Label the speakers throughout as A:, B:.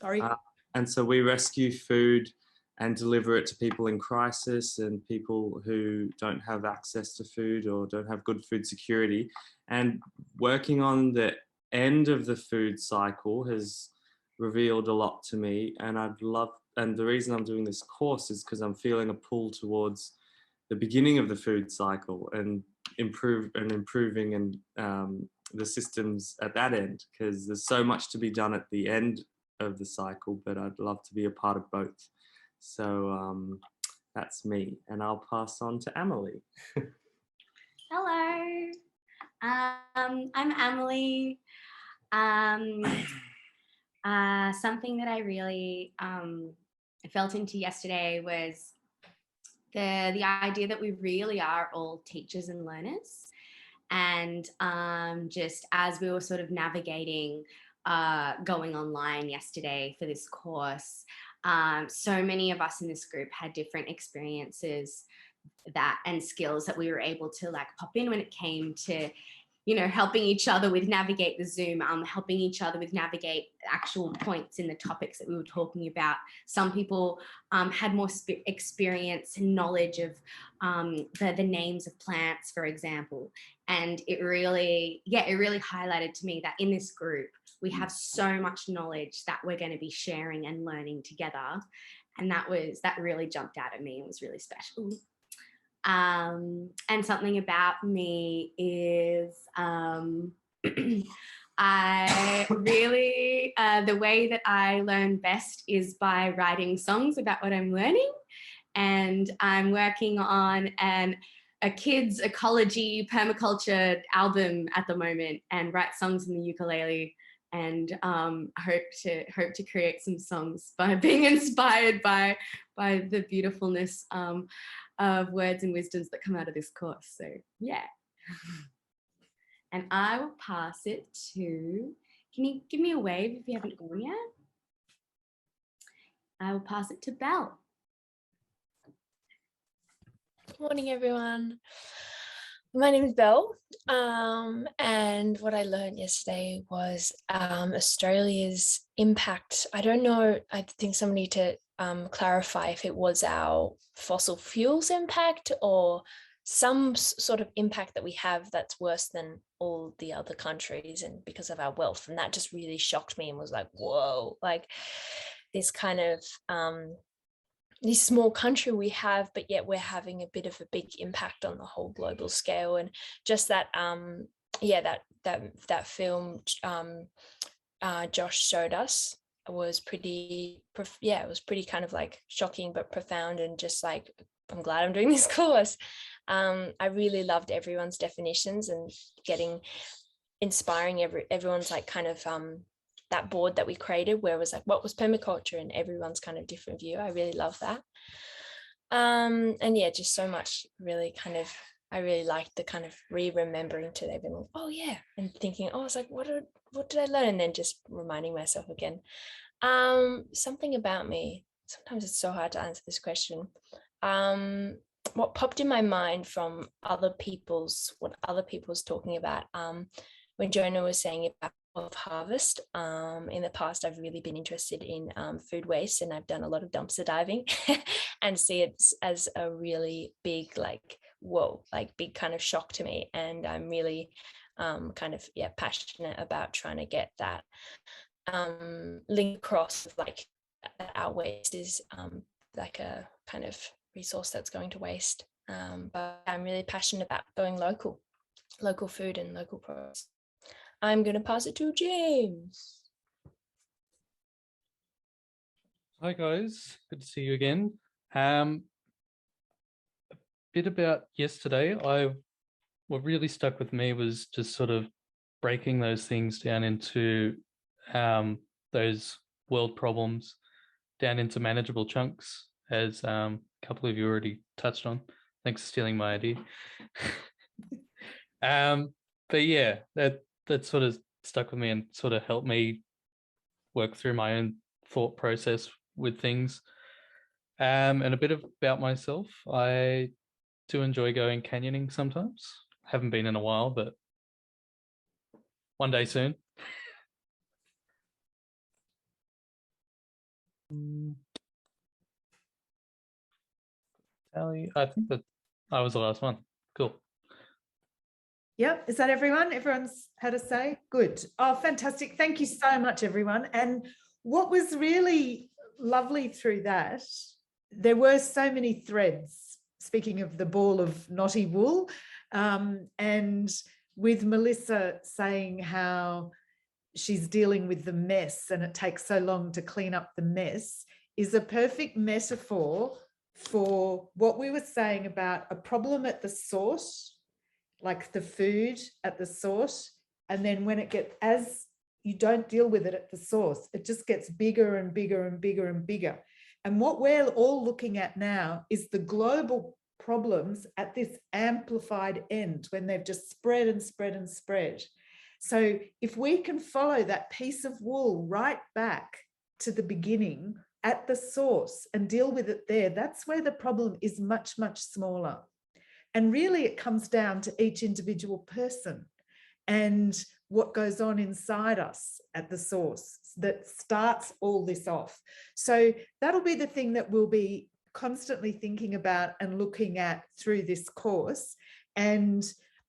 A: Sorry.
B: And so we rescue food and deliver it to people in crisis and people who don't have access to food or don't have good food security. And working on the end of the food cycle has revealed a lot to me. And and the reason I'm doing this course is because I'm feeling a pull towards the beginning of the food cycle and improving and the systems at that end, because there's so much to be done at the end of the cycle, but I'd love to be a part of both. So that's me, and I'll pass on to Emily.
C: Hello, I'm Emily. Something that I really felt into yesterday was the idea that we really are all teachers and learners. And just as we were sort of navigating going online yesterday for this course, so many of us in this group had different experiences and skills that we were able to like pop in when it came to, you know, helping each other with navigate the Zoom, helping each other with navigate actual points in the topics that we were talking about. Some people had more experience and knowledge of the names of plants, for example. And it really highlighted to me that in this group, we have so much knowledge that we're going to be sharing and learning together. And that really jumped out at me. It was really special. And something about me is I really, the way that I learn best is by writing songs about what I'm learning. And I'm working on a kids ecology permaculture album at the moment, and write songs in the ukulele, and hope to create some songs by being inspired by the beautifulness of words and wisdoms that come out of this course. So yeah. And I will pass it to, can you give me a wave if you haven't gone yet? I will pass it to Belle.
D: Good morning, everyone. My name is Belle, and what I learned yesterday was Australia's impact. I don't know, I think somebody need to clarify if it was our fossil fuels impact or some sort of impact that we have that's worse than all the other countries, and because of our wealth. And that just really shocked me and was like, whoa, like this kind of this small country we have, but yet we're having a bit of a big impact on the whole global scale. And just that that film Josh showed us was pretty it was pretty kind of like shocking but profound, and just like, I'm glad I'm doing this course. I really loved everyone's definitions and inspiring everyone's like kind of that board that we created, where it was like, what was permaculture, and everyone's kind of different view. I really love that. And yeah, just so much really kind of, I really liked the kind of remembering to everyone, oh yeah, and thinking, oh, I was like, what did I learn? And then just reminding myself again. Something about me, sometimes it's so hard to answer this question. What popped in my mind from what other people's talking about, when Jonah was saying about of harvest, in the past I've really been interested in food waste, and I've done a lot of dumpster diving and see it as a really big, like, whoa, like big kind of shock to me. And I'm really kind of passionate about trying to get that link across of like our waste is like a kind of resource that's going to waste, but I'm really passionate about going local food and local products. I'm going to pass it to James.
E: Hi guys, good to see you again. A bit about yesterday, what really stuck with me was just sort of breaking those things down into those world problems down into manageable chunks, as a couple of you already touched on. Thanks for stealing my idea. But yeah, that sort of stuck with me and sort of helped me work through my own thought process with things. And a bit about myself, I do enjoy going canyoning sometimes. Haven't been in a while, but one day soon. Tally. I think that I was the last one. Cool.
A: Yep. Is that everyone? Everyone's had a say? Good. Oh, fantastic. Thank you so much, everyone. And what was really lovely through that, there were so many threads, speaking of the ball of knotty wool, and with Melissa saying how she's dealing with the mess and it takes so long to clean up the mess, is a perfect metaphor for what we were saying about a problem at the source, like the food at the source, and then when it gets, as you don't deal with it at the source, it just gets bigger and bigger and bigger and bigger. And what we're all looking at now is the global problems at this amplified end, when they've just spread and spread and spread. So if we can follow that piece of wool right back to the beginning at the source and deal with it there, that's where the problem is much, much smaller. And really it comes down to each individual person and what goes on inside us at the source that starts all this off. So that'll be the thing that we'll be constantly thinking about and looking at through this course. And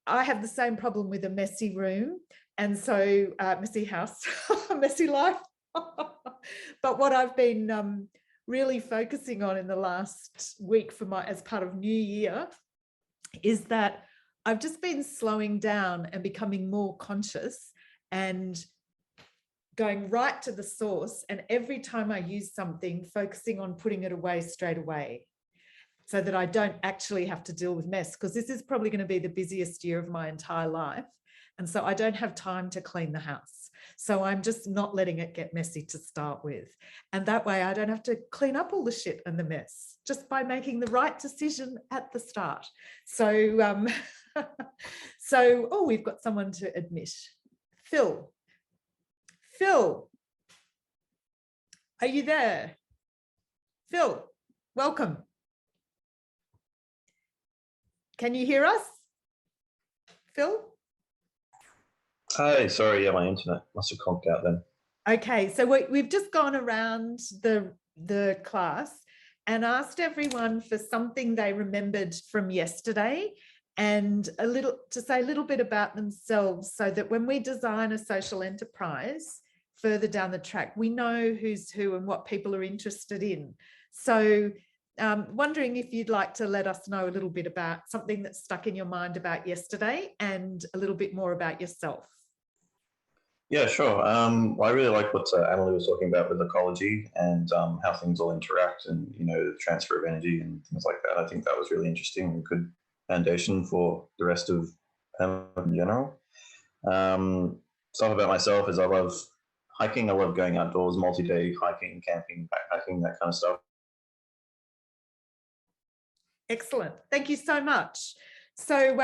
A: I have the same problem with a messy room. And so messy house, messy life. But what I've been really focusing on in the last week as part of New Year is that I've just been slowing down and becoming more conscious and going right to the source. And every time I use something, focusing on putting it away straight away so that I don't actually have to deal with mess, because this is probably going to be the busiest year of my entire life. And so I don't have time to clean the house. So I'm just not letting it get messy to start with. And that way I don't have to clean up all the shit and the mess just by making the right decision at the start. So, oh, we've got someone to admit. Phil, are you there? Phil, welcome. Can you hear us? Phil?
F: Hi, sorry, yeah, my internet must have conked out then.
A: Okay, so we've just gone around the class and asked everyone for something they remembered from yesterday and to say a little bit about themselves, so that when we design a social enterprise further down the track, we know who's who and what people are interested in. So wondering if you'd like to let us know a little bit about something that's stuck in your mind about yesterday and a little bit more about yourself.
F: Yeah, sure. Well, I really like what Emily was talking about with ecology and how things all interact, and the transfer of energy and things like that. I think that was really interesting and a good foundation for the rest of in general. Stuff about myself is I love hiking. I love going outdoors, multi-day hiking, camping, backpacking, that kind of stuff.
A: Excellent. Thank you so much. So,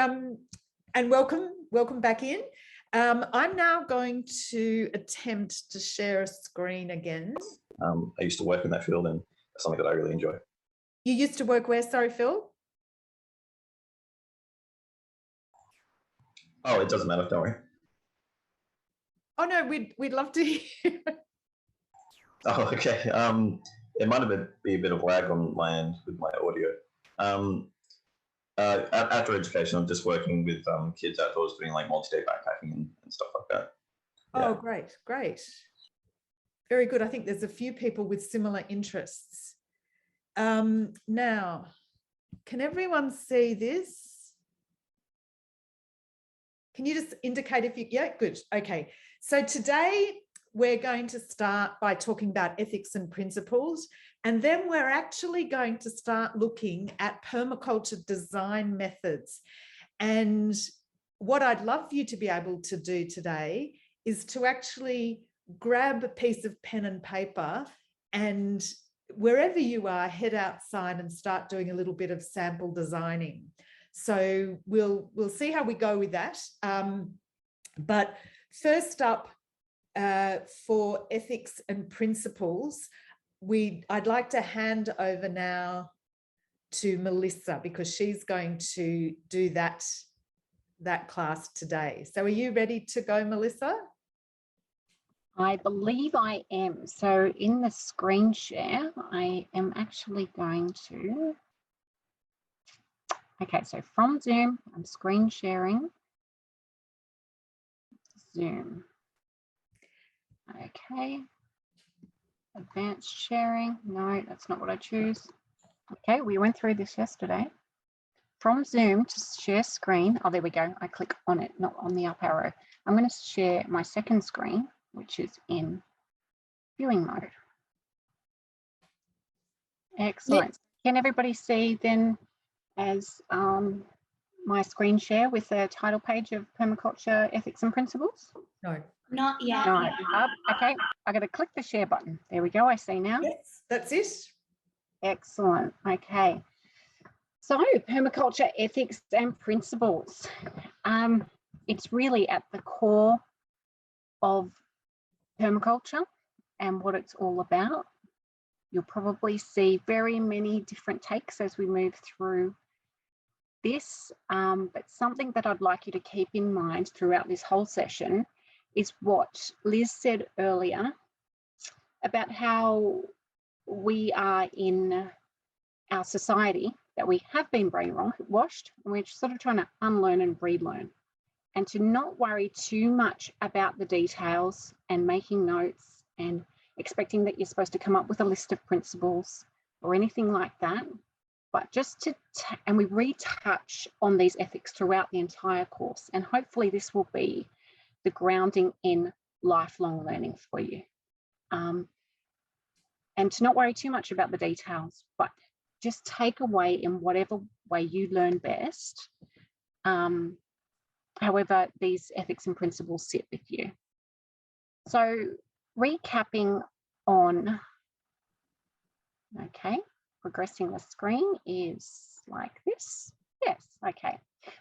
A: and welcome back in. I'm now going to attempt to share a screen again.
F: I used to work in that field, and that's something that I really enjoy.
A: You used to work where? Sorry, Phil?
F: Oh, it doesn't matter, don't worry.
A: Oh no, we'd love to hear.
F: Oh, okay. It might have be a bit of lag on my end with my audio. After education, I'm just working with kids outdoors doing like multi-day backpacking and stuff like that. Yeah.
A: Oh, great. Very good. I think there's a few people with similar interests. Now, can everyone see this? Can you just indicate if you, yeah, good. Okay. So today we're going to start by talking about ethics and principles, and then we're actually going to start looking at permaculture design methods. And what I'd love you to be able to do today is to actually grab a piece of pen and paper, and wherever you are, head outside and start doing a little bit of sample designing. So we'll see how we go with that. But first up, for ethics and principles, I'd like to hand over now to Melissa, because she's going to do that class today. So are you ready to go, Melissa?
G: I believe I am. So in the screen share, I am actually going to Okay, so from Zoom, I'm screen sharing. Zoom. Okay. Advanced sharing. No, that's not what I choose. Okay, we went through this yesterday. From Zoom to share screen. Oh, there we go. I click on it, not on the up arrow. I'm going to share my second screen, which is in viewing mode. Excellent. Can everybody see then as my screen share with the title page of Permaculture Ethics and Principles?
A: No.
C: Not yet.
G: No. Okay, I got to click the share button. There we go. I see now.
A: Yes, that's it.
G: Excellent. Okay. So permaculture ethics and principles. It's really at the core of permaculture and what it's all about. You'll probably see very many different takes as we move through this, but something that I'd like you to keep in mind throughout this whole session is what Liz said earlier about how we are in our society, that we have been brainwashed, and we're sort of trying to unlearn and relearn, and to not worry too much about the details and making notes and expecting that you're supposed to come up with a list of principles or anything like that, but just to, and we retouch on these ethics throughout the entire course. And hopefully this will be the grounding in lifelong learning for you. And to not worry too much about the details, but just take away in whatever way you learn best, however these ethics and principles sit with you. So recapping on, okay, progressing the screen is like this. Yes, okay.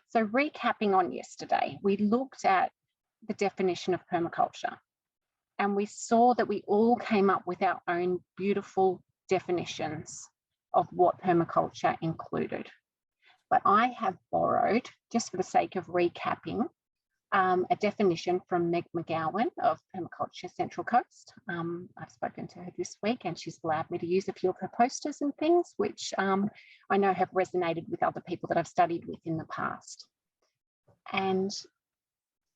G: So recapping on yesterday, we looked at the definition of permaculture, and we saw that we all came up with our own beautiful definitions of what permaculture included. But I have borrowed, just for the sake of recapping, a definition from Meg McGowan of Permaculture Central Coast. I've spoken to her this week and she's allowed me to use a few of her posters and things, which I know have resonated with other people that I've studied with in the past. And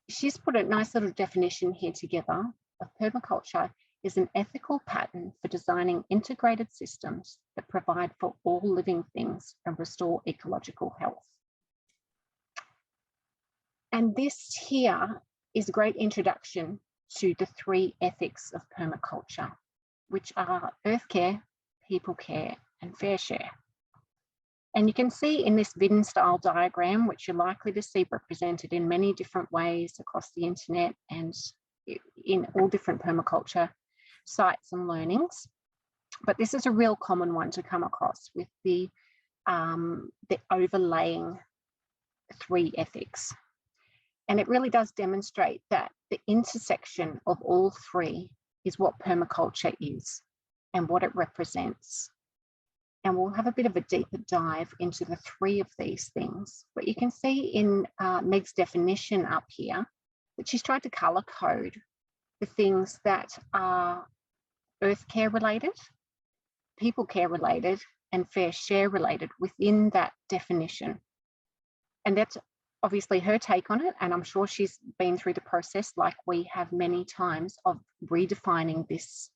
G: she's put a nice little definition here together of permaculture is an ethical pattern for designing integrated systems that provide for all living things and restore ecological health. And this here is a great introduction to the 3 ethics of permaculture, which are earth care, people care, and fair share. And you can see in this Venn style diagram, which you're likely to see represented in many different ways across the internet and in all different permaculture sites and learnings. But this is a real common one to come across with the overlaying 3 ethics. And it really does demonstrate that the intersection of all 3 is what permaculture is and what it represents. And we'll have a bit of a deeper dive into the 3 of these things. But you can see in Meg's definition up here that she's tried to colour code the things that are earth care related, people care related, and fair share related within that definition. And that's obviously her take on it, and I'm sure she's been through the process like we have many times of redefining this,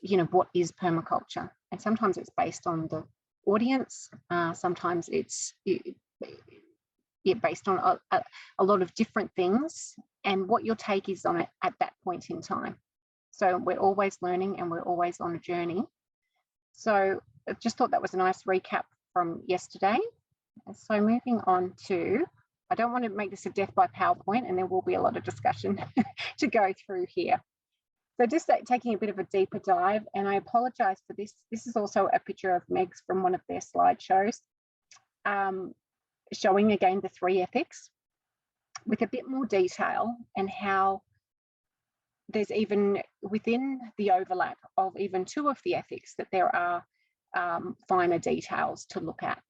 G: you know, what is permaculture. And sometimes it's based on the audience, sometimes it's based on a lot of different things, and what your take is on it at that point in time. So we're always learning and we're always on a journey. So I just thought that was a nice recap from yesterday. So moving on to, I don't want to make this a death by PowerPoint, and there will be a lot of discussion to go through here. So just taking a bit of a deeper dive, and I apologise for this. This is also a picture of Meg's from one of their slideshows, showing again the 3 ethics with a bit more detail, and how there's even within the overlap of even 2 of the ethics that there are finer details to look at.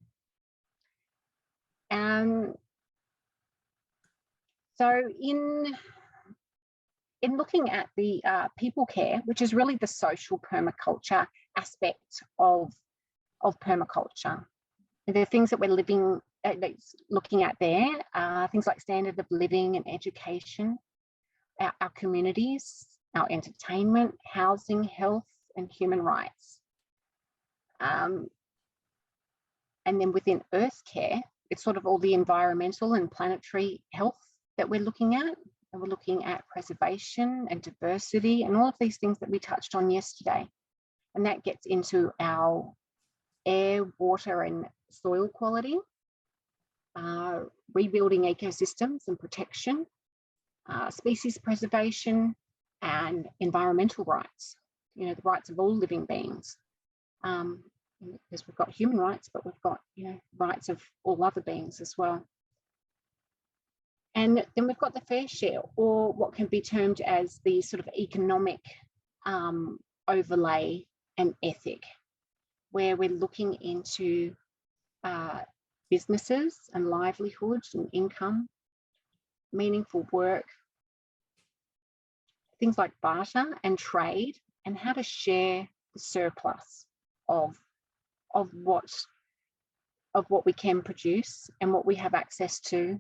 G: So in looking at the people care, which is really the social permaculture aspect of permaculture, the things that we're living looking at there, things like standard of living and education, our communities, our entertainment, housing, health, and human rights. And then within Earth Care, it's sort of all the environmental and planetary health that we're looking at. And we're looking at preservation and diversity and all of these things that we touched on yesterday. And that gets into our air, water, and soil quality, rebuilding ecosystems and protection, species preservation, and environmental rights, you know, the rights of all living beings. Because we've got human rights, but we've got, you know, rights of all other beings as well. And then we've got the fair share, or what can be termed as the sort of economic overlay and ethic, where we're looking into businesses and livelihoods and income, meaningful work, things like barter and trade, and how to share the surplus of what we can produce and what we have access to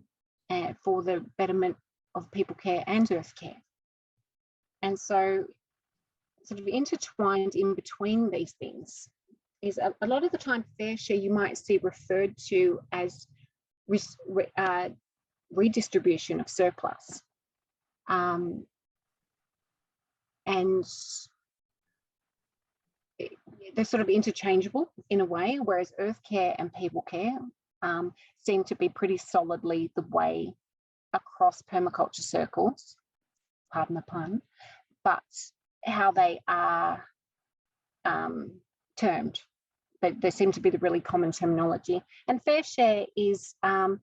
G: for the betterment of people care and Earth Care. And so sort of intertwined in between these things is a lot of the time fair share you might see referred to as redistribution of surplus. And they're sort of interchangeable in a way, whereas Earth Care and People Care seem to be pretty solidly the way across permaculture circles, pardon the pun, but how they are termed. They seem to be the really common terminology. And fair share is, I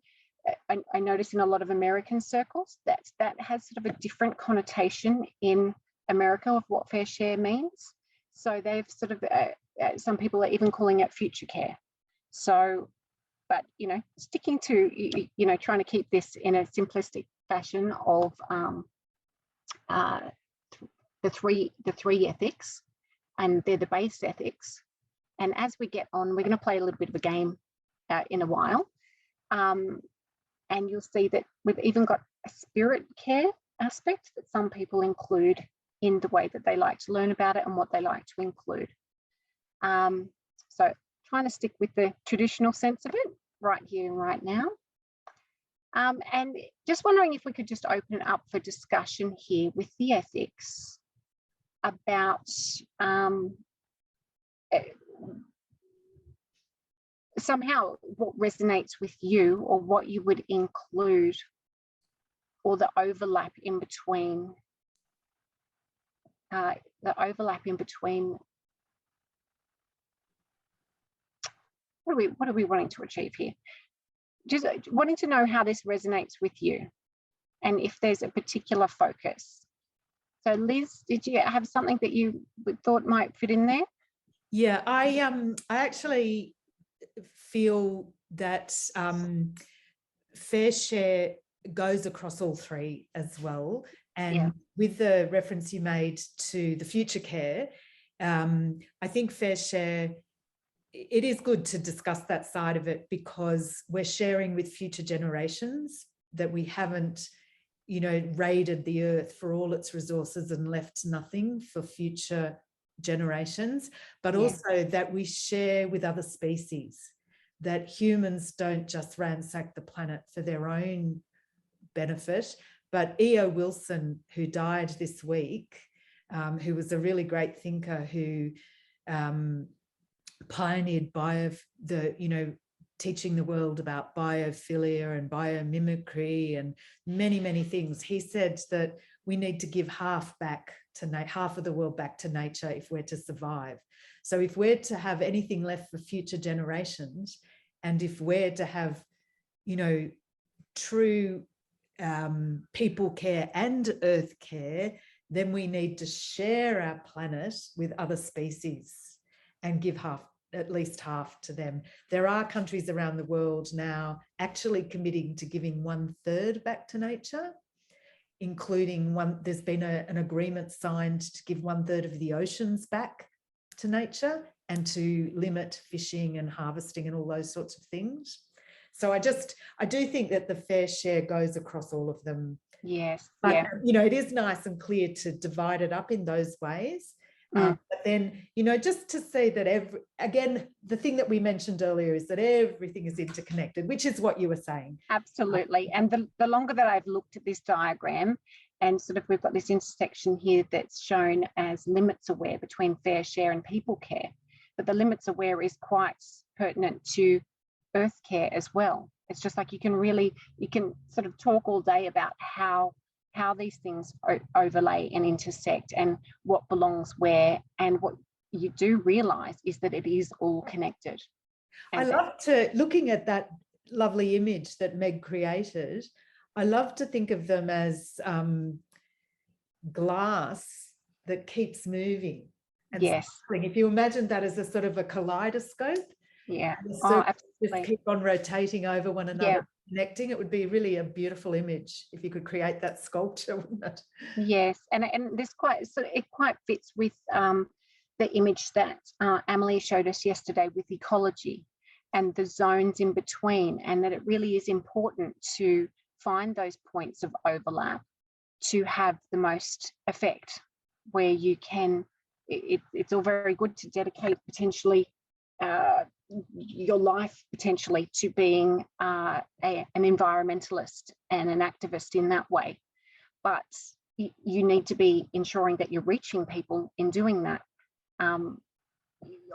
G: notice in a lot of American circles that has sort of a different connotation in America of what fair share means. So they've sort of, some people are even calling it future care. So, but, you know, sticking to, you know, trying to keep this in a simplistic fashion of the three ethics, and they're the base ethics. And as we get on, we're going to play a little bit of a game in a while. And you'll see that we've even got a spirit care aspect that some people include in the way that they like to learn about it and what they like to include. So trying to stick with the traditional sense of it right here and right now. And just wondering if we could just open it up for discussion here with the ethics about somehow what resonates with you, or what you would include, or the overlap in between what are we wanting to achieve here? Just wanting to know how this resonates with you and if there's a particular focus. So Liz, did you have something that you thought might fit in there?
A: Yeah, I actually feel that fair share goes across all three as well. And with the reference you made to the future care, I think fair share, it is good to discuss that side of it, because we're sharing with future generations that we haven't, you know, raided the earth for all its resources and left nothing for future generations, but also that we share with other species, that humans don't just ransack the planet for their own benefit. But E.O. Wilson, who died this week, who was a really great thinker who pioneered teaching the world about biophilia and biomimicry and many, many things. He said that we need to give half of the world back to nature if we're to survive. So if we're to have anything left for future generations, and if we're to have, you know, true people care and earth care, then we need to share our planet with other species and give at least half to them. There are countries around the world now actually committing to giving 1/3 back to nature, including there's been an agreement signed to give 1/3 of the oceans back to nature and to limit fishing and harvesting and all those sorts of things. So I do think that the fair share goes across all of them.
G: Yes.
A: But,
G: Yeah.
A: you know, it is nice and clear to divide it up in those ways. But then, you know, just to say that again, the thing that we mentioned earlier is that everything is interconnected, which is what you were saying.
G: Absolutely. And the longer that I've looked at this diagram, and sort of we've got this intersection here that's shown as limits aware between fair share and people care, but the limits aware is quite pertinent to earth care as well. It's just like you can sort of talk all day about how these things overlay and intersect and what belongs where, and what you do realize is that it is all connected.
A: I love looking at that lovely image that Meg created. I love to think of them as glass that keeps moving. And
G: yes.
A: if you imagine that as a sort of a kaleidoscope,
G: yeah,
A: just keep on rotating over one another,
G: yeah.
A: Connecting, it would be really a beautiful image if you could create that sculpture, wouldn't it?
G: Yes, and this it quite fits with the image that Amelie showed us yesterday with ecology and the zones in between, and that it really is important to find those points of overlap to have the most effect, where you can, it's all very good to dedicate potentially your life potentially to being an environmentalist and an activist in that way, but you need to be ensuring that you're reaching people in doing that,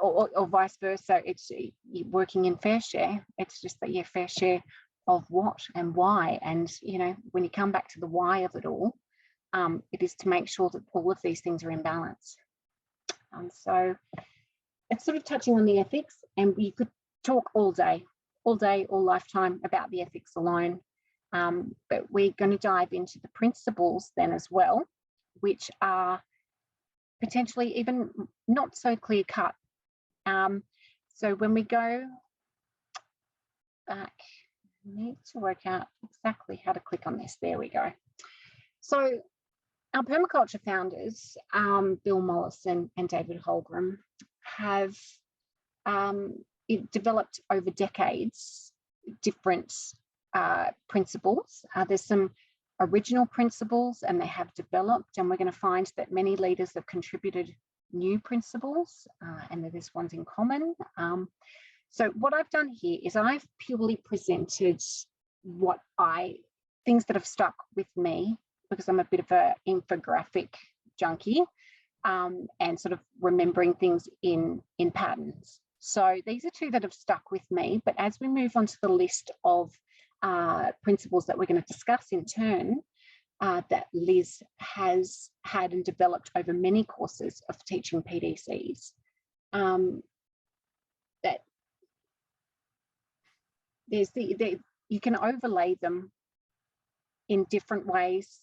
G: or vice versa. It's working in fair share. It's just that you're fair share of what and why, and you know, when you come back to the why of it all, it is to make sure that all of these things are in balance. So it's sort of touching on the ethics, and we could talk all day, all lifetime about the ethics alone. But we're going to dive into the principles then as well, which are potentially even not so clear cut. So when we go back, I need to work out exactly how to click on this. There we go. So our permaculture founders, Bill Mollison and David Holgram, have developed over decades different principles. There's some original principles, and they have developed, and we're going to find that many leaders have contributed new principles, and that there's ones in common. So what I've done here is I've purely presented things that have stuck with me, because I'm a bit of an infographic junkie, and sort of remembering things in patterns. So these are two that have stuck with me, but as we move on to the list of principles that we're going to discuss in turn, that Liz has had and developed over many courses of teaching PDCs, that you can overlay them in different ways,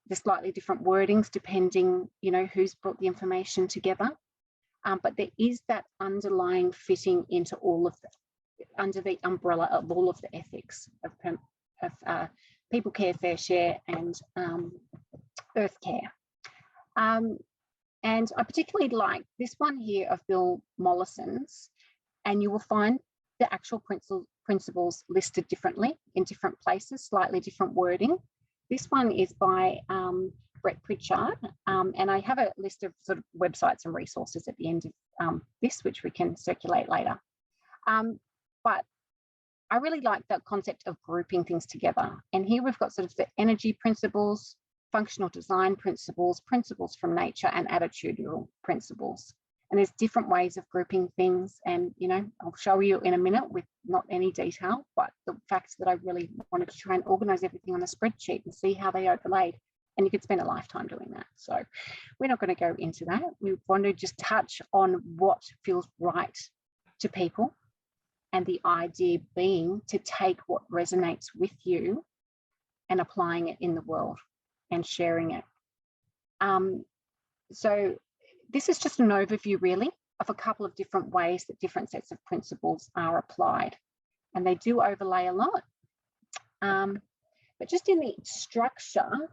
G: the slightly different wordings depending, you know, who's brought the information together. But there is that underlying fitting into all of under the umbrella of all of the ethics of people care, fair share, and earth care. And I particularly like this one here of Bill Mollison's, and you will find the actual principles listed differently in different places, slightly different wording. This one is by Brett Pritchard, and I have a list of sort of websites and resources at the end of this, which we can circulate later. But I really like the concept of grouping things together. And here we've got sort of the energy principles, functional design principles, principles from nature, and attitudinal principles. And there's different ways of grouping things. And, you know, I'll show you in a minute with not any detail, but the fact that I really wanted to try and organize everything on a spreadsheet and see how they overlaid. And you could spend a lifetime doing that. So we're not going to go into that. We want to just touch on what feels right to people. And the idea being to take what resonates with you and applying it in the world and sharing it. So this is just an overview really of a couple of different ways that different sets of principles are applied. And they do overlay a lot. But just in the structure,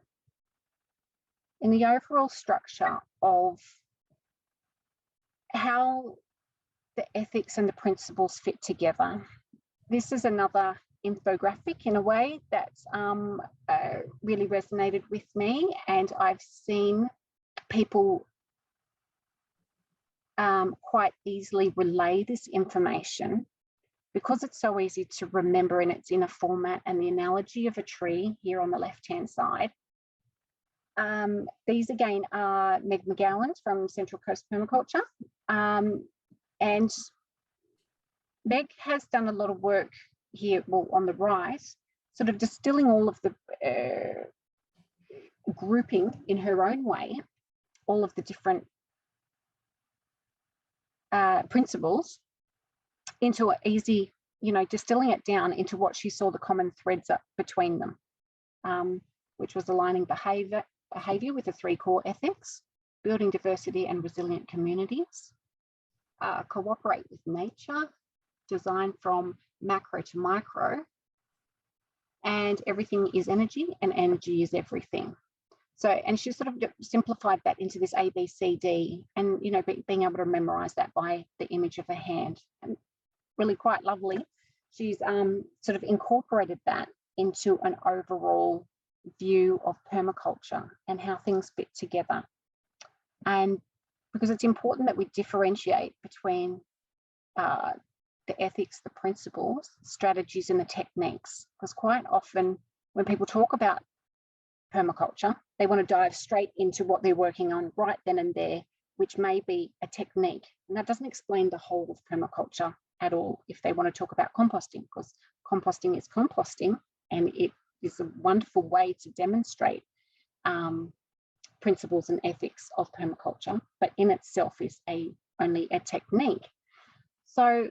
G: in the overall structure of how the ethics and the principles fit together, this is another infographic in a way that really resonated with me, and I've seen people quite easily relay this information because it's so easy to remember and it's in a format, and the analogy of a tree here on the left-hand side. These again are Meg McGowan's from Central Coast Permaculture. And Meg has done a lot of work here, well, on the right, sort of distilling all of the grouping in her own way, all of the different principles into an easy, distilling it down into what she saw the common threads up between them, which was aligning behavior with the 3 core ethics, building diversity and resilient communities, cooperate with nature, design from macro to micro, and everything is energy and energy is everything. So, and she sort of simplified that into this ABCD, and being able to memorize that by the image of a hand, and really quite lovely. She's sort of incorporated that into an overall view of permaculture and how things fit together. And because it's important that we differentiate between the ethics, the principles, strategies, and the techniques, because quite often when people talk about permaculture, they want to dive straight into what they're working on right then and there, which may be a technique. And that doesn't explain the whole of permaculture at all if they want to talk about composting, because composting is composting, and it is a wonderful way to demonstrate principles and ethics of permaculture, but in itself is only a technique. So,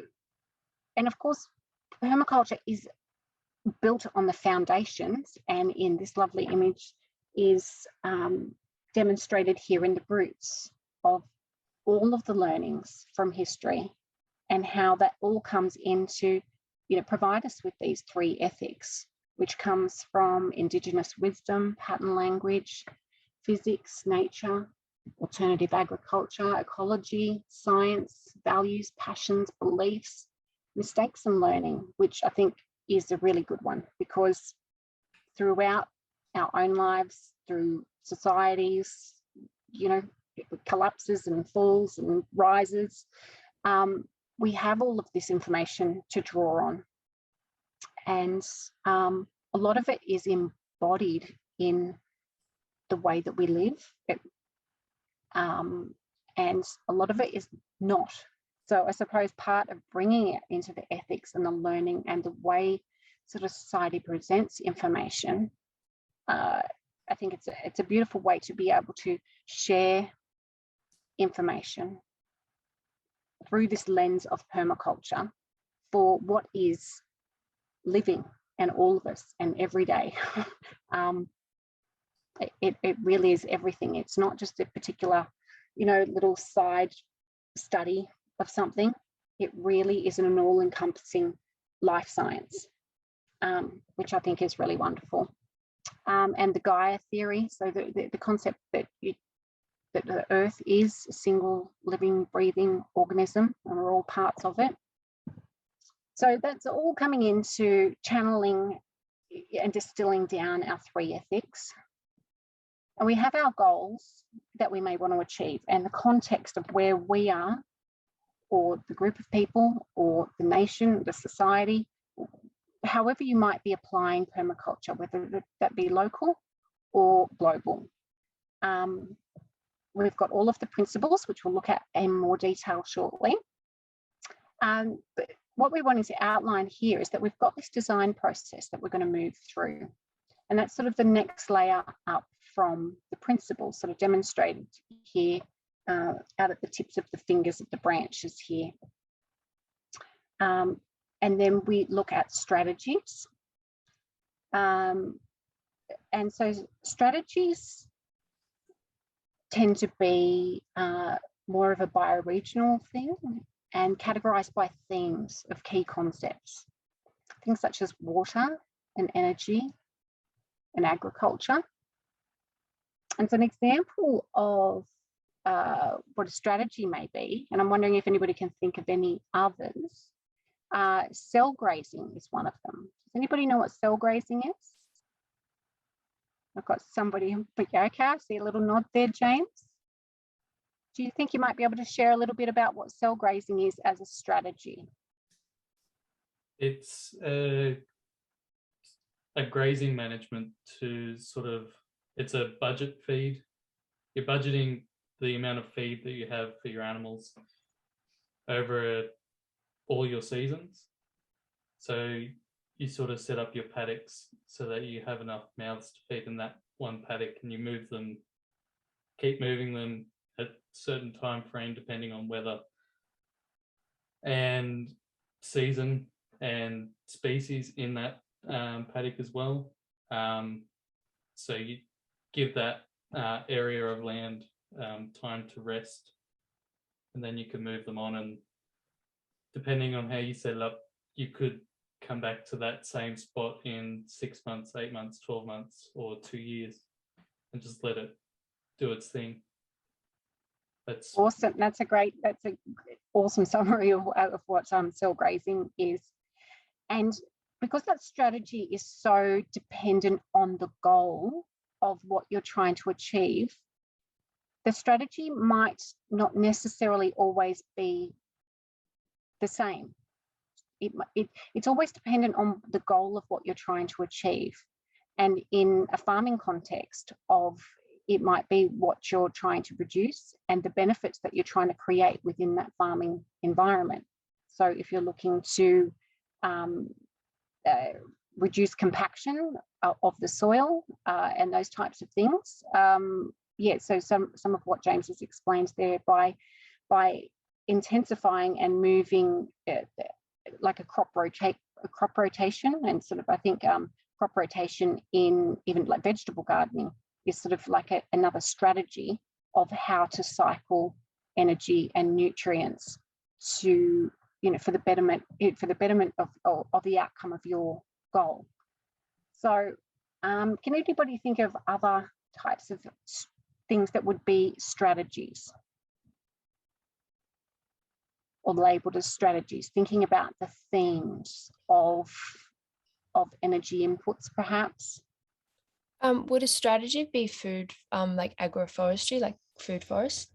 G: and of course, permaculture is built on the foundations, and in this lovely image is demonstrated here in the roots of all of the learnings from history, and how that all comes into, provide us with these 3 ethics, which comes from Indigenous wisdom, pattern language, physics, nature, alternative agriculture, ecology, science, values, passions, beliefs, mistakes and learning, which I think is a really good one, because throughout our own lives, through societies, collapses and falls and rises, we have all of this information to draw on. And a lot of it is embodied in the way that we live, and a lot of it is not. So I suppose part of bringing it into the ethics and the learning and the way sort of society presents information, I think it's a beautiful way to be able to share information through this lens of permaculture for what is living and all of us and every day. It really is everything. It's not just a particular, little side study of something. It really is an all-encompassing life science, which I think is really wonderful. And the Gaia theory, so the concept that the Earth is a single living, breathing organism, and we're all parts of it. So that's all coming into channeling and distilling down our 3 ethics. And we have our goals that we may want to achieve, and the context of where we are, or the group of people, or the nation, the society, however you might be applying permaculture, whether that be local or global. We've got all of the principles, which we'll look at in more detail shortly. But what we wanted to outline here is that we've got this design process that we're going to move through. And that's sort of the next layer up from the principles, sort of demonstrated here out at the tips of the fingers of the branches here. And then we look at strategies. And so strategies tend to be more of a bioregional thing and categorized by themes of key concepts. Things such as water and energy and agriculture. And so an example of what a strategy may be, and I'm wondering if anybody can think of any others, Cell grazing is one of them. Does anybody know what cell grazing is? I've got somebody, but yeah, okay, I see a little nod there, James. Do you think you might be able to share a little bit about what cell grazing is as a strategy?
E: It's a grazing management to sort of, it's a budget feed. You're budgeting the amount of feed that you have for your animals over all your seasons. So you sort of set up your paddocks so that you have enough mouths to feed in that one paddock, and you move them, keep moving them at a certain time frame depending on weather and season and species in that paddock as well. So you give that area of land time to rest, and then you can move them on, and depending on how you set it up, you could come back to that same spot in 6 months, 8 months, 12 months, or 2 years, and just let it do its thing. That's
G: awesome. That's a awesome summary of what cell grazing is. And because that strategy is so dependent on the goal of what you're trying to achieve, the strategy might not necessarily always be the same. It's always dependent on the goal of what you're trying to achieve. And in a farming context it might be what you're trying to produce and the benefits that you're trying to create within that farming environment. So if you're looking to reduce compaction of the soil and those types of things, so some of what James has explained there, by intensifying and moving like a crop rotation, and sort of, I think crop rotation in even like vegetable gardening is sort of like another strategy of how to cycle energy and nutrients to, for the betterment of the outcome of your goal. So can anybody think of other types of things that would be strategies or labeled as strategies, thinking about the themes of energy inputs, perhaps?
D: Would a strategy be food, like agroforestry, like food forests?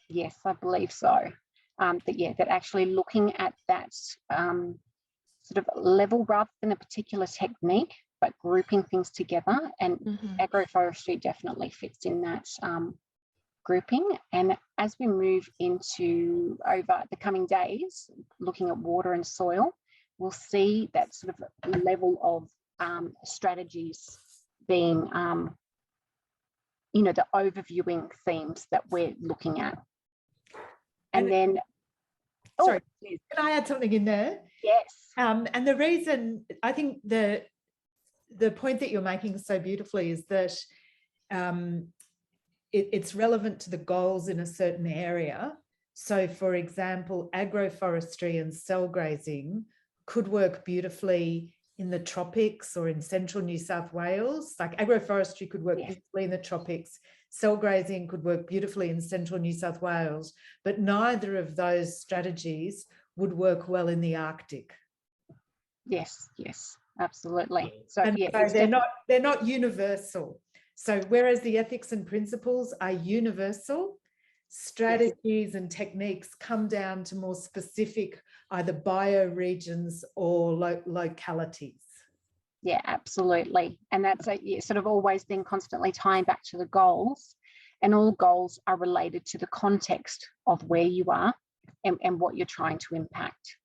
G: Yes, I believe so. That actually looking at that sort of level rather than a particular technique, but grouping things together, and agroforestry definitely fits in that grouping. And as we move into over the coming days, looking at water and soil, we'll see that sort of level of strategies being, the overviewing themes that we're looking at. And then,
A: sorry, can I add something in there?
G: Yes.
A: And the reason, I think the point that you're making so beautifully is that it's relevant to the goals in a certain area. So, for example, agroforestry and cell grazing could work beautifully in the tropics or in central New South Wales. Like agroforestry could work beautifully in the tropics. Cell grazing could work beautifully in central New South Wales, but neither of those strategies would work well in the Arctic.
G: Yes, absolutely. So,
A: so they're not universal. So whereas the ethics and principles are universal, strategies and techniques come down to more specific either bioregions or localities.
G: Yeah, absolutely. And that's sort of always then constantly tying back to the goals, and all goals are related to the context of where you are and what you're trying to impact.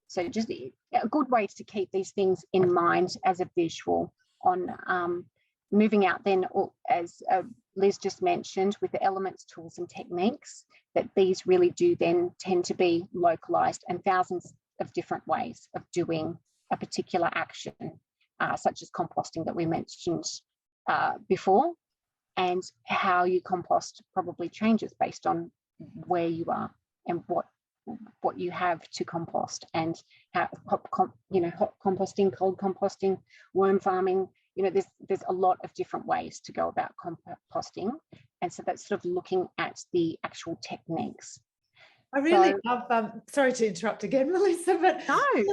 G: So just a good way to keep these things in mind as a visual on moving out then, as Liz just mentioned, with the elements, tools and techniques, that these really do then tend to be localized and thousands of different ways of doing a particular action, such as composting that we mentioned before, and how you compost probably changes based on where you are and what you have to compost, and how hot composting, cold composting, worm farming. There's a lot of different ways to go about composting, and so that's sort of looking at the actual techniques.
A: I really love, sorry to interrupt again, Melissa, but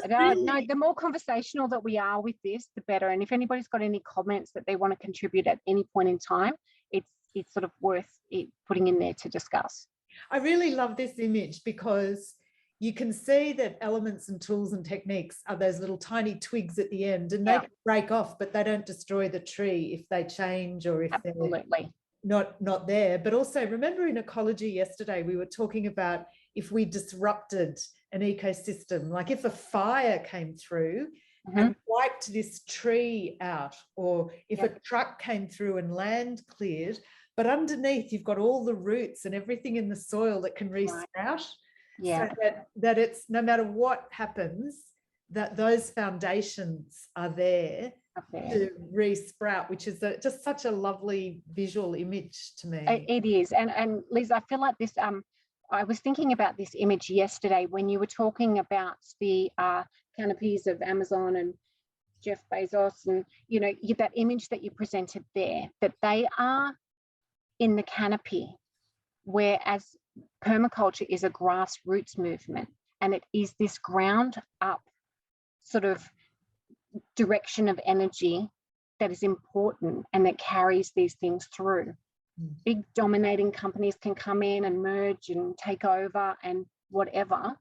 G: No, the more conversational that we are with this, the better. And if anybody's got any comments that they want to contribute at any point in time, it's sort of worth it putting in there to discuss.
A: I really love this image because you can see that elements and tools and techniques are those little tiny twigs at the end, and they can break off, but they don't destroy the tree if they change or if
G: Absolutely.
A: they're not there. But also remember in ecology yesterday, we were talking about if we disrupted an ecosystem, like if a fire came through and wiped this tree out, or if a truck came through and land cleared, but underneath you've got all the roots and everything in the soil that can resprout.
G: Yeah.
A: So that it's no matter what happens, that those foundations are there to re-sprout, which is just such a lovely visual image to me.
G: It is. And Liz, I feel like this, I was thinking about this image yesterday when you were talking about the canopies of Amazon and Jeff Bezos, and, you know, that image that you presented there, that they are in the canopy, whereas permaculture is a grassroots movement, and it is this ground up sort of direction of energy that is important and that carries these things through. Big dominating companies can come in and merge and take over and whatever,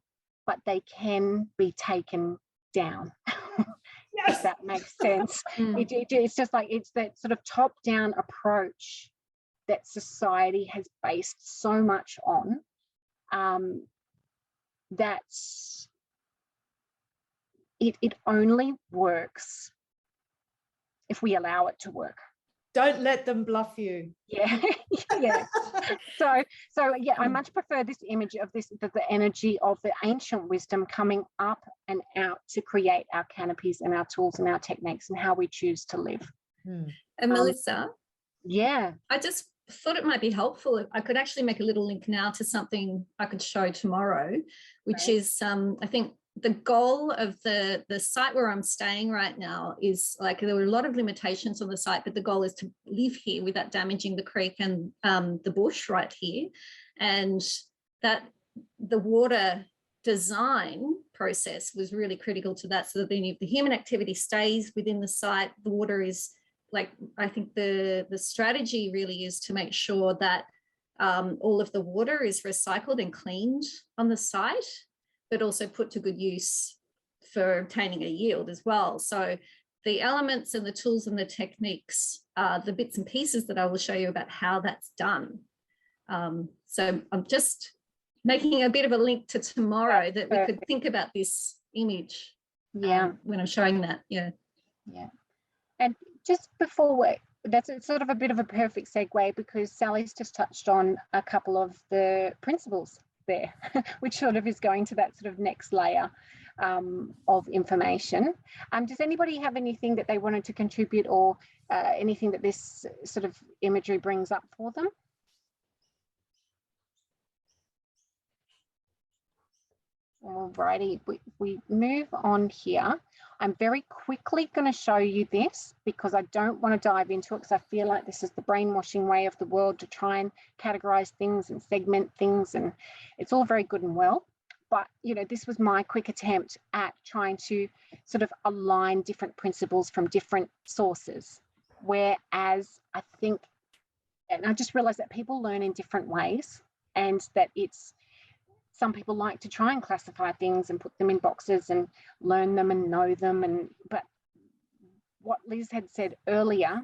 G: but they can be taken down. If that makes sense. It's just like, it's that sort of top-down approach that society has based so much on, that it only works if we allow it to work.
A: Don't let them bluff you.
G: Yeah. So yeah, I much prefer this image of the energy of the ancient wisdom coming up and out to create our canopies and our tools and our techniques and how we choose to live.
H: And Melissa, I just thought it might be helpful if I could actually make a little link now to something I could show tomorrow, which is I think the goal of the site where I'm staying right now is, like, there were a lot of limitations on the site, but the goal is to live here without damaging the creek and the bush right here, and that the water design process was really critical to that, so that then if the human activity stays within the site, the water is, like, I think the strategy really is to make sure that all of the water is recycled and cleaned on the site, but also put to good use for obtaining a yield as well. So the elements and the tools and the techniques are the bits and pieces that I will show you about how that's done. So I'm just making a bit of a link to tomorrow, that we could think about this image when I'm showing that.
G: And just before that's sort of a bit of a perfect segue, because Sally's just touched on a couple of the principles there, which sort of is going to that sort of next layer of information. Does anybody have anything that they wanted to contribute, or anything that this sort of imagery brings up for them? Alrighty, we move on here. I'm very quickly going to show you this because I don't want to dive into it, because I feel like this is the brainwashing way of the world to try and categorize things and segment things, and it's all very good and well. But, you know, this was my quick attempt at trying to sort of align different principles from different sources, whereas I think, and I just realized that people learn in different ways, and that some people like to try and classify things and put them in boxes and learn them and know them. But what Liz had said earlier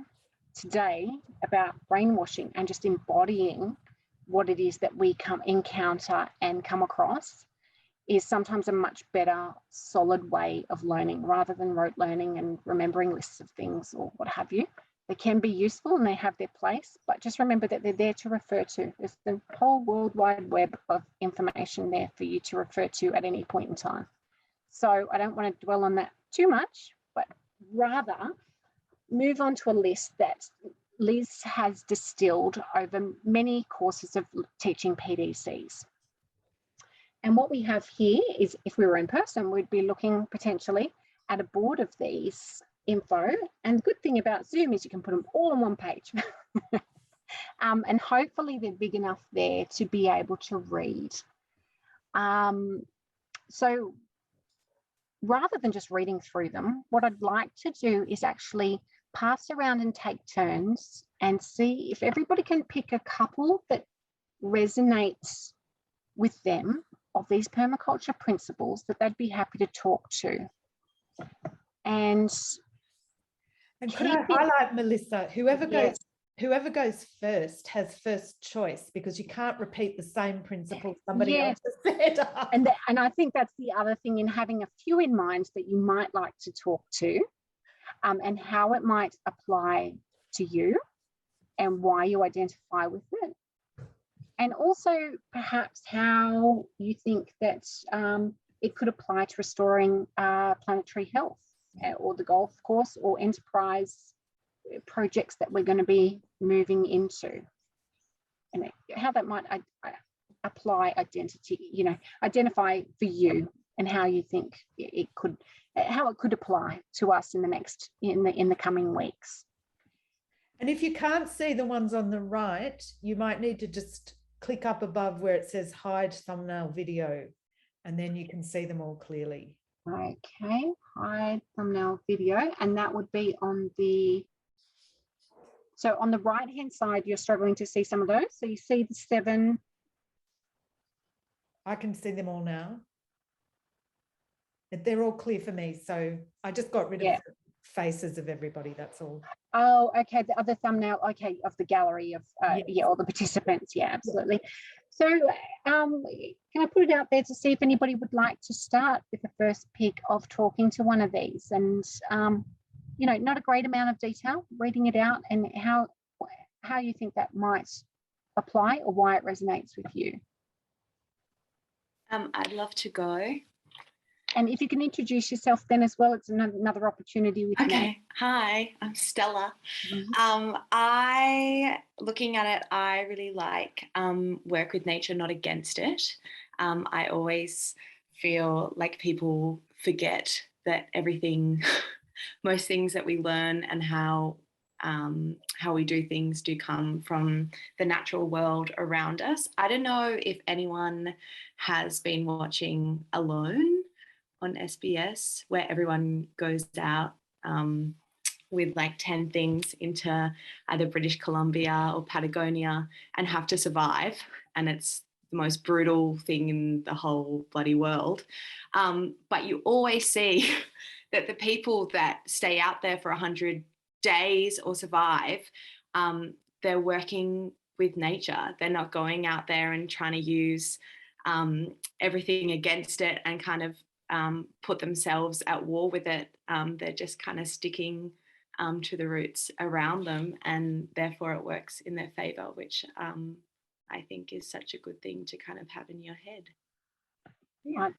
G: today about brainwashing and just embodying what it is that we encounter and come across is sometimes a much better, solid way of learning, rather than rote learning and remembering lists of things or what have you. They can be useful and they have their place, but just remember that they're there to refer to. There's the whole world wide web of information there for you to refer to at any point in time. So I don't want to dwell on that too much, but rather move on to a list that Liz has distilled over many courses of teaching PDCs. And what we have here is, if we were in person, we'd be looking potentially at a board of these info, and the good thing about Zoom is you can put them all on one page. And hopefully they're big enough there to be able to read. So rather than just reading through them, what I'd like to do is actually pass around and take turns and see if everybody can pick a couple that resonates with them of these permaculture principles that they'd be happy to talk to. And
A: could I highlight, Melissa, whoever goes first has first choice, because you can't repeat the same principle somebody else has said.
G: And I think that's the other thing, in having a few in mind that you might like to talk to, and how it might apply to you and why you identify with it. And also perhaps how you think that it could apply to restoring planetary health, or the golf course or enterprise projects that we're going to be moving into, and how that might apply identity, identify for you, and how you think how it could apply to us in the coming weeks.
A: And if you can't see the ones on the right, you might need to just click up above where it says hide thumbnail video, and then you can see them all clearly.
G: Okay, hide thumbnail video, and that would be on the, so on the right hand side, you're struggling to see some of those. So you see the 7.
A: I can see them all now. They're all clear for me. So I just got rid of the faces of everybody, that's all.
G: Oh, okay, the other thumbnail, okay, of the gallery of, all the participants, absolutely. So can I put it out there to see if anybody would like to start with the first pick of talking to one of these, and, not a great amount of detail, reading it out and how you think that might apply or why it resonates with you.
I: I'd love to go.
G: And if you can introduce yourself then as well, it's another opportunity with
I: me. Hi, I'm Stella. Looking at it, I really like work with nature, not against it. I always feel like people forget that everything, most things that we learn and how we do things do come from the natural world around us. I don't know if anyone has been watching Alone on SBS, where everyone goes out with like 10 things into either British Columbia or Patagonia and have to survive. And it's the most brutal thing in the whole bloody world. But you always see that the people that stay out there for 100 days or survive, they're working with nature. They're not going out there and trying to use everything against it and kind of put themselves at war with it. They're just kind of sticking to the roots around them, and therefore it works in their favour, which I think is such a good thing to kind of have in your head.
G: Yeah.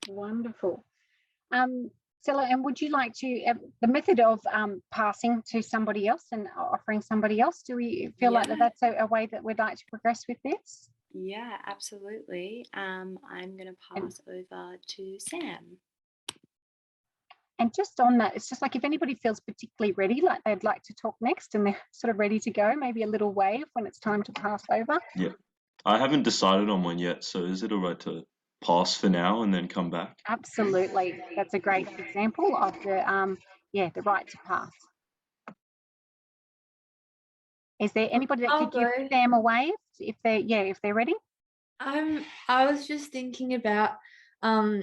G: Wonderful. Stella, and would you like to, the method of passing to somebody else and offering somebody else, do we feel like that's a way that we'd like to progress with this?
I: Yeah, absolutely. I'm going to pass over to Sam.
G: And just on that, it's just like if anybody feels particularly ready, like they'd like to talk next and they're sort of ready to go, maybe a little wave when it's time to pass over.
J: Yeah, I haven't decided on one yet, so is it all right to pass for now and then come back?
G: Absolutely. That's a great example of the right to pass. Is there anybody that could give Sam a wave if they're ready?
K: I was just thinking about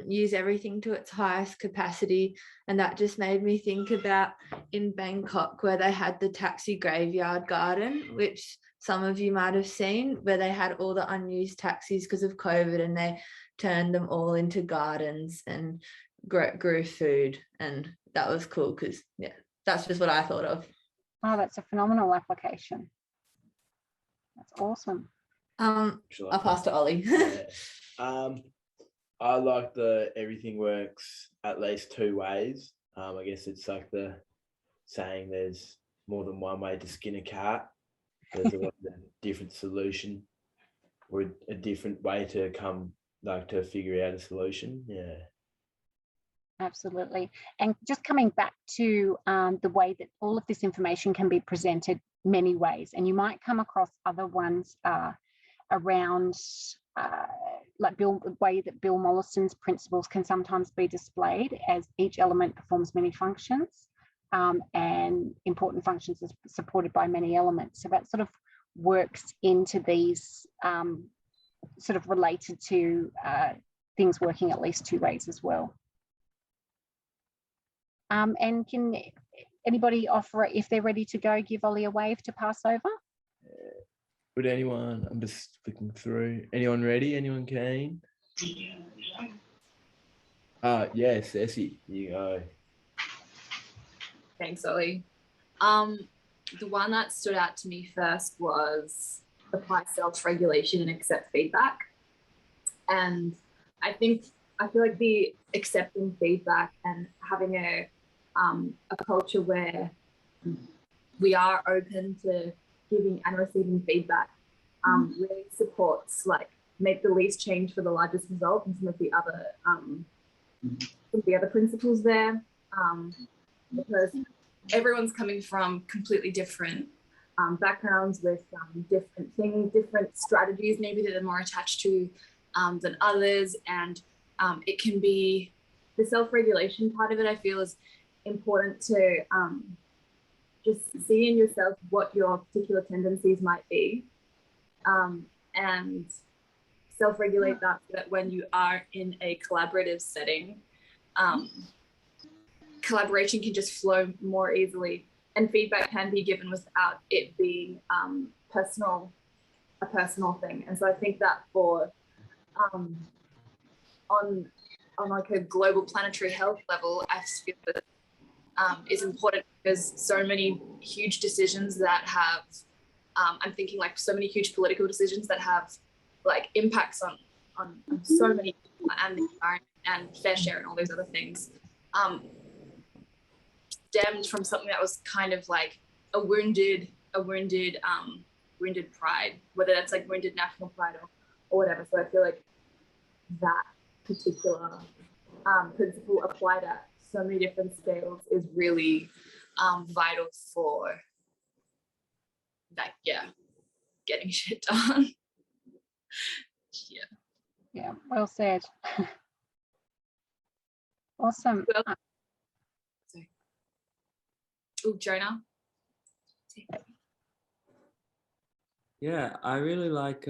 K: use everything to its highest capacity, and that just made me think about in Bangkok where they had the taxi graveyard garden, which some of you might have seen, where they had all the unused taxis because of COVID, and they turned them all into gardens and grew food, and that was cool because that's just what I thought of.
G: Oh, that's a phenomenal application. That's awesome.
K: I'll pass to Ollie.
L: I like the everything works at least two ways. I guess it's like the saying there's more than one way to skin a cat. There's a different solution or a different way to to figure out a solution. Yeah.
G: Absolutely. And just coming back to the way that all of this information can be presented many ways, and you might come across other ones around like the way that Bill Mollison's principles can sometimes be displayed as each element performs many functions, and important functions are supported by many elements. So that sort of works into these sort of related to things working at least two ways as well. And can anybody offer, if they're ready to go, give Ollie a wave to pass over?
L: Would anyone, I'm just flicking through, anyone ready? Anyone keen? Yes, Essie, you go.
M: Thanks, Ollie. The one that stood out to me first was apply self-regulation and accept feedback. And I feel like the accepting feedback and having a culture where we are open to giving and receiving feedback really supports like make the least change for the largest result, and some of the other principles there, because everyone's coming from completely different backgrounds with different things, different strategies maybe that they're more attached to than others, and it can be the self-regulation part of it. I feel is important to just see in yourself what your particular tendencies might be, and self-regulate that so that when you are in a collaborative setting, collaboration can just flow more easily, and feedback can be given without it being a personal thing. And so I think that for on like a global planetary health level, I feel that is important, because so many huge decisions that have I'm thinking like so many huge political decisions that have like impacts on so many people and the environment and fair share and all those other things, stemmed from something that was kind of like a wounded pride, whether that's like wounded national pride or whatever. So I feel like that particular principle applied at so many different scales is really vital for getting shit done.
G: Yeah, well said. Awesome.
M: Jonah.
B: Yeah, I really like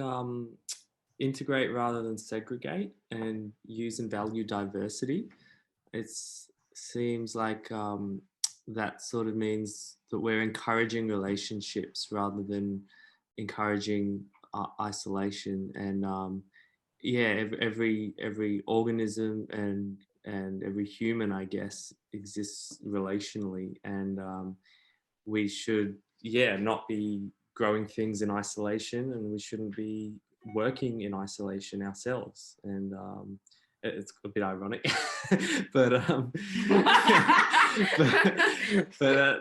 B: integrate rather than segregate, and use and value diversity. It seems like that sort of means that we're encouraging relationships rather than encouraging isolation. And every organism and every human, I guess, exists relationally, and we should not be growing things in isolation, and we shouldn't be working in isolation ourselves. And it's a bit ironic, but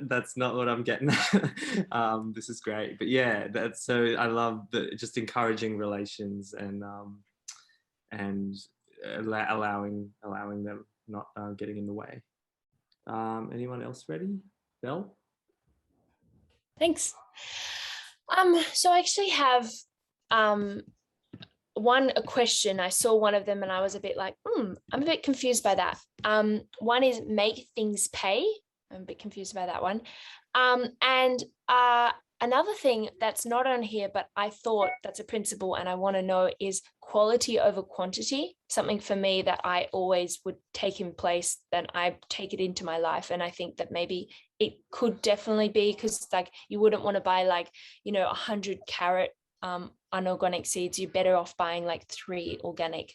B: that's not what I'm getting at. This is great, but yeah, that's so I love just encouraging relations and allowing them, not getting in the way. Anyone else ready? Belle?
D: Thanks. So I actually have a question. I saw one of them and I was a bit like, I'm a bit confused by that. One is make things pay. I'm a bit confused by that one. And another thing that's not on here, but I thought that's a principle and I want to know, is quality over quantity. Something for me that I always would take in place, then I take it into my life. And I think that maybe it could definitely be, because like you wouldn't want to buy 100 carrot unorganic seeds. You're better off buying like 3 organic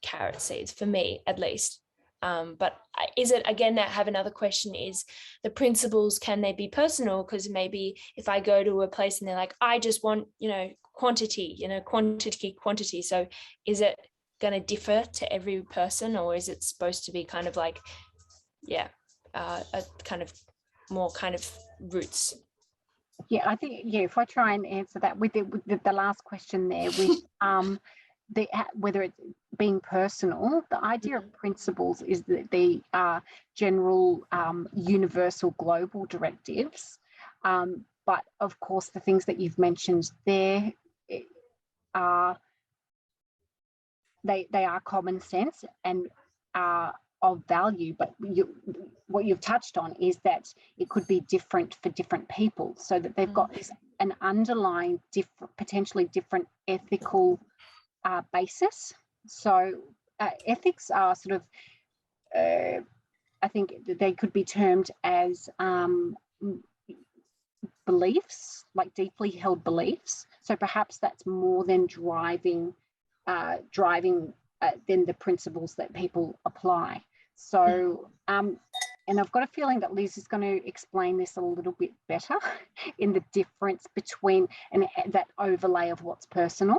D: carrot seeds, for me at least. But is it, again, I have another question, is the principles, can they be personal? Because maybe if I go to a place and they're like, I just want, quantity. So is it going to differ to every person, or is it supposed to be kind of like, a kind of more kind of roots?
G: Yeah, I think, if I try and answer that with the last question there, with whether it's being personal, the idea of principles is that they are general, universal, global directives. But of course, the things that you've mentioned there are they are common sense and are of value, but what you've touched on is that it could be different for different people, so that they've got an underlying potentially different ethical basis. So ethics are sort of, I think they could be termed as beliefs, like deeply held beliefs. So perhaps that's more than driving than the principles that people apply. So, and I've got a feeling that Liz is going to explain this a little bit better in the difference between and that overlay of what's personal.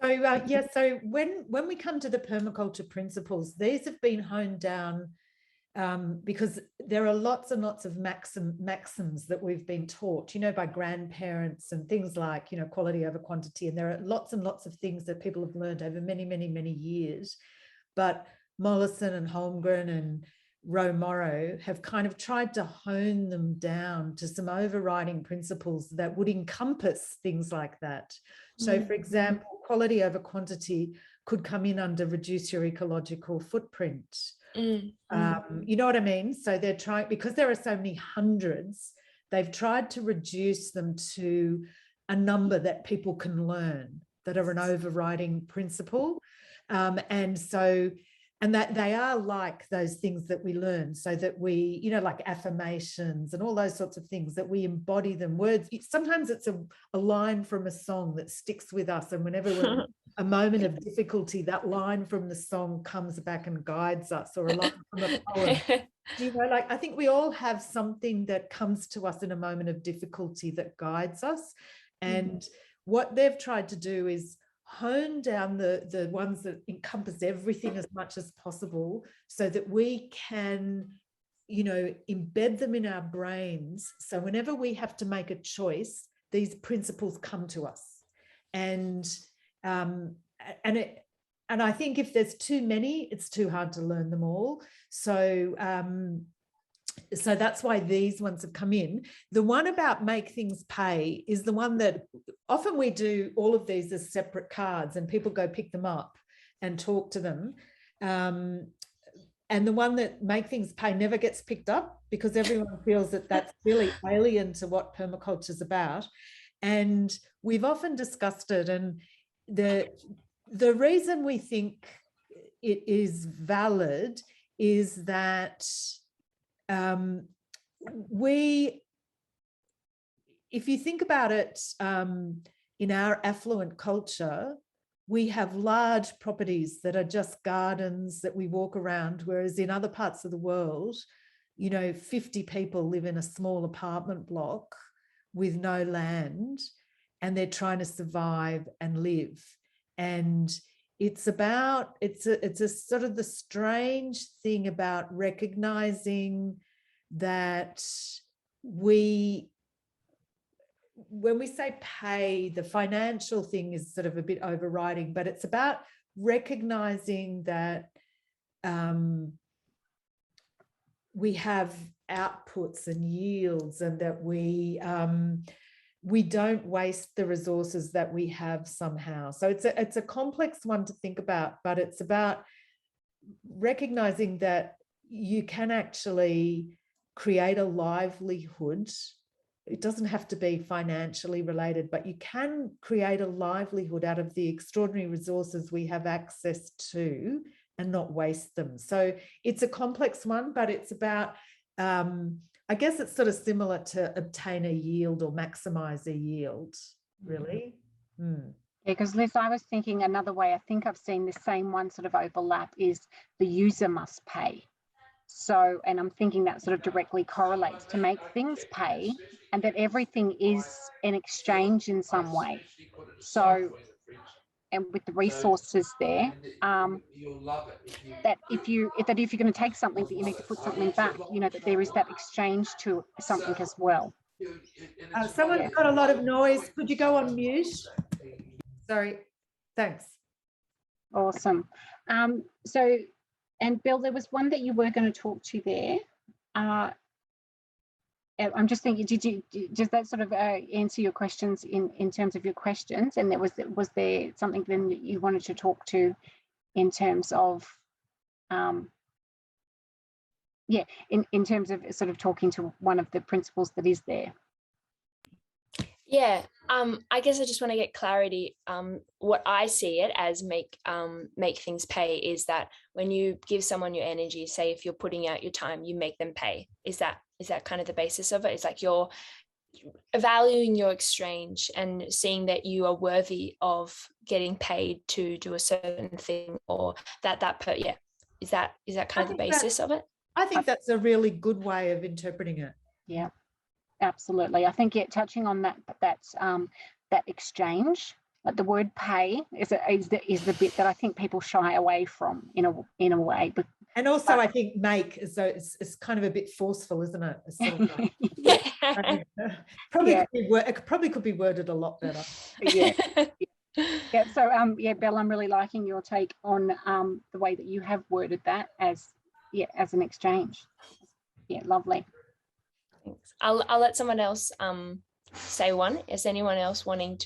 A: So so when we come to the permaculture principles, these have been honed down because there are lots and lots of maxims that we've been taught, you know, by grandparents and things like, you know, quality over quantity. And there are lots and lots of things that people have learned over many, many, many years. But Mollison and Holmgren and Rowe-Morrow have kind of tried to hone them down to some overriding principles that would encompass things like that. So, for example, quality over quantity could come in under reduce your ecological footprint. You know what I mean? So they're trying, because there are so many hundreds, they've tried to reduce them to a number that people can learn that are an overriding principle. And that they are like those things that we learn, so that we, you know, like affirmations and all those sorts of things, that we embody them. Words, sometimes it's a line from a song that sticks with us, and whenever we're in a moment of difficulty, that line from the song comes back and guides us, or a line from a poem. You know, like I think we all have something that comes to us in a moment of difficulty that guides us. And what they've tried to do is hone down the ones that encompass everything as much as possible, so that we can, you know, embed them in our brains. So whenever we have to make a choice, these principles come to us. And I think if there's too many, it's too hard to learn them all. So so that's why these ones have come in. The one about make things pay is the one that often we do all of these as separate cards, and people go pick them up and talk to them. And the one that make things pay never gets picked up, because everyone feels that that's really alien to what permaculture is about. And we've often discussed it, and the reason we think it is valid is that if you think about it, in our affluent culture, we have large properties that are just gardens that we walk around, whereas in other parts of the world, you know, 50 people live in a small apartment block with no land, and they're trying to survive and live. And it's a sort of the strange thing about recognizing that when we say pay, the financial thing is sort of a bit overriding, but it's about recognizing that we have outputs and yields, and that we don't waste the resources that we have somehow. So it's a complex one to think about, but it's about recognizing that you can actually create a livelihood. It doesn't have to be financially related, but you can create a livelihood out of the extraordinary resources we have access to and not waste them. So it's a complex one, but it's about I guess it's sort of similar to obtain a yield or maximize a yield, really. Yeah,
G: because Liz, I was thinking another way, I think I've seen the same one sort of overlap, is the user must pay. So, and I'm thinking that sort of directly correlates to make things pay, and that everything is an exchange in some way. So, and with the resources there, that if you're going to take something, that you need to put something back, you know, that there is that exchange to something as well.
A: Someone's got a lot of noise. Could you go on mute? Sorry. Thanks.
G: Awesome. So, and Bill, there was one that you were going to talk to there. I'm just thinking, does that sort of answer your questions in terms of your questions? And was there something then that you wanted to talk to in terms of, in terms of sort of talking to one of the principles that is there?
D: Yeah, I guess I just want to get clarity. What I see it as make things pay is that when you give someone your energy, say if you're putting out your time, you make them pay. Is that kind of the basis of it? It's like you're valuing your exchange and seeing that you are worthy of getting paid to do a certain thing, or is that kind of the basis of it?
A: I think that's a really good way of interpreting it.
G: Yeah. Absolutely. I think touching on that exchange, like the word pay is the bit that I think people shy away from in a way.
A: And also I think make, as though it's kind of a bit forceful, isn't it? It's sort of like, it probably could be worded a lot better.
G: Yeah. Yeah. So Belle, I'm really liking your take on the way that you have worded that as an exchange. Yeah, lovely.
D: Thanks. I'll let someone else say one. Has anyone else not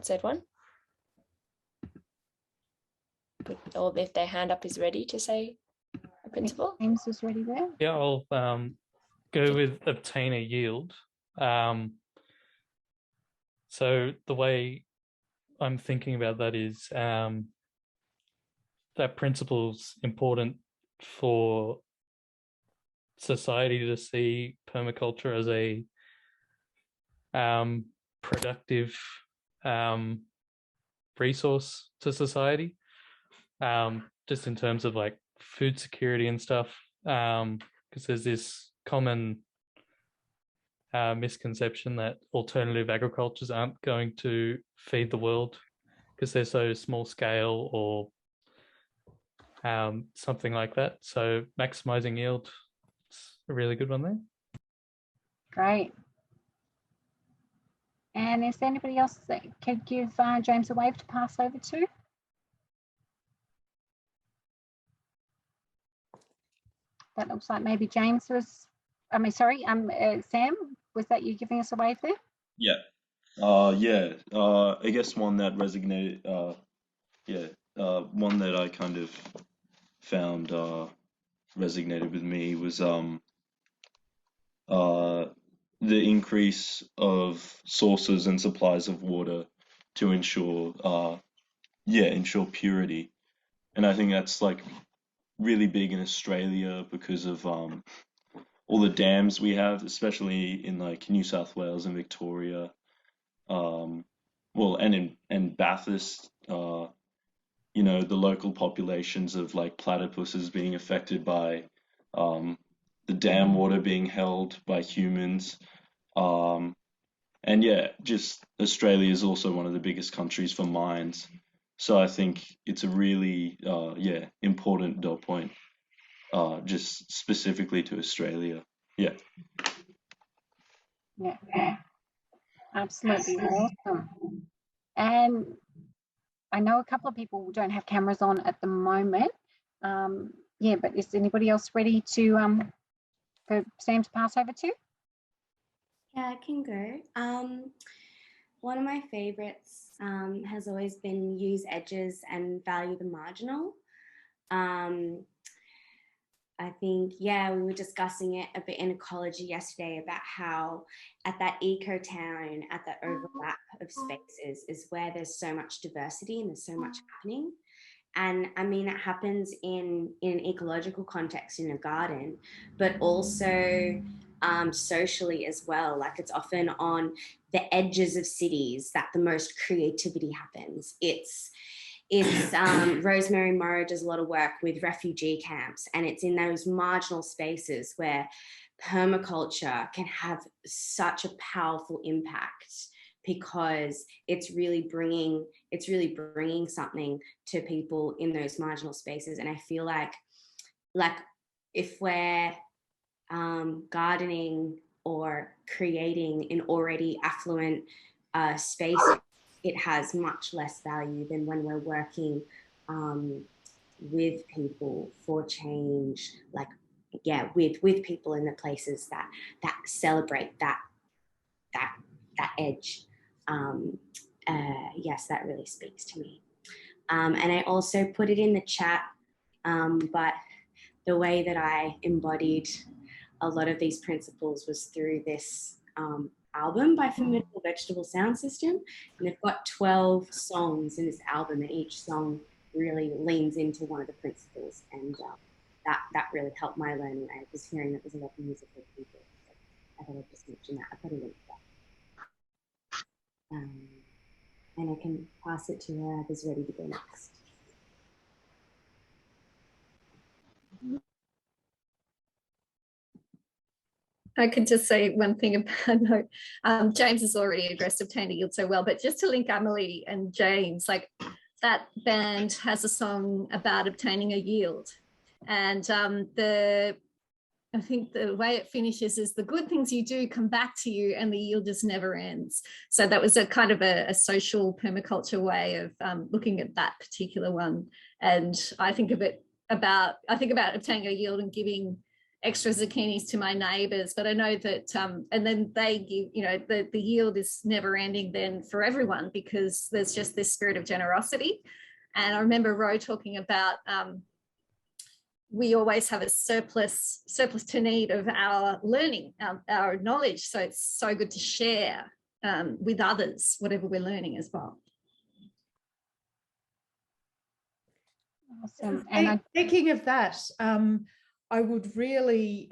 D: said one? Or if their hand up is ready to say a principle?
G: James is ready there.
E: Yeah, I'll go with obtain a yield. So the way I'm thinking about that is that principle's important for society to see permaculture as a productive resource to society, just in terms of like food security and stuff, because there's this common misconception that alternative agricultures aren't going to feed the world because they're so small scale or something like that. So maximizing yield, a really good one there.
G: Great. And is there anybody else that could give James a wave to pass over to? That looks like maybe James was, Sam, was that you giving us a wave there?
J: Yeah. I guess one that resonated, one that I kind of found resonated with me was the increase of sources and supplies of water to ensure purity. And I think that's like really big in Australia because of all the dams we have, especially in like New South Wales and Victoria, and in Bathurst, the local populations of like platypuses being affected by the dam water being held by humans. Just Australia is also one of the biggest countries for mines. So I think it's a really, important dot point, just specifically to Australia. Yeah.
G: Yeah, absolutely awesome. And I know a couple of people don't have cameras on at the moment. But is anybody else ready to for Sam to pass over to?
C: Yeah, I can go. One of my favorites has always been use edges and value the marginal. I think, we were discussing it a bit in ecology yesterday about how at that eco town, at that overlap of spaces is where there's so much diversity and there's so much happening. And I mean, it happens in an ecological context in a garden, but also socially as well. Like it's often on the edges of cities that the most creativity happens. It's Rosemary Morrow does a lot of work with refugee camps, and it's in those marginal spaces where permaculture can have such a powerful impact because it's really bringing something to people in those marginal spaces. And I feel like if we're gardening or creating in already affluent space, it has much less value than when we're working with people for change, like yeah, with people in the places that celebrate that edge. Yes, that really speaks to me. And I also put it in the chat, but the way that I embodied a lot of these principles was through this album by Formidable Vegetable Sound System. And they've got 12 songs in this album, and each song really leans into one of the principles. And that really helped my learning. I was hearing that there's a lot of musical people. So I thought I'd just mention that. I put a link to that. And I can pass it to whoever's ready to go next.
H: I could just say one thing about, James has already addressed obtain a yield so well, but just to link Emily and James, like that band has a song about obtaining a yield. And I think the way it finishes is the good things you do come back to you and the yield just never ends. So that was a kind of a social permaculture way of looking at that particular one. And I think about obtaining a yield and giving extra zucchinis to my neighbours, but I know that and then they give, you know, the yield is never ending then for everyone, because there's just this spirit of generosity. And I remember Ro talking about we always have a surplus to need of our learning, our knowledge, so it's so good to share with others whatever we're learning as well.
G: Awesome. And
A: speaking of that, I would really,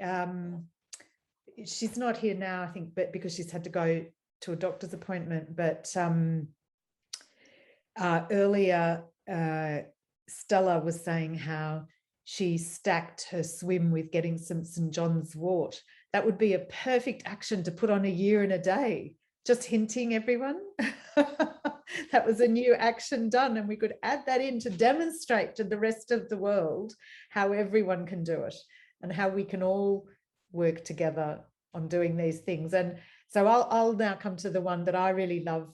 A: she's not here now, I think, but because she's had to go to a doctor's appointment, but earlier Stella was saying how she stacked her swim with getting some St. John's wort. That would be a perfect action to put on a year and a day. Just hinting, everyone. That was a new action done, and we could add that in to demonstrate to the rest of the world how everyone can do it and how we can all work together on doing these things. And so I'll now come to the one that I really love,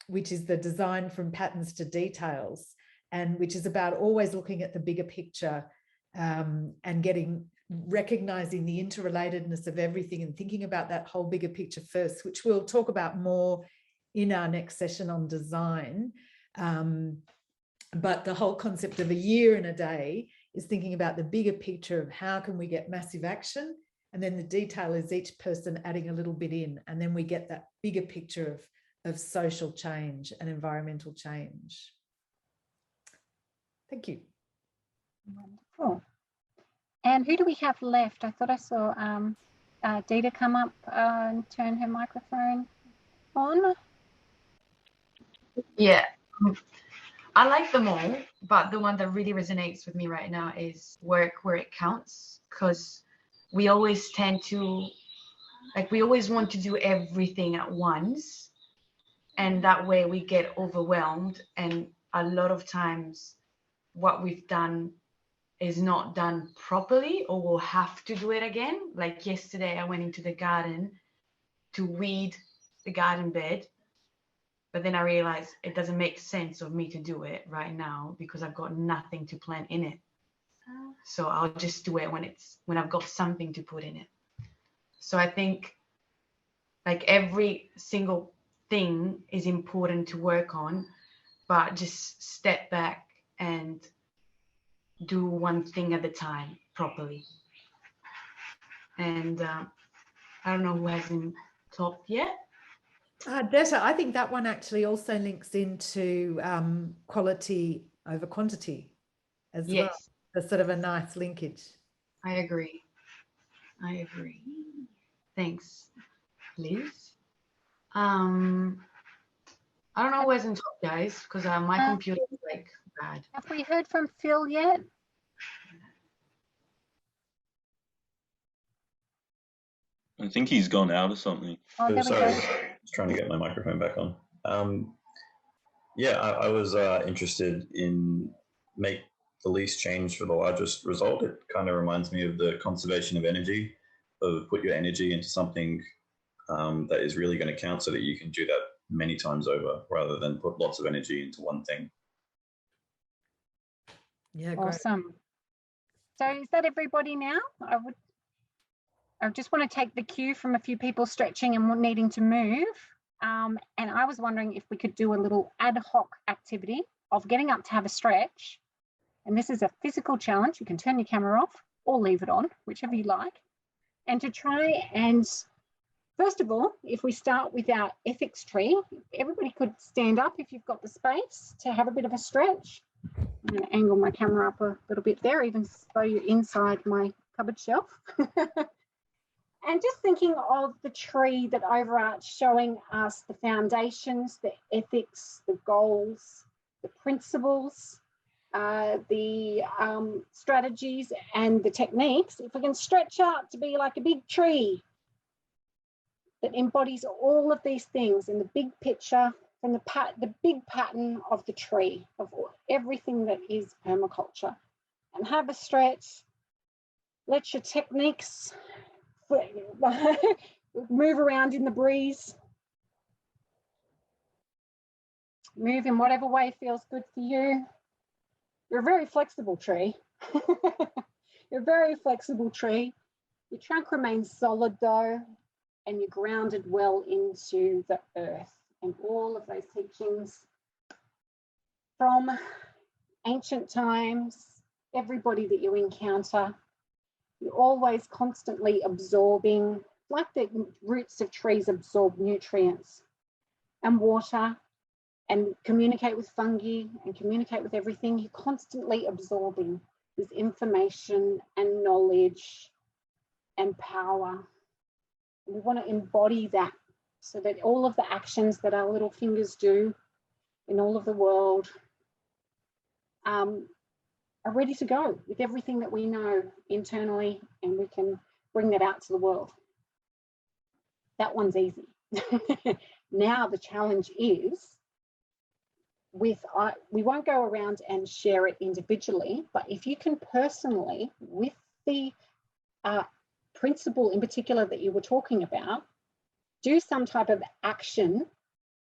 A: which is the design from patterns to details, and which is about always looking at the bigger picture and recognizing the interrelatedness of everything and thinking about that whole bigger picture first, which we'll talk about more in our next session on design. But the whole concept of a year and a day is thinking about the bigger picture of how can we get massive action, and then the detail is each person adding a little bit in, and then we get that bigger picture of social change and environmental change. Thank you.
G: Wonderful. And who do we have left? I thought I saw Dita come up and turn her microphone on.
N: Yeah, I like them all, but the one that really resonates with me right now is work where it counts, because we always tend to, we always want to do everything at once, and that way we get overwhelmed, and a lot of times what we've done is not done properly, or we'll have to do it again. Like yesterday, I went into the garden to weed the garden bed, but then I realized it doesn't make sense of me to do it right now because I've got nothing to plant in it. So I'll just do it when I've got something to put in it. So I think like every single thing is important to work on, but just step back and do one thing at a time properly. And I don't know who hasn't talked yet.
A: Detta, I think that one actually also links into quality over quantity as well. There's sort of a nice linkage.
N: I agree. Thanks, Liz. I don't know who hasn't talked, guys, because my computer is like bad.
G: Have we heard from Phil yet?
J: I think he's gone out or something.
G: Oh, there we
F: Sorry,
G: go.
F: I was trying to get my microphone back on. Yeah, I was interested in make the least change for the largest result. It kind of reminds me of the conservation of energy, of put your energy into something that is really going to count, so that you can do that many times over rather than put lots of energy into one thing.
A: Yeah,
G: awesome. So is that everybody now? I just want to take the cue from a few people stretching and needing to move. And I was wondering if we could do a little ad hoc activity of getting up to have a stretch. And this is a physical challenge. You can turn your camera off or leave it on, whichever you like. And to try and, first of all, if we start with our ethics tree, everybody could stand up if you've got the space to have a bit of a stretch. I'm going to angle my camera up a little bit there, even though you're inside my cupboard shelf. And just thinking of the tree that overarches, showing us the foundations, the ethics, the goals, the principles, the strategies and the techniques. If we can stretch out to be like a big tree that embodies all of these things in the big picture, from the big pattern of the tree, of everything that is permaculture. And have a stretch. Let your techniques move around in the breeze. Move in whatever way feels good for you. You're a very flexible tree. You're a very flexible tree. Your trunk remains solid though, and you're grounded well into the earth. And all of those teachings from ancient times, everybody that you encounter, you're always constantly absorbing, like the roots of trees absorb nutrients and water and communicate with fungi and communicate with everything. You're constantly absorbing this information and knowledge and power. And we want to embody that so that all of the actions that our little fingers do in all of the world are ready to go with everything that we know internally, and we can bring that out to the world. That one's easy. Now the challenge is we won't go around and share it individually, but if you can personally, with the principle in particular that you were talking about, do some type of action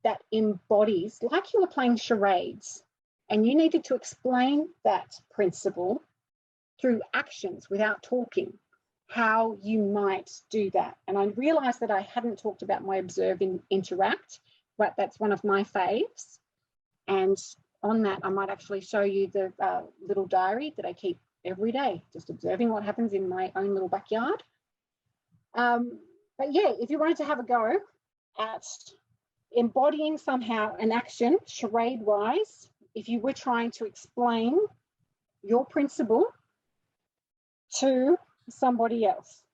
G: that embodies, like you were playing charades, and you needed to explain that principle through actions without talking, how you might do that. And I realized that I hadn't talked about my observe and interact, but that's one of my faves. And on that, I might actually show you the little diary that I keep every day, just observing what happens in my own little backyard. But yeah, if you wanted to have a go at embodying somehow an action, charade-wise, if you were trying to explain your principle to somebody else.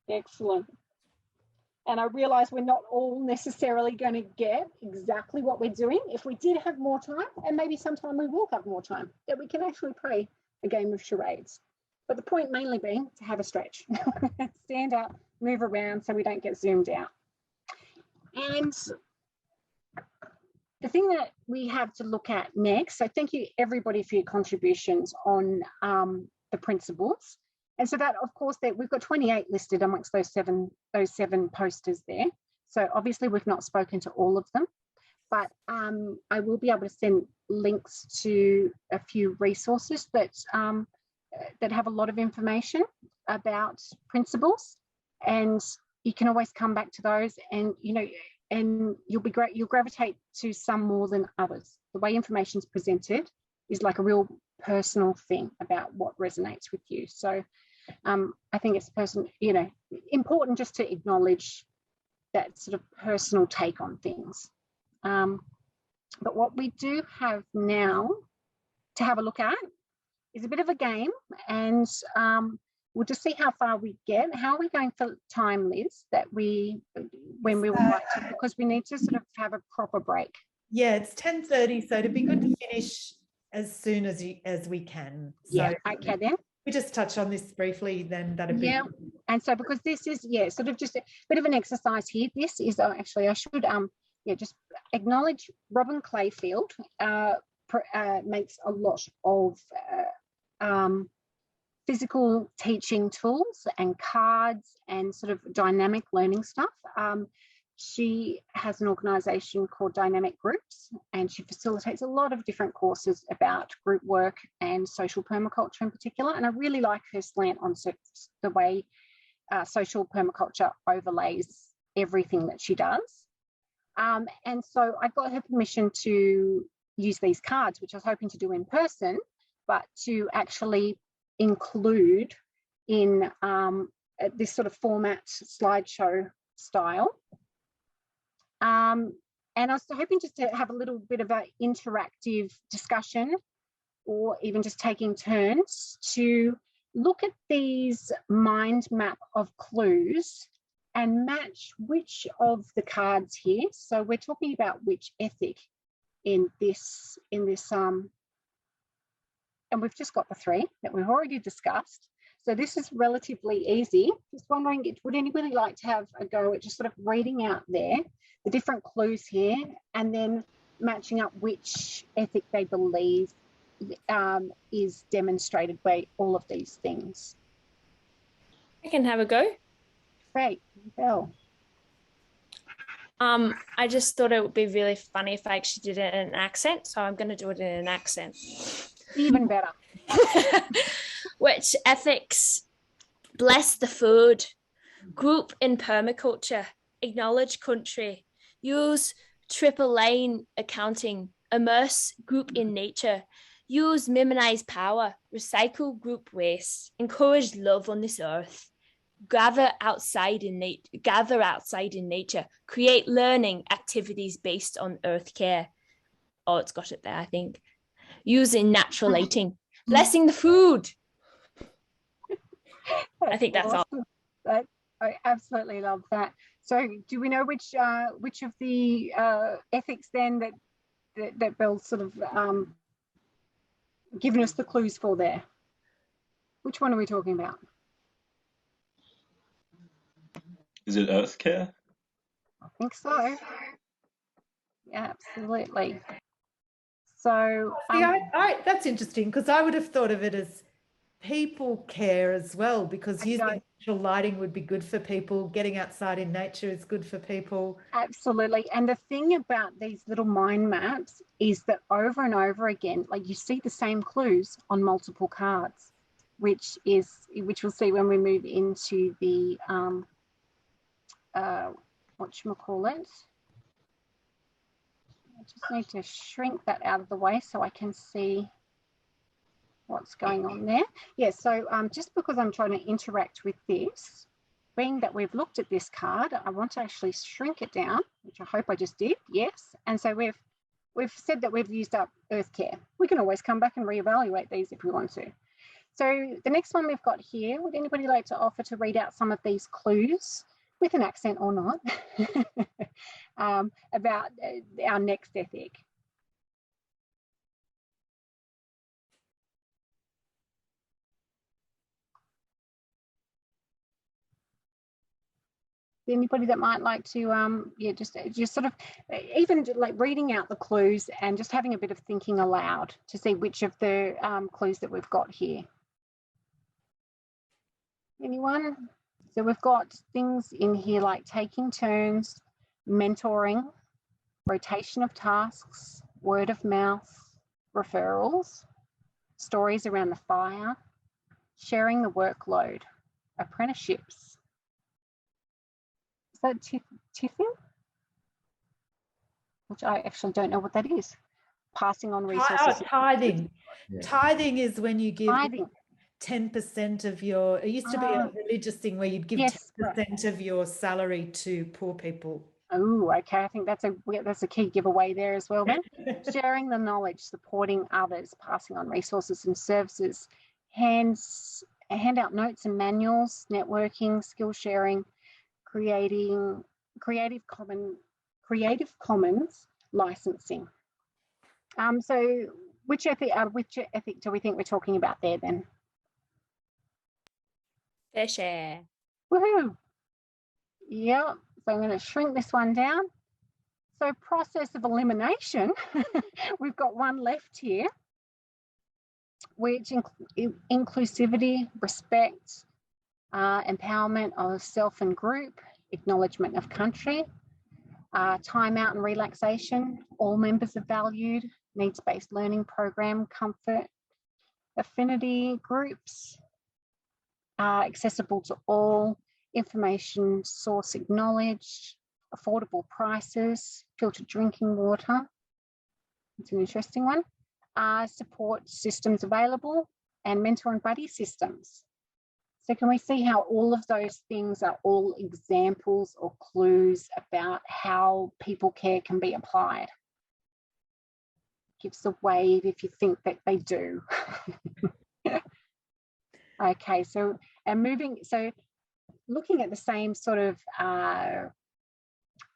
G: Excellent. And I realize we're not all necessarily going to get exactly what we're doing. If we did have more time, and maybe sometime we will have more time, that we can actually play a game of charades. But the point mainly being to have a stretch. Stand up, move around so we don't get zoomed out. And the thing that we have to look at next, so thank you everybody for your contributions on the principles. And so that, of course, that we've got 28 listed amongst those seven posters there. So obviously we've not spoken to all of them, but I will be able to send links to a few resources that have a lot of information about principles, and you can always come back to those, and and you'll gravitate to some more than others. The way information is presented is like a real personal thing about what resonates with you. So I think it's important just to acknowledge that sort of personal take on things. But what we do have now to have a look at is a bit of a game, and we'll just see how far we get. How are we going for time, Liz, when we would like to, because we need to sort of have a proper break.
A: Yeah, it's 10:30, so it'd be good to finish as soon as we can. So
G: yeah, okay then.
A: We just touch on this briefly, then that'd be.
G: Yeah, and so because this is, sort of just a bit of an exercise here. This is actually, I should just acknowledge Robin Clayfield makes a lot of physical teaching tools and cards and sort of dynamic learning stuff. She has an organisation called Dynamic Groups, and she facilitates a lot of different courses about group work and social permaculture in particular. And I really like her slant on the way social permaculture overlays everything that she does. And so I got her permission to use these cards, which I was hoping to do in person, but to actually include in this sort of format, slideshow style. And I was hoping just to have a little bit of an interactive discussion, or even just taking turns to look at these mind map of clues and match which of the cards here. So we're talking about which ethic in this and we've just got the 3 that we've already discussed. So this is relatively easy. Just wondering, would anybody like to have a go at just sort of reading out there the different clues here and then matching up which ethic they believe is demonstrated by all of these things?
D: I can have a go.
G: Great, Bill.
D: I just thought it would be really funny if I actually did it in an accent, so I'm going to do it in an accent.
G: Even better.
D: Which ethics? Bless the food. Group in permaculture. Acknowledge country. Use triple lane accounting. Immerse group in nature. Use minimize power. Recycle group waste. Encourage love on this earth. Gather outside in nature. Create learning activities based on earth care. Oh, it's got it there, I think. Using natural lighting. Blessing the food. I think that's awesome.
G: All. I absolutely love that. So do we know which of the ethics then that Bill's sort of given us the clues for there? Which one are we talking about?
J: Is it earth care?
G: I think so. Yeah, absolutely. So
A: that's interesting, because I would have thought of it as people care as well, because using natural lighting would be good for people. Getting outside in nature is good for people.
G: Absolutely. And the thing about these little mind maps is that over and over again, like you see the same clues on multiple cards, which we'll see when we move into the whatchamacallit. I just need to shrink that out of the way so I can see what's going on there. Yeah, so just because I'm trying to interact with this, being that we've looked at this card, I want to actually shrink it down, which I hope I just did, yes. And so we've said that we've used up earth care. We can always come back and reevaluate these if we want to. So the next one we've got here, would anybody like to offer to read out some of these clues, with an accent or not, about our next ethic? Anybody that might like to, just sort of even like reading out the clues and just having a bit of thinking aloud to see which of the clues that we've got here. Anyone? So we've got things in here like taking turns, mentoring, rotation of tasks, word of mouth, referrals, stories around the fire, sharing the workload, apprenticeships. Is that tiffin? Which I actually don't know what that is. Passing on resources.
A: Tithing. Yeah. Tithing is when you give 10% of your, it used to be a religious thing where you'd give 10% of your salary to poor people.
G: Oh, okay. I think that's a key giveaway there as well then. Sharing the knowledge, supporting others, passing on resources and services, hand out notes and manuals, networking, skill sharing, creating Creative Commons licensing. So which ethic do we think we're talking about there then?
D: Fair share.
G: Woohoo! Yeah, so I'm going to shrink this one down. So process of elimination, we've got one left here. which inclusivity, respect, empowerment of self and group, acknowledgement of country, time out and relaxation, all members are valued, needs-based learning program, comfort, affinity groups, accessible to all, information source acknowledged, affordable prices, filtered drinking water. It's an interesting one. Support systems available and mentor and buddy systems. So can we see how all of those things are all examples or clues about how people care can be applied? Gives a wave if you think that they do. Okay, so looking at the same sort of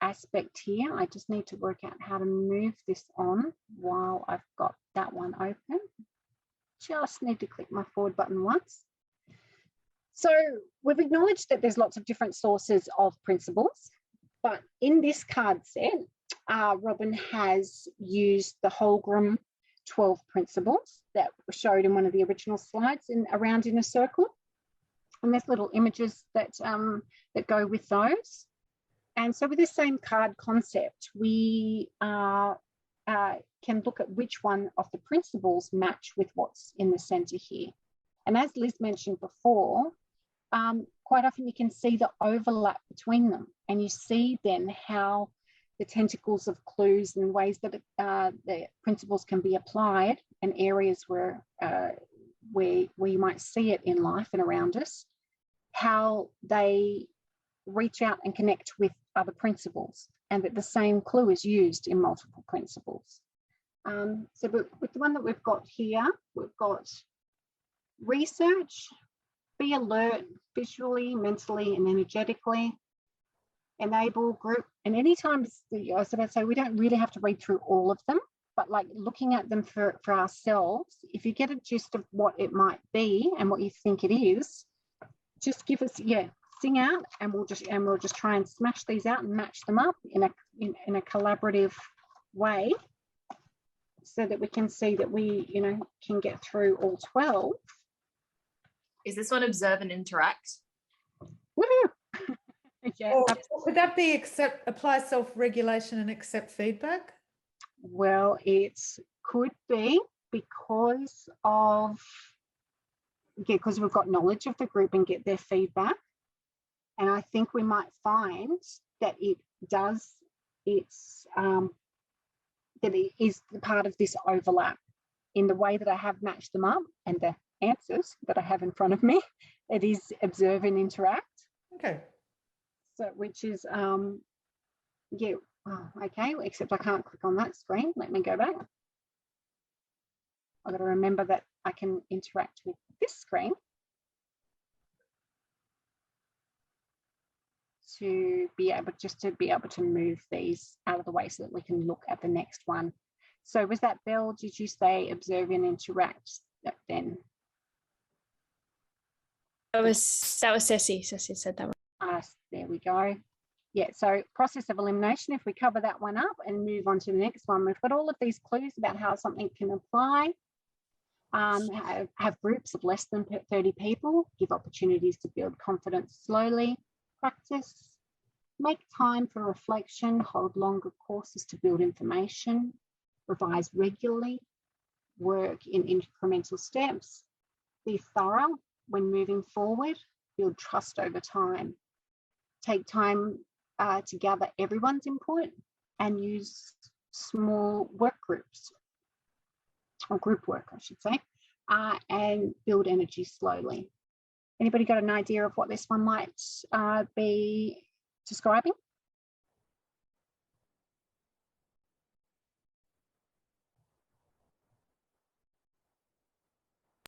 G: aspect here, I just need to work out how to move this on while I've got that one open. Just need to click my forward button once. So we've acknowledged that there's lots of different sources of principles, but in this card set, Robin has used the Holgram 12 principles that were showed in one of the original slides around in a circle. And there's little images that, that go with those. And so with this same card concept, we can look at which one of the principles match with what's in the center here. And as Liz mentioned before, quite often you can see the overlap between them, and you see then how the tentacles of clues and ways that the principles can be applied, and areas where you might see it in life and around us, how they reach out and connect with other principles, and that the same clue is used in multiple principles. So with the one that we've got here, we've got research, be alert visually, mentally, and energetically, enable group. And anytime, I was about to say, we don't really have to read through all of them, but like looking at them for ourselves, if you get a gist of what it might be and what you think it is, just give us, sing out, and we'll just try and smash these out and match them up in a collaborative way, so that we can see that we, can get through all 12.
M: Is this one observe and interact?
G: Woohoo! Yeah.
A: Or would that be apply self-regulation and accept feedback?
G: Well, it could be because we've got knowledge of the group and get their feedback. And I think we might find that it is part of this overlap in the way that I have matched them up and the answers that I have in front of me. It is observe and interact.
A: Okay.
G: So which is, okay, except I can't click on that screen. Let me go back. I've got to remember that I can interact with this screen to be able to move these out of the way so that we can look at the next one. So was that Belle, did you say observe and interact then?
D: That was Ceci. Ceci said that one.
G: There we go. Yeah, so process of elimination, if we cover that one up and move on to the next one, we've got all of these clues about how something can apply. Have groups of less than 30 people, give opportunities to build confidence slowly, practice, make time for reflection, hold longer courses to build information, revise regularly, work in incremental steps, be thorough when moving forward, build trust over time, take time to gather everyone's input and use small work groups, or group work, I should say, and build energy slowly. Anybody got an idea of what this one might be describing?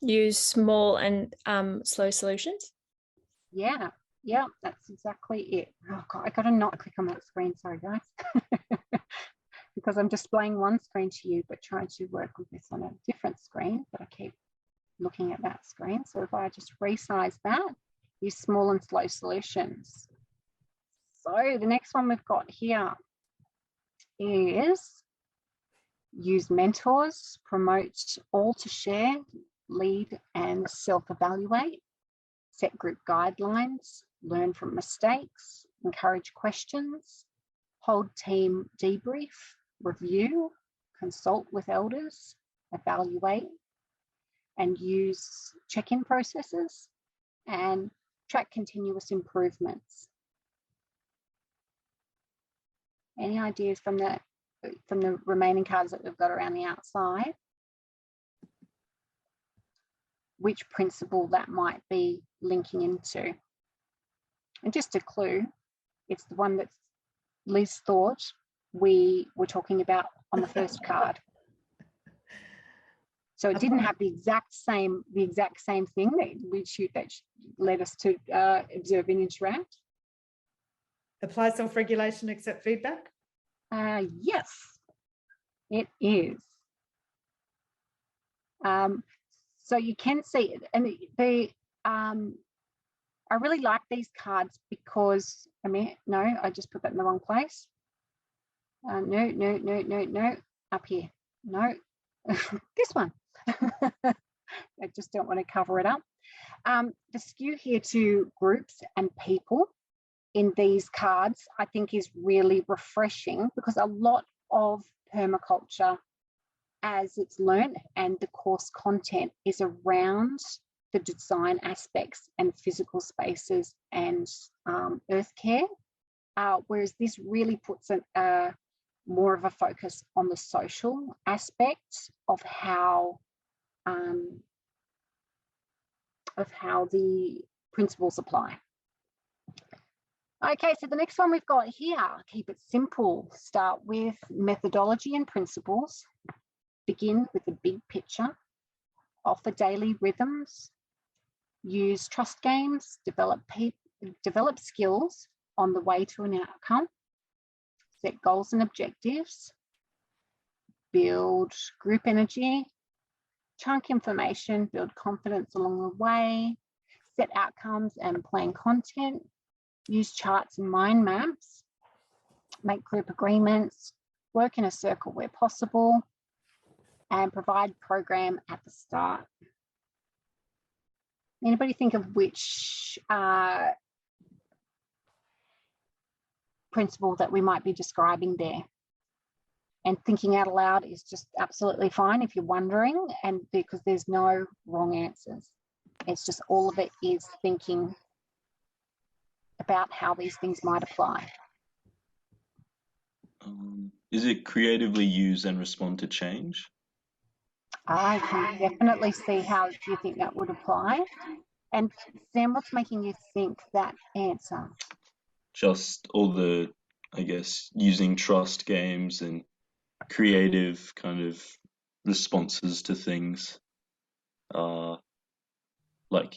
D: Use small and slow solutions.
G: Yeah, that's exactly it. Oh God, I got to not click on that screen. Sorry, guys. Because I'm displaying one screen to you, but trying to work with this on a different screen, but I keep looking at that screen. So if I just resize that, use small and slow solutions. So the next one we've got here is use mentors, promote all to share, lead and self-evaluate, set group guidelines, learn from mistakes, encourage questions, hold team debrief, review, consult with elders, evaluate, and use check-in processes, and track continuous improvements. Any ideas from the remaining cards that we've got around the outside? Which principle that might be linking into? And just a clue, it's the one that Liz thought we were talking about on the first card. So it didn't have the exact same thing that led us to observe and interact.
A: Apply self-regulation, accept feedback?
G: Yes, it is. So you can see it, and I really like these cards because, I just put that in the wrong place. No, up here. No, this one. I just don't want to cover it up. The skew here to groups and people in these cards, I think, is really refreshing, because a lot of permaculture, as it's learned, and the course content is around the design aspects and physical spaces and earth care, whereas this really puts more of a focus on the social aspect of how the principles apply. Okay, so the next one we've got here, keep it simple. Start with methodology and principles. Begin with the big picture. Offer daily rhythms. Use trust games. Develop skills on the way to an outcome. Set goals and objectives. Build group energy. Chunk information. Build confidence along the way. Set outcomes and plan content. Use charts and mind maps. Make group agreements. Work in a circle where possible. And provide program at the start. Anybody think of which principle that we might be describing there? And thinking out loud is just absolutely fine if you're wondering, and because there's no wrong answers. It's just all of it is thinking about how these things might apply.
J: Is it creatively use and respond to change?
G: I can definitely see how you think that would apply. And Sam, what's making you think that answer?
J: Just all the, I guess, using trust games and creative kind of responses to things.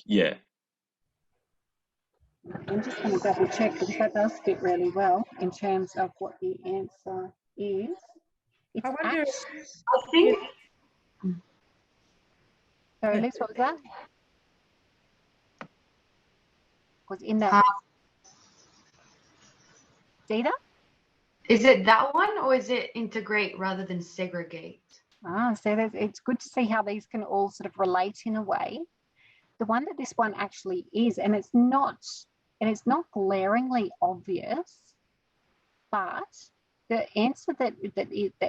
J: Yeah.
G: I'm just going to double check, because that does fit really well in terms of what the answer is.
A: I wonder.
N: I think.
G: Sorry, Liz, what was that? Was in that data?
N: Is it that one, or is it integrate rather than segregate?
G: So it's good to see how these can all sort of relate in a way. The one that this one actually is, and it's not glaringly obvious, but the answer that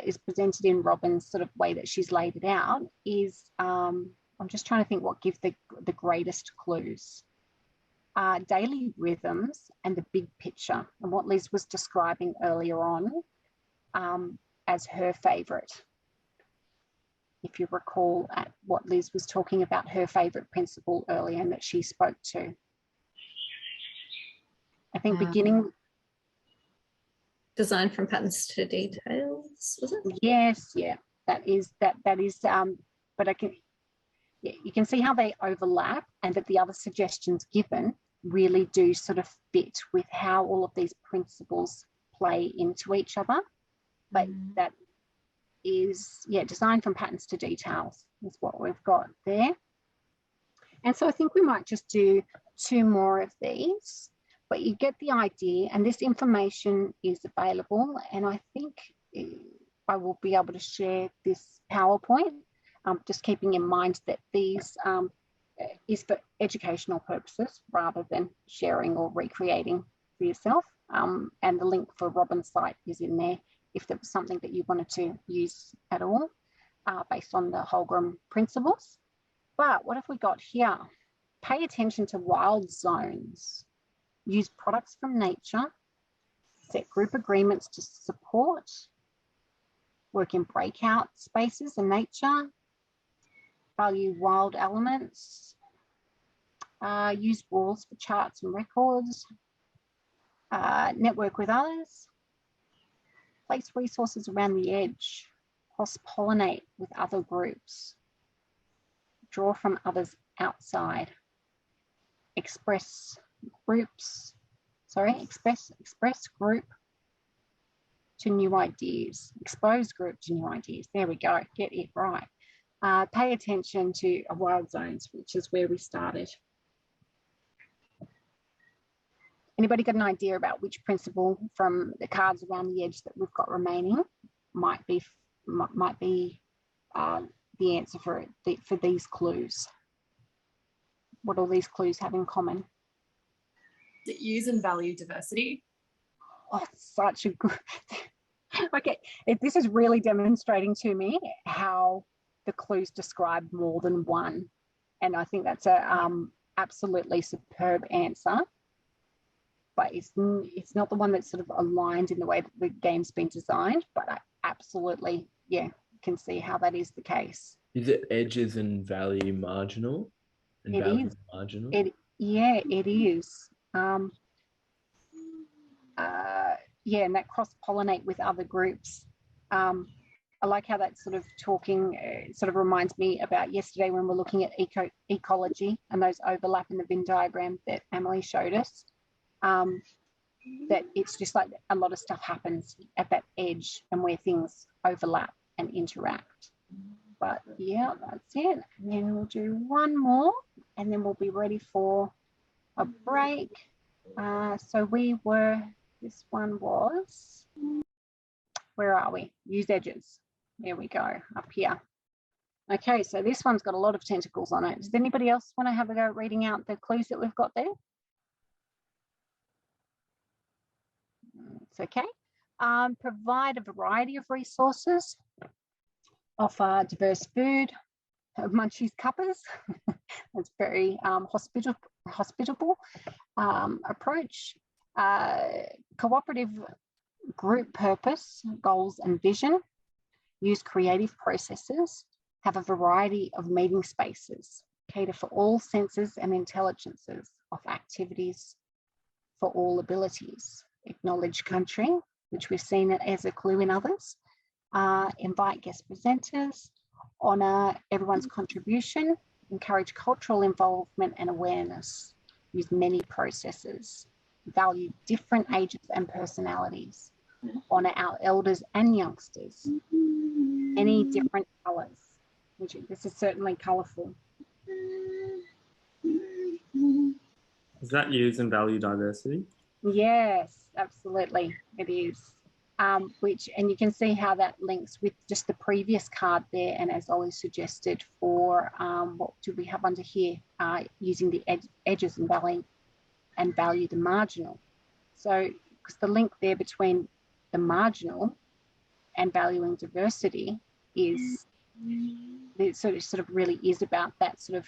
G: is presented in Robin's sort of way that she's laid it out is, I'm just trying to think what gives the greatest clues. Daily rhythms and the big picture, and what Liz was describing earlier on as her favourite. If you recall at what Liz was talking about, her favourite principle earlier and that she spoke to. I think beginning.
H: Design from patterns to details, was it?
G: Yes, yeah, that is, but you can see how they overlap, and that the other suggestions given really do sort of fit with how all of these principles play into each other. But that is, design from patterns to details is what we've got there. And so I think we might just do 2 more of these, but you get the idea, and this information is available, and I think I will be able to share this PowerPoint Just keeping in mind that these is for educational purposes rather than sharing or recreating for yourself. And the link for Robin's site is in there if there was something that you wanted to use at all based on the Holgram principles. But what have we got here? Pay attention to wild zones. Use products from nature. Set group agreements to support. Work in breakout spaces in nature. Value wild elements. Use walls for charts and records. Network with others. Place resources around the edge. Cross-pollinate with other groups. Draw from others outside. Express group to new ideas. Expose group to new ideas. There we go. Get it right. Pay attention to wild zones, which is where we started. Anybody got an idea about which principle from the cards around the edge that we've got remaining might be the answer for these clues? What all these clues have in common?
M: That use and value diversity.
G: Oh, such a good. Okay, this is really demonstrating to me how the clues describe more than one, and I think that's a absolutely superb answer. But it's not the one that's sort of aligned in the way that the game's been designed. But I absolutely, can see how that is the case.
L: Is it edges and value marginal? And
G: it
L: value
G: is
L: marginal.
G: It is. And that cross-pollinate with other groups. I like how that's sort of talking, sort of reminds me about yesterday when we're looking at ecology and those overlap in the Venn diagram that Emily showed us. That it's just like a lot of stuff happens at that edge and where things overlap and interact. But yeah, that's it. And then we'll do one more and then we'll be ready for a break. This one was, where are we? Use edges. There we go, up here. Okay, so this one's got a lot of tentacles on it. Does anybody else want to have a go at reading out the clues that we've got there? It's okay. Provide a variety of resources. Offer diverse food. Munchies cuppers. That's very hospitable approach. Cooperative group purpose, goals and vision. Use creative processes. Have a variety of meeting spaces. Cater for all senses and intelligences of activities for all abilities. Acknowledge country, which we've seen it as a clue in others. Invite guest presenters. Honour everyone's contribution. Encourage cultural involvement and awareness. Use many processes. Value different ages and personalities. Honour our elders and youngsters. Any different colours, which this is certainly colourful.
B: Is that use and value diversity?
G: Yes, absolutely, it is. And you can see how that links with just the previous card there, and as Ollie suggested for what do we have under here, using the edges and value the marginal. So because the link there between the marginal and valuing diversity is it sort of really is about that sort of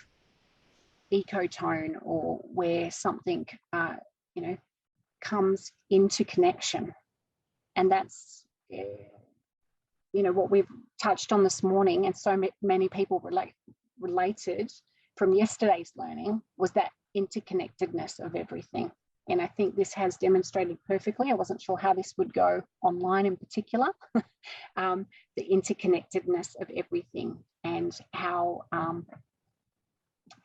G: ecotone, or where something comes into connection. And that's what we've touched on this morning, and so many people related from yesterday's learning, was that interconnectedness of everything. And I think this has demonstrated perfectly. I wasn't sure how this would go online in particular, the interconnectedness of everything, and how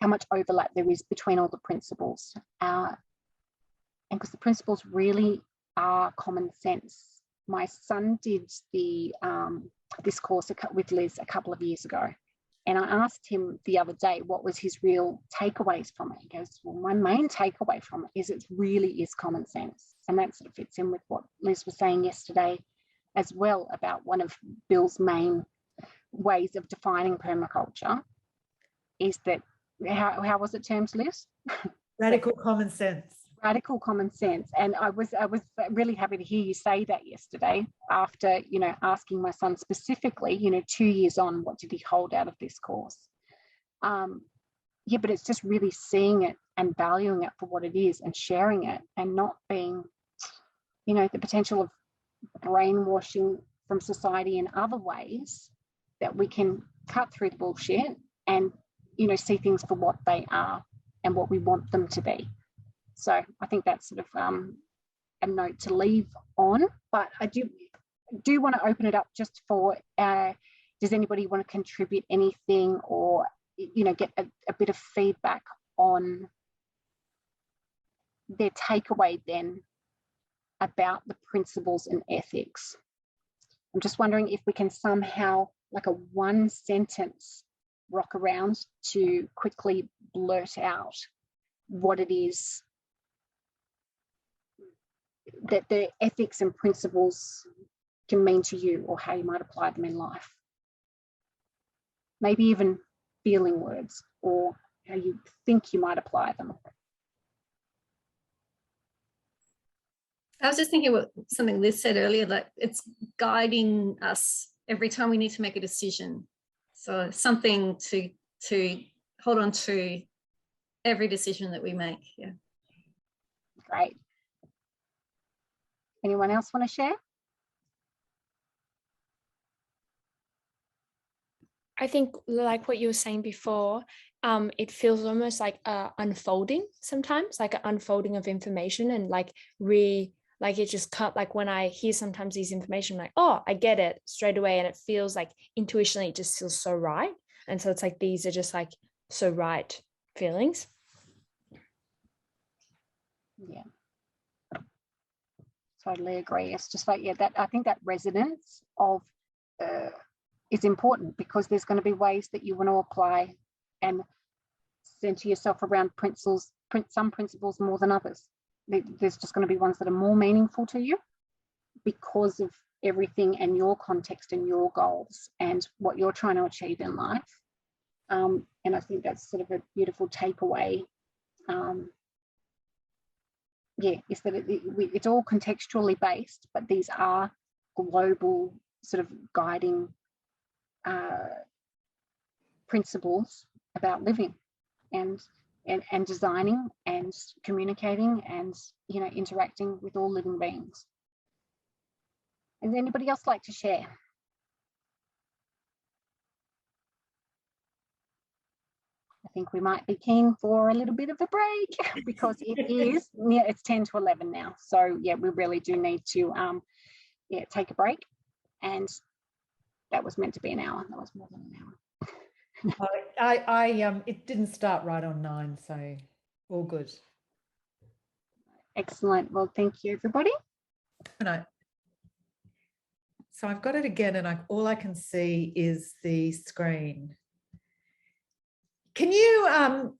G: much overlap there is between all the principles. And because the principles really are common sense. My son did this course with Liz a couple of years ago, and I asked him the other day what was his real takeaways from it. He goes, well, my main takeaway from it is it really is common sense. And that sort of fits in with what Liz was saying yesterday as well, about one of Bill's main ways of defining permaculture is that, how was it termed, Liz?
A: Radical common sense.
G: Radical common sense. And I was really happy to hear you say that yesterday after, you know, asking my son specifically, you know, 2 years on, what did he hold out of this course? Yeah, but it's just really seeing it and valuing it for what it is and sharing it, and not being, you know, the potential of brainwashing from society in other ways, that we can cut through the bullshit and, you know, see things for what they are and what we want them to be. So I think that's sort of a note to leave on. But I do want to open it up just for, does anybody want to contribute anything, or, you know, get a bit of feedback on their takeaway then about the principles and ethics? I'm just wondering if we can somehow, like a one sentence rock around, to quickly blurt out what it is that the ethics and principles can mean to you, or how you might apply them in life. Maybe even feeling words, or how you think you might apply them.
H: I was just thinking what something Liz said earlier, that it's guiding us every time we need to make a decision. So something to hold on to every decision that we make. Yeah.
G: Great. Anyone else want to share?
D: I think, like what you were saying before, it feels almost like unfolding sometimes, like an unfolding of information, and like it just cut, like when I hear sometimes these information, I'm like, oh, I get it straight away. And it feels like intuitionally, it just feels so right. And so it's like, these are just like so right feelings.
G: Yeah. Totally agree. It's just like, yeah, that I think that resonance of is important, because there's going to be ways that you want to apply and center yourself around principles, some principles more than others. There's just going to be ones that are more meaningful to you because of everything and your context and your goals and what you're trying to achieve in life. And I think that's sort of a beautiful takeaway. Yeah, is that it's all contextually based, but these are global sort of guiding principles about living and designing and communicating and, you know, interacting with all living beings. Does anybody else like to share? I think we might be keen for a little bit of a break, because it is, yeah, it's 10 to 11 now. So yeah, we really do need to take a break. And that was meant to be an hour. That was more than an hour.
A: It didn't start right on 9, so all good.
G: Excellent. Well, thank you, everybody.
A: So I've got it again, and all I can see is the screen. Can you,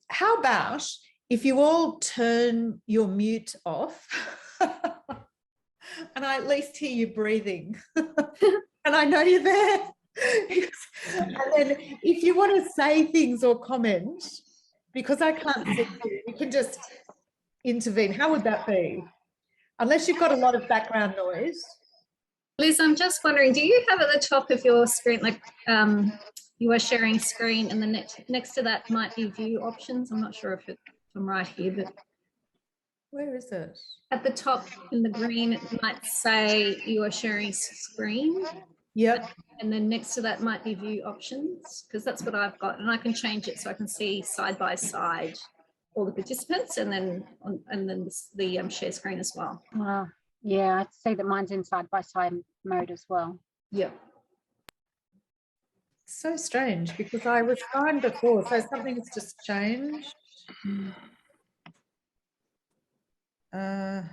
A: how about if you all turn your mute off and I at least hear you breathing and I know you're there. And then if you want to say things or comment, because I can't see you can just intervene. How would that be? Unless you've got a lot of background noise.
H: Liz, I'm just wondering, do you have at the top of your screen, like you are sharing screen, and the next to that might be view options? I'm not sure if I'm right here, but
A: where is it?
H: At the top in the green, it might say you are sharing screen.
A: Yep.
H: And then next to that might be view options, because that's what I've got, and I can change it so I can see side by side all the participants, and then the share screen as well.
G: Wow. Yeah, I see that mine's in side by side mode as well.
H: Yep.
A: So strange, because I was fine before, so something's just changed.
G: And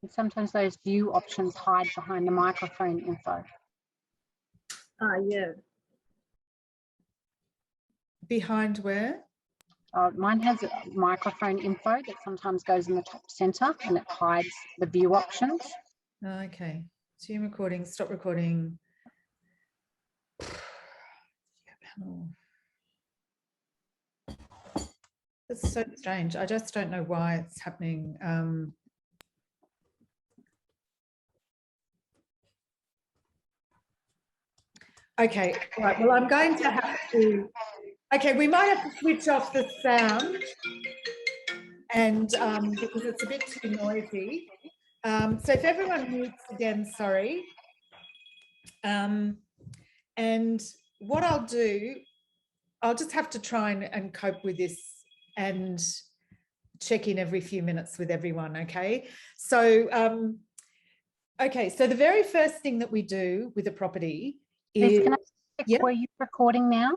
G: sometimes those view options hide behind the microphone info.
H: Yeah.
A: Behind where?
G: Mine has a microphone info that sometimes goes in the top center, and it hides the view options.
A: Okay. Zoom recording, stop recording. That's so strange. I just don't know why it's happening. Okay, right. Well, I'm going to have to. Okay, we might have to switch off the sound, and because it's a bit too noisy. So if everyone mutes again, sorry. And what I'll do, I'll just have to try and cope with this and check in every few minutes with everyone, okay? So, okay, so the very first thing that we do with a property is...
G: Can I check, were you recording now?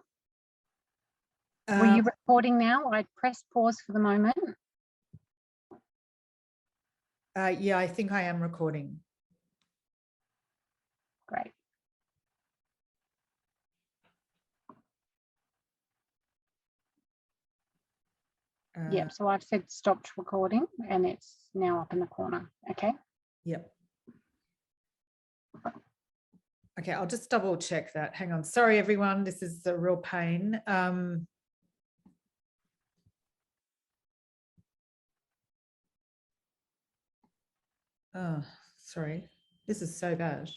G: Were you recording now? I pressed pause for the moment.
A: Yeah, I think I am recording.
G: Great. Yep, so I've said stopped recording and it's now up in the corner. Okay.
A: Yep. Okay, I'll just double check that. Hang on. Sorry, everyone. This is a real pain. Oh, sorry. This is so bad.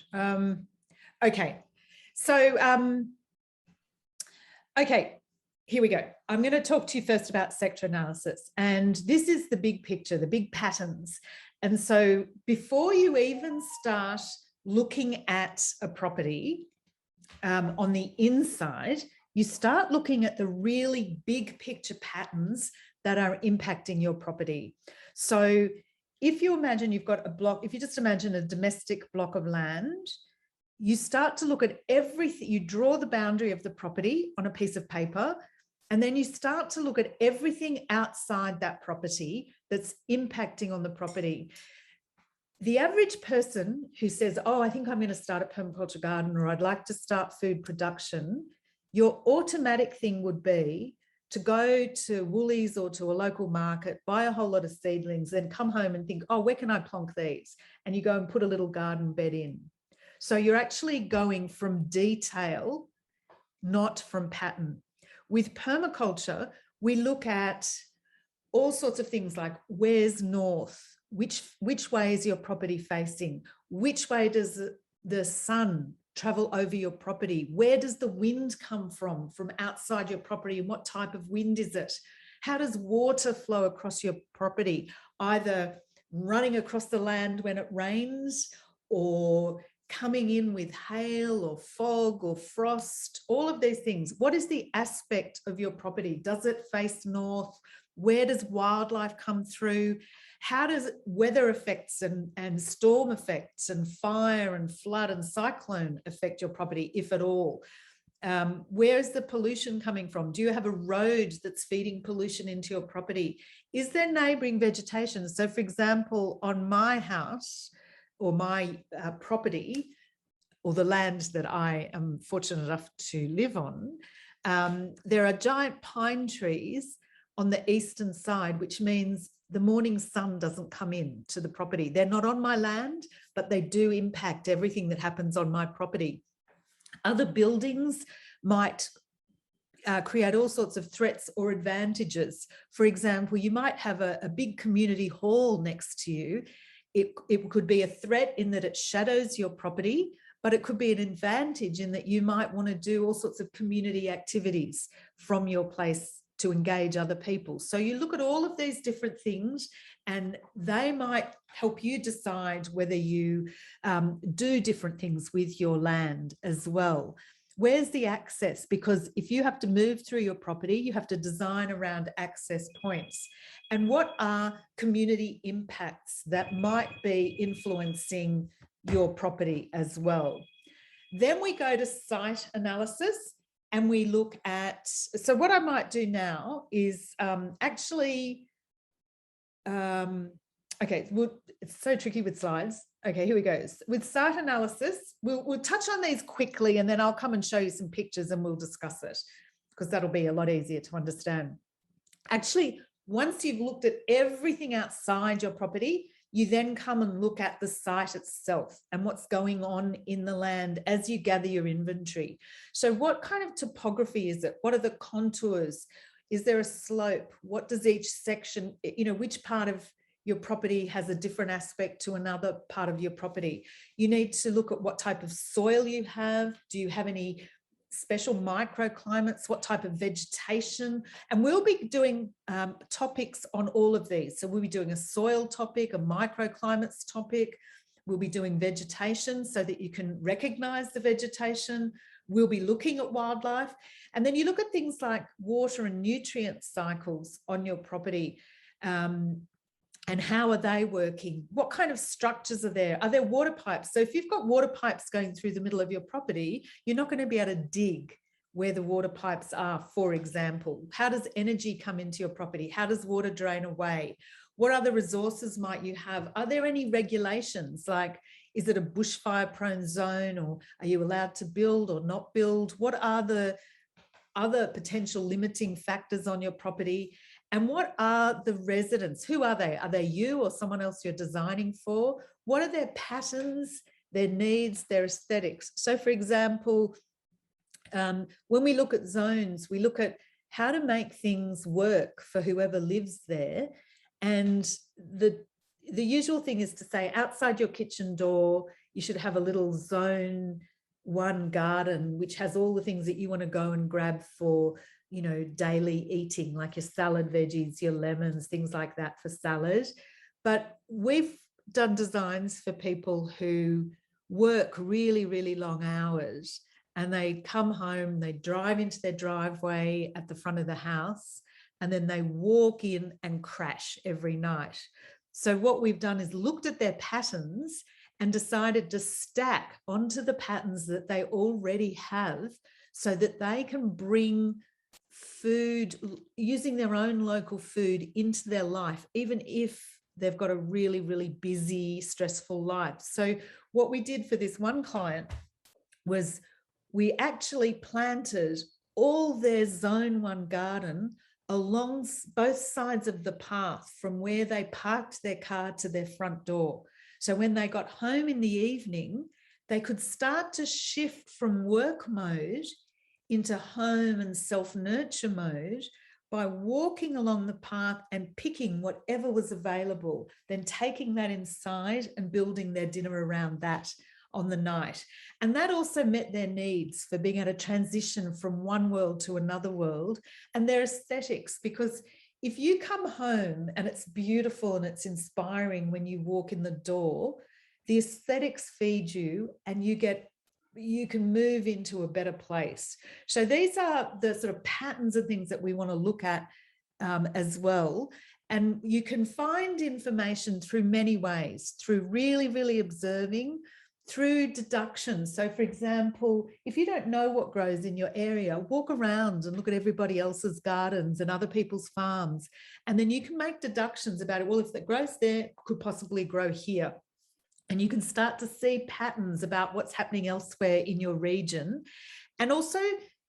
A: Okay. So, okay, here we go. I'm going to talk to you first about sector analysis. And this is the big picture, the big patterns. And so before you even start looking at a property on the inside, you start looking at the really big picture patterns that are impacting your property. So if you imagine you've got a block, if you just imagine a domestic block of land, you start to look at everything, you draw the boundary of the property on a piece of paper, and then you start to look at everything outside that property that's impacting on the property. The average person who says, oh, I think I'm going to start a permaculture garden, or I'd like to start food production, your automatic thing would be to go to Woolies or to a local market, buy a whole lot of seedlings, then come home and think, oh, where can I plonk these? And you go and put a little garden bed in. So you're actually going from detail, not from pattern. With permaculture, we look at all sorts of things like where's north, which way is your property facing, which way does the sun travel over your property, where does the wind come from outside your property, and what type of wind is it? How does water flow across your property, either running across the land when it rains or coming in with hail or fog or frost, all of these things. What is the aspect of your property? Does it face north? Where does wildlife come through? How does weather effects and storm effects and fire and flood and cyclone affect your property, if at all? Where is the pollution coming from? Do you have a road that's feeding pollution into your property? Is there neighbouring vegetation? So, for example, on my house or my property, or the land that I am fortunate enough to live on, there are giant pine trees on the eastern side, which means the morning sun doesn't come in to the property. They're not on my land, but they do impact everything that happens on my property. Other buildings might create all sorts of threats or advantages. For example, you might have a big community hall next to you. It could be a threat in that it shadows your property, but it could be an advantage in that you might want to do all sorts of community activities from your place to engage other people. So you look at all of these different things, and they might help you decide whether you do different things with your land as well. Where's the access? Because if you have to move through your property, you have to design around access points. And what are community impacts that might be influencing your property as well? Then we go to site analysis and we look at, so what I might do now is actually, okay, it's so tricky with slides. Okay, here we go. With site analysis, we'll touch on these quickly, and then I'll come and show you some pictures and we'll discuss it, because that'll be a lot easier to understand. Actually, once you've looked at everything outside your property, you then come and look at the site itself and what's going on in the land as you gather your inventory. So what kind of topography is it? What are the contours? Is there a slope? What does each section, you know, which part of your property has a different aspect to another part of your property? You need to look at what type of soil you have. Do you have any special microclimates? What type of vegetation? And we'll be doing topics on all of these. So we'll be doing a soil topic, a microclimates topic. We'll be doing vegetation so that you can recognize the vegetation. We'll be looking at wildlife. And then you look at things like water and nutrient cycles on your property. And how are they working? What kind of structures are there? Are there water pipes? So if you've got water pipes going through the middle of your property, you're not going to be able to dig where the water pipes are, for example. How does energy come into your property? How does water drain away? What other resources might you have? Are there any regulations? Like, is it a bushfire prone zone, or are you allowed to build or not build? What are the other potential limiting factors on your property? And what are the residents? Who are they? Are they you or someone else you're designing for? What are their patterns, their needs, their aesthetics? So for example, when we look at zones, we look at how to make things work for whoever lives there. And the usual thing is to say outside your kitchen door, you should have a little zone 1 garden, which has all the things that you want to go and grab for, you know, daily eating, like your salad veggies, your lemons, things like that for salad. But we've done designs for people who work really, really long hours, and they come home, they drive into their driveway at the front of the house, and then they walk in and crash every night. So what we've done is looked at their patterns and decided to stack onto the patterns that they already have so that they can bring food, using their own local food, into their life, even if they've got a really, really busy, stressful life. So what we did for this one client was we actually planted all their zone 1 garden along both sides of the path from where they parked their car to their front door. So when they got home in the evening, they could start to shift from work mode into home and self-nurture mode by walking along the path and picking whatever was available, then taking that inside and building their dinner around that on the night. And that also met their needs for being able to transition from one world to another world, and their aesthetics, because if you come home and it's beautiful and it's inspiring when you walk in the door, the aesthetics feed you and you can move into a better place. So these are the sort of patterns and things that we want to look at as well. And you can find information through many ways, through really, really observing, through deduction. So for example, if you don't know what grows in your area, walk around and look at everybody else's gardens and other people's farms. And then you can make deductions about it. Well, if it grows there, it could possibly grow here. And you can start to see patterns about what's happening elsewhere in your region. And also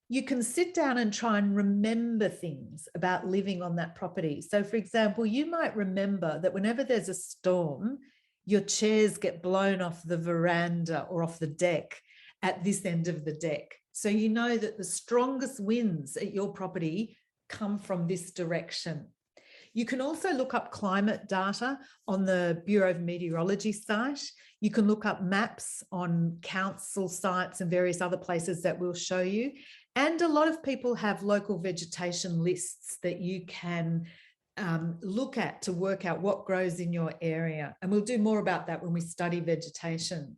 A: you can sit down and try and remember things about living on that property. So for example, you might remember that whenever there's a storm, your chairs get blown off the veranda or off the deck at this end of the deck. So you know that the strongest winds at your property come from this direction. You can also look up climate data on the Bureau of Meteorology site. You can look up maps on council sites and various other places that we'll show you. And a lot of people have local vegetation lists that you can look at to work out what grows in your area. And we'll do more about that when we study vegetation.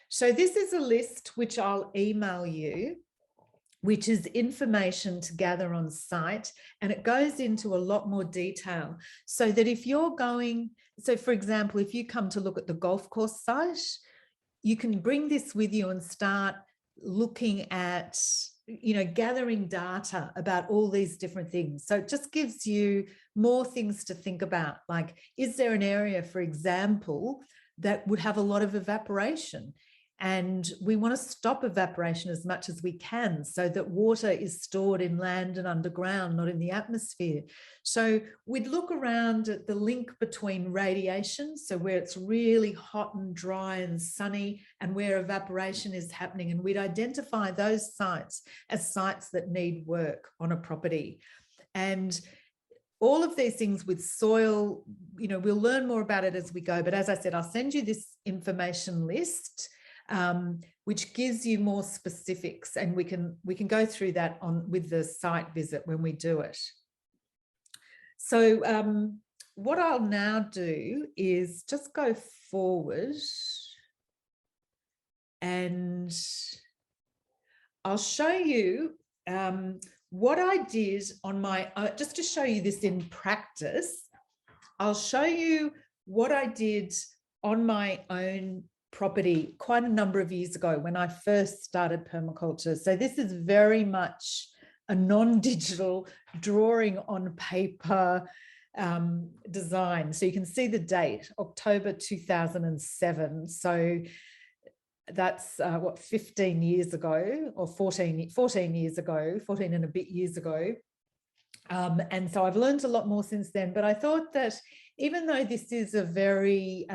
A: So this is a list which I'll email you, which is information to gather on site, and it goes into a lot more detail so that if you're going, so for example, if you come to look at the golf course site, you can bring this with you and start looking at, you know, gathering data about all these different things. So it just gives you more things to think about. Like, is there an area, for example, that would have a lot of evaporation? And we want to stop evaporation as much as we can so that water is stored in land and underground, not in the atmosphere. So we'd look around at the link between radiation, so where it's really hot and dry and sunny, and where evaporation is happening. And we'd identify those sites as sites that need work on a property. And all of these things with soil, you know, we'll learn more about it as we go. But as I said, I'll send you this information list, which gives you more specifics, and we can go through that with the site visit when we do it. So what I'll now do is just go forward, and I'll show you what I did on my, just to show you this in practice. I'll show you what I did on my own property quite a number of years ago when I first started permaculture. So this is very much a non-digital drawing on paper design. So you can see the date, October 2007. So that's what, 15 years ago, or 14 years ago, 14 and a bit years ago. And so I've learned a lot more since then. But I thought that even though this is a very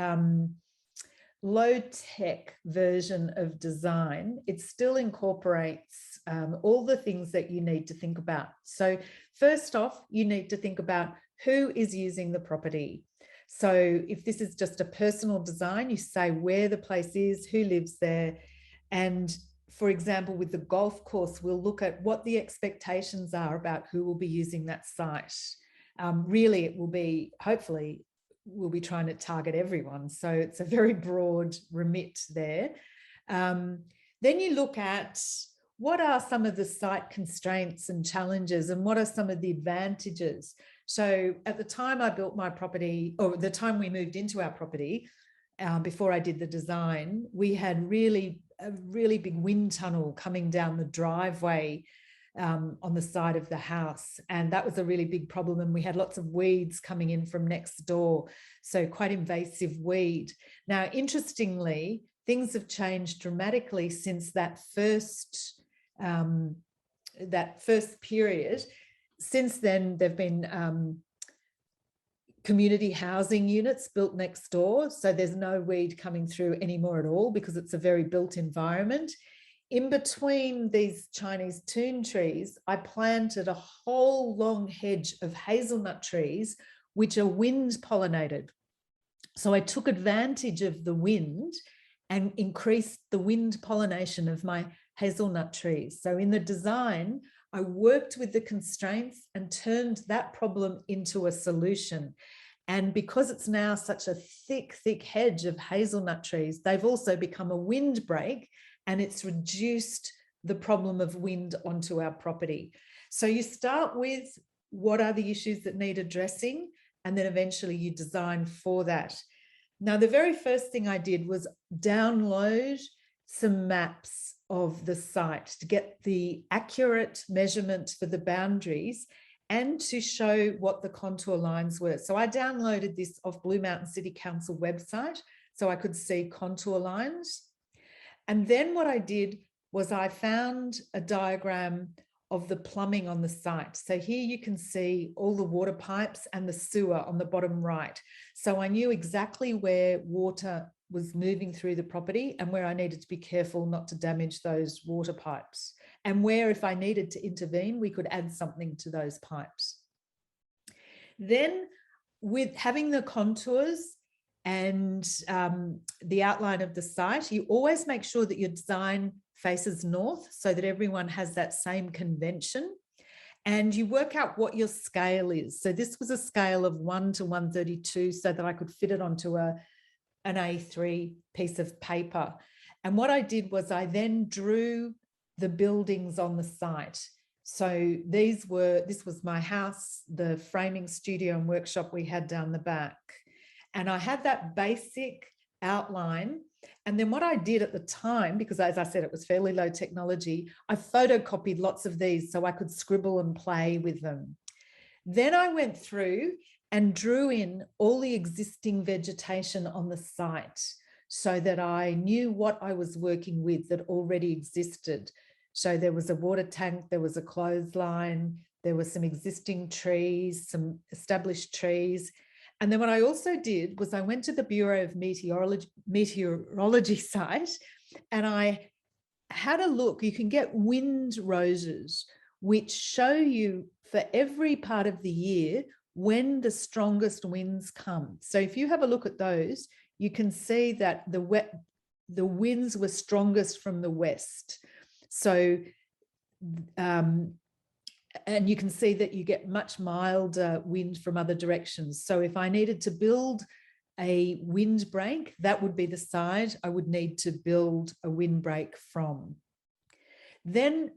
A: low-tech version of design, it still incorporates all the things that you need to think about. So first off, you need to think about who is using the property. So if this is just a personal design, you say where the place is, who lives there. And for example, with the golf course, we'll look at what the expectations are about who will be using that site. Really, it will be, hopefully, we'll be trying to target everyone. So it's a very broad remit there. Then you look at what are some of the site constraints and challenges, and what are some of the advantages. So at the time I built my property, or the time we moved into our property, before I did the design, we had a really big wind tunnel coming down the driveway on the side of the house. And that was a really big problem. And we had lots of weeds coming in from next door. So quite invasive weed. Now, interestingly, things have changed dramatically since that first period. Since then, there've been community housing units built next door. So there's no weed coming through anymore at all, because it's a very built environment. In between these Chinese toon trees, I planted a whole long hedge of hazelnut trees, which are wind pollinated. So I took advantage of the wind and increased the wind pollination of my hazelnut trees. So in the design, I worked with the constraints and turned that problem into a solution. And because it's now such a thick, thick hedge of hazelnut trees, they've also become a windbreak, and it's reduced the problem of wind onto our property. So you start with what are the issues that need addressing, and then eventually you design for that. Now, the very first thing I did was download some maps of the site to get the accurate measurement for the boundaries and to show what the contour lines were. So I downloaded this off Blue Mountain City Council website so I could see contour lines. And then what I did was I found a diagram of the plumbing on the site. So here you can see all the water pipes and the sewer on the bottom right. So I knew exactly where water was moving through the property and where I needed to be careful not to damage those water pipes, and where, if I needed to intervene, we could add something to those pipes. Then, with having the contours and the outline of the site, you always make sure that your design faces north so that everyone has that same convention, and you work out what your scale is. So this was a scale of 1 to 132 so that I could fit it onto an A3 piece of paper. And what I did was I then drew the buildings on the site. So this was my house, the framing studio and workshop we had down the back. And I had that basic outline. And then what I did at the time, because as I said, it was fairly low technology, I photocopied lots of these so I could scribble and play with them. Then I went through and drew in all the existing vegetation on the site. so that I knew what I was working with that already existed. So there was a water tank, there was a clothesline, there were some existing trees, some established trees. And then what I also did was I went to the Bureau of Meteorology site, and I had a look. You can get wind roses, which show you for every part of the year when the strongest winds come. So if you have a look at those, you can see that the winds were strongest from the west. So, and you can see that you get much milder wind from other directions. So if I needed to build a windbreak, that would be the side I would need to build a windbreak from. Then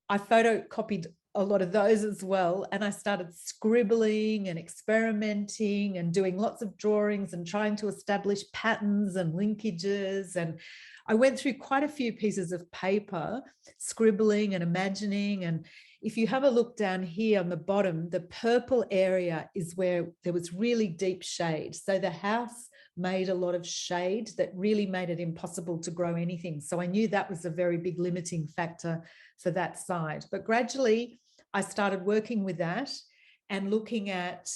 A: I photocopied a lot of those as well, and I started scribbling and experimenting and doing lots of drawings and trying to establish patterns and linkages. And I went through quite a few pieces of paper, scribbling and imagining. And if you have a look down here on the bottom, the purple area is where there was really deep shade. So the house made a lot of shade that really made it impossible to grow anything. So I knew that was a very big limiting factor for that side. But gradually I started working with that and looking at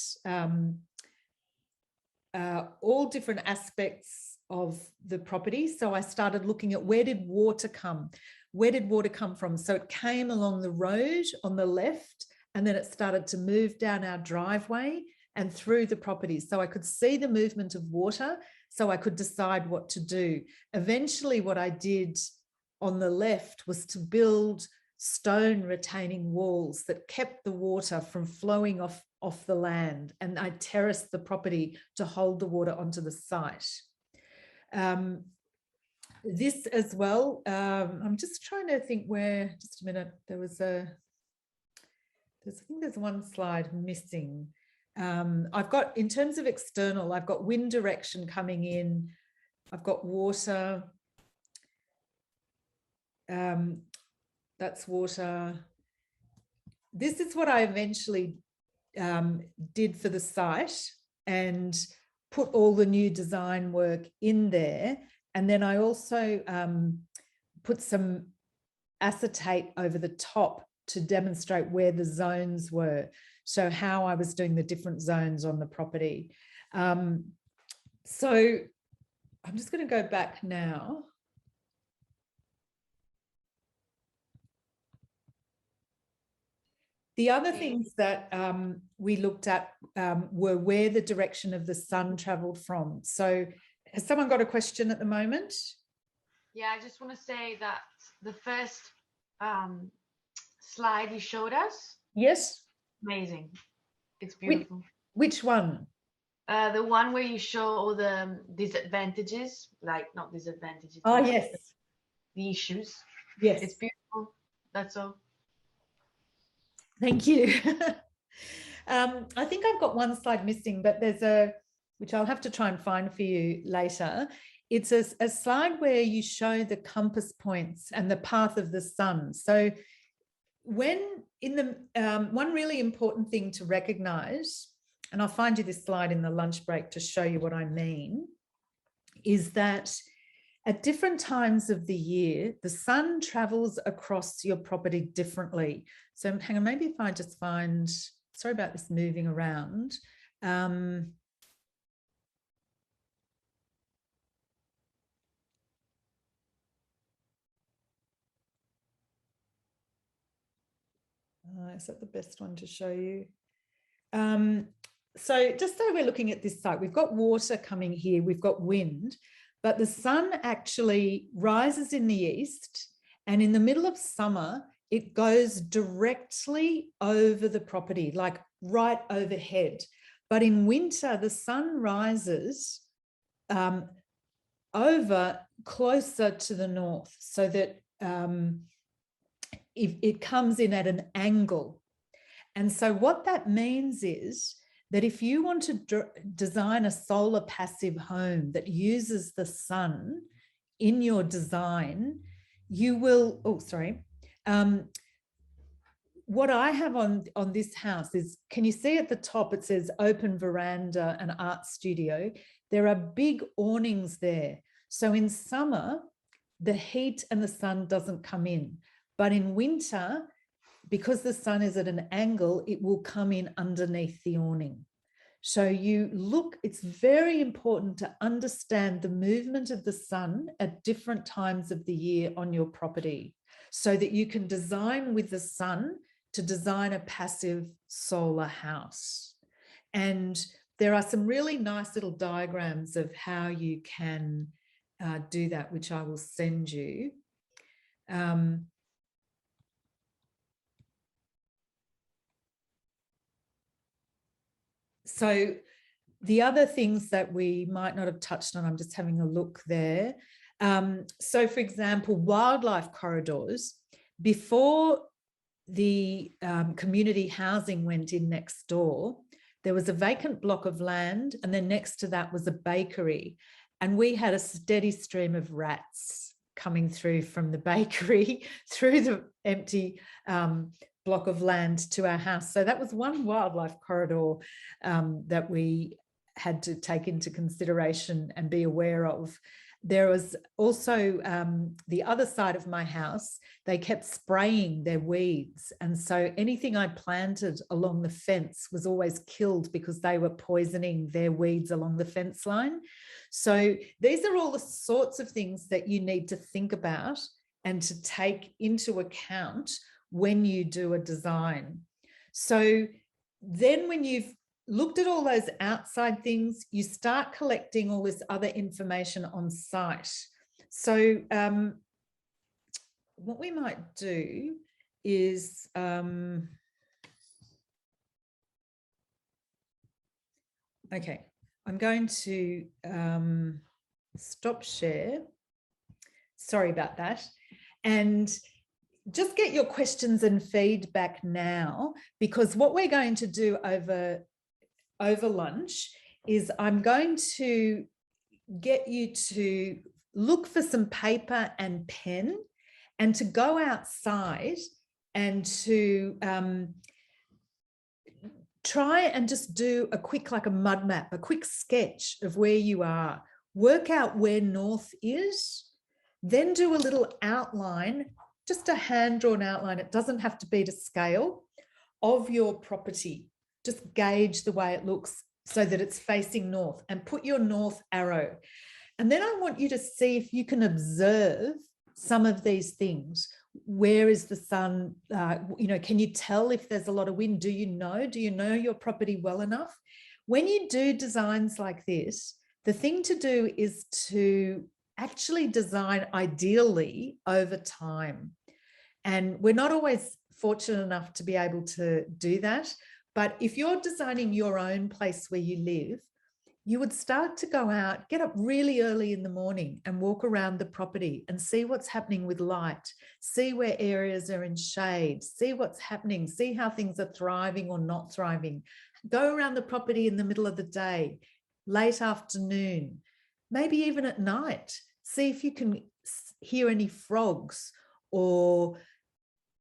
A: all different aspects of the property. So I started looking at where did water come? Where did water come from? So it came along the road on the left, and then it started to move down our driveway and through the property. So I could see the movement of water, so I could decide what to do. Eventually, what I did on the left was to build stone retaining walls that kept the water from flowing off the land, and I terraced the property to hold the water onto the site. This as well, I'm just trying to think where, just a minute, I think there's one slide missing. I've got, in terms of external, I've got wind direction coming in, I've got water, that's water. This is what I eventually did for the site and put all the new design work in there. And then I also put some acetate over the top to demonstrate where the zones were. So how I was doing the different zones on the property. So I'm just going to go back now. The other things that we looked at were where the direction of the sun traveled from. So has someone got a question at the moment?
N: Yeah, I just want to say that the first slide you showed us.
A: Yes.
N: Amazing. It's beautiful.
A: Which one?
N: The one where you show all the disadvantages, like not disadvantages.
A: Oh, yes.
N: The issues.
A: Yes.
N: It's beautiful. That's all.
A: Thank you. I think I've got one slide missing, but there's which I'll have to try and find for you later. It's a slide where you show the compass points and the path of the sun. So when in the, one really important thing to recognize, and I'll find you this slide in the lunch break to show you what I mean, is that at different times of the year, the sun travels across your property differently. So hang on, maybe if I just find, sorry about this moving around. Is that the best one to show you? So just so we're looking at this site, we've got water coming here, we've got wind, but the sun actually rises in the east, and in the middle of summer, it goes directly over the property, like right overhead. But in winter, the sun rises over closer to the north, so that it comes in at an angle. And so what that means is that if you want to design a solar passive home that uses the sun in your design, you will, what I have on this house is, can you see at the top, it says open veranda and art studio. There are big awnings there. So in summer, the heat and the sun doesn't come in, but in winter, because the sun is at an angle, it will come in underneath the awning. So you look, it's very important to understand the movement of the sun at different times of the year on your property so that you can design with the sun to design a passive solar house. And there are some really nice little diagrams of how you can do that, which I will send you. So the other things that we might not have touched on, I'm just having a look there. So for example, wildlife corridors, before the community housing went in next door, there was a vacant block of land, and then next to that was a bakery. And we had a steady stream of rats coming through from the bakery through the empty block of land to our house. So that was one wildlife corridor that we had to take into consideration and be aware of. There was also the other side of my house, they kept spraying their weeds. And so anything I planted along the fence was always killed because they were poisoning their weeds along the fence line. So these are all the sorts of things that you need to think about and to take into account when you do a design. So then when you've looked at all those outside things, you start collecting all this other information on site. So what we might do is, okay, I'm going to stop share. Sorry about that. And just get your questions and feedback now, because what we're going to do over lunch is I'm going to get you to look for some paper and pen and to go outside and to try and just do a quick, like a mud map, a quick sketch of where you are. Work out where north is, then do a little outline, just a hand-drawn outline. It doesn't have to be to scale, of your property. Just gauge the way it looks so that it's facing north, and put your north arrow. And then I want you to see if you can observe some of these things. Where is the sun? Can you tell if there's a lot of wind? Do you know your property well enough? When you do designs like this, the thing to do is to actually design ideally over time. And we're not always fortunate enough to be able to do that. But if you're designing your own place where you live, you would start to go out, get up really early in the morning and walk around the property and see what's happening with light, see where areas are in shade, see what's happening, see how things are thriving or not thriving. Go around the property in the middle of the day, late afternoon, maybe even at night. See if you can hear any frogs or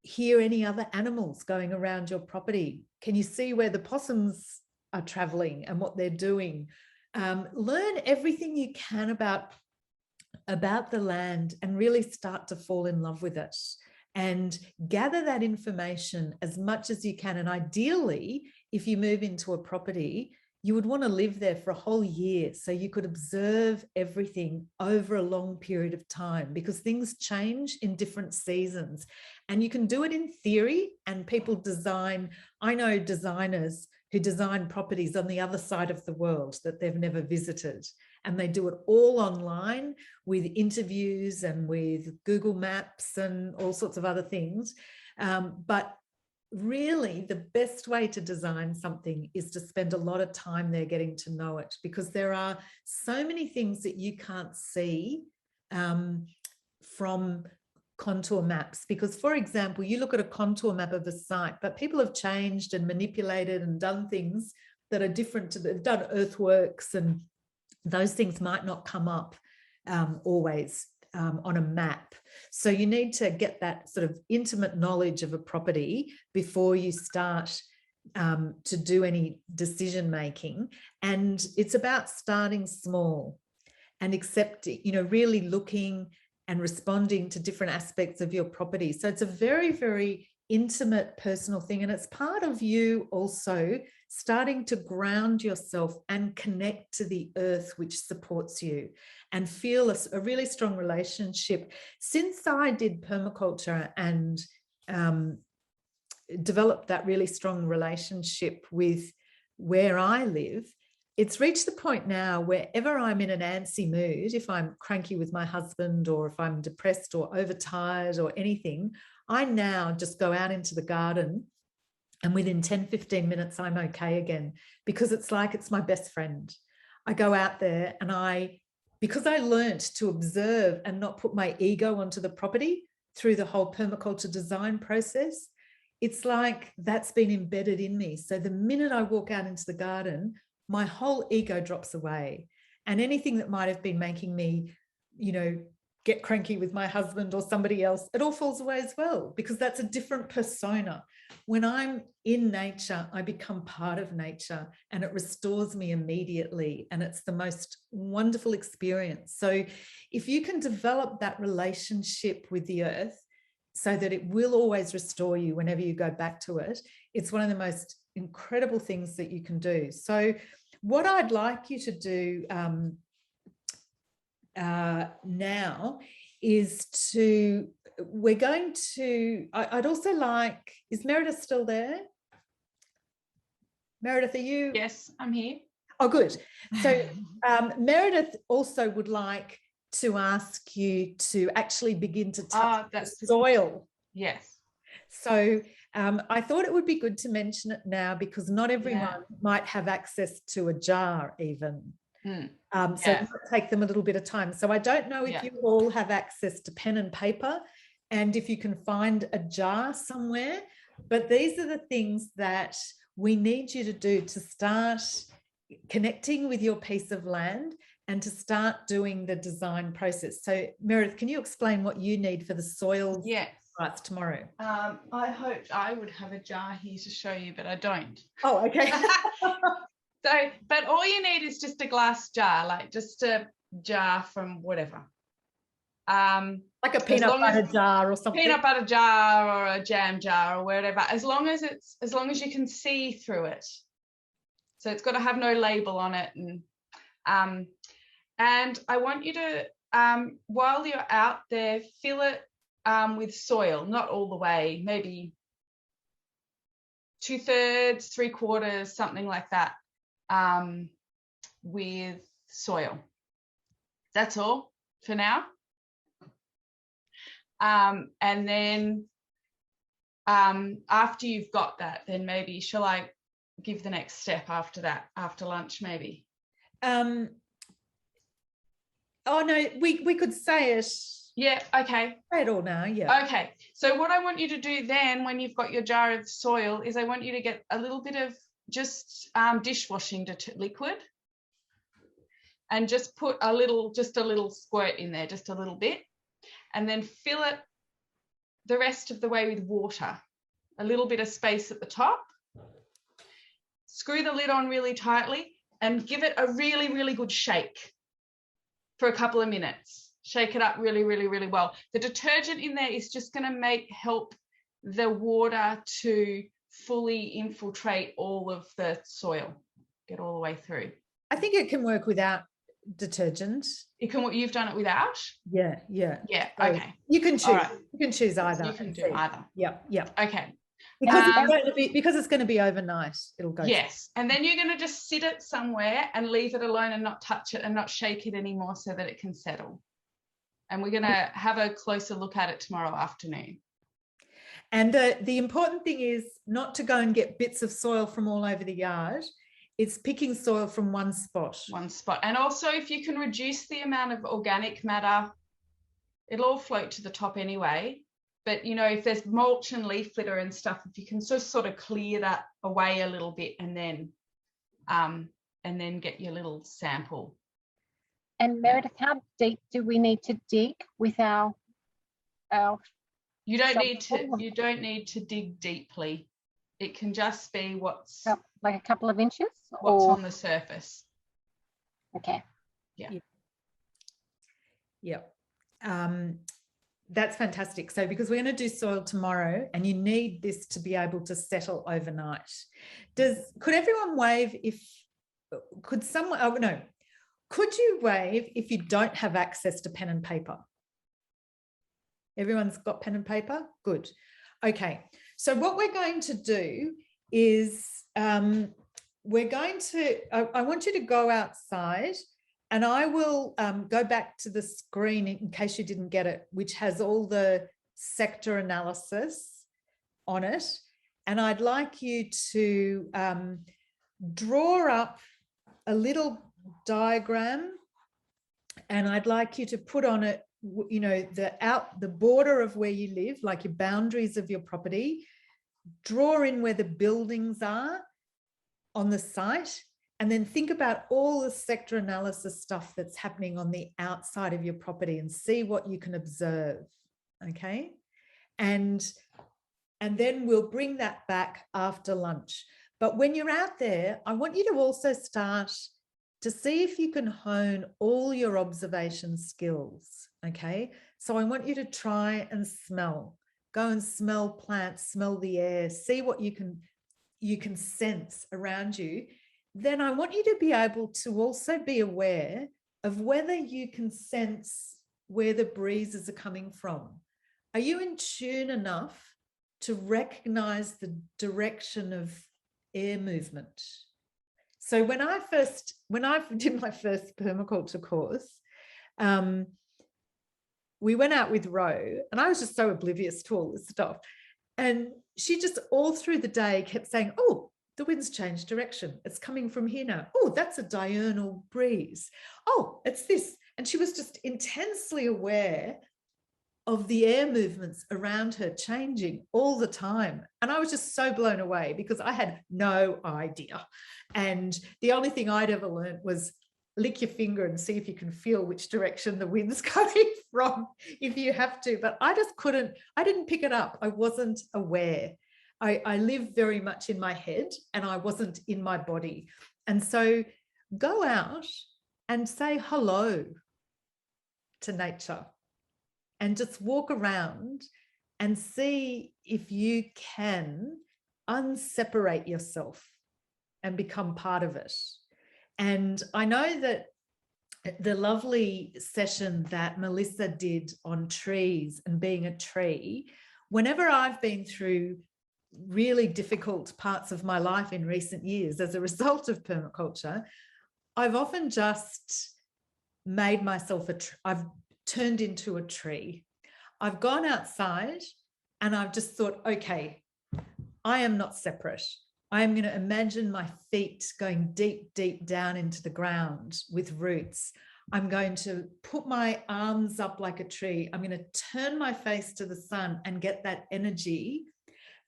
A: hear any other animals going around your property. Can you see where the possums are traveling and what they're doing? Learn everything you can about the land and really start to fall in love with it, and gather that information as much as you can. And ideally, if you move into a property, you would want to live there for a whole year so you could observe everything over a long period of time, because things change in different seasons. And you can do it in theory, and people design. I know designers who design properties on the other side of the world that they've never visited, and they do it all online with interviews and with Google Maps and all sorts of other things. But really, the best way to design something is to spend a lot of time there getting to know it, because there are so many things that you can't see from contour maps. Because, for example, you look at a contour map of a site, but people have changed and manipulated and done things that are different to they've done earthworks, and those things might not come up always on a map. So you need to get that sort of intimate knowledge of a property before you start to do any decision making. And it's about starting small. and accepting, you know, really looking and responding to different aspects of your property. So it's a very, very intimate personal thing. And it's part of you also starting to ground yourself and connect to the earth, which supports you, and feel a really strong relationship. Since I did permaculture and developed that really strong relationship with where I live, it's reached the point now wherever I'm in an antsy mood, if I'm cranky with my husband or if I'm depressed or overtired or anything, I now just go out into the garden and within 10, 15 minutes, I'm okay again, because it's like it's my best friend. I go out there and because I learned to observe and not put my ego onto the property through the whole permaculture design process, it's like that's been embedded in me. So the minute I walk out into the garden, my whole ego drops away. And anything that might have been making me, you know, get cranky with my husband or somebody else, it all falls away as well, because that's a different persona. When I'm in nature, I become part of nature and it restores me immediately. And it's the most wonderful experience. So if you can develop that relationship with the earth so that it will always restore you whenever you go back to it, it's one of the most incredible things that you can do. So what I'd like you to do now is I'd also like, is Meredith still there? Meredith, are you?
O: Yes, I'm here.
A: Oh, good. So Meredith also would like to ask you to actually begin to touch the soil.
O: Yes.
A: So I thought it would be good to mention it now, because not everyone might have access to a jar even. So it might take them a little bit of time. So I don't know if you all have access to pen and paper and if you can find a jar somewhere, but these are the things that we need you to do to start connecting with your piece of land and to start doing the design process. So Meredith, can you explain what you need for the soil rights tomorrow?
O: I hoped I would have a jar here to show you, but I don't.
A: Oh, okay.
O: So, but all you need is just a glass jar, like just a jar from whatever.
A: Like a peanut butter jar or something.
O: Peanut butter jar or a jam jar or whatever, as long as you can see through it. So it's got to have no label on it. And I want you to, while you're out there, fill it with soil, not all the way, maybe 2/3, 3/4, something like that, with soil. That's all for now. And then after you've got that, then maybe shall I give the next step after that, after lunch maybe?
A: Oh no, we could say it.
O: Yeah, okay.
A: Say it all now, yeah.
O: Okay, so what I want you to do then, when you've got your jar of soil, is I want you to get a little bit of just dishwashing liquid and just put just a little squirt in there, just a little bit, and then fill it the rest of the way with water, a little bit of space at the top. Screw the lid on really tightly and give it a really, really good shake for a couple of minutes. Shake it up really, really, really well. The detergent in there is just going to help the water to fully infiltrate all of the soil, get all the way through.
A: I think it can work without detergent.
O: You've done it without?
A: Yeah.
O: Okay.
A: You can choose. Right. You can choose either.
O: You can do either.
A: Yeah.
O: Okay.
A: Because it's going to be overnight, it'll go.
O: Yes, and then you're going to just sit it somewhere and leave it alone and not touch it and not shake it anymore so that it can settle. And we're going to have a closer look at it tomorrow afternoon.
A: And the important thing is not to go and get bits of soil from all over the yard. It's picking soil from one spot.
O: One spot. And also, if you can reduce the amount of organic matter, it'll all float to the top anyway. But, you know, if there's mulch and leaf litter and stuff, if you can just sort of clear that away a little bit and then get your little sample.
G: And Meredith, how deep do we need to dig with our
O: You don't need to dig deeply. It can just be what's
G: like a couple of inches,
O: what's on the surface.
G: Okay.
O: Yeah.
A: Yeah. That's fantastic. So because we're going to do soil tomorrow and you need this to be able to settle overnight. Could everyone wave could you wave if you don't have access to pen and paper? Everyone's got pen and paper? Good. Okay. So what we're going to do is I want you to go outside, and I will go back to the screen in case you didn't get it, which has all the sector analysis on it. And I'd like you to draw up a little diagram, and I'd like you to put on it, you know, the border of where you live, like your boundaries of your property. Draw in where the buildings are on the site, and then think about all the sector analysis stuff that's happening on the outside of your property and see what you can observe, okay? And then we'll bring that back after lunch. But when you're out there, I want you to also start to see if you can hone all your observation skills, okay? So I want you to try and smell. Go and smell plants, smell the air, see what you can sense around you. Then I want you to be able to also be aware of whether you can sense where the breezes are coming from. Are you in tune enough to recognize the direction of air movement? So when I did my first permaculture course, we went out with Ro, and I was just so oblivious to all this stuff. And she just all through the day kept saying, oh, the wind's changed direction. It's coming from here now. Oh, that's a diurnal breeze. Oh, it's this. And she was just intensely aware of the air movements around her changing all the time. And I was just so blown away because I had no idea. And the only thing I'd ever learned was lick your finger and see if you can feel which direction the wind's coming from if you have to. But I didn't pick it up. I wasn't aware. I live very much in my head and I wasn't in my body. And so go out and say hello to nature and just walk around and see if you can unseparate yourself and become part of it. And I know that the lovely session that Melissa did on trees and being a tree, whenever I've been through really difficult parts of my life in recent years as a result of permaculture, I've often just made myself I've turned into a tree. I've gone outside and I've just thought, okay, I am not separate. I am going to imagine my feet going deep, deep down into the ground with roots. I'm going to put my arms up like a tree. I'm going to turn my face to the sun and get that energy.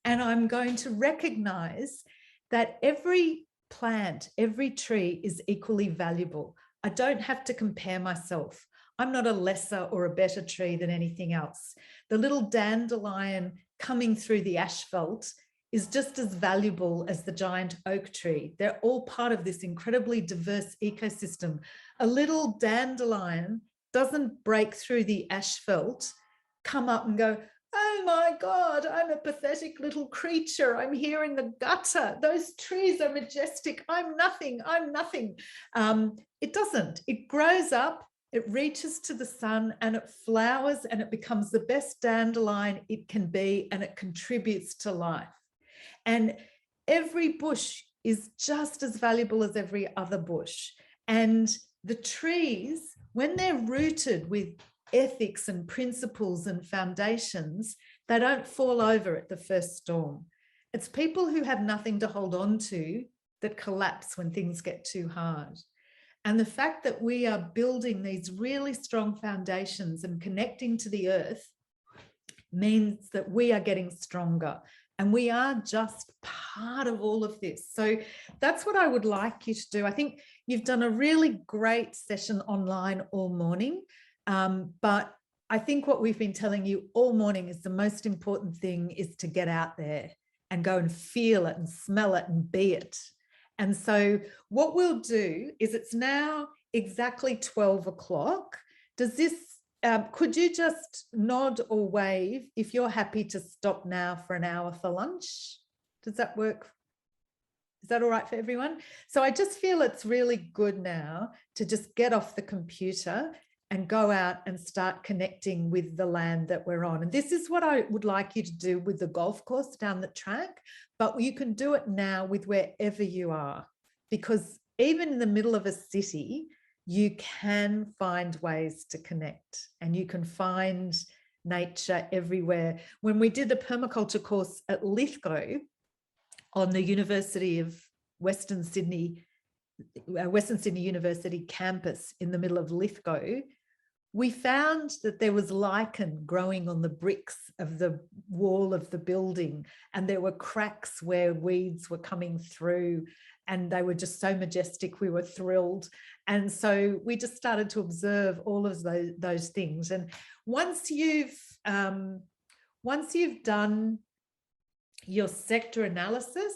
A: And I'm going to recognize that every plant, every tree is equally valuable. I don't have to compare myself. I'm not a lesser or a better tree than anything else. The little dandelion coming through the asphalt is just as valuable as the giant oak tree. They're all part of this incredibly diverse ecosystem. A little dandelion doesn't break through the asphalt, come up and go, oh my God, I'm a pathetic little creature. I'm here in the gutter. Those trees are majestic. I'm nothing. I'm nothing. It doesn't. It grows up, it reaches to the sun and it flowers and it becomes the best dandelion it can be and it contributes to life. And every bush is just as valuable as every other bush. And the trees, when they're rooted with ethics and principles and foundations, they don't fall over at the first storm. It's people who have nothing to hold on to that collapse when things get too hard. And the fact that we are building these really strong foundations and connecting to the earth means that we are getting stronger. And we are just part of all of this. So that's what I would like you to do. I think you've done a really great session online all morning. But I think what we've been telling you all morning is the most important thing is to get out there and go and feel it and smell it and be it. And so what we'll do is it's now exactly 12 o'clock. Does this could you just nod or wave if you're happy to stop now for an hour for lunch? Does that work? Is that all right for everyone? So I just feel it's really good now to just get off the computer and go out and start connecting with the land that we're on. And this is what I would like you to do with the golf course down the track, but you can do it now with wherever you are, because even in the middle of a city, you can find ways to connect and you can find nature everywhere. When we did the permaculture course at Lithgow on the University of Western Sydney University campus in the middle of Lithgow, we found that there was lichen growing on the bricks of the wall of the building, and there were cracks where weeds were coming through, and they were just so majestic. We were thrilled. And so we just started to observe all of those things. And once you've done your sector analysis,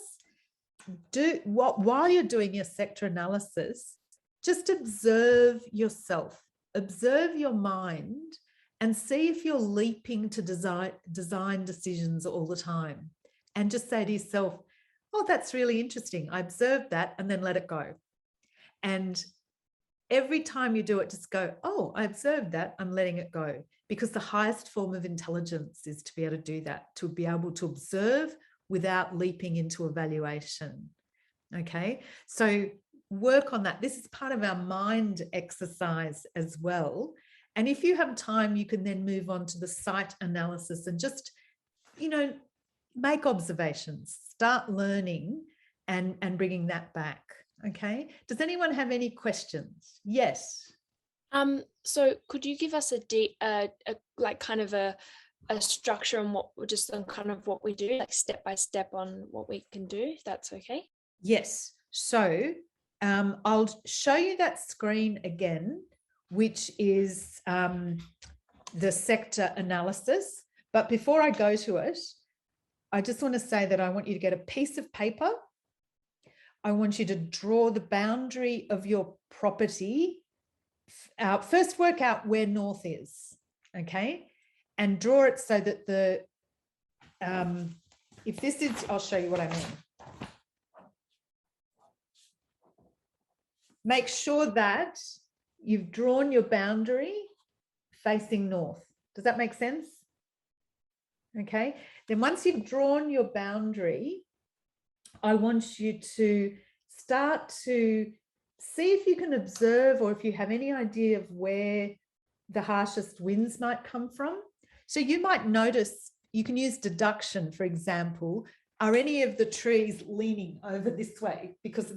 A: while you're doing your sector analysis, just observe yourself. Observe your mind and see if you're leaping to design decisions all the time. And just say to yourself, oh, that's really interesting. I observed that, and then let it go. And every time you do it, just go, oh, I observed that, I'm letting it go. Because the highest form of intelligence is to be able to do that, to be able to observe without leaping into evaluation. Okay, so work on that. This is part of our mind exercise as well. And if you have time, you can then move on to the site analysis and just, make observations, start learning and bringing that back. Okay. Does anyone have any questions? Yes.
D: So could you give us a structure on what we do, like step by step on what we can do, if that's okay?
A: Yes. So I'll show you that screen again, which is the sector analysis. But before I go to it, I just want to say that I want you to get a piece of paper. I want you to draw the boundary of your property. First, work out where north is, okay? And draw it so that if this is, I'll show you what I mean. Make sure that you've drawn your boundary facing north. Does that make sense? Okay. Then once you've drawn your boundary, I want you to start to see if you can observe, or if you have any idea of where the harshest winds might come from. So you might notice, you can use deduction, for example. Are any of the trees leaning over this way because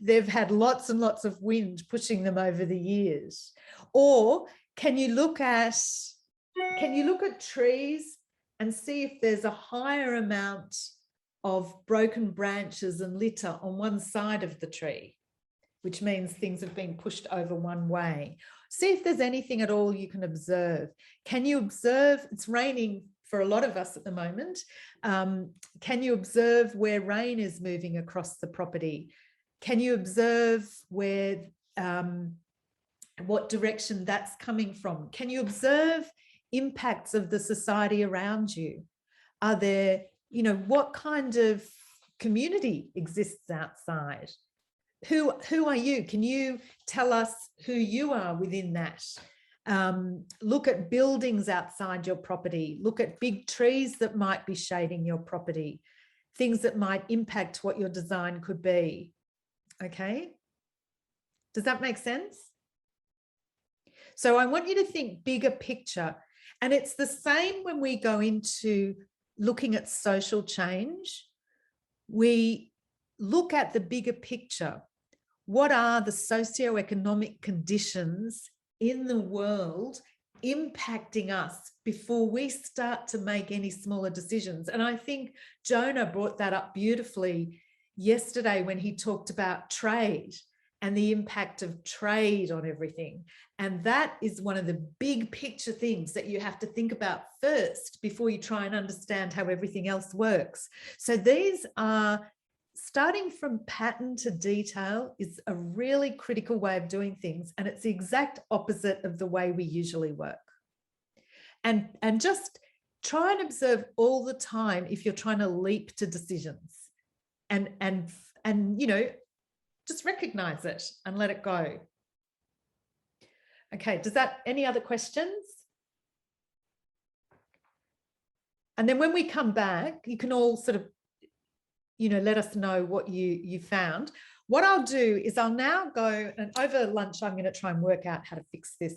A: they've had lots and lots of wind pushing them over the years? Or can you look at trees and see if there's a higher amount of broken branches and litter on one side of the tree, which means things have been pushed over one way? See if there's anything at all you can observe. Can you observe? It's raining for a lot of us at the moment. Can you observe where rain is moving across the property? Can you observe where, what direction that's coming from? Can you observe impacts of the society around you? Are there, what kind of community exists outside? Who are you? Can you tell us who you are within that? Look at buildings outside your property. Look at big trees that might be shading your property, things that might impact what your design could be. Okay? Does that make sense? So I want you to think bigger picture. And it's the same when we go into looking at social change. We look at the bigger picture. What are the socioeconomic conditions in the world impacting us before we start to make any smaller decisions? And I think Jonah brought that up beautifully yesterday when he talked about trade and the impact of trade on everything. And that is one of the big picture things that you have to think about first before you try and understand how everything else works. So these are, starting from pattern to detail is a really critical way of doing things. And it's the exact opposite of the way we usually work. and just try and observe all the time if you're trying to leap to decisions, and you know, just recognize it and let it go. Okay, does that, any other questions? And then when we come back, you can all sort of, you know, let us know what you found. What I'll do is I'll now go, and over lunch, I'm going to try and work out how to fix this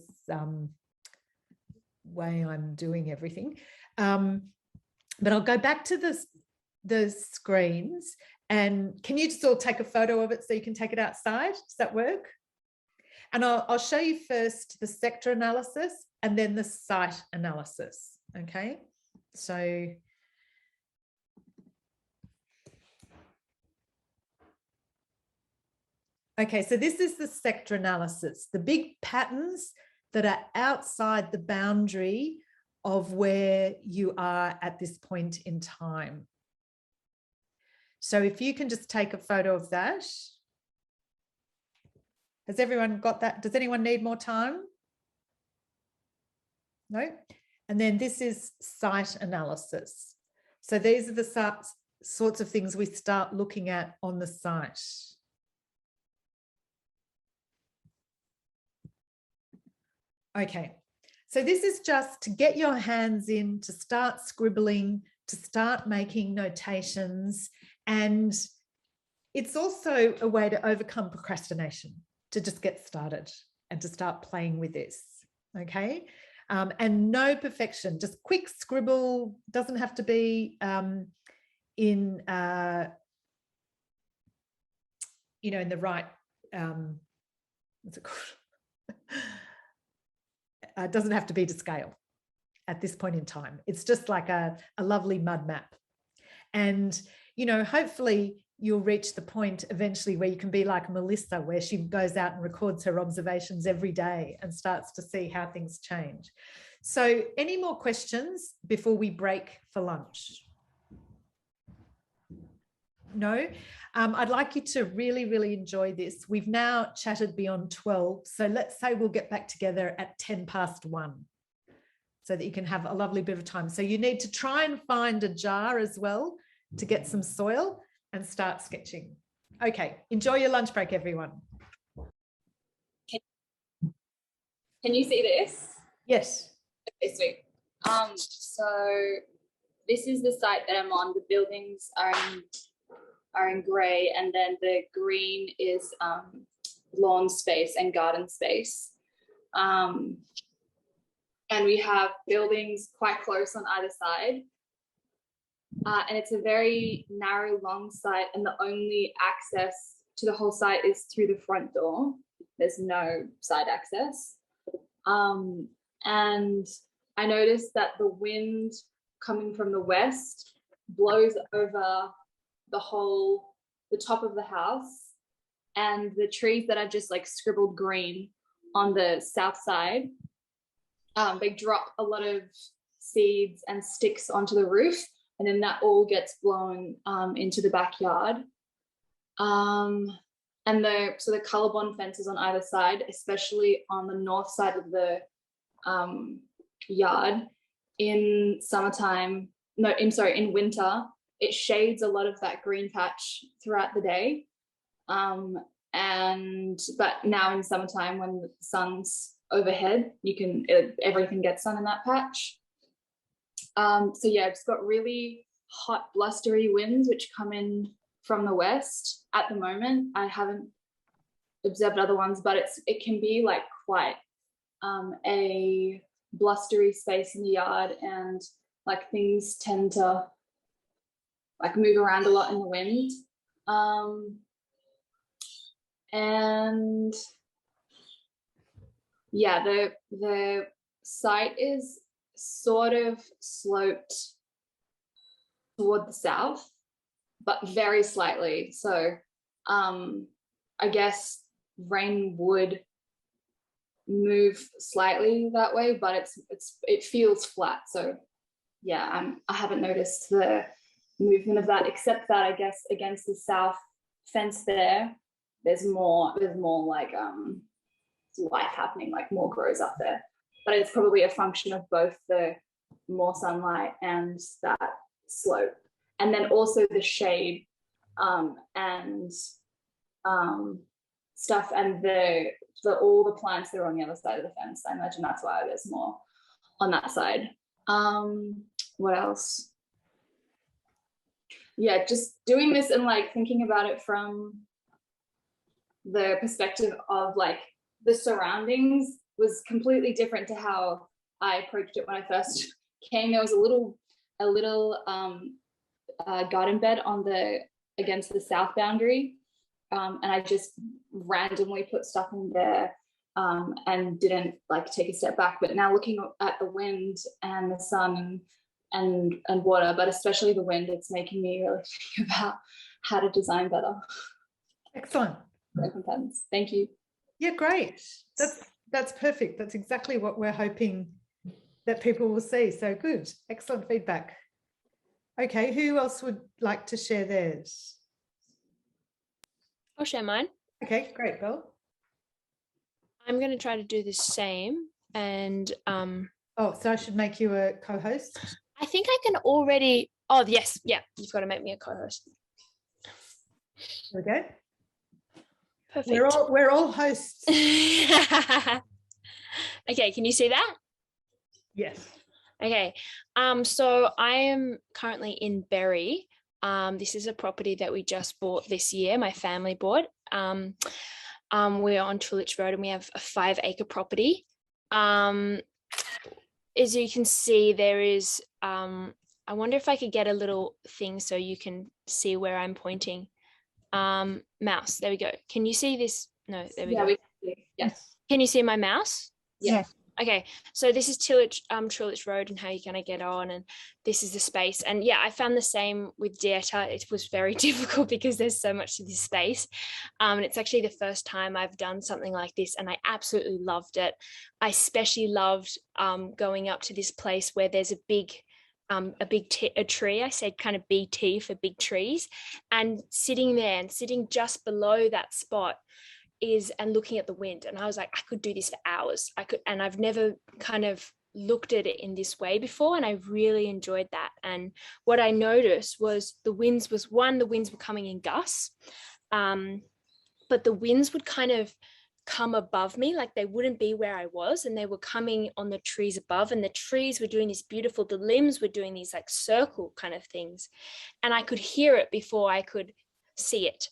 A: way I'm doing everything. But I'll go back to the screens, and can you just all take a photo of it so you can take it outside? Does that work? And I'll show you first the sector analysis and then the site analysis. Okay, so so this is the sector analysis, the big patterns that are outside the boundary of where you are at this point in time. So if you can just take a photo of that. Has everyone got that? Does anyone need more time? No? And then this is site analysis. So these are the sorts of things we start looking at on the site. Okay, so this is just to get your hands in, to start scribbling, to start making notations, and it's also a way to overcome procrastination, to just get started and to start playing with this, okay? And no perfection, just quick scribble, doesn't have to be in, you know, in the right, what's it called? It doesn't have to be to scale at this point in time. It's just like a lovely mud map. And, you know, hopefully you'll reach the point eventually where you can be like Melissa, where she goes out and records her observations every day and starts to see how things change. So any more questions before we break for lunch? No? I'd like you to really, really enjoy this. We've now chatted beyond 12. So let's say we'll get back together at 1:10 so that you can have a lovely bit of time. So you need to try and find a jar as well to get some soil and start sketching. Okay, enjoy your lunch break, everyone.
P: Can you see this?
A: Yes.
P: Okay, sweet. So this is the site that I'm on. The buildings are in grey, and then the green is lawn space and garden space. And we have buildings quite close on either side. And it's a very narrow, long site, and the only access to the whole site is through the front door. There's no side access. And I noticed that the wind coming from the west blows over the top of the house, and the trees that I just like scribbled green on the south side, they drop a lot of seeds and sticks onto the roof, and then that all gets blown into the backyard. And so the colorbond fences on either side, especially on the north side of the yard, in winter, it shades a lot of that green patch throughout the day. But now in summertime, when the sun's overhead, everything gets sun in that patch. So yeah, it's got really hot, blustery winds which come in from the west at the moment. I haven't observed other ones, but it can be like quite a blustery space in the yard, and like things tend to like move around a lot in the wind. And yeah, the site is sort of sloped toward the south, but very slightly. So I guess rain would move slightly that way, but it feels flat. So yeah, I haven't noticed the movement of that, except that I guess against the south fence there's more like life happening, like more grows up there. But it's probably a function of both the more sunlight and that slope. And then also the shade and stuff, and all the plants that are on the other side of the fence. I imagine that's why there's more on that side. What else? Yeah, just doing this and like thinking about it from the perspective of like the surroundings was completely different to how I approached it when I first came. There was a little garden bed against the south boundary, and I just randomly put stuff in there and didn't like take a step back. But now looking at the wind and the sun and water, but especially the wind, it's making me really think about how to design better.
A: Excellent.
P: Thank you.
A: Yeah, great. That's perfect. That's exactly what we're hoping that people will see. So good. Excellent feedback. Okay, who else would like to share theirs?
D: I'll share mine.
A: Okay, great, Belle.
D: I'm going to try to do the same. And
A: oh, so I should make you a co-host?
D: I think I can already. Oh, yes. Yeah, you've got to make me a co-host.
A: There we go.
D: Perfect.
A: We're all hosts.
D: Okay, can you see that?
A: Yes.
D: Okay. So I am currently in Berry. This is a property that we just bought this year. My family bought. We're on Trullich Road and we have a 5-acre property. As you can see, there is. I wonder if I could get a little thing so you can see where I'm pointing. Mouse. There we go. Can you see this? No, there we go.
P: We can see. Yes.
D: Can you see my mouse?
G: Yes.
D: Okay, so this is Trullich Road and how you're going to get on, and this is the space. And yeah, I found the same with Dieta. It was very difficult because there's so much to this space. And it's actually the first time I've done something like this, and I absolutely loved it. I especially loved going up to this place where there's a tree. I said kind of BT for big trees, and sitting there and sitting just below that spot and looking at the wind, and I was like, I could do this for hours. And I've never kind of looked at it in this way before, and I really enjoyed that. And what I noticed was the winds were coming in gusts, but the winds would kind of come above me, like they wouldn't be where I was, and they were coming on the trees above, and the trees were doing this beautiful, the limbs were doing these like circle kind of things, and I could hear it before I could see it.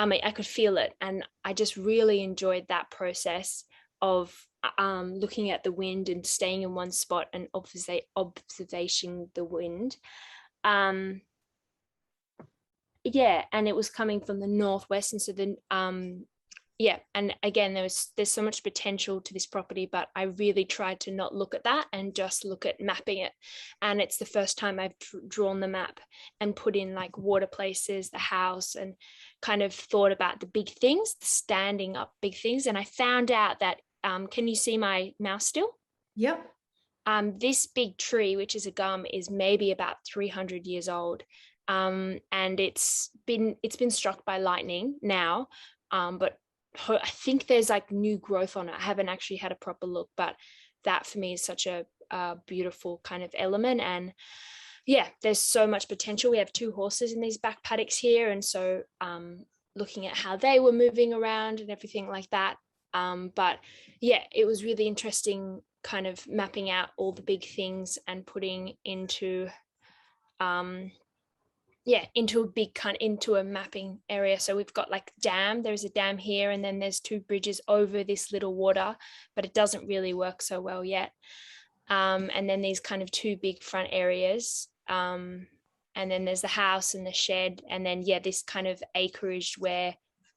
D: I could feel it, and I just really enjoyed that process of looking at the wind and staying in one spot and observation the wind. Yeah, and it was coming from the northwest, and so then and again, there's so much potential to this property, but I really tried to not look at that and just look at mapping it. And it's the first time I've drawn the map and put in like water places, the house, and kind of thought about the big things, the standing up big things. And I found out that, can you see my mouse still?
A: Yep.
D: This big tree, which is a gum, is maybe about 300 years old. And it's been struck by lightning now, but I think there's like new growth on it. I haven't actually had a proper look, but that for me is such a beautiful kind of element. And yeah, there's so much potential. We have 2 horses in these back paddocks here, and so looking at how they were moving around and everything like that. But yeah, it was really interesting kind of mapping out all the big things and putting into into a mapping area. So we've got like dam, there's a dam here, and then there's 2 bridges over this little water, but it doesn't really work so well yet. And then these kind of 2 big front areas, and then there's the house and the shed, and then this kind of acreage where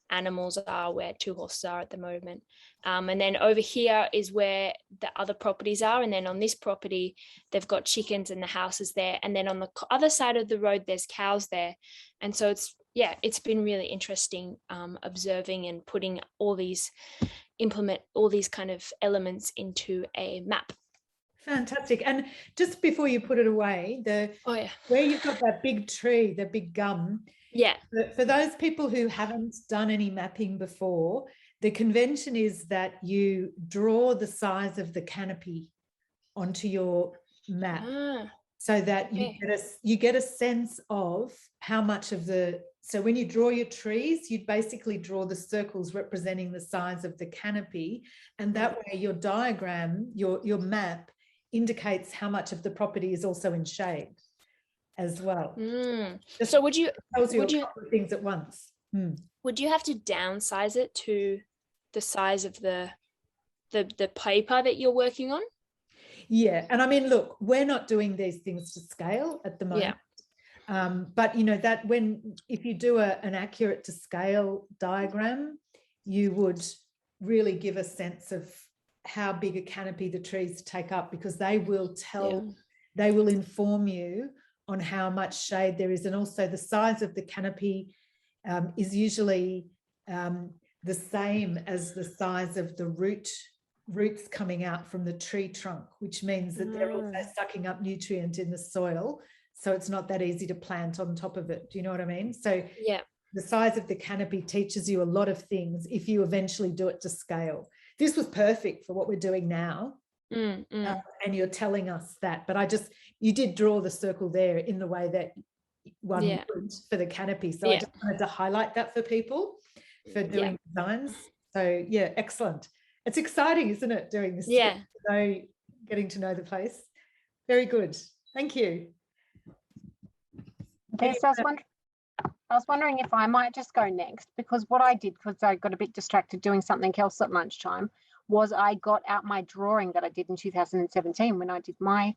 D: animals are, where 2 horses are at the moment. And then over here is where the other properties are, and then on this property they've got chickens and the house is there, and then on the other side of the road there's cows there. And so it's been really interesting observing and putting implement all these kind of elements into a map.
A: Fantastic. And just before you put it away, where you've got that big tree, the big gum, for those people who haven't done any mapping before, the convention is that you draw the size of the canopy onto your map,
D: Ah,
A: so that
D: okay.
A: you get a sense of how much of the, so when you draw your trees, you'd basically draw the circles representing the size of the canopy, and that way your diagram, your map indicates how much of the property is also in shade as well.
D: So would you
A: tells you a couple of things at once.
D: Would you have to downsize it to the size of the paper that you're working on?
A: Yeah, and I mean, look, we're not doing these things to scale at the moment. But you know that if you do an accurate to scale diagram, you would really give a sense of how big a canopy the trees take up, because they will they will inform you on how much shade there is, and also the size of the canopy is usually the same as the size of the roots coming out from the tree trunk, which means that they're also sucking up nutrient in the soil. So it's not that easy to plant on top of it. Do you know what I mean? So the size of the canopy teaches you a lot of things if you eventually do it to scale. This was perfect for what we're doing now. And you're telling us that, but you did draw the circle there in the way that one would for the canopy. So I just wanted to highlight that for people for doing designs. So yeah, excellent. It's exciting, isn't it, doing this?
D: Yeah.
A: So getting to know the place. Very good. Thank you.
G: Yes, I was wondering if I might just go next, because what I did, because I got a bit distracted doing something else at lunchtime, was I got out my drawing that I did in 2017 when I did my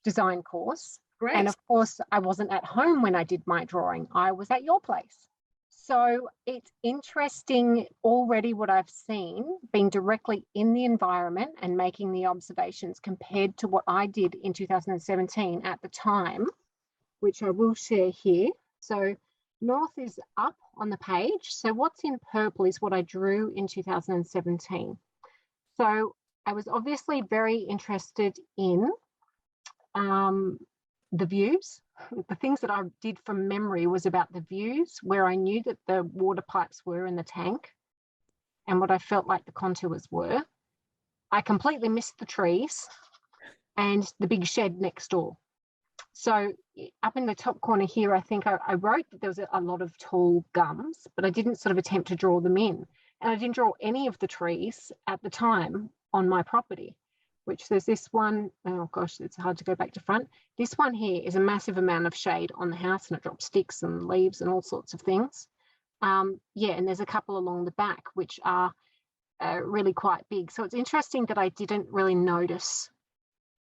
G: design course.
A: Great.
G: And of course, I wasn't at home when I did my drawing. I was at your place. So it's interesting already what I've seen, being directly in the environment and making the observations compared to what I did in 2017 at the time, which I will share here. So north is up on the page. So what's in purple is what I drew in 2017. So I was obviously very interested in the views. The things that I did from memory was about the views, where I knew that the water pipes were in the tank and what I felt like the contours were. I completely missed the trees and the big shed next door. So up in the top corner here, I think I wrote that there was a lot of tall gums, but I didn't sort of attempt to draw them in. And I didn't draw any of the trees at the time on my property, which there's this one, oh gosh, it's hard to go back to front. This one here is a massive amount of shade on the house, and it drops sticks and leaves and all sorts of things. And there's a couple along the back, which are really quite big. So it's interesting that I didn't really notice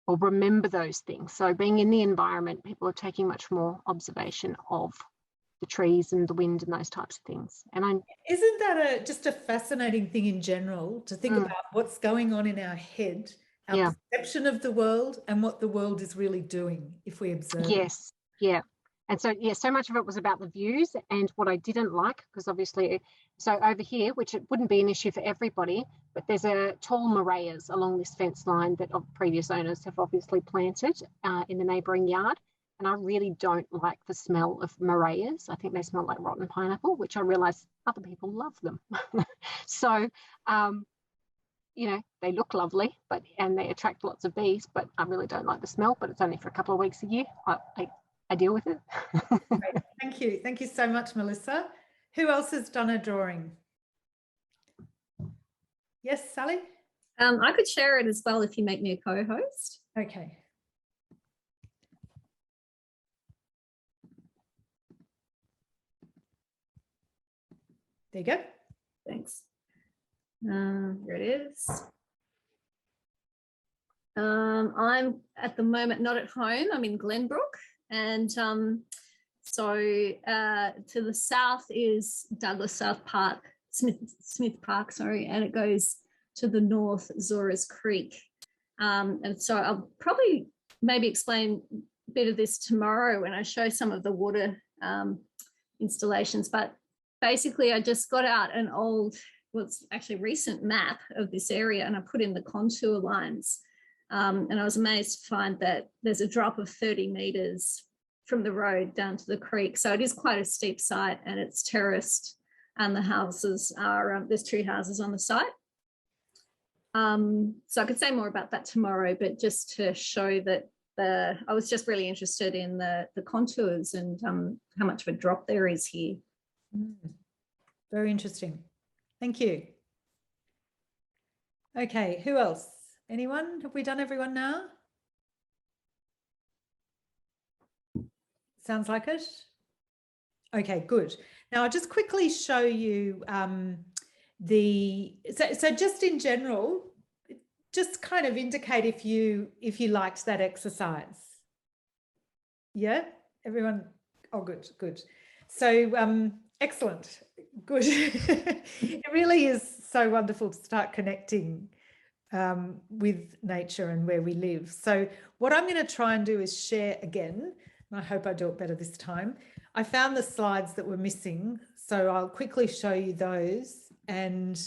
G: or remember those things. So being in the environment, people are taking much more observation of the trees and the wind and those types of things. And
A: isn't that just a fascinating thing in general, to think about what's going on in our head, our perception of the world, and what the world is really doing if we observe.
G: Yes, yeah. And so, so much of it was about the views and what I didn't like, because obviously, so over here, which it wouldn't be an issue for everybody, but there's a tall murrayas along this fence line that previous owners have obviously planted in the neighbouring yard. And I really don't like the smell of murrayas. I think they smell like rotten pineapple, which I realise other people love them. So, they look lovely, and they attract lots of bees, but I really don't like the smell, but it's only for a couple of weeks a year. I deal with it.
A: Great. Thank you. Thank you so much, Melissa. Who else has done a drawing? Yes, Sally?
H: I could share it as well if you make me a co-host.
A: Okay. There you go.
H: Thanks. Here it is. I'm at the moment not at home. I'm in Glenbrook, and so to the south is Douglas South Park, Smith Park, sorry, and it goes to the north, Zora's Creek. And so I'll probably maybe explain a bit of this tomorrow when I show some of the water installations. But basically, I just got out an old, what's actually recent map of this area, and I put in the contour lines. And I was amazed to find that there's a drop of 30 metres from the road down to the creek. So it is quite a steep site, and it's terraced, and the houses are, there's tree houses on the site. So I could say more about that tomorrow, but just to show that I was just really interested in the contours and how much of a drop there is here.
A: Very interesting. Thank you. Okay, who else? Anyone? Have we done everyone now? Sounds like it. Okay, good. Now I'll just quickly show you so just in general, just kind of indicate if you liked that exercise. Yeah, everyone. Oh, good. So excellent. Good. It really is so wonderful to start connecting with nature and where we live. So what I'm going to try and do is share again, and I hope I do it better this time. I found the slides that were missing, so I'll quickly show you those. And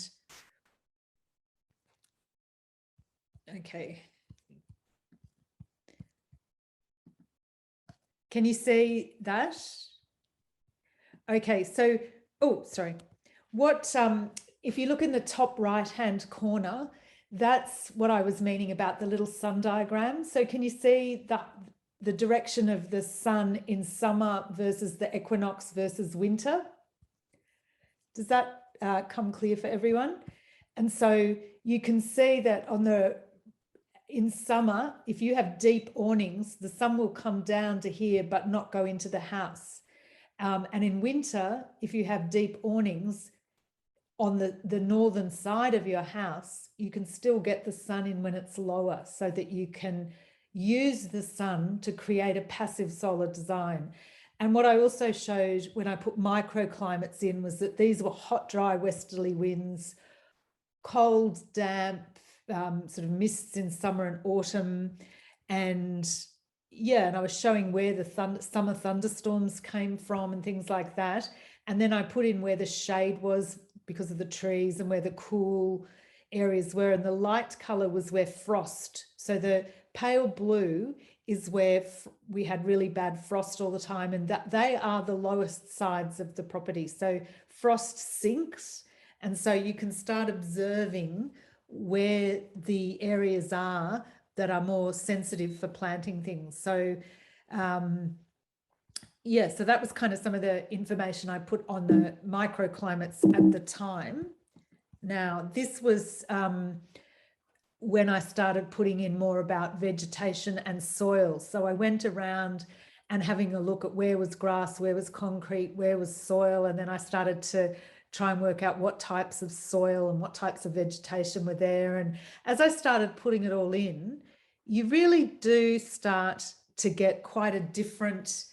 A: okay. Can you see that? Okay, so, oh, sorry. What, if you look in the top right-hand corner, that's what I was meaning about the little sun diagram. So can you see the direction of the sun in summer versus the equinox versus winter? Does that come clear for everyone? And so you can see that in summer, if you have deep awnings, the sun will come down to here but not go into the house. And in winter, if you have deep awnings on the northern side of your house, you can still get the sun in when it's lower, so that you can use the sun to create a passive solar design. And what I also showed when I put microclimates in was that these were hot, dry westerly winds, cold, damp, sort of mists in summer and autumn. And yeah, and I was showing where the summer thunderstorms came from and things like that. And then I put in where the shade was because of the trees and where the cool areas were. And the light color was where frost. So the pale blue is where we had really bad frost all the time, and that they are the lowest sides of the property. So frost sinks, and so you can start observing where the areas are that are more sensitive for planting things. So yeah, so that was kind of some of the information I put on the microclimates at the time. Now, this was when I started putting in more about vegetation and soil. So I went around and having a look at where was grass, where was concrete, where was soil, and then I started to try and work out what types of soil and what types of vegetation were there. And as I started putting it all in, you really do start to get quite a different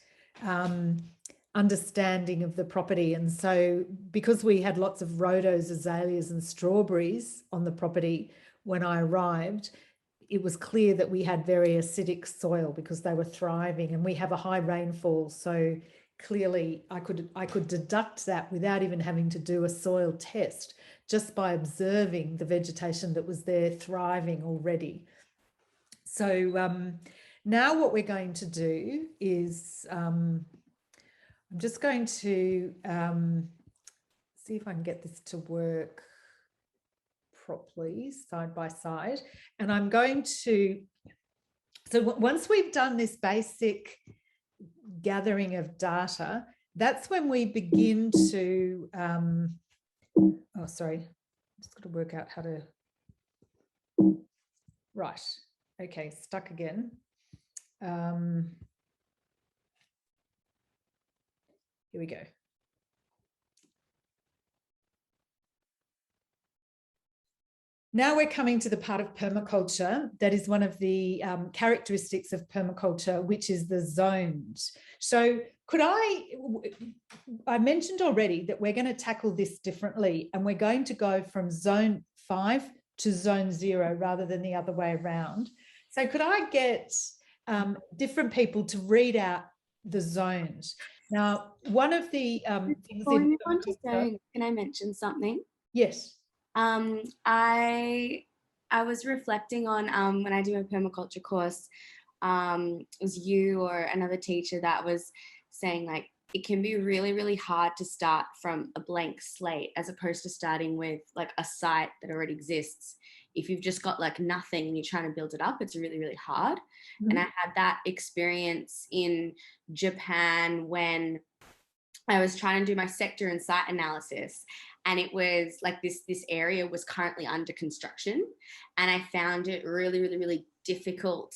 A: understanding of the property. And so because we had lots of rhodos, azaleas and strawberries on the property when I arrived, it was clear that we had very acidic soil because they were thriving, and we have a high rainfall. So clearly I could deduct that without even having to do a soil test, just by observing the vegetation that was there thriving already. So now what we're going to do is I'm just going to see if I can get this to work properly side by side. And I'm going to, so once we've done this basic gathering of data, that's when we begin to, oh, sorry, I'm just got to work out how to, right, okay, stuck again. Here we go. Now we're coming to the part of permaculture that is one of the characteristics of permaculture, which is the zones. So I mentioned already that we're going to tackle this differently, and we're going to go from zone 5 to zone 0 rather than the other way around. So could I get different people to read out the zones? Now, one of the things
C: Before we move on to zone, can I mention something?
A: Yes.
C: I was reflecting on when I do my permaculture course, it was you or another teacher that was saying, like, it can be really, really hard to start from a blank slate as opposed to starting with like a site that already exists. If you've just got like nothing and you're trying to build it up, it's really, really hard.
A: Mm-hmm.
C: And I had that experience in Japan when I was trying to do my sector and site analysis, and it was like this area was currently under construction, and I found it really, really, really difficult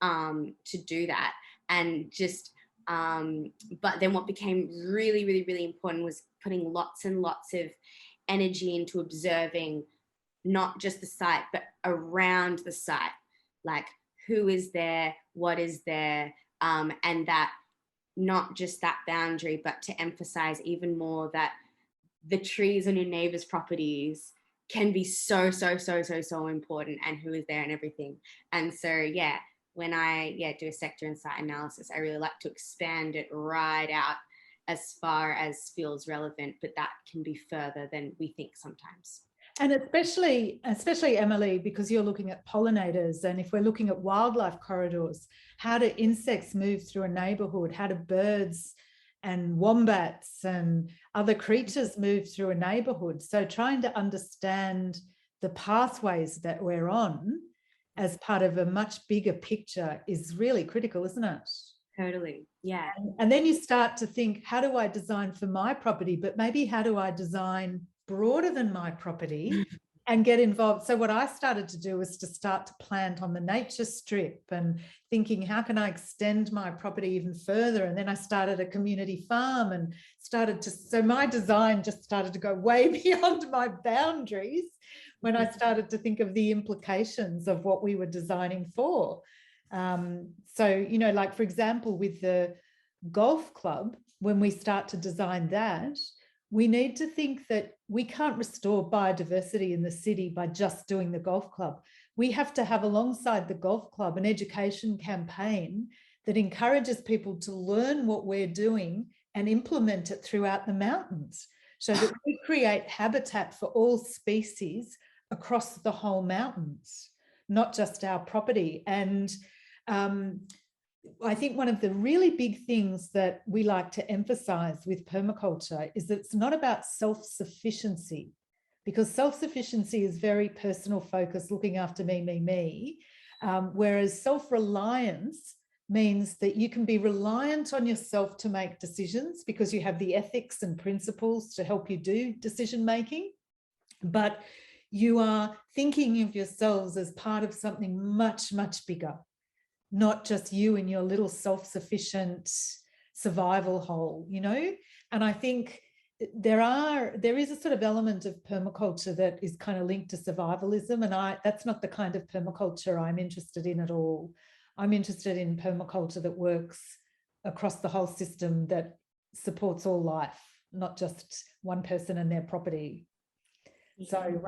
C: to do that. And just but then what became really, really, really important was putting lots and lots of energy into observing not just the site, but around the site, like who is there, what is there, and that not just that boundary, but to emphasize even more that the trees on your neighbor's properties can be so important, and who is there and everything. And so, yeah, when I do a sector and site analysis, I really like to expand it right out as far as feels relevant, but that can be further than we think sometimes.
A: And especially Emily, because you're looking at pollinators, and if we're looking at wildlife corridors, how do insects move through a neighborhood? How do birds and wombats and other creatures move through a neighborhood? So trying to understand the pathways that we're on as part of a much bigger picture is really critical, isn't it?
C: Totally, yeah.
A: And then you start to think, how do I design for my property? But maybe how do I design broader than my property and get involved? So what I started to do was to start to plant on the nature strip and thinking, how can I extend my property even further? And then I started a community farm and so my design just started to go way beyond my boundaries when I started to think of the implications of what we were designing for. So, you know, like, for example, with the golf club, when we start to design that, we need to think that we can't restore biodiversity in the city by just doing the golf club. We have to have alongside the golf club an education campaign that encourages people to learn what we're doing and implement it throughout the mountains, so that we create habitat for all species across the whole mountains, not just our property. And I think one of the really big things that we like to emphasize with permaculture is that it's not about self-sufficiency, because self-sufficiency is very personal focused, looking after me, whereas self-reliance means that you can be reliant on yourself to make decisions because you have the ethics and principles to help you do decision making, but you are thinking of yourselves as part of something much, much bigger, not just you in your little self-sufficient survival hole, you know? And I think there is a sort of element of permaculture that is kind of linked to survivalism, and that's not the kind of permaculture I'm interested in at all. I'm interested in permaculture that works across the whole system, that supports all life, not just one person and their property. So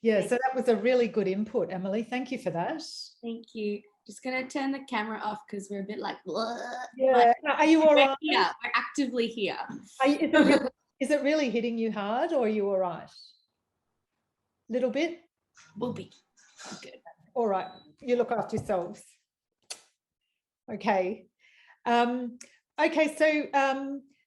A: yeah, so that was a really good input, Emily. Thank you for that.
C: Thank you. Just going to turn the camera off because we're a bit like,
A: yeah. Are you all right?
C: We're actively here.
A: Is it really hitting you hard, or are you all right? Little bit?
C: We'll be good.
A: All right. You look after yourselves. Okay. Okay, so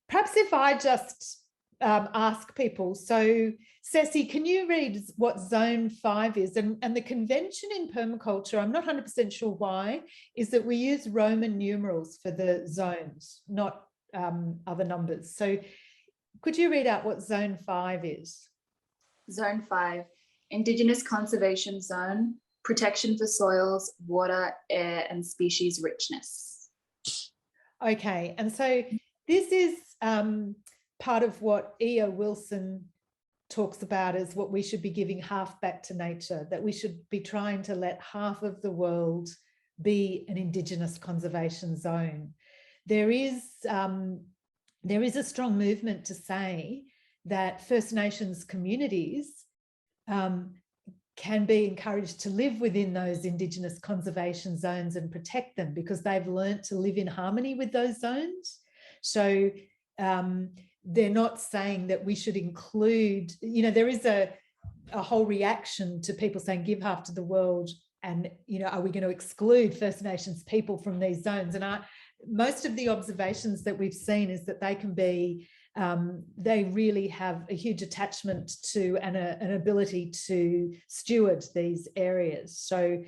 A: perhaps if I just ask people, so Ceci, can you read what Zone 5 is? And the convention in permaculture, I'm not 100% sure why, is that we use Roman numerals for the zones, not other numbers. So could you read out what Zone 5 is?
P: Zone 5, Indigenous Conservation Zone, protection for soils, water, air, and species richness.
A: Okay, and so this is part of what E.O. Wilson talks about as what we should be giving half back to nature, that we should be trying to let half of the world be an Indigenous conservation zone. There is a strong movement to say that First Nations communities can be encouraged to live within those Indigenous conservation zones and protect them, because they've learnt to live in harmony with those zones. So they're not saying that we should include, you know, there is a whole reaction to people saying give half to the world, and, you know, are we going to exclude First Nations people from these zones? And most of the observations that we've seen is that they can be, they really have a huge attachment to and an ability to steward these areas. So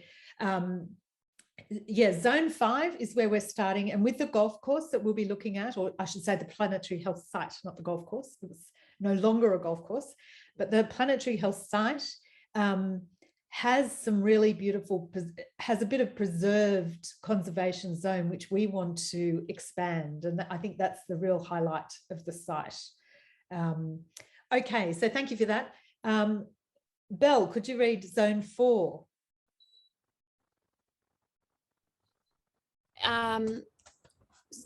A: yeah, zone 5 is where we're starting, and with the golf course that we'll be looking at, or I should say the Planetary Health site, not the golf course, it was no longer a golf course, but the Planetary Health site has some really beautiful, has a bit of preserved conservation zone, which we want to expand. And I think that's the real highlight of the site. Okay, so thank you for that. Belle, could you read zone 4?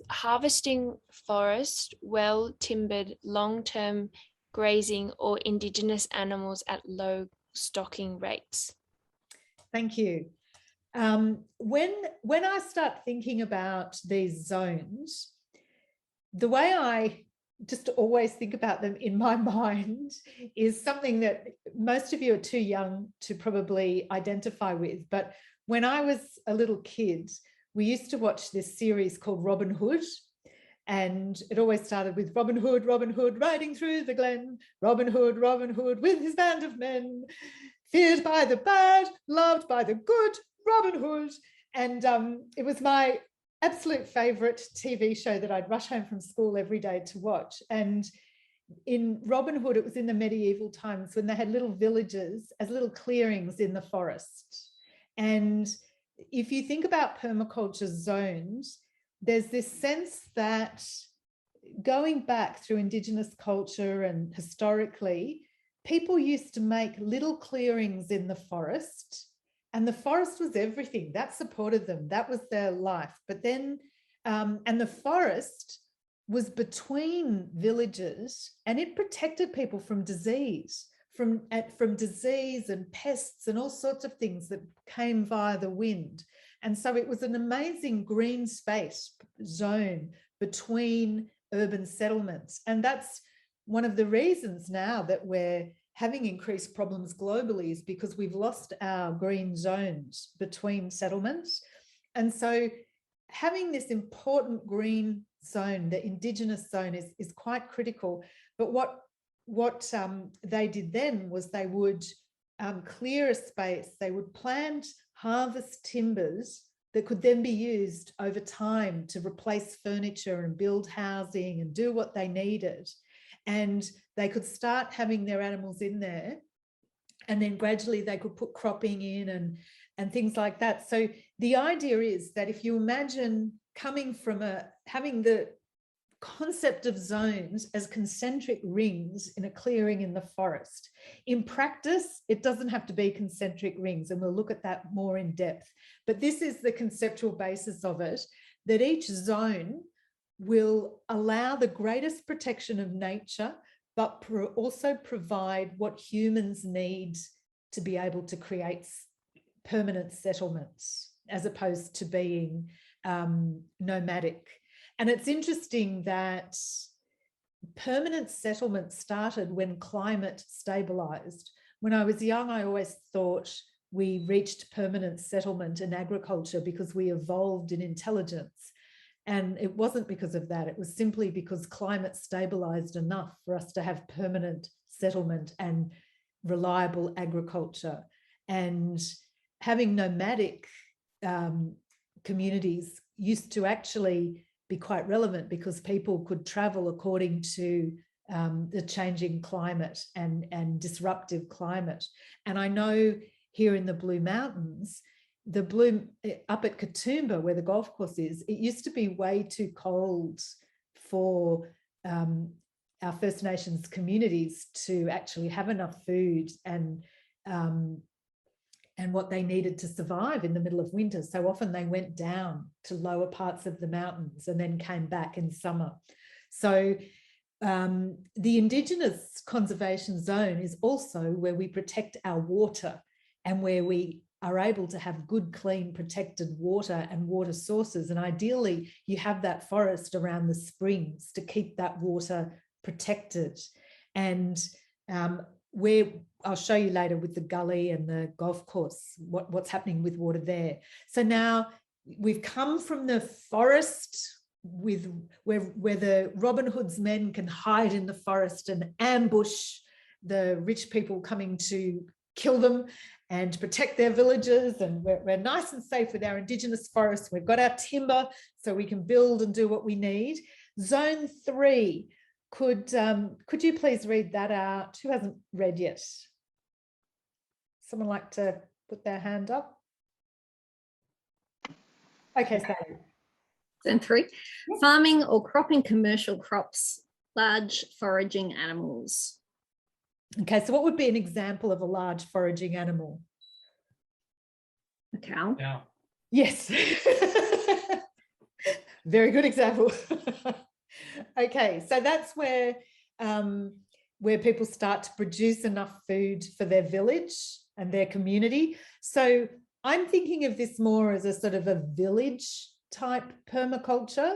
D: Harvesting forest, well-timbered, long-term grazing or indigenous animals at low stocking rates.
A: Thank you. When I start thinking about these zones, the way I just always think about them in my mind is something that most of you are too young to probably identify with. But when I was a little kid, we used to watch this series called Robin Hood. And it always started with Robin Hood riding through the glen. Robin Hood with his band of men. Feared by the bad, loved by the good, Robin Hood. And it was my absolute favourite TV show that I'd rush home from school every day to watch. And in Robin Hood, it was in the medieval times when they had little villages as little clearings in the forest. And if you think about permaculture zones, there's this sense that going back through Indigenous culture and historically, people used to make little clearings in the forest, and the forest was everything. That supported them. That was their life. But then, and the forest was between villages, and it protected people from disease, from disease and pests and all sorts of things that came via the wind. And so it was an amazing green space zone between urban settlements. And that's one of the reasons now that we're having increased problems globally, is because we've lost our green zones between settlements. And so having this important green zone, the Indigenous zone, is quite critical. But what they did then was they would clear a space, they would plant, harvest timbers that could then be used over time to replace furniture and build housing and do what they needed. And they could start having their animals in there, and then gradually they could put cropping in and things like that. So the idea is that if you imagine coming from having the concept of zones as concentric rings in a clearing in the forest, in practice, it doesn't have to be concentric rings, and we'll look at that more in depth. But this is the conceptual basis of it, that each zone will allow the greatest protection of nature, but also provide what humans need to be able to create permanent settlements, as opposed to being nomadic. And it's interesting that permanent settlements started when climate stabilized. When I was young, I always thought we reached permanent settlement in agriculture because we evolved in intelligence. And it wasn't because of that. It was simply because climate stabilized enough for us to have permanent settlement and reliable agriculture. And having nomadic communities used to actually be quite relevant, because people could travel according to the changing climate and disruptive climate. And I know here in the Blue Mountains, up at Katoomba, where the golf course is, it used to be way too cold for our First Nations communities to actually have enough food and what they needed to survive in the middle of winter. So often they went down to lower parts of the mountains and then came back in summer. So the Indigenous conservation zone is also where we protect our water and where we are able to have good, clean, protected water and water sources. And ideally, you have that forest around the springs to keep that water protected. And I'll show you later with the gully and the golf course, what's happening with water there. So now we've come from the forest with where the Robin Hood's men can hide in the forest and ambush the rich people coming to kill them and protect their villages, and we're nice and safe with our Indigenous forests. We've got our timber so we can build and do what we need. Zone 3, could you please read that out? Who hasn't read yet? Someone like to put their hand up? Okay, Sally.
H: Zone 3, farming or cropping commercial crops, large foraging animals.
A: Okay, so what would be an example of a large foraging animal?
H: A cow.
E: Yeah.
A: Yes. Very good example. Okay, so that's where people start to produce enough food for their village and their community. So I'm thinking of this more as a sort of a village type permaculture,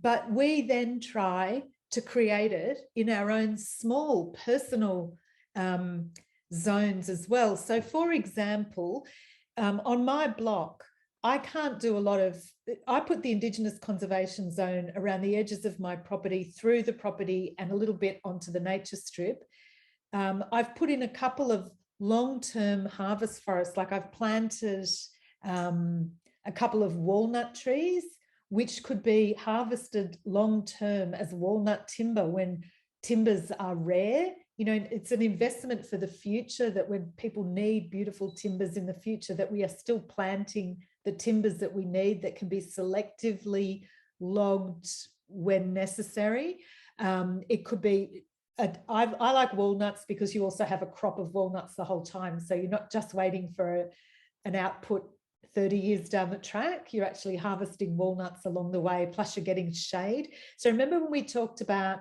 A: but we then try to create it in our own small personal zones as well. So for example, on my block, I can't do a lot of, I put the Indigenous conservation zone around the edges of my property, through the property and a little bit onto the nature strip. I've put in a couple of long-term harvest forests, like I've planted a couple of walnut trees, which could be harvested long-term as walnut timber when timbers are rare. You know, it's an investment for the future, that when people need beautiful timbers in the future, that we are still planting the timbers that we need, that can be selectively logged when necessary. It could be, I like walnuts because you also have a crop of walnuts the whole time. So you're not just waiting for an output 30 years down the track, you're actually harvesting walnuts along the way, plus you're getting shade. So remember when we talked about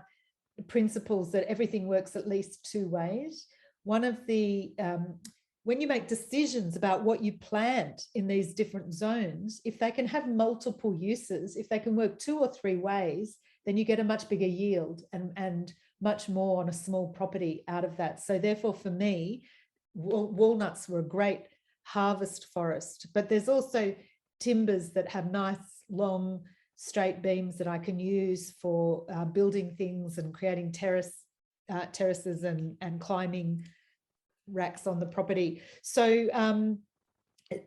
A: principles that everything works at least 2 ways? One of the, when you make decisions about what you plant in these different zones, if they can have multiple uses, if they can work 2 or 3 ways, then you get a much bigger yield and much more on a small property out of that. So therefore for me, walnuts were a great harvest forest, but there's also timbers that have nice long straight beams that I can use for building things and creating terraces and climbing racks on the property. So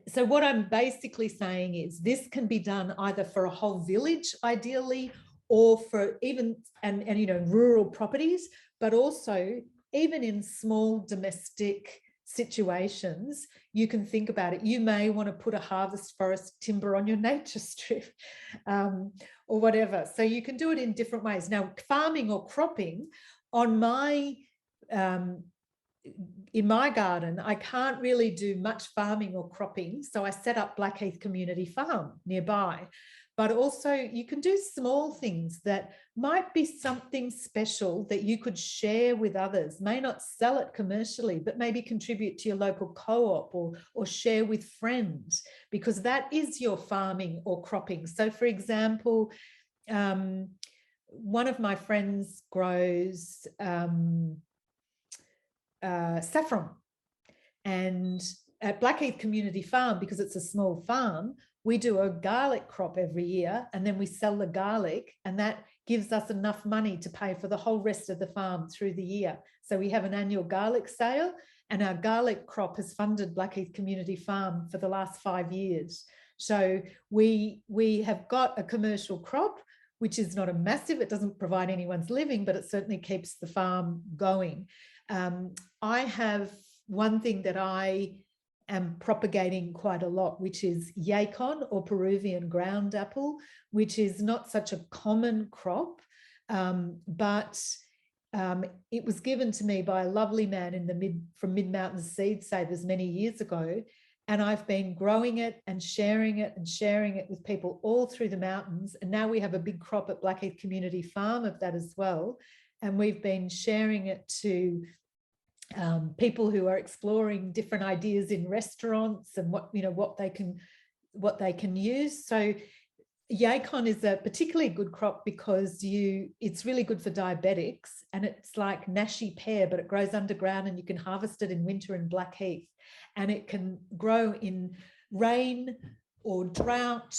A: so what I'm basically saying is this can be done either for a whole village ideally, or for even and you know, rural properties, but also even in small domestic situations, you can think about it. You may want to put a harvest forest timber on your nature strip or whatever. So you can do it in different ways. Now, farming or cropping, on my in my garden, I can't really do much farming or cropping. So I set up Blackheath Community Farm nearby. But also you can do small things that might be something special that you could share with others, may not sell it commercially, but maybe contribute to your local co-op or share with friends, because that is your farming or cropping. So for example, one of my friends grows saffron, and at Blackheath Community Farm, because it's a small farm, we do a garlic crop every year, and then we sell the garlic, and that gives us enough money to pay for the whole rest of the farm through the year. So we have an annual garlic sale, and our garlic crop has funded Blackheath Community Farm for the last 5 years. So we have got a commercial crop, which is not a massive, it doesn't provide anyone's living, but it certainly keeps the farm going. I have one thing that I am propagating quite a lot, which is yacon, or Peruvian ground apple, which is not such a common crop, but it was given to me by a lovely man from Mid Mountain Seed Savers many years ago, and I've been growing it and sharing it with people all through the mountains, and now we have a big crop at Blackheath Community Farm of that as well, and we've been sharing it to people who are exploring different ideas in restaurants and what they can use. So yacon is a particularly good crop because it's really good for diabetics, and it's like Nashi pear, but it grows underground and you can harvest it in winter in Blackheath, and it can grow in rain or drought,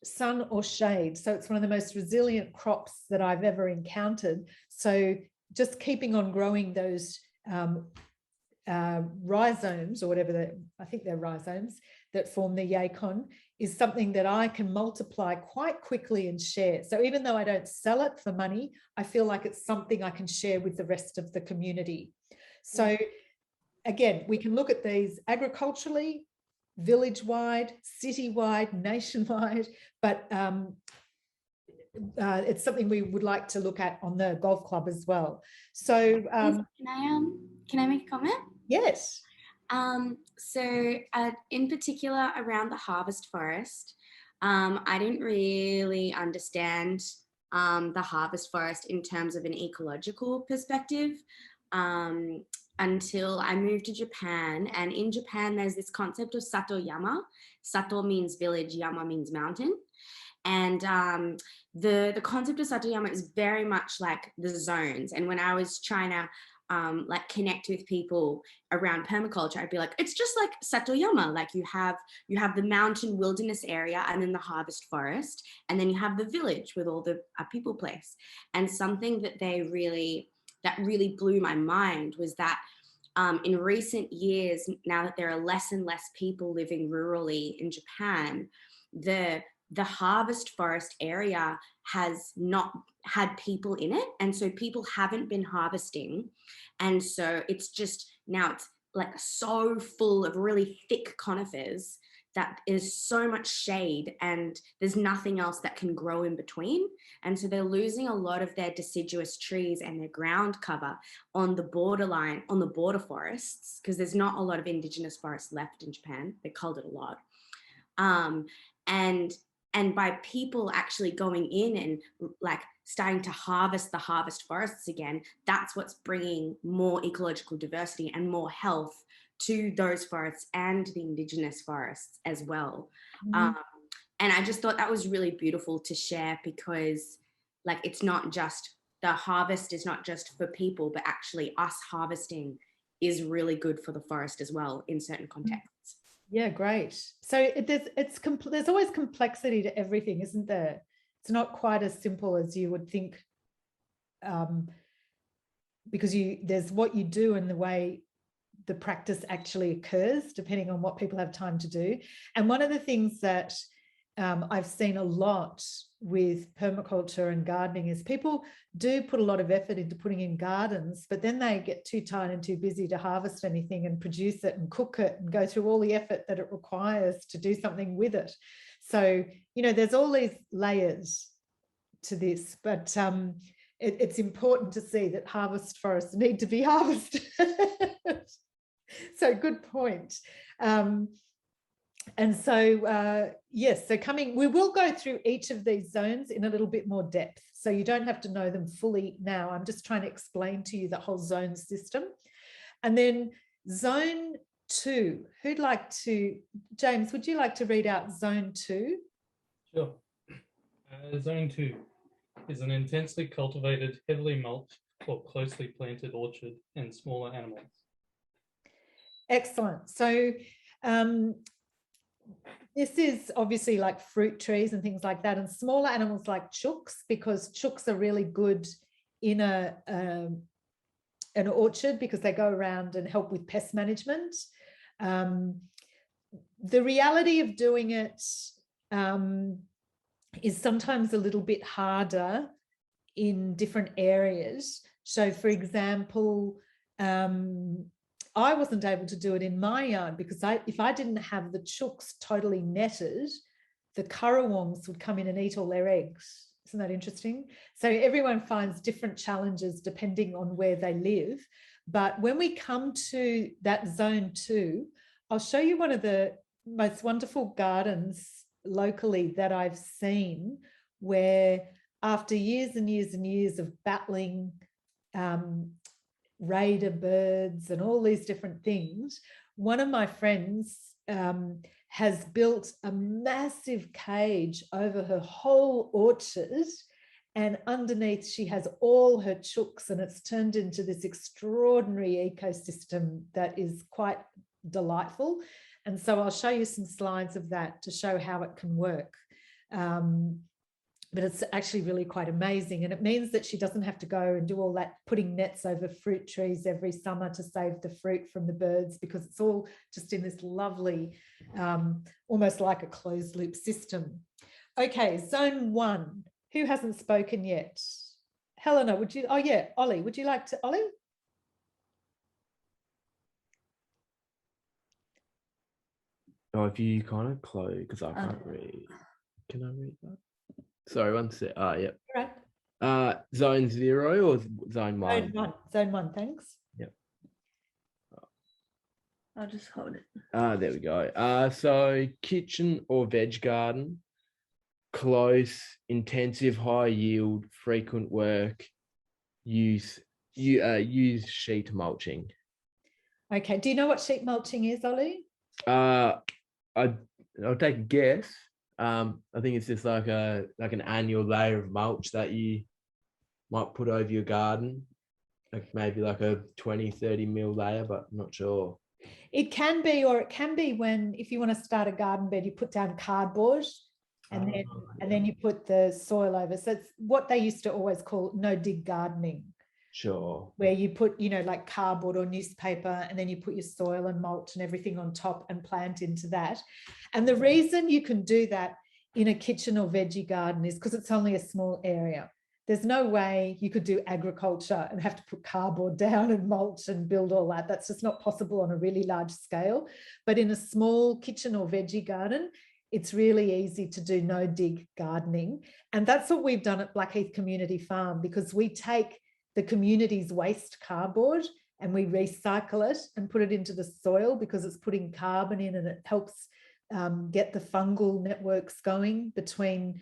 A: sun or shade. So it's one of the most resilient crops that I've ever encountered. So just keeping on growing those rhizomes, or whatever, I think they're rhizomes, that form the yacon, is something that I can multiply quite quickly and share. So even though I don't sell it for money, I feel like it's something I can share with the rest of the community. So again, we can look at these agriculturally, village-wide, city-wide, nationwide, but it's something we would like to look at on the golf club as well. So
C: can I make a comment?
A: Yes.
C: In particular around the harvest forest, I didn't really understand the harvest forest in terms of an ecological perspective until I moved to Japan. And in Japan, there's this concept of sato-yama. Sato means village, yama means mountain. And the concept of sato-yama is very much like the zones. And when I was trying to like connect with people around permaculture, I'd be like, it's just like sato-yama. Like you have the mountain wilderness area, and then the harvest forest, and then you have the village with all the people place. And something that really blew my mind was that in recent years, now that there are less and less people living rurally in Japan, the harvest forest area has not had people in it. And so people haven't been harvesting. And so it's just, now it's like so full of really thick conifers that is so much shade, and there's nothing else that can grow in between. And so they're losing a lot of their deciduous trees and their ground cover on the borderline, on the border forests, because there's not a lot of indigenous forests left in Japan. They culled it a lot. And by people actually going in and like starting to harvest the harvest forests again, that's what's bringing more ecological diversity and more health to those forests and the indigenous forests as well. And I just thought that was really beautiful to share, because like it's not just, the harvest is not just for people, but actually us harvesting is really good for the forest as well in certain contexts.
A: Yeah, great. So there's always complexity to everything, isn't there? It's not quite as simple as you would think, because there's what you do and the way the practice actually occurs, depending on what people have time to do. And one of the things that I've seen a lot with permaculture and gardening is people do put a lot of effort into putting in gardens, but then they get too tired and too busy to harvest anything and produce it and cook it and go through all the effort that it requires to do something with it. So, you know, there's all these layers to this, but it's important to see that harvest forests need to be harvested. So good point. And so, yes, so we will go through each of these zones in a little bit more depth. So you don't have to know them fully now. I'm just trying to explain to you the whole zone system. And then zone 2, who'd like to, James, would you like to read out zone 2?
E: Sure. Zone 2 is an intensely cultivated, heavily mulched or closely planted orchard and smaller animals.
A: Excellent. So this is obviously like fruit trees and things like that, and smaller animals like chooks, because chooks are really good in an orchard because they go around and help with pest management. The reality of doing it is sometimes a little bit harder in different areas. So, for example, I wasn't able to do it in my yard because if I didn't have the chooks totally netted, the currawongs would come in and eat all their eggs. Isn't that interesting? So everyone finds different challenges depending on where they live. But when we come to that zone 2, I'll show you one of the most wonderful gardens locally that I've seen, where after years and years and years of battling raider birds and all these different things, one of my friends has built a massive cage over her whole orchard, and underneath she has all her chooks, and it's turned into this extraordinary ecosystem that is quite delightful. And so I'll show you some slides of that to show how it can work. But it's actually really quite amazing. And it means that she doesn't have to go and do all that putting nets over fruit trees every summer to save the fruit from the birds, because it's all just in this lovely, almost like a closed loop system. Okay, zone 1. Who hasn't spoken yet? Helena, would you? Oh yeah, Ollie, would you like to? Ollie?
L: Oh, if you kind of close, because I can't read. Can I read that? Sorry, one sec. Yep.
A: Right.
L: Zone 0 or zone 1?
A: Zone 1. Zone 1, thanks.
L: Yep.
K: I'll just hold it.
L: There we go. So kitchen or veg garden, close, intensive, high yield, frequent work, use sheet mulching.
A: Okay. Do you know what sheet mulching is, Ollie?
L: I'll take a guess. I think it's just like an annual layer of mulch that you might put over your garden, like maybe like a 20-30 mil layer, but I'm not sure.
A: It can be, or it can be when, if you want to start a garden bed, you put down cardboard and then you put the soil over. So it's what they used to always call no dig gardening.
L: Sure.
A: Where you put, like cardboard or newspaper, and then you put your soil and mulch and everything on top and plant into that. And the reason you can do that in a kitchen or veggie garden is because it's only a small area. There's no way you could do agriculture and have to put cardboard down and mulch and build all that. That's just not possible on a really large scale. But in a small kitchen or veggie garden, it's really easy to do no dig gardening. And that's what we've done at Blackheath Community Farm, because we take the community's waste cardboard and we recycle it and put it into the soil, because it's putting carbon in and it helps get the fungal networks going between,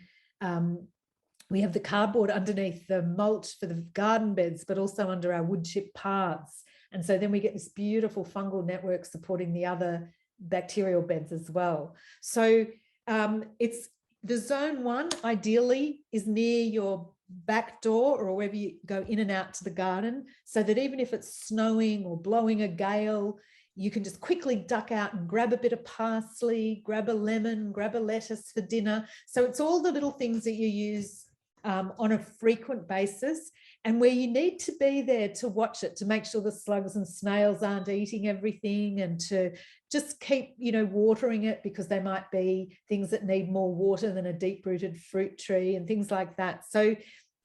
A: we have the cardboard underneath the mulch for the garden beds, but also under our wood chip paths. And so then we get this beautiful fungal network supporting the other bacterial beds as well. So it's the zone 1 ideally is near your back door or wherever you go in and out to the garden, so that even if it's snowing or blowing a gale, you can just quickly duck out and grab a bit of parsley, grab a lemon, grab a lettuce for dinner. So it's all the little things that you use on a frequent basis, and where you need to be there to watch it, to make sure the slugs and snails aren't eating everything, and to just keep, watering it, because there might be things that need more water than a deep-rooted fruit tree and things like that. So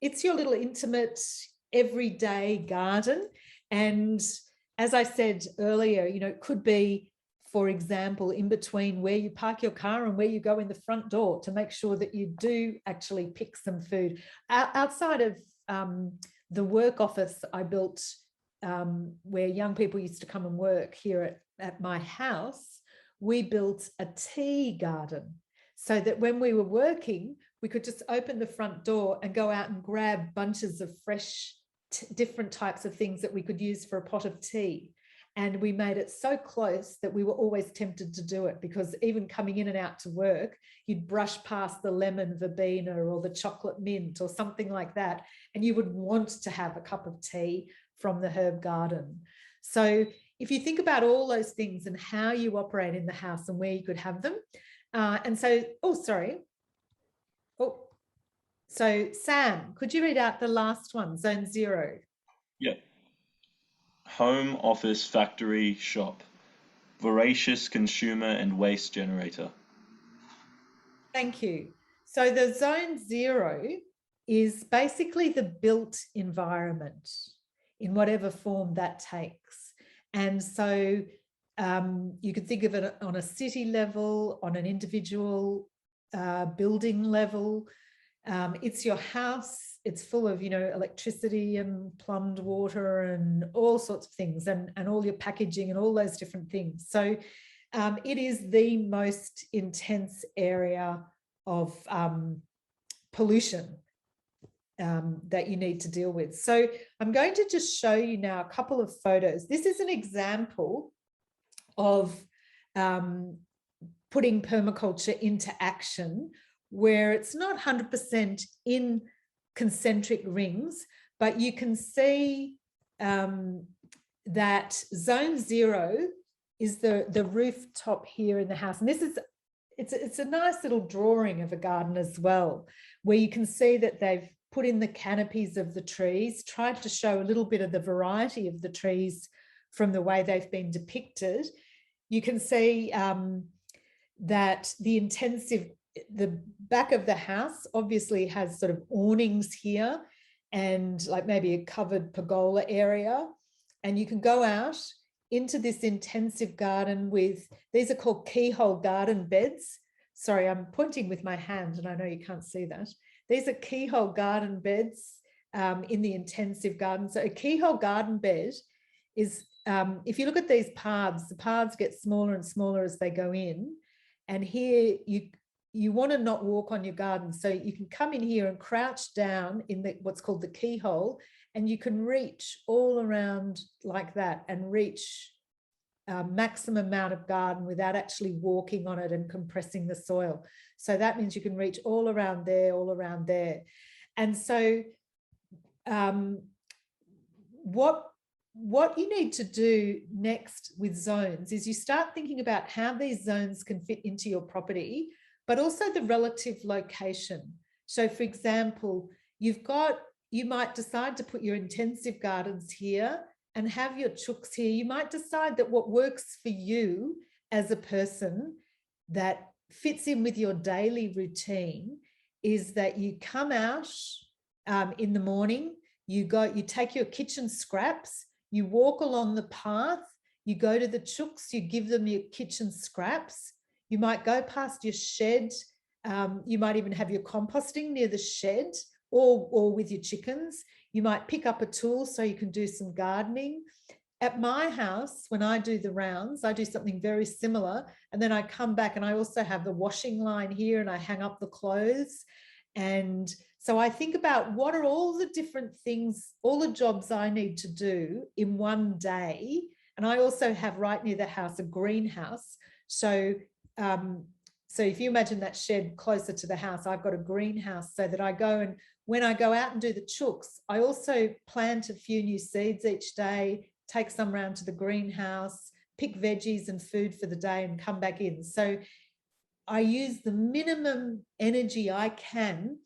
A: it's your little intimate everyday garden. And as I said earlier, it could be, for example, in between where you park your car and where you go in the front door, to make sure that you do actually pick some food. Outside of the work office I built, where young people used to come and work here at my house, we built a tea garden, so that when we were working, we could just open the front door and go out and grab bunches of fresh, different types of things that we could use for a pot of tea. And we made it so close that we were always tempted to do it, because even coming in and out to work, you'd brush past the lemon verbena or the chocolate mint or something like that, and you would want to have a cup of tea from the herb garden. So if you think about all those things and how you operate in the house and where you could have them. So Sam, could you read out the last one, zone 0?
J: Yeah. Home, office, factory, shop. Voracious consumer and waste generator.
A: Thank you. So the zone 0 is basically the built environment in whatever form that takes. And so you could think of it on a city level, on an individual building level. It's your house. It's full of, electricity and plumbed water and all sorts of things, and all your packaging and all those different things. So it is the most intense area of pollution that you need to deal with. So I'm going to just show you now a couple of photos. This is an example of putting permaculture into action, where it's not 100% in concentric rings, but you can see that zone 0 is the rooftop here in the house. And this is, it's a nice little drawing of a garden as well, where you can see that they've put in the canopies of the trees, tried to show a little bit of the variety of the trees from the way they've been depicted. You can see that the back of the house obviously has sort of awnings here and like maybe a covered pergola area. And you can go out into this intensive garden with, these are called keyhole garden beds. Sorry, I'm pointing with my hand and I know you can't see that. These are keyhole garden beds in the intensive garden. So a keyhole garden bed is, if you look at these paths, the paths get smaller and smaller as they go in. And here you want to not walk on your garden. So you can come in here and crouch down in what's called the keyhole, and you can reach all around like that and reach maximum amount of garden without actually walking on it and compressing the soil. So that means you can reach all around there, all around there. And so what you need to do next with zones is you start thinking about how these zones can fit into your property, but also the relative location. So for example, you might decide to put your intensive gardens here and have your chooks here. You might decide that what works for you as a person that fits in with your daily routine is that you come out in the morning, you take your kitchen scraps, you walk along the path, you go to the chooks, you give them your kitchen scraps, you might go past your shed, you might even have your composting near the shed or with your chickens. You might pick up a tool so you can do some gardening. At my house, when I do the rounds, I do something very similar. And then I come back and I also have the washing line here and I hang up the clothes. And so I think about what are all the different things, all the jobs I need to do in one day. And I also have right near the house a greenhouse. So if you imagine that shed closer to the house, I've got a greenhouse so that I go, and when I go out and do the chooks, I also plant a few new seeds each day, take some round to the greenhouse, pick veggies and food for the day and come back in. So I use the minimum energy I can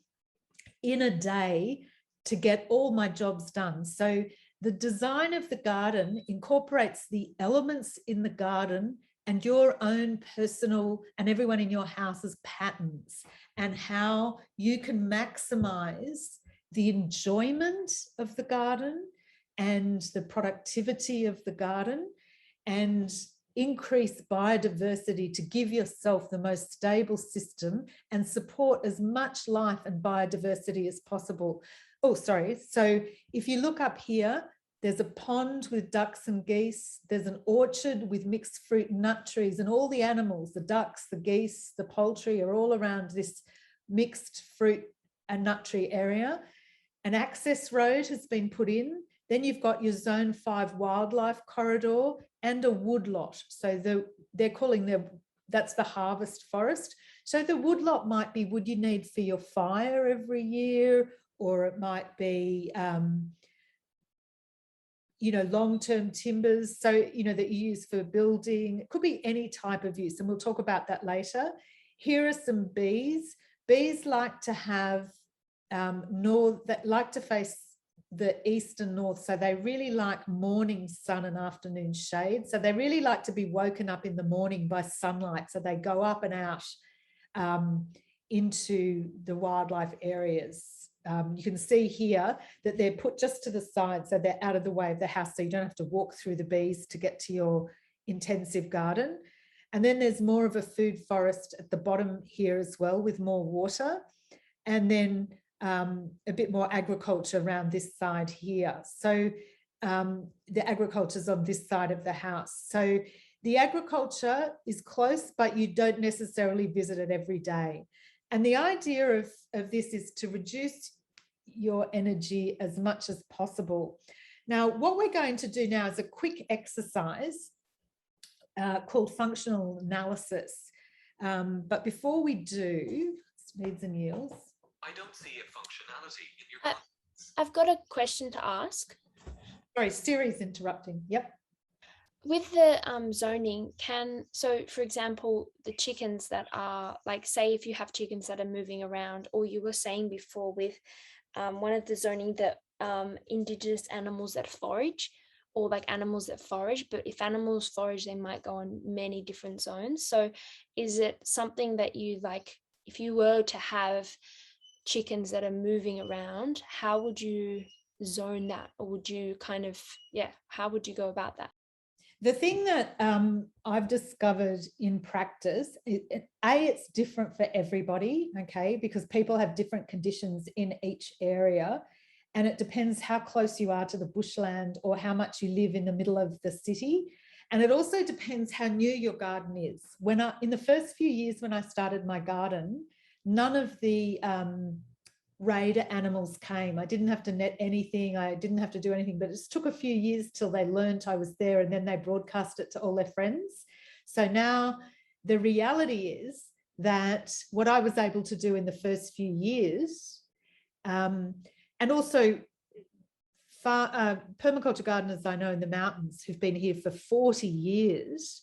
A: in a day to get all my jobs done. So the design of the garden incorporates the elements in the garden and your own personal and everyone in your house's patterns, and how you can maximize the enjoyment of the garden and the productivity of the garden and increase biodiversity to give yourself the most stable system and support as much life and biodiversity as possible. Oh, sorry. So if you look up here, there's a pond with ducks and geese. There's an orchard with mixed fruit and nut trees, and all the animals, the ducks, the geese, the poultry are all around this mixed fruit and nut tree area. An access road has been put in. Then you've got your Zone 5 wildlife corridor and a woodlot. So they're calling that's the harvest forest. So the woodlot might be wood you need for your fire every year, or it might be long-term timbers, so, that you use for building. It could be any type of use, and we'll talk about that later. Here are some bees. Bees like to have that like to face the east and north, so they really like morning sun and afternoon shade. So they really like to be woken up in the morning by sunlight, so they go up and out into the wildlife areas. You can see here that they're put just to the side, so they're out of the way of the house, so you don't have to walk through the bees to get to your intensive garden. And then there's more of a food forest at the bottom here as well, with more water, and then a bit more agriculture around this side here. So the agriculture's on this side of the house. So the agriculture is close, but you don't necessarily visit it every day. And the idea of this is to reduce your energy as much as possible. Now, what we're going to do now is a quick exercise called functional analysis. But before we do, needs and yields.
Q: I don't see a functionality in your
D: I've got a question to ask.
A: Sorry, Siri's interrupting. Yep.
D: with the zoning, so for example, the chickens that are like, say if you have chickens that are moving around, or you were saying before with one of the zoning that indigenous animals that forage, or like animals that forage, but if animals forage, they might go on many different zones. So is it something that you like, if you were to have chickens that are moving around, how would you zone that? Or would you kind of, how would you go about that?
A: The thing that I've discovered in practice, it's different for everybody, okay, because people have different conditions in each area, and it depends how close you are to the bushland or how much you live in the middle of the city. And it also depends how new your garden is. In the first few years when I started my garden, none of the raider animals came. I didn't have to net anything. I didn't have to do anything, but it just took a few years till they learned I was there, and then they broadcast it to all their friends. So now the reality is that what I was able to do in the first few years, and also permaculture gardeners I know in the mountains who've been here for 40 years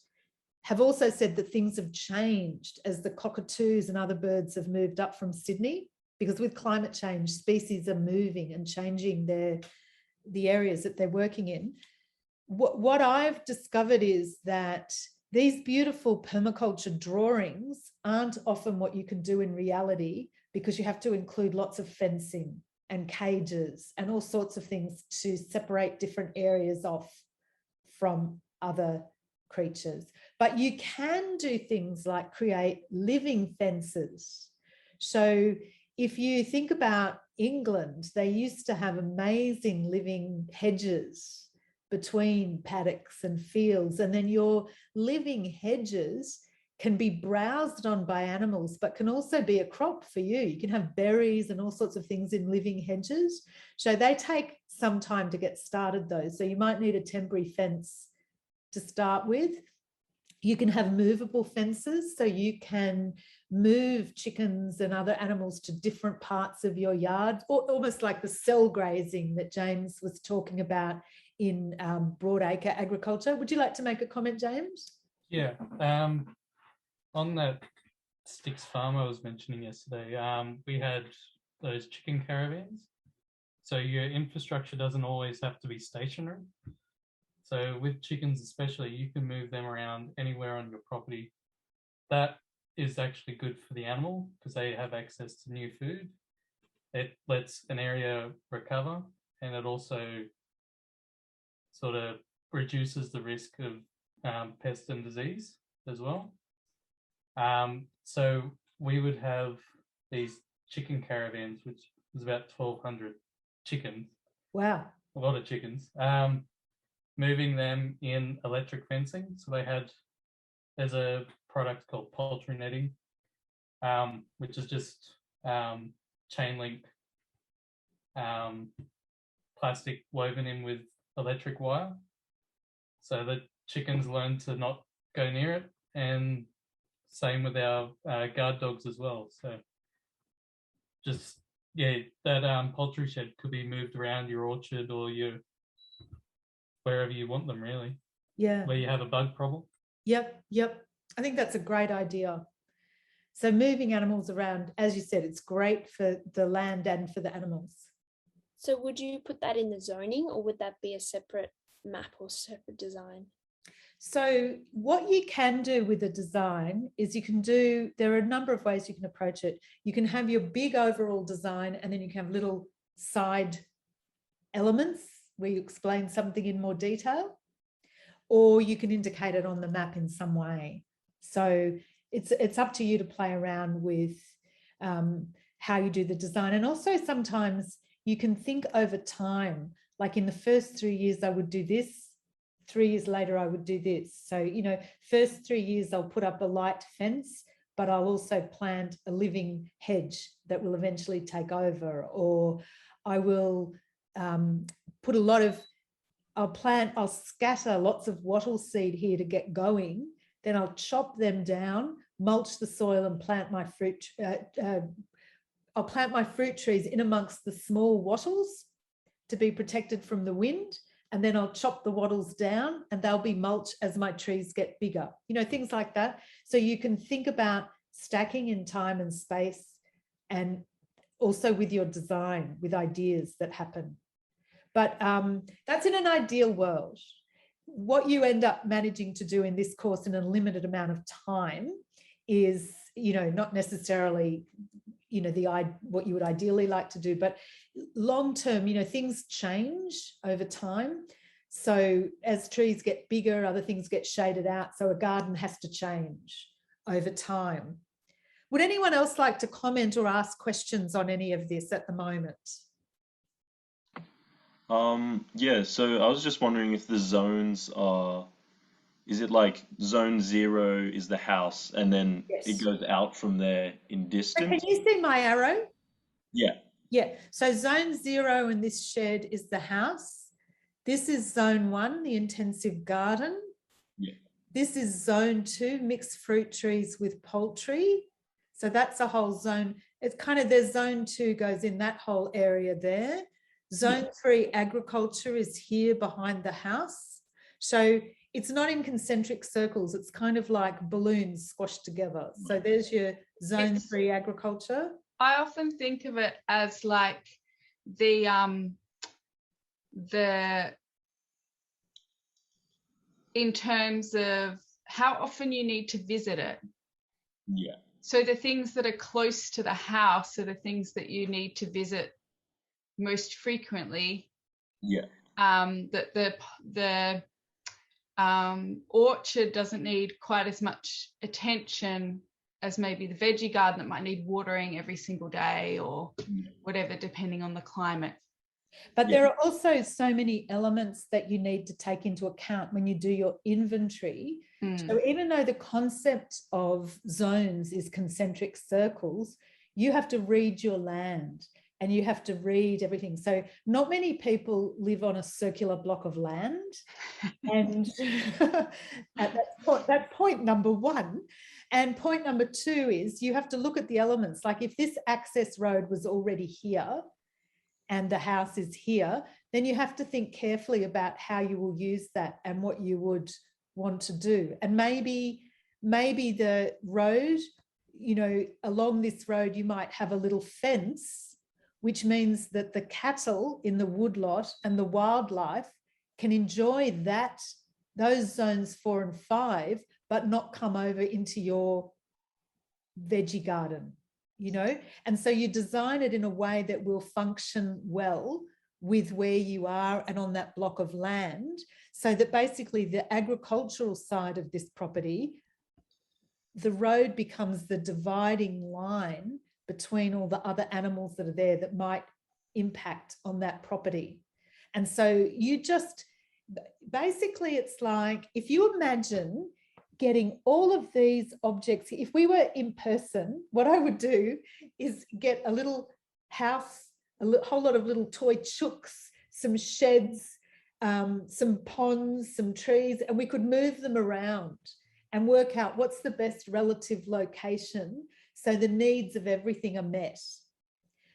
A: have also said that things have changed as the cockatoos and other birds have moved up from Sydney. Because with climate change, species are moving and changing the areas that they're working in. What I've discovered is that these beautiful permaculture drawings aren't often what you can do in reality, because you have to include lots of fencing and cages and all sorts of things to separate different areas off from other creatures. But you can do things like create living fences. So if you think about England, they used to have amazing living hedges between paddocks and fields, and then your living hedges can be browsed on by animals, but can also be a crop for you. You can have berries and all sorts of things in living hedges. So they take some time to get started though. So you might need a temporary fence to start with. You can have movable fences, so you can move chickens and other animals to different parts of your yard, or almost like the cell grazing that James was talking about in broadacre agriculture. Would you like to make a comment, James?
E: Yeah, on that Sticks farm I was mentioning yesterday, we had those chicken caravans. So your infrastructure doesn't always have to be stationary. So with chickens especially, you can move them around anywhere on your property. That is actually good for the animal because they have access to new food. It lets an area recover, and it also sort of reduces the risk of pest and disease as well. So we would have these chicken caravans, which was about 1,200 chickens.
A: Wow.
E: A lot of chickens. Moving them in electric fencing. So there's a product called poultry netting, which is just chain link plastic woven in with electric wire. So the chickens learn to not go near it, and same with our guard dogs as well. So just, that poultry shed could be moved around your orchard or wherever you want them, really.
A: Yeah.
E: Where you have a bug problem.
A: Yep. I think that's a great idea. So moving animals around, as you said, it's great for the land and for the animals.
D: So would you put that in the zoning, or would that be a separate map or separate design?
A: So what you can do with a design is there are a number of ways you can approach it. You can have your big overall design, and then you can have little side elements where you explain something in more detail, or you can indicate it on the map in some way. So it's up to you to play around with how you do the design. And also sometimes you can think over time, like in the first 3 years I would do this, 3 years later I would do this. So, first 3 years I'll put up a light fence, but I'll also plant a living hedge that will eventually take over, or I will put I'll scatter lots of wattle seed here to get going. Then I'll chop them down, mulch the soil, and plant my fruit. I'll plant my fruit trees in amongst the small wattles to be protected from the wind. and then I'll chop the wattles down and they'll be mulch as my trees get bigger, you know, things like that. So you can think about stacking in time and space, and also with your design, with ideas that happen. But that's in an ideal world. What you end up managing to do in this course in a limited amount of time is, you know, not necessarily, you know, what you would ideally like to do, but long term, you know, things change over time. So as trees get bigger, other things get shaded out. So a garden has to change over time. Would anyone else like to comment or ask questions on any of this at the moment?
J: Yeah, so I was just wondering if the zones are, is it like zone 0 is the house and then it goes out from there in
A: So
J: distance?
A: can you see my arrow?
J: Yeah.
A: Yeah, so zone 0 in this shed is the house. This is zone 1, the intensive garden.
J: Yeah.
A: This is zone 2, mixed fruit trees with poultry. So that's a whole zone. It's kind of, there's zone 2 goes in that whole area there. Zone 3 agriculture is here behind the house. So it's not in concentric circles. It's kind of like balloons squashed together. So there's your zone 3 agriculture.
O: I often think of it as like the in terms of how often you need to visit it.
J: Yeah.
O: So the things that are close to the house are the things that you need to visit most frequently.
J: Yeah.
O: That the orchard doesn't need quite as much attention as maybe the veggie garden that might need watering every single day or whatever, depending on the climate.
A: But there are also so many elements that you need to take into account when you do your inventory. So even though the concept of zones is concentric circles, you have to read your land and you have to read everything. So not many people live on a circular block of land. And that's point number 1. And point number 2 is you have to look at the elements. Like if this access road was already here and the house is here, then you have to think carefully about how you will use that and what you would want to do. And maybe the road, you know, along this road, you might have a little fence, which means that the cattle in the woodlot and the wildlife can enjoy those zones 4 and 5, but not come over into your veggie garden, you know? And so you design it in a way that will function well with where you are and on that block of land, so that basically the agricultural side of this property, the road becomes the dividing line between all the other animals that are there that might impact on that property. And so you just, basically it's like, if you imagine getting all of these objects, if we were in person, what I would do is get a little house, whole lot of little toy chooks, some sheds, some ponds, some trees, and we could move them around and work out what's the best relative location so the needs of everything are met.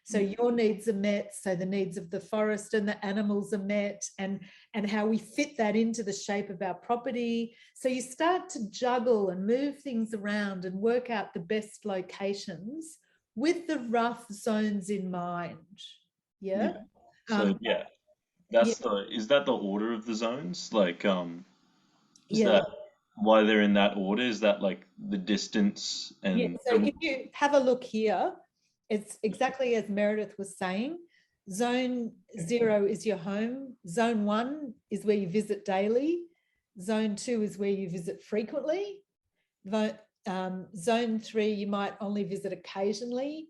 A: So your needs are met, so the needs of the forest and the animals are met, and how we fit that into the shape of our property. So you start to juggle and move things around and work out the best locations with the rough zones in mind. Yeah.
J: So that's is that the order of the zones? Like, is that why they're in that order? Is that like the distance and?
A: So if you have a look here, it's exactly as Meredith was saying. Zone 0 is your home. Zone 1 is where you visit daily. Zone 2 is where you visit frequently. Zone 3, you might only visit occasionally.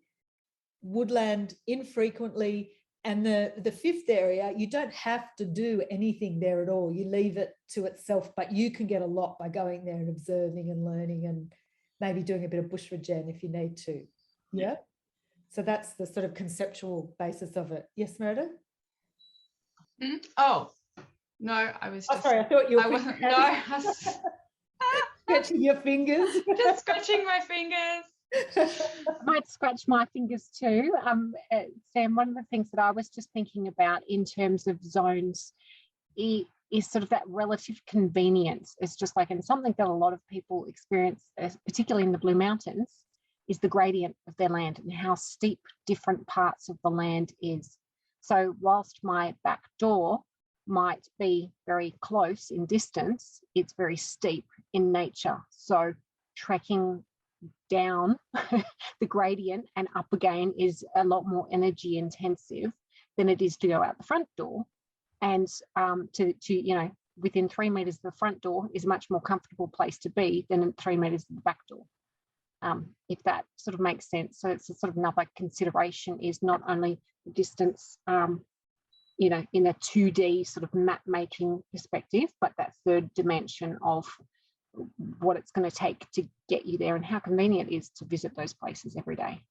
A: Woodland, infrequently. And the 5th area, you don't have to do anything there at all. You leave it to itself, but you can get a lot by going there and observing and learning and maybe doing a bit of bush regen if you need to. Yeah. So that's the sort of conceptual basis of it. Yes, Meredith?
O: Oh, no, I was just...
A: sorry, I thought you were...
O: I wasn't, no, I was...
A: Scratching your fingers.
O: Just scratching my fingers.
G: I might scratch my fingers too. Sam, one of the things that I was just thinking about in terms of zones is sort of that relative convenience. It's just like, and something that a lot of people experience, particularly in the Blue Mountains, is the gradient of their land and how steep different parts of the land is. So whilst my back door might be very close in distance, it's very steep in nature. So trekking down the gradient and up again is a lot more energy intensive than it is to go out the front door. And to you know, within 3 meters of the front door is a much more comfortable place to be than in 3 meters of the back door, if that sort of makes sense. So it's a sort of another consideration, is not only the distance, you know, in a 2D sort of map making perspective, but that third dimension of what it's going to take to get you there and how convenient it is to visit those places every day.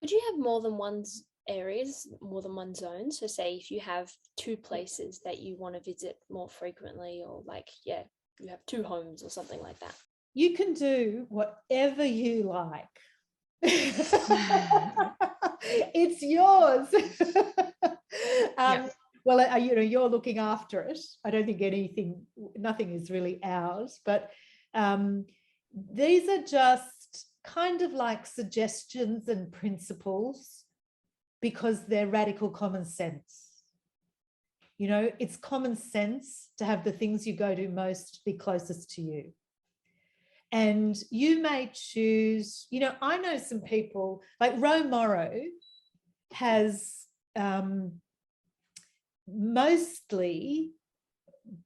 D: Would you have more than one areas, more than one zone? So say if you have 2 places that you want to visit more frequently, or like, yeah, you have 2 homes or something like that.
A: You can do whatever you like. It's yours. Well, you know, you're looking after it. I don't think nothing is really ours, but these are just kind of like suggestions and principles, because they're radical common sense. You know, it's common sense to have the things you go to most be closest to you. And you may choose, you know, I know some people, like Ro Morrow has mostly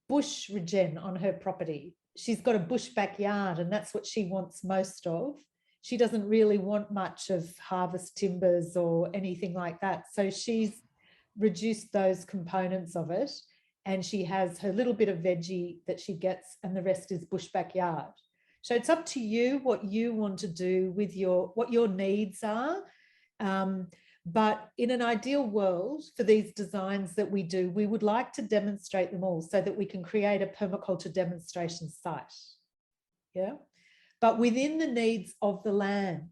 A: bush regen on her property. She's got a bush backyard and that's what she wants most of. She doesn't really want much of harvest timbers or anything like that. So she's reduced those components of it, and she has her little bit of veggie that she gets, and the rest is bush backyard. So it's up to you what you want to do with what your needs are. But in an ideal world, for these designs that we do, we would like to demonstrate them all so that we can create a permaculture demonstration site. Yeah. But within the needs of the land,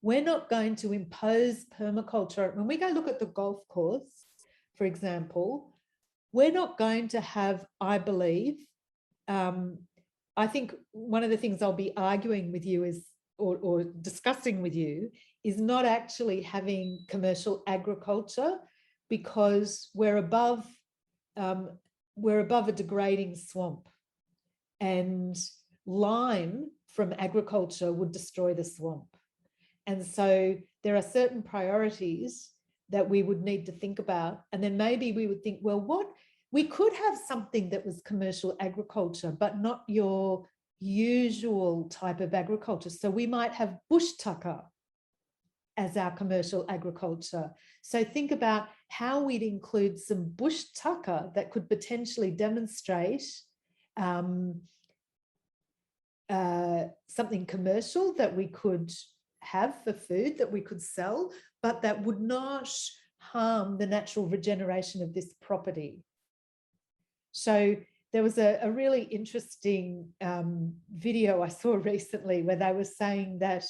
A: we're not going to impose permaculture. When we go look at the golf course, for example, we're not going to have, I believe, I think one of the things I'll be arguing with you is, or discussing with you, is not actually having commercial agriculture, because we're above a degrading swamp, and lime from agriculture would destroy the swamp. And so there are certain priorities that we would need to think about. And then maybe we would think, well, we could have something that was commercial agriculture, but not your usual type of agriculture. So we might have bush tucker as our commercial agriculture. So think about how we'd include some bush tucker that could potentially demonstrate something commercial that we could have for food, that we could sell, but that would not harm the natural regeneration of this property. So there was a really interesting video I saw recently where they were saying that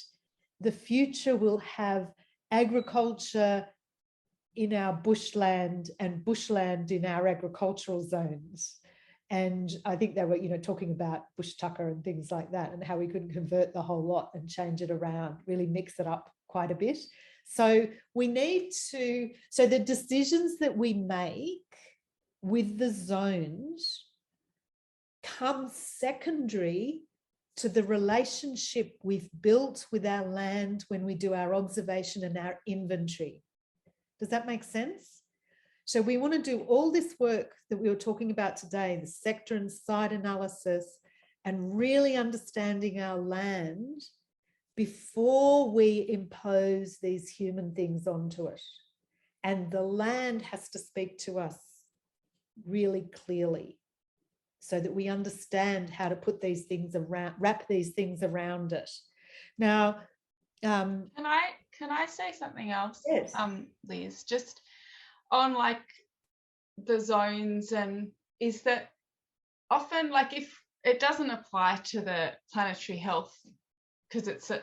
A: the future will have agriculture in our bushland and bushland in our agricultural zones. And I think they were, you know, talking about bush tucker and things like that, and how we could convert the whole lot and change it around, really mix it up quite a bit. So we need to, so the decisions that we make with the zones come secondary to the relationship we've built with our land when we do our observation and our inventory. Does that make sense? So we want to do all this work that we were talking about today, the sector and site analysis, and really understanding our land before we impose these human things onto it. And the land has to speak to us really clearly so that we understand how to put these things around, wrap these things around it. Now,
O: can I say something else?
A: Yes.
O: Liz, just on like the zones, and is that often, like, if it doesn't apply to the planetary health because it's a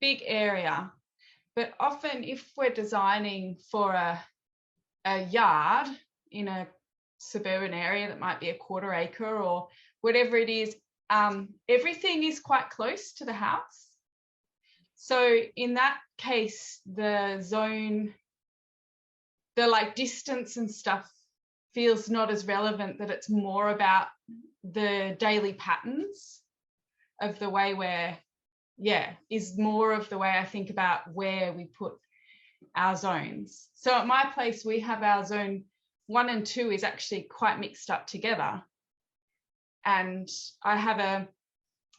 O: big area, but often if we're designing for a yard in a suburban area that might be a 1/4 acre or whatever it is, everything is quite close to the house. So in that case, the zone, the like distance and stuff feels not as relevant, that it's more about the daily patterns of the way is more of the way I think about where we put our zones. So at my place, we have our zone 1 and 2 is actually quite mixed up together. And I have a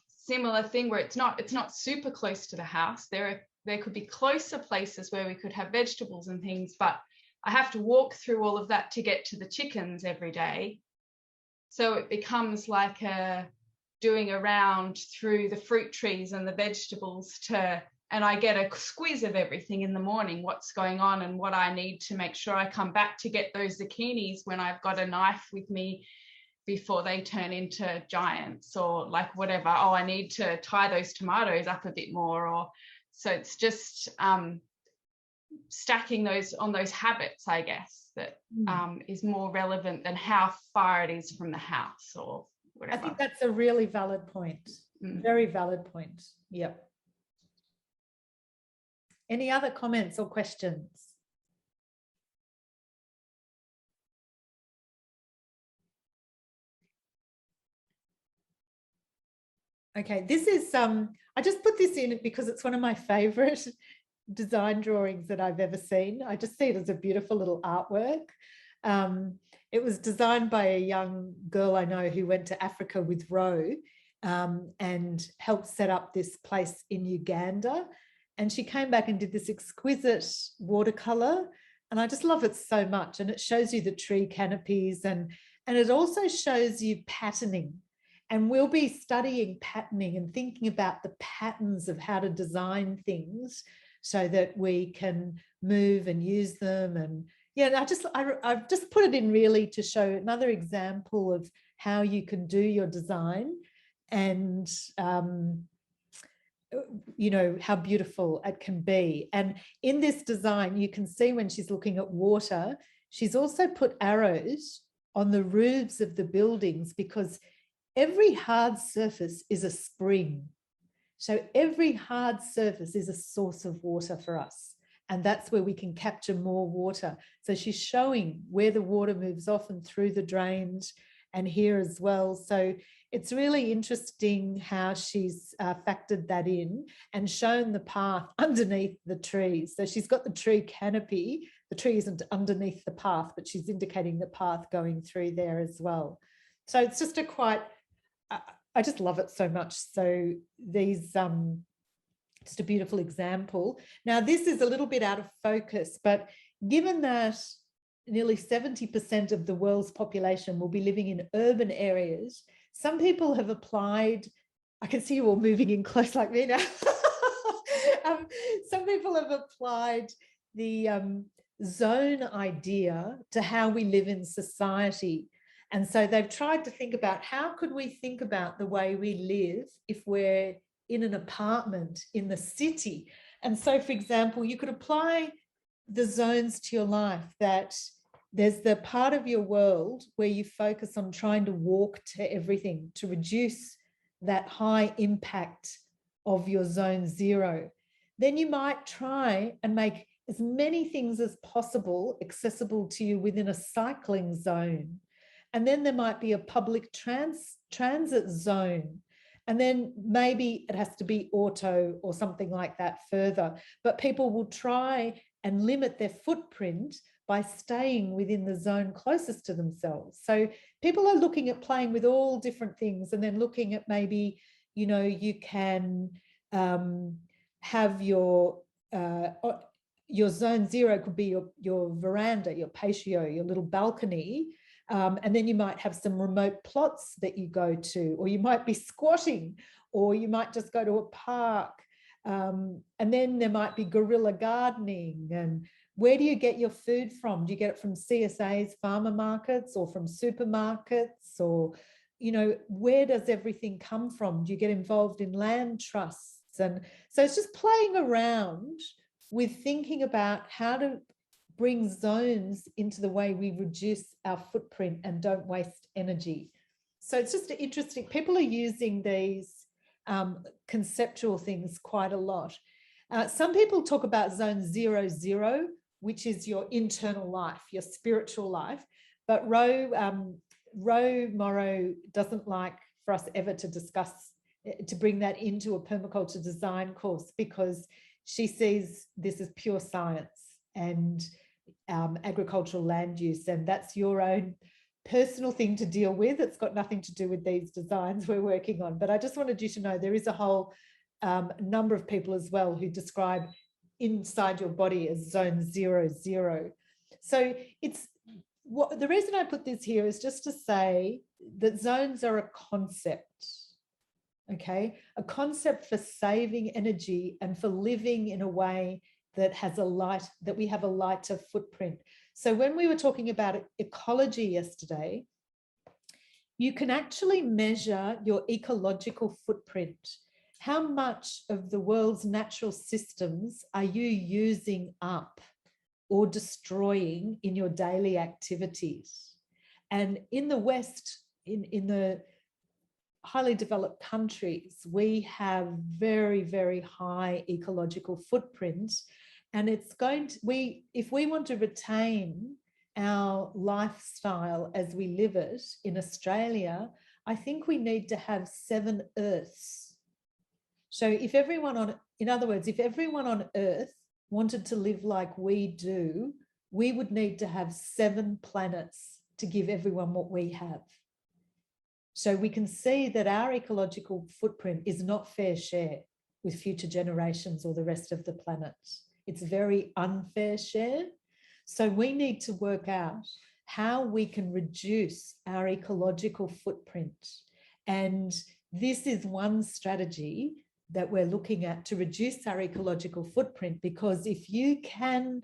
O: similar thing where it's not super close to the house. There could be closer places where we could have vegetables and things, but I have to walk through all of that to get to the chickens every day. So it becomes like doing a round through the fruit trees and the vegetables and I get a squiz of everything in the morning, what's going on and what I need to make sure I come back to get those zucchinis when I've got a knife with me before they turn into giants, or like whatever. Oh, I need to tie those tomatoes up a bit more. Or so it's just stacking those on those habits, I guess, that is more relevant than how far it is from the house or whatever.
A: I think that's a really valid point. Very valid point. Yep. Any other comments or questions? Okay, this is I just put this in because it's one of my favorite design drawings that I've ever seen. I just see it as a beautiful little artwork. It was designed by a young girl I know who went to Africa with Ro and helped set up this place in Uganda. And she came back and did this exquisite watercolor. And I just love it so much. And it shows you the tree canopies and it also shows you patterning. And we'll be studying patterning and thinking about the patterns of how to design things so that we can move and use them. And yeah, I've just put it in really to show another example of how you can do your design and you know, how beautiful it can be. And in this design, you can see when she's looking at water, she's also put arrows on the roofs of the buildings because every hard surface is a spring. So every hard surface is a source of water for us. And that's where we can capture more water. So she's showing where the water moves off and through the drains and here as well. So it's really interesting how she's factored that in and shown the path underneath the trees. So she's got the tree canopy. The tree isn't underneath the path, but she's indicating the path going through there as well. So it's just I just love it so much. So these, just a beautiful example. Now, this is a little bit out of focus, but given that nearly 70% of the world's population will be living in urban areas, some people have applied, I can see you all moving in close like me now. Some people have applied the zone idea to how we live in society. And so they've tried to think about how could we think about the way we live if we're in an apartment in the city. And so, for example, you could apply the zones to your life, that there's the part of your world where you focus on trying to walk to everything to reduce that high impact of your zone 0. Then you might try and make as many things as possible accessible to you within a cycling zone. And then there might be a public transit zone. And then maybe it has to be auto or something like that further. But people will try and limit their footprint by staying within the zone closest to themselves. So people are looking at playing with all different things and then looking at maybe, you know, you can have your zone 0 could be your veranda, your patio, your little balcony. And then you might have some remote plots that you go to, or you might be squatting, or you might just go to a park. And then there might be guerrilla gardening. And where do you get your food from? Do you get it from CSA's farmer markets or from supermarkets? Or, you know, where does everything come from? Do you get involved in land trusts? And so it's just playing around with thinking about how to bring zones into the way we reduce our footprint and don't waste energy. So it's just interesting. People are using these conceptual things quite a lot. Some people talk about zone 0, which is your internal life, your spiritual life. But Ro Morrow doesn't like for us ever to discuss, to bring that into a permaculture design course, because she sees this as pure science and agricultural land use, and that's your own personal thing to deal with. It's got nothing to do with these designs we're working on. But I just wanted you to know there is a whole number of people as well who describe inside your body as zone 0. So it's what the reason I put this here is just to say that zones are a concept. Okay, a concept for saving energy and for living in a way that has that we have a lighter footprint. So when we were talking about ecology yesterday, you can actually measure your ecological footprint. How much of the world's natural systems are you using up or destroying in your daily activities? And in the West, in the highly developed countries, we have very, very high ecological footprints. And it's going to, if we want to retain our lifestyle as we live it in Australia, I think we need to have 7 Earths. So if everyone in other words, if everyone on Earth wanted to live like we do, we would need to have 7 planets to give everyone what we have. So we can see that our ecological footprint is not fair share with future generations or the rest of the planet. It's very unfair share. So we need to work out how we can reduce our ecological footprint. And this is one strategy that we're looking at to reduce our ecological footprint, because if you can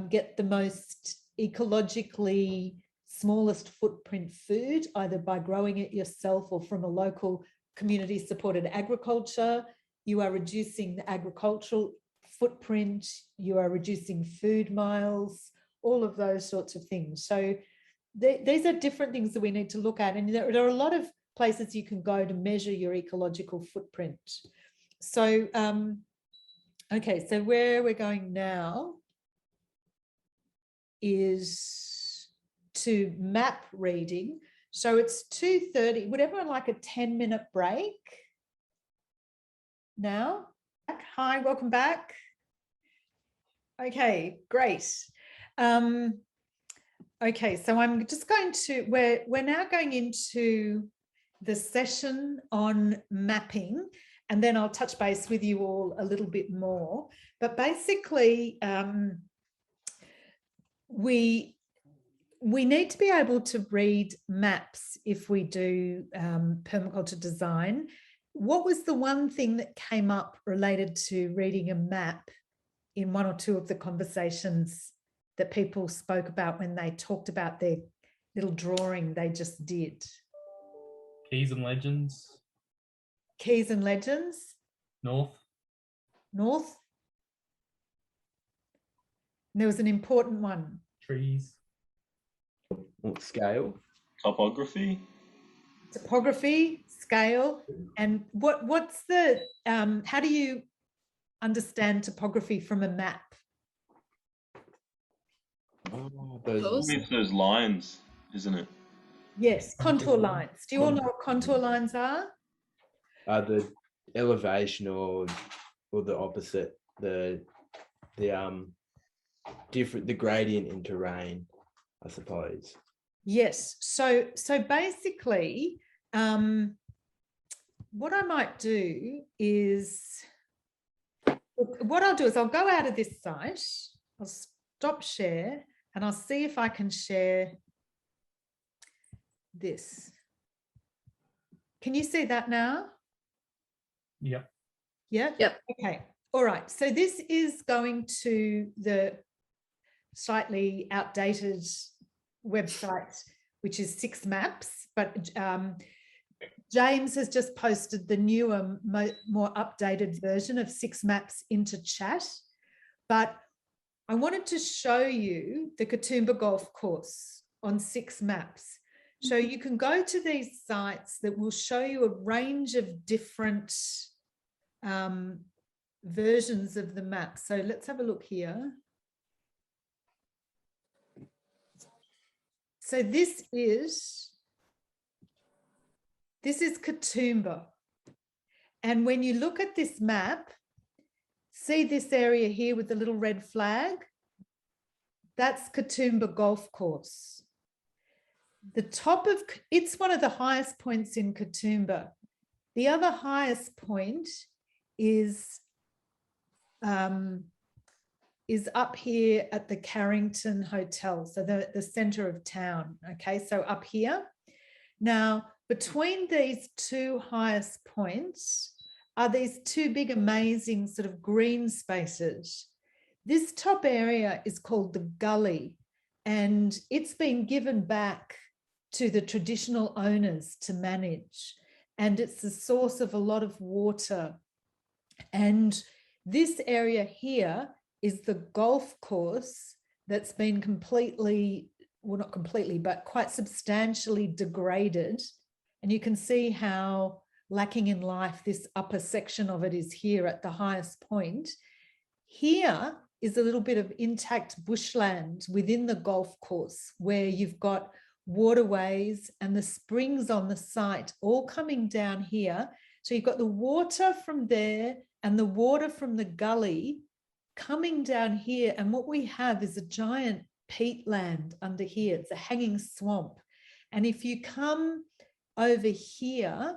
A: get the most ecologically smallest footprint food, either by growing it yourself or from a local community supported agriculture, you are reducing the agricultural footprint, you are reducing food miles, all of those sorts of things. So these are different things that we need to look at. And there are a lot of places you can go to measure your ecological footprint. So, okay, so where we're going now is to map reading. So it's 2:30. Would everyone like a 10-minute break now? Hi, welcome back. Okay, great. Okay, so I'm just going to, we're now going into the session on mapping, and then I'll touch base with you all a little bit more. But basically, we need to be able to read maps if we do permaculture design. What was the one thing that came up related to reading a map in one or two of the conversations that people spoke about when they talked about their little drawing they just did?
E: Keys and legends.
A: Keys and legends.
E: North.
A: North. And there was an important one.
E: Trees.
L: Scale.
J: Topography.
A: Topography, scale, and what's the how do you understand topography from a map?
L: Oh,
J: It's those lines, isn't it?
A: Yes, contour lines. Do you all know what contour lines are?
L: The elevation or the opposite, the different, the gradient in terrain, I suppose.
A: Yes. So basically, what I might do is, what I'll do is I'll go out of this site, I'll stop share, and I'll see if I can share this. Can you see that now?
E: Yep.
A: Yeah? Yep. Okay. All right. So this is going to the slightly outdated website, which is 6 Maps, but James has just posted the newer, more updated version of 6 Maps into chat. But I wanted to show you the Katoomba Golf Course on 6 maps. So you can go to these sites that will show you a range of different versions of the map. So let's have a look here. So this is Katoomba. And when you look at this map, see this area here with the little red flag? That's Katoomba Golf Course. The top of it's one of the highest points in Katoomba. The other highest point is up here at the Carrington Hotel, so the center of town. Okay, so up here. Now, between these 2 highest points are these 2 big, amazing sort of green spaces. This top area is called the Gully, and it's been given back to the traditional owners to manage, and it's the source of a lot of water. And this area here is the golf course that's been completely, well, not completely, but quite substantially degraded. And you can see how lacking in life this upper section of it is here at the highest point. Here is a little bit of intact bushland within the golf course where you've got waterways and the springs on the site all coming down here. So you've got the water from there and the water from the gully coming down here. And what we have is a giant peatland under here. It's a hanging swamp. And if you come over here,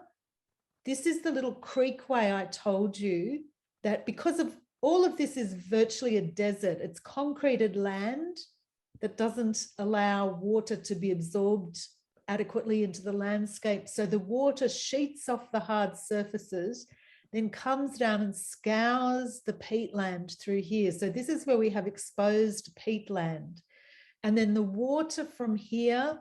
A: this is the little creekway I told you that because of all of this is virtually a desert. It's concreted land that doesn't allow water to be absorbed adequately into the landscape. So the water sheets off the hard surfaces, then comes down and scours the peatland through here. So this is where we have exposed peatland. And then the water from here,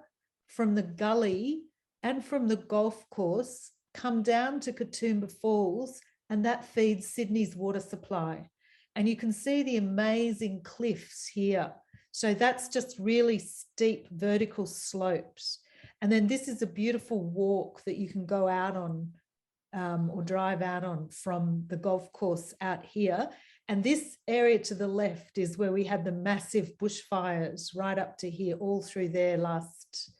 A: from the gully and from the golf course come down to Katoomba Falls, and that feeds Sydney's water supply. And you can see the amazing cliffs here. So that's just really steep vertical slopes. And then this is a beautiful walk that you can go out on or drive out on from the golf course out here. And this area to the left is where we had the massive bushfires right up to here, all through there last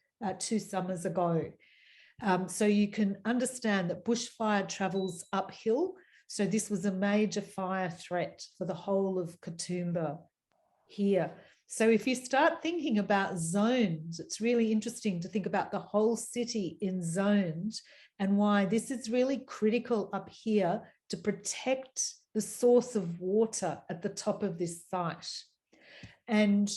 A: 2 summers ago. So you can understand that bushfire travels uphill. So this was a major fire threat for the whole of Katoomba here. So if you start thinking about zones, it's really interesting to think about the whole city in zones and why this is really critical up here to protect the source of water at the top of this site. And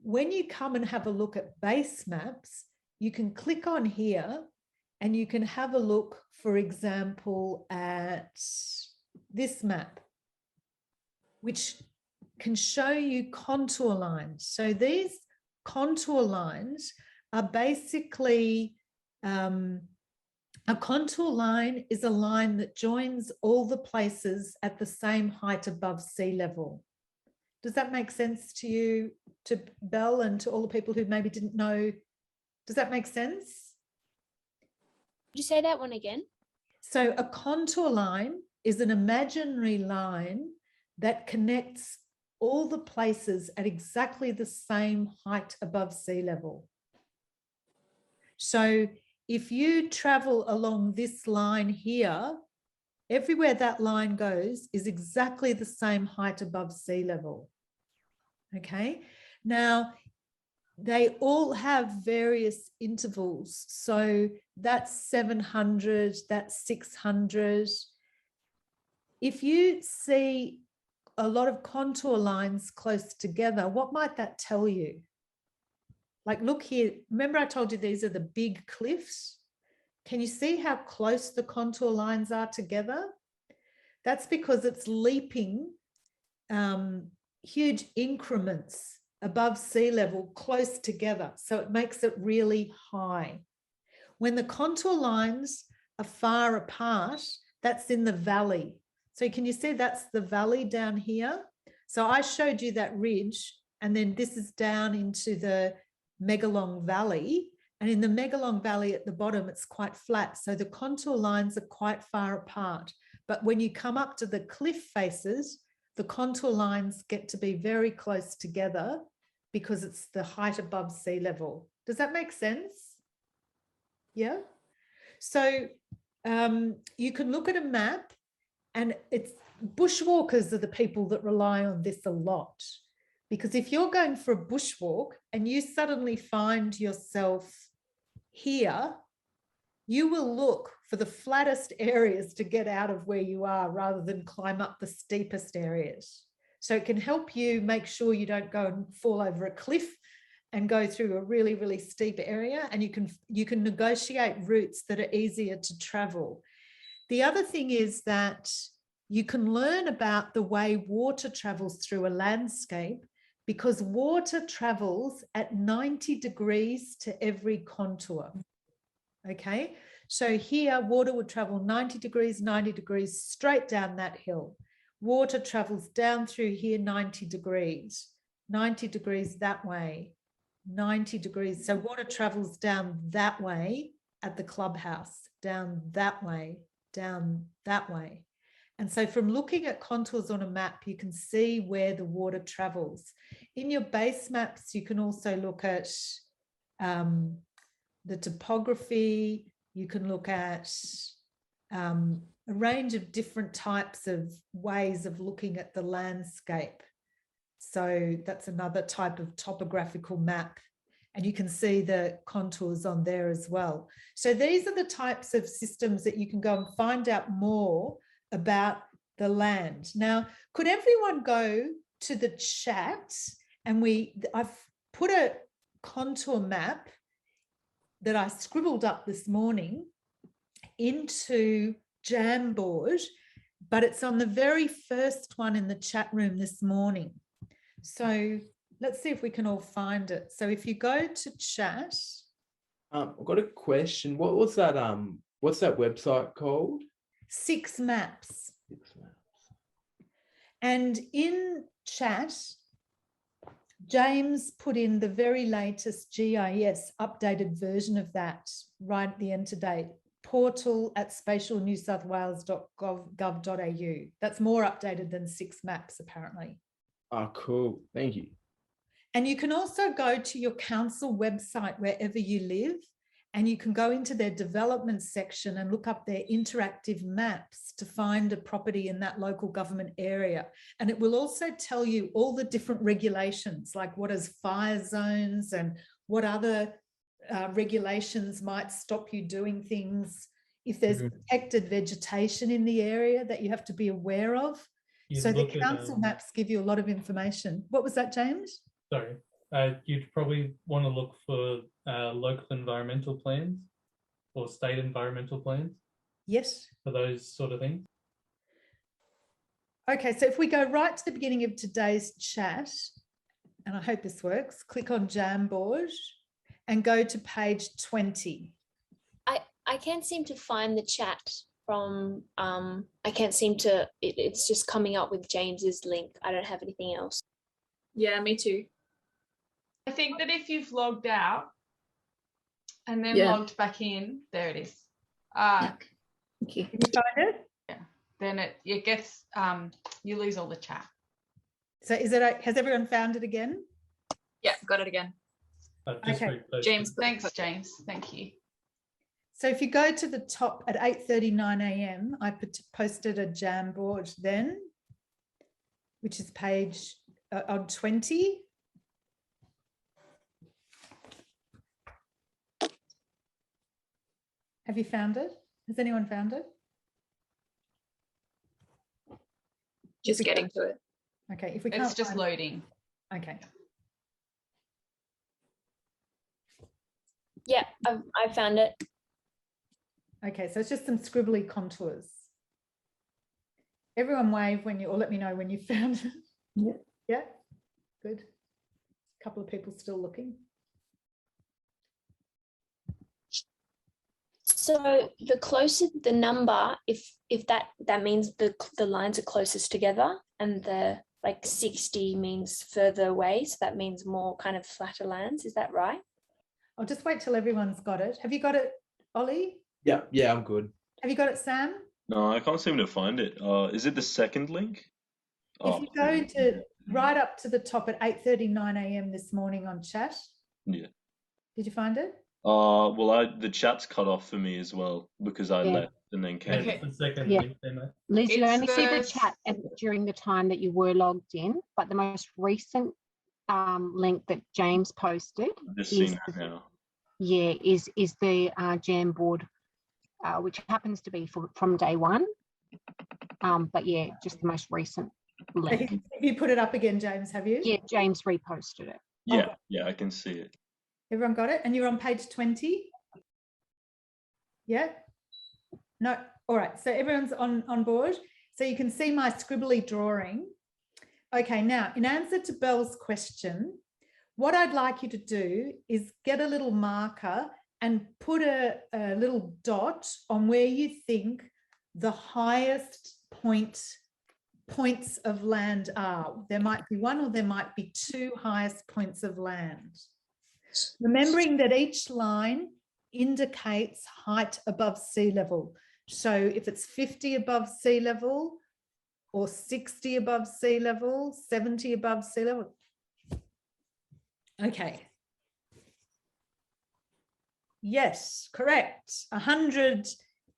A: when you come and have a look at base maps, you can click on here and you can have a look, for example, at this map, which can show you contour lines. So these contour lines are basically, a contour line is a line that joins all the places at the same height above sea level. Does that make sense to you, to Belle, and to all the people who maybe didn't know? Does that make sense?
D: Could you say that one again?
A: So a contour line is an imaginary line that connects all the places at exactly the same height above sea level. So if you travel along this line here, everywhere that line goes is exactly the same height above sea level. Okay, now they all have various intervals. So that's 700, that's 600. If you see a lot of contour lines close together, what might that tell you? Like, look here, remember I told you these are the big cliffs? Can you see how close the contour lines are together? That's because it's leaping huge increments above sea level close together. So it makes it really high. When the contour lines are far apart, that's in the valley. So can you see that's the valley down here? So I showed you that ridge, and then this is down into the Megalong Valley. And in the Megalong Valley at the bottom, it's quite flat. So the contour lines are quite far apart. But when you come up to the cliff faces, the contour lines get to be very close together because it's the height above sea level. Does that make sense? Yeah. So you can look at a map, and it's bushwalkers are the people that rely on this a lot, because if you're going for a bushwalk and you suddenly find yourself here, you will look for the flattest areas to get out of where you are rather than climb up the steepest areas. So it can help you make sure you don't go and fall over a cliff and go through a really, really steep area, and you can negotiate routes that are easier to travel. The other thing is that you can learn about the way water travels through a landscape, because water travels at 90 degrees to every contour. Okay, so here water would travel 90 degrees straight down that hill. Water travels down through here 90 degrees that way, 90 degrees. So water travels down that way at the clubhouse, down that way, down that way. And so from looking at contours on a map, you can see where the water travels. In your base maps, you can also look at the topography. You can look at a range of different types of ways of looking at the landscape. So that's another type of topographical map. And you can see the contours on there as well. So these are the types of systems that you can go and find out more about the land. Now, could everyone go to the chat, and I've put a contour map that I scribbled up this morning into Jamboard, but it's on the very first one in the chat room this morning. So let's see if we can all find it. So if you go to chat.
L: I've got a question. What's that website called?
A: 6 Maps.
L: 6 Maps. And
A: in chat, James put in the very latest GIS updated version of that right at the end today, portal@spatialnewsouthwales.gov.au. That's more updated than 6 Maps, apparently.
L: Oh, cool. Thank you.
A: And you can also go to your council website wherever you live, and you can go into their development section and look up their interactive maps to find a property in that local government area. And it will also tell you all the different regulations, like what is fire zones and what other regulations might stop you doing things. If there's protected vegetation in the area that you have to be aware of. So the council maps give you a lot of information. What was that, James?
E: Sorry. You'd probably want to look for local environmental plans or state environmental plans.
A: Yes.
E: For those sort of things.
A: Okay, so if we go right to the beginning of today's chat, and I hope this works, click on Jamboard and go to page 20.
D: I can't seem to find the chat from, I can't seem to, it's just coming up with James's link. I don't have anything else.
P: Yeah, me too.
O: I think that if you've logged out and then logged back in, there it is.
A: Okay. Can you find it?
O: Yeah. Then it gets you lose all the chat.
A: So has everyone found it again?
P: Yeah, got it again.
A: Okay.
P: James.
O: Thanks, James. Thank you.
A: So if you go to the top at 8:39 a.m, I posted a Jamboard then, which is page on 20. Have you found it? Has anyone found it?
P: Just getting to it.
A: Okay, if we can't.
O: It's just loading.
A: Okay.
D: Yeah, I found it.
A: Okay, so it's just some scribbly contours. Everyone wave when you, or let me know when you found it. Yeah. Yeah, good. A couple of people still looking.
D: So the closer the number, if that means the lines are closest together, and the like 60 means further away, so that means more kind of flatter lands. Is that right?
A: I'll just wait till everyone's got it. Have you got it, Ollie?
L: Yeah, I'm good.
A: Have you got it, Sam?
J: No, I can't seem to find it. Is it the second link?
A: If you go to right up to the top at 8:39 a.m. this morning on chat.
J: Yeah.
A: Did you find it?
J: Well, the chat's cut off for me as well because I left and then came.
G: Okay.
E: The second
G: Yeah.
E: link, Emma.
G: Liz, you
O: It's
G: only see the
O: the-
G: chat during the time that you were logged in, but the most recent link that James posted
J: I've just
G: is
J: seen that now.
G: yeah is the Jam board, which happens to be from day one. But yeah, just the most recent link.
A: Have you put it up again, James? Have you?
G: Yeah, James reposted it.
J: Yeah, yeah, I can see it.
A: Everyone got it? And you're on page 20? Yeah? No? All right. So everyone's on board. So you can see my scribbly drawing. Okay, now in answer to Belle's question, what I'd like you to do is get a little marker and put a little dot on where you think the highest points of land are. There might be one or there might be two highest points of land. Remembering that each line indicates height above sea level. So if it's 50 above sea level or 60 above sea level, 70 above sea level. Okay. Yes, correct. 100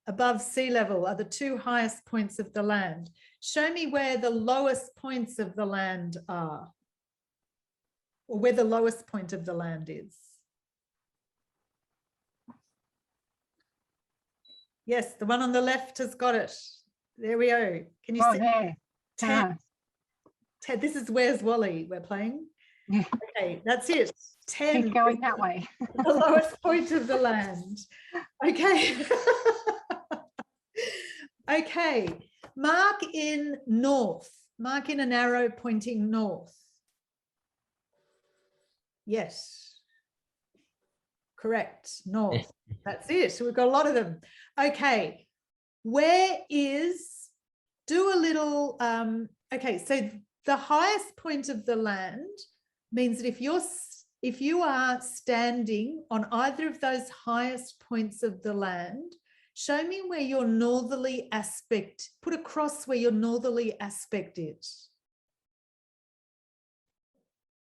A: above sea level are the two highest points of the land. Show me where the lowest points of the land are, or where the lowest point of the land is. Yes, the one on the left has got it. There we go. Can you see?
G: There.
A: 10. This is Where's Wally we're playing. Okay, that's it. 10.
G: Keep going that way.
A: The lowest point of the land. Okay. Okay. Mark in north. Mark in an arrow pointing north. Yes. Correct. North. That's it. So we've got a lot of them. Okay. Where is, do a little, okay, so the highest point of the land means that if you are standing on either of those highest points of the land, show me where your northerly aspect, put a cross where your northerly aspect is.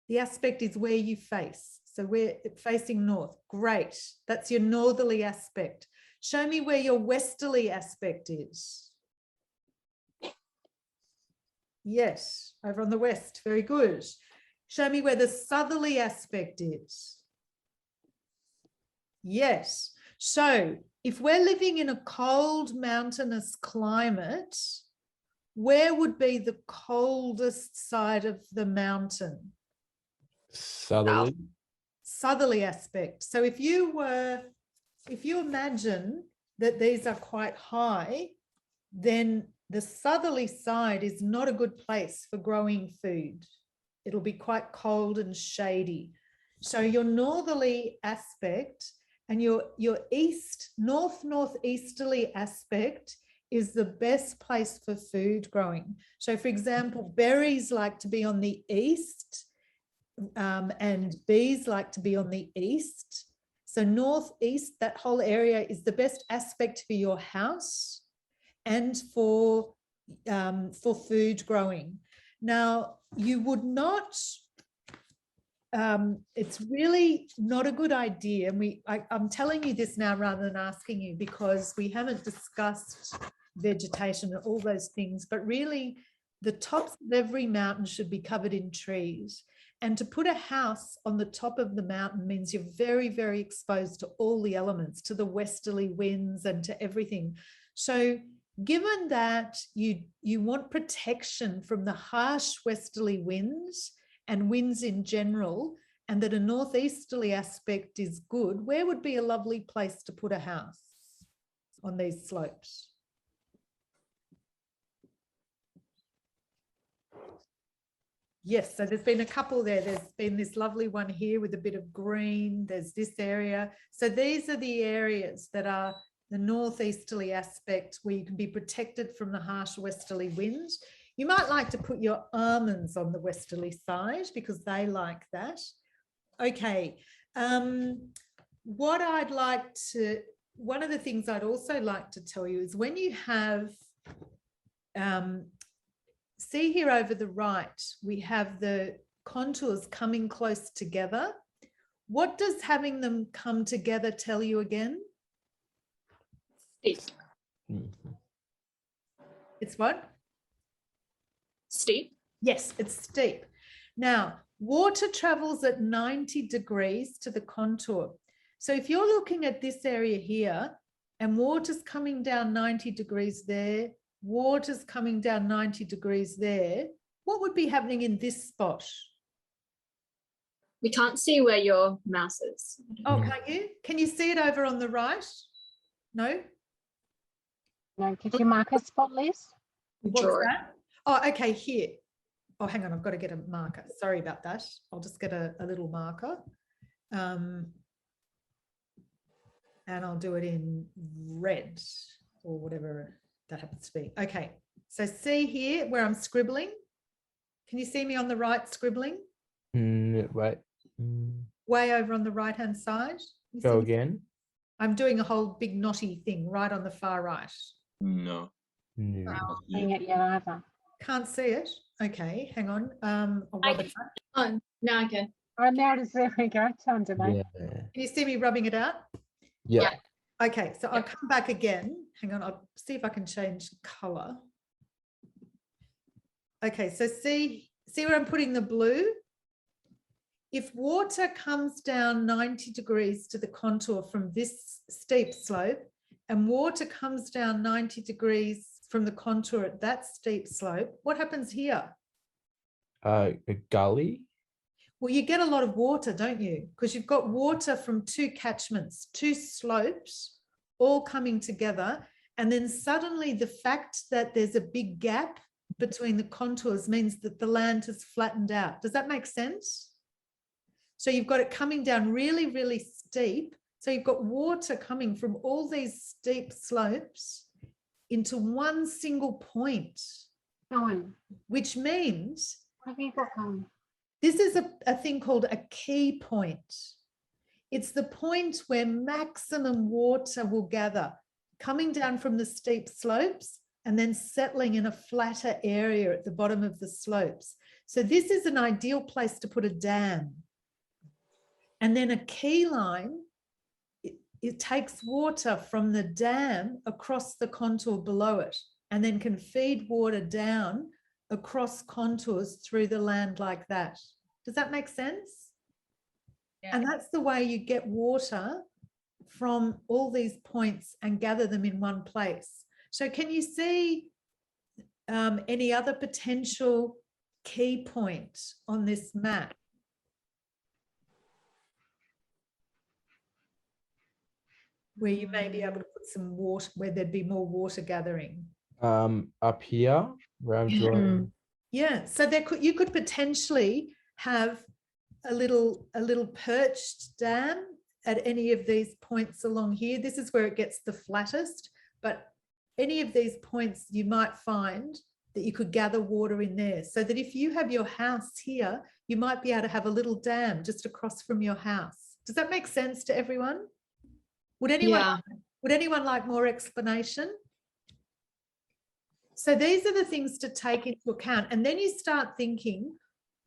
A: The aspect is where you face. So we're facing north. Great. That's your northerly aspect. Show me where your westerly aspect is. Yes, over on the west. Very good. Show me where the southerly aspect is. Yes. So if we're living in a cold mountainous climate, where would be the coldest side of the mountain?
L: Southerly.
A: Southerly aspect. So if you imagine that these are quite high, then the southerly side is not a good place for growing food. It'll be quite cold and shady. So your northerly aspect and your northeasterly aspect is the best place for food growing. So for example, berries like to be on the east, and bees like to be on the east. So northeast, that whole area is the best aspect for your house and for food growing. Now, you would not, it's really not a good idea. And I'm telling you this now rather than asking you, because we haven't discussed vegetation and all those things, but really the tops of every mountain should be covered in trees. And to put a house on the top of the mountain means you're very, very exposed to all the elements, to the westerly winds and to everything. So given that you want protection from the harsh westerly winds and winds in general, and that a northeasterly aspect is good, where would be a lovely place to put a house on these slopes? Yes, so there's been a couple there. There's been this lovely one here with a bit of green. There's this area. So these are the areas that are the northeasterly aspect where you can be protected from the harsh westerly winds. You might like to put your almonds on the westerly side because they like that. Okay. One of the things I'd also like to tell you is when you have, see here over the right, we have the contours coming close together. What does having them come together tell you again?
P: Steep.
A: It's what?
P: Steep.
A: Yes, it's steep. Now, water travels at 90 degrees to the contour. So if you're looking at this area here and water's coming down 90 degrees there, water's coming down 90 degrees there, what would be happening in this spot?
P: We can't see where your mouse is.
A: Oh, can't you? Can you see it over on the right? No?
G: No, could you mark a spot, Liz?
A: What's that? Oh, okay, here. Oh, hang on, I've got to get a marker. Sorry about that. I'll just get a little marker. And I'll do it in red or whatever that happens to be. Okay, so see here where I'm scribbling? Can you see me on the right scribbling?
R: Right.
A: Way over on the right-hand side.
R: Go again.
A: I'm doing a whole big knotty thing right on the far right.
J: No.
G: I'm not seeing it yet either.
A: Can't see it. Okay, hang on. I'll rub it out.
P: Oh, now I can.
G: Oh, now it's there we go. Time to make.
R: Yeah.
A: Can you see me rubbing it out?
R: Yeah.
A: Okay, so I'll come back again. Hang on, I'll see if I can change color. Okay, so see where I'm putting the blue? If water comes down 90 degrees to the contour from this steep slope and water comes down 90 degrees from the contour at that steep slope, what happens here?
R: A gully.
A: Well, you get a lot of water, don't you? Because you've got water from two catchments, two slopes, all coming together. And then suddenly the fact that there's a big gap between the contours means that the land has flattened out. Does that make sense? So you've got it coming down really, really steep. So you've got water coming from all these steep slopes into one single point, which means this is a thing called a key point. It's the point where maximum water will gather, coming down from the steep slopes and then settling in a flatter area at the bottom of the slopes. So this is an ideal place to put a dam. And then a key line, it takes water from the dam across the contour below it and then can feed water down across contours through the land like that. Does that make sense? Yeah. And that's the way you get water from all these points and gather them in one place. So can you see any other potential key point on this map? Where you may be able to put some water, where there'd be more water gathering.
R: Up here, where I'm drawing.
A: Yeah, so you could potentially have a little perched dam at any of these points along here. This is where it gets the flattest, but any of these points you might find that you could gather water in there, so that if you have your house here, you might be able to have a little dam just across from your house. Does that make sense to everyone? Would anyone like more explanation? So these are the things to take into account. And then you start thinking,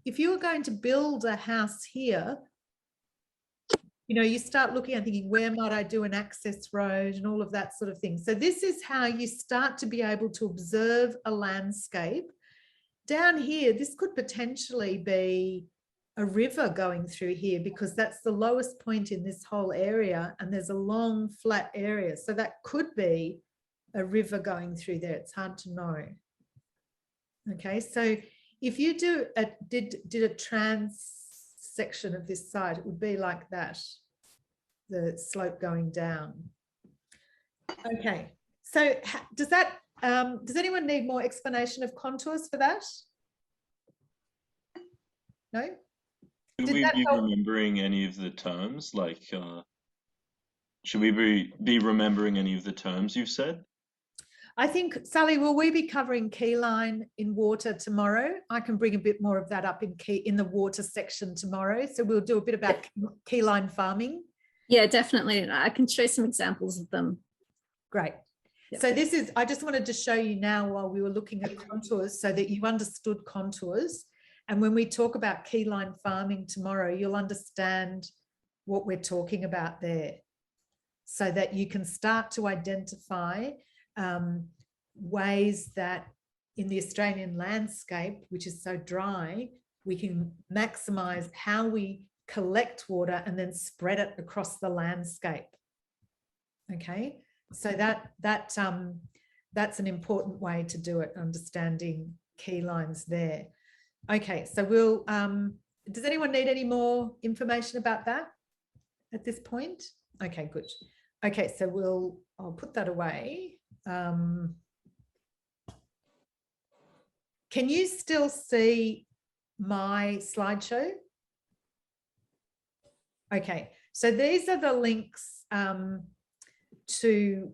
A: if you were going to build a house here, you start looking and thinking, where might I do an access road and all of that sort of thing. So this is how you start to be able to observe a landscape. Down here, this could potentially be a river going through here because that's the lowest point in this whole area and there's a long flat area. So that could be a river going through there. It's hard to know. Okay, so if you did a trans section of this side, it would be like that, the slope going down. Okay, so does anyone need more explanation of contours for that? No?
J: Should we be remembering any of the terms? Like, should we be remembering any of the terms you've said?
A: I think, Sally, will we be covering keyline in water tomorrow? I can bring a bit more of that up in the water section tomorrow. So we'll do a bit about keyline farming.
H: Yeah, definitely. And I can show some examples of them.
A: Great.
H: Yep.
A: So this is, I just wanted to show you now while we were looking at contours so that you understood contours. And when we talk about keyline farming tomorrow, you'll understand what we're talking about there, so that you can start to identify ways that in the Australian landscape, which is so dry, we can maximize how we collect water and then spread it across the landscape. Okay, so that's an important way to do it, understanding key lines there. Okay, so we'll does anyone need any more information about that at this point? Okay, good. Okay, so I'll put that away. Can you still see my slideshow? Okay, so these are the links to...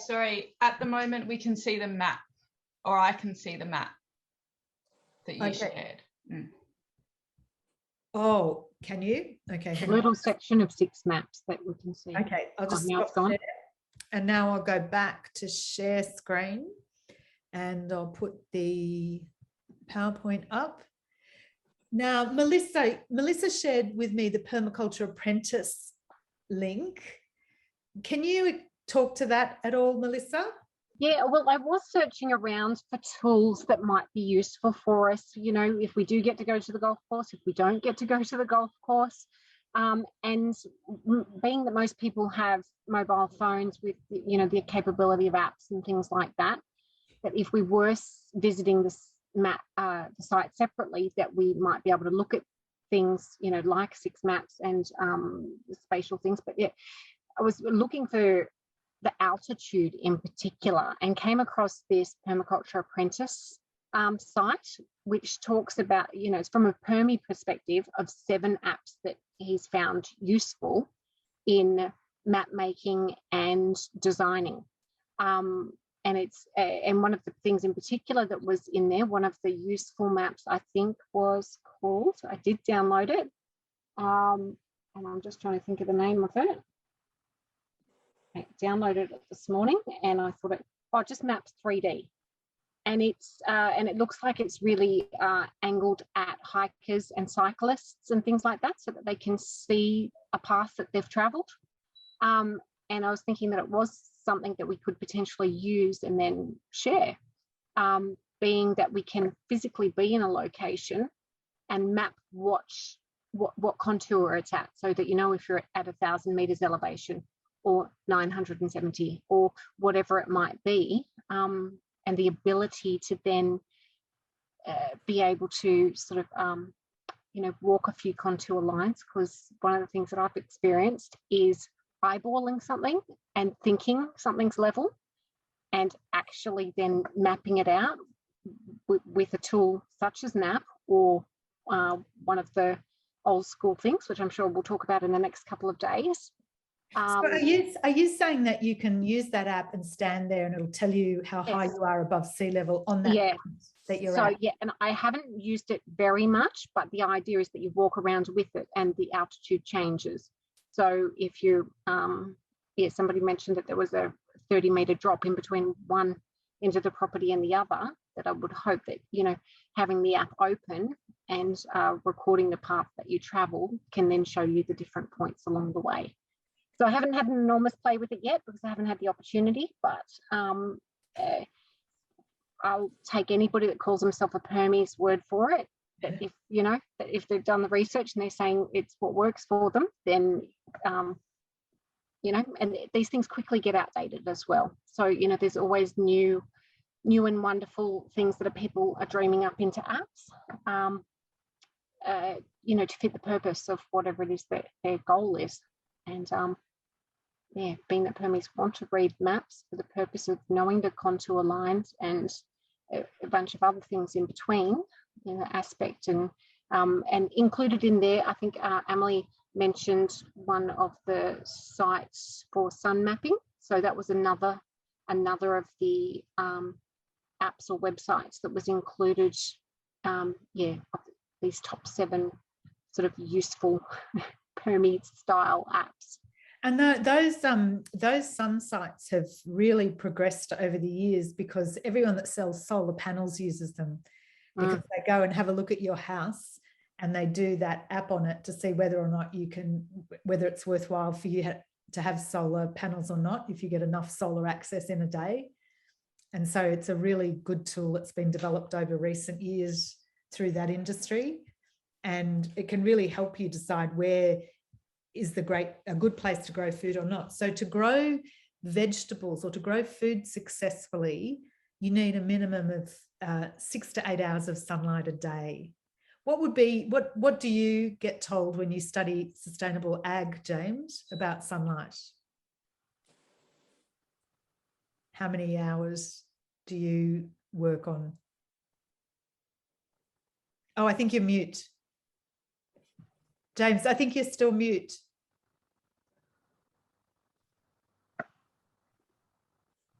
O: sorry, at the moment we can see the map, or I can see the map that you shared. Mm.
A: Oh, can you? Okay.
G: A little section of 6 maps that we can see.
A: Okay, I'll just
G: now it's gone.
A: share. And now I'll go back to share screen and I'll put the PowerPoint up. Now, Melissa shared with me the permaculture apprentice link. Can you talk to that at all, Melissa?
G: Yeah, well, I was searching around for tools that might be useful for us, you know, if we do get to go to the golf course, if we don't get to go to the golf course. And being that most people have mobile phones with, you know, the capability of apps and things like that, that if we were visiting this map, the site separately, that we might be able to look at things, you know, like 6 maps and spatial things. But yeah, I was looking for the altitude in particular and came across this permaculture apprentice site, which talks about, you know, it's from a Permi perspective of 7 apps that he's found useful in map making and designing. And it's and one of the things in particular that was in there, one of the useful maps I think was called, I did download it, and I'm just trying to think of the name of it. I downloaded it this morning and I thought just Maps 3D. And it looks like it's really angled at hikers and cyclists and things like that, so that they can see a path that they've traveled. And I was thinking that it was something that we could potentially use and then share, being that we can physically be in a location and map what contour it's at, so that you know if you're at 1,000 meters elevation or 970 or whatever it might be, and the ability to then be able to sort of, you know, walk a few contour lines, because one of the things that I've experienced is eyeballing something and thinking something's level and actually then mapping it out with a tool such as Nap or one of the old school things, which I'm sure we'll talk about in the next couple of days.
A: So are you saying that you can use that app and stand there and it'll tell you how high you are above sea level on that point that you're at?
G: Yeah, and I haven't used it very much, but the idea is that you walk around with it and the altitude changes. So if you, somebody mentioned that there was a 30-meter drop in between one end of the property and the other, that I would hope that, you know, having the app open and recording the path that you travel can then show you the different points along the way. So I haven't had an enormous play with it yet because I haven't had the opportunity, but I'll take anybody that calls themselves a Permi's word for it. That if, you know, that if they've done the research and they're saying it's what works for them, then, you know, and these things quickly get outdated as well. So, you know, there's always new and wonderful things that people are dreaming up into apps, you know, to fit the purpose of whatever it is that their goal is. And yeah, being that Permis want to read maps for the purpose of knowing the contour lines and a bunch of other things in between, you know, aspect and included in there, I think Emily mentioned one of the sites for sun mapping. So that was another another of the apps or websites that was included, yeah, of these top 7 sort of useful Permi style apps.
A: And those sun sites have really progressed over the years because everyone that sells solar panels uses them, because they go and have a look at your house and they do that app on it to see whether or not you can, whether it's worthwhile for you to have solar panels or not, if you get enough solar access in a day. And so it's a really good tool that's been developed over recent years through that industry. And it can really help you decide where is a good place to grow food or not. So to grow vegetables or to grow food successfully, you need a minimum of 6 to 8 hours of sunlight a day. What do you get told when you study sustainable ag, James, about sunlight? How many hours do you work on? Oh, I think you're mute. James, I think you're still mute.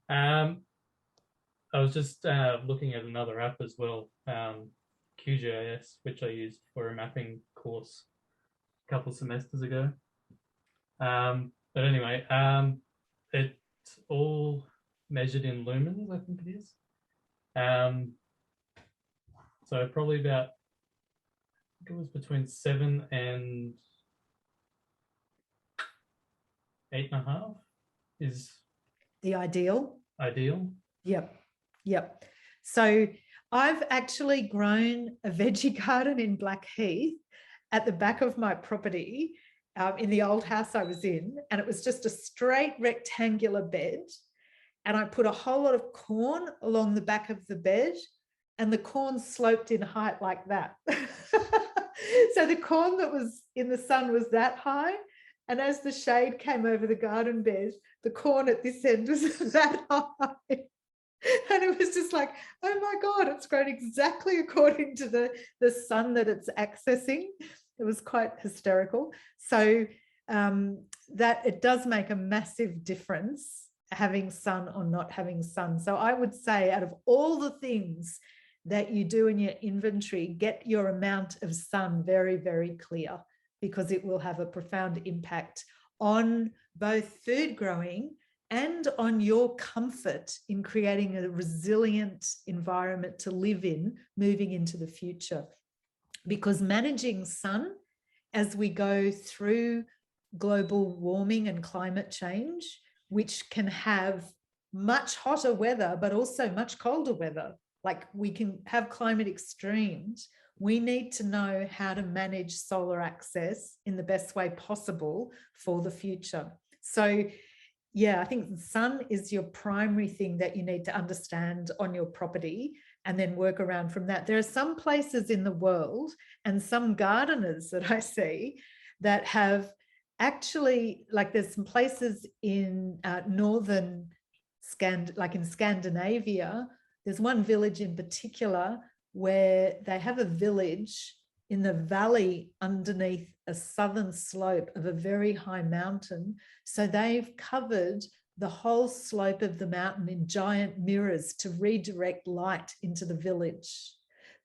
E: I was just looking at another app as well, QGIS, which I used for a mapping course a couple of semesters ago. But anyway, it's all measured in lumens, I think it is. So probably about, I think it was between 7 and 8.5 is
A: the ideal. Yep. So I've actually grown a veggie garden in Blackheath at the back of my property in the old house I was in, and it was just a straight rectangular bed, and I put a whole lot of corn along the back of the bed, and the corn sloped in height like that. So the corn that was in the sun was that high, and as the shade came over the garden bed, the corn at this end was that high. And it was just like, oh my God, it's grown exactly according to the sun that it's accessing. It was quite hysterical. So that it does make a massive difference having sun or not having sun. So I would say out of all the things that you do in your inventory, get your amount of sun very, very clear, because it will have a profound impact on both food growing and on your comfort in creating a resilient environment to live in moving into the future. Because managing sun as we go through global warming and climate change, which can have much hotter weather, but also much colder weather, like we can have climate extremes, we need to know how to manage solar access in the best way possible for the future. So yeah, I think the sun is your primary thing that you need to understand on your property and then work around from that. There are some places in the world and some gardeners that I see that have actually, like there's some places in northern, like in Scandinavia, there's one village in particular where they have a village in the valley underneath a southern slope of a very high mountain. So they've covered the whole slope of the mountain in giant mirrors to redirect light into the village,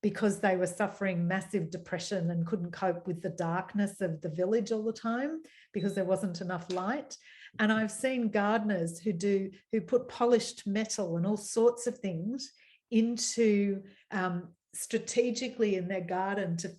A: because they were suffering massive depression and couldn't cope with the darkness of the village all the time because there wasn't enough light. And I've seen gardeners who put polished metal and all sorts of things into strategically in their garden to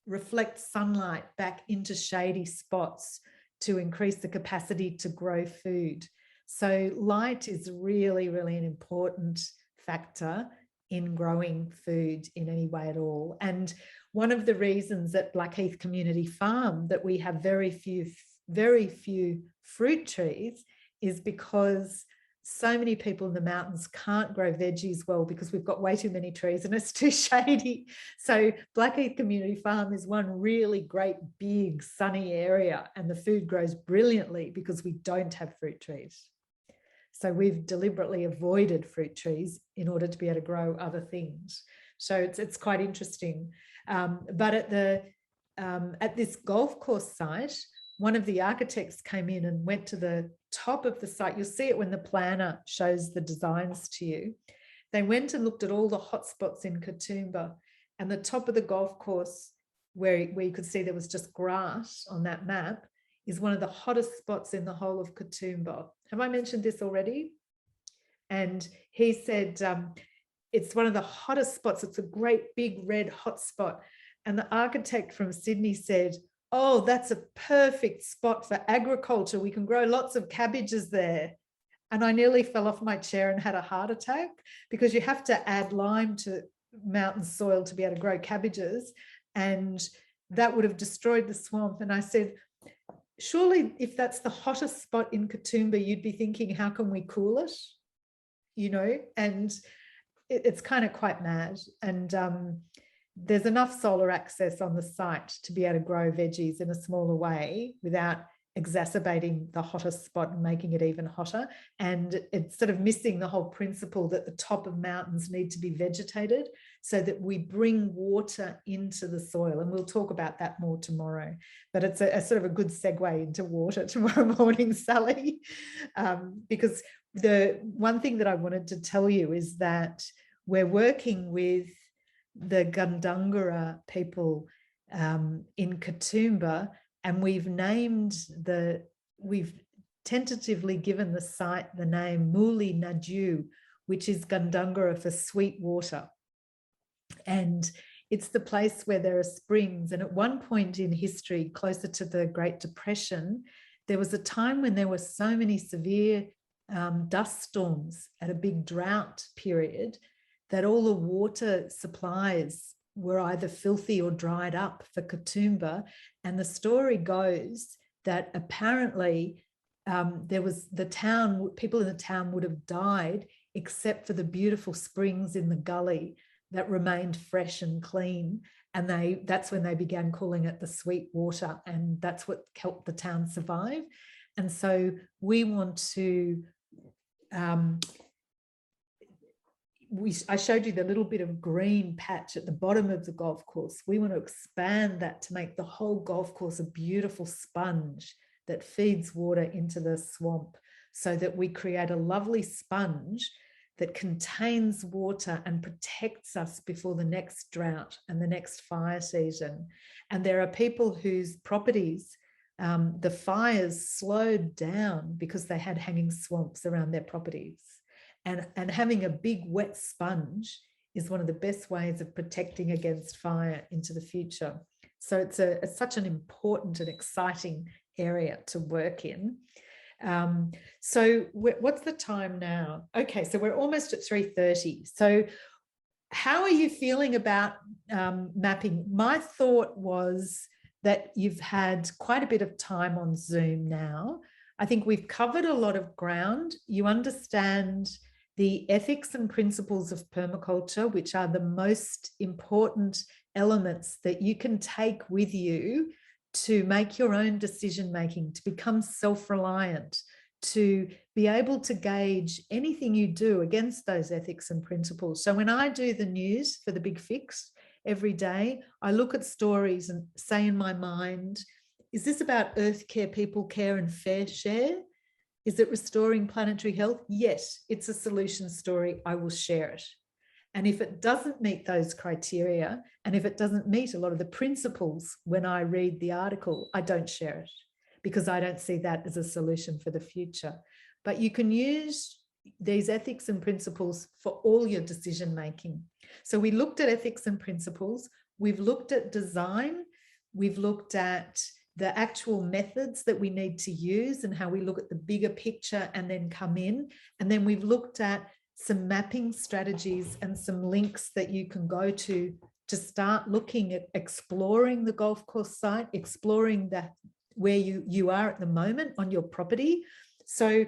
A: reflect sunlight back into shady spots to increase the capacity to grow food. So light is really, really an important factor in growing food in any way at all. And one of the reasons at Blackheath Community Farm that we have very few fruit trees is because so many people in the mountains can't grow veggies well because we've got way too many trees and it's too shady. So Blackheath Community Farm is one really great big sunny area, and the food grows brilliantly because we don't have fruit trees. So we've deliberately avoided fruit trees in order to be able to grow other things. So it's quite interesting. But at this golf course site, one of the architects came in and went to the top of the site. You'll see it when the planner shows the designs to you. They went and looked at all the hotspots in Katoomba, and the top of the golf course where you could see there was just grass on that map is one of the hottest spots in the whole of Katoomba. Have I mentioned this already? And he said, it's one of the hottest spots. It's a great big red hot spot. And the architect from Sydney said, oh, that's a perfect spot for agriculture. We can grow lots of cabbages there. And I nearly fell off my chair and had a heart attack, because you have to add lime to mountain soil to be able to grow cabbages. And that would have destroyed the swamp. And I said, surely if that's the hottest spot in Katoomba, you'd be thinking, how can we cool it? You know, and it's kind of quite mad. And there's enough solar access on the site to be able to grow veggies in a smaller way without exacerbating the hottest spot and making it even hotter. And it's sort of missing the whole principle that the top of mountains need to be vegetated so that we bring water into the soil. And we'll talk about that more tomorrow. But it's a sort of a good segue into water tomorrow morning, Sally, because the one thing that I wanted to tell you is that we're working with the Gundungurra people in Katoomba, and we've tentatively given the site the name Muli Naju, which is Gundungurra for sweet water. And it's the place where there are springs. And at one point in history, closer to the Great Depression, there was a time when there were so many severe dust storms at a big drought period that all the water supplies were either filthy or dried up for Katoomba. And the story goes that apparently people in the town would have died except for the beautiful springs in the gully that remained fresh and clean. And that's when they began calling it the sweet water. And that's what helped the town survive. And so we want to, I showed you the little bit of green patch at the bottom of the golf course. We want to expand that to make the whole golf course a beautiful sponge that feeds water into the swamp, so that we create a lovely sponge that contains water and protects us before the next drought and the next fire season. And there are people whose properties, the fires slowed down because they had hanging swamps around their properties. And having a big wet sponge is one of the best ways of protecting against fire into the future. So it's such an important and exciting area to work in. So what's the time now? Okay, so we're almost at 3:30. So how are you feeling about mapping? My thought was that you've had quite a bit of time on Zoom now. I think we've covered a lot of ground. You understand the ethics and principles of permaculture, which are the most important elements that you can take with you to make your own decision-making, to become self-reliant, to be able to gauge anything you do against those ethics and principles. So when I do the news for The Big Fix every day, I look at stories and say in my mind, is this about earth care, people care and fair share? Is it restoring planetary health? Yes, it's a solution story. I will share it. And if it doesn't meet those criteria, and if it doesn't meet a lot of the principles when I read the article, I don't share it, because I don't see that as a solution for the future. But you can use these ethics and principles for all your decision making. So we looked at ethics and principles. We've looked at design. We've looked at the actual methods that we need to use and how we look at the bigger picture and then come in. And then we've looked at some mapping strategies and some links that you can go to start looking at exploring the golf course site, exploring that where you are at the moment on your property. So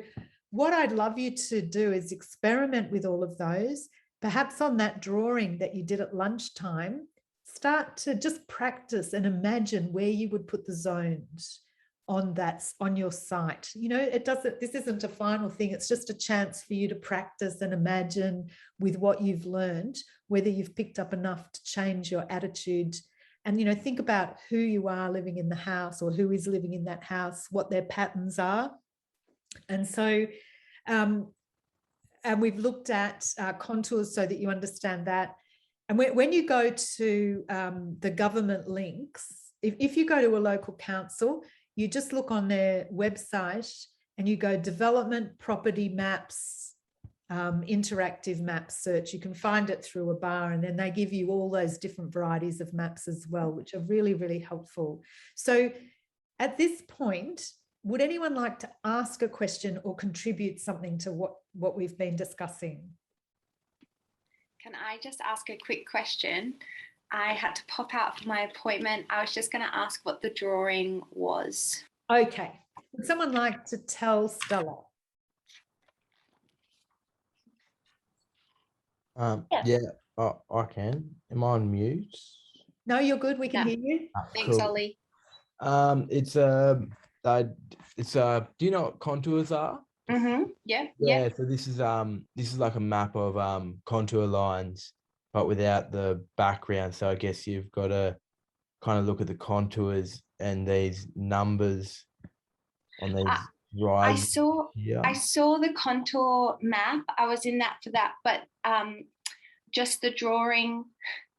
A: what I'd love you to do is experiment with all of those. Perhaps on that drawing that you did at lunchtime, start to just practice and imagine where you would put the zones on your site. You know, this isn't a final thing. It's just a chance for you to practice and imagine with what you've learned, whether you've picked up enough to change your attitude And, you know, think about who you are living in the house or who is living in that house, what their patterns are. And so, and we've looked at contours so that you understand that. And when you go to the government links, if you go to a local council, you just look on their website and you go development property maps, interactive map search. You can find it through a bar, and then they give you all those different varieties of maps as well, which are really, really helpful. So at this point, would anyone like to ask a question or contribute something to what we've been discussing?
S: Can I just ask a quick question? I had to pop out for my appointment. I was just going to ask what the drawing was.
A: Okay. Would someone like to tell Stella?
R: Yeah, I can. Am I on mute?
A: No, you're good. We can hear you.
S: Thanks,
R: Cool.
S: Ollie.
R: It's do you know what contours are?
S: Yeah.
R: Yeah, so this is like a map of contour lines, but without the background. So I guess you've got to kind of look at the contours and these numbers on these rides.
S: I saw the contour map. I was in that for that, but just the drawing.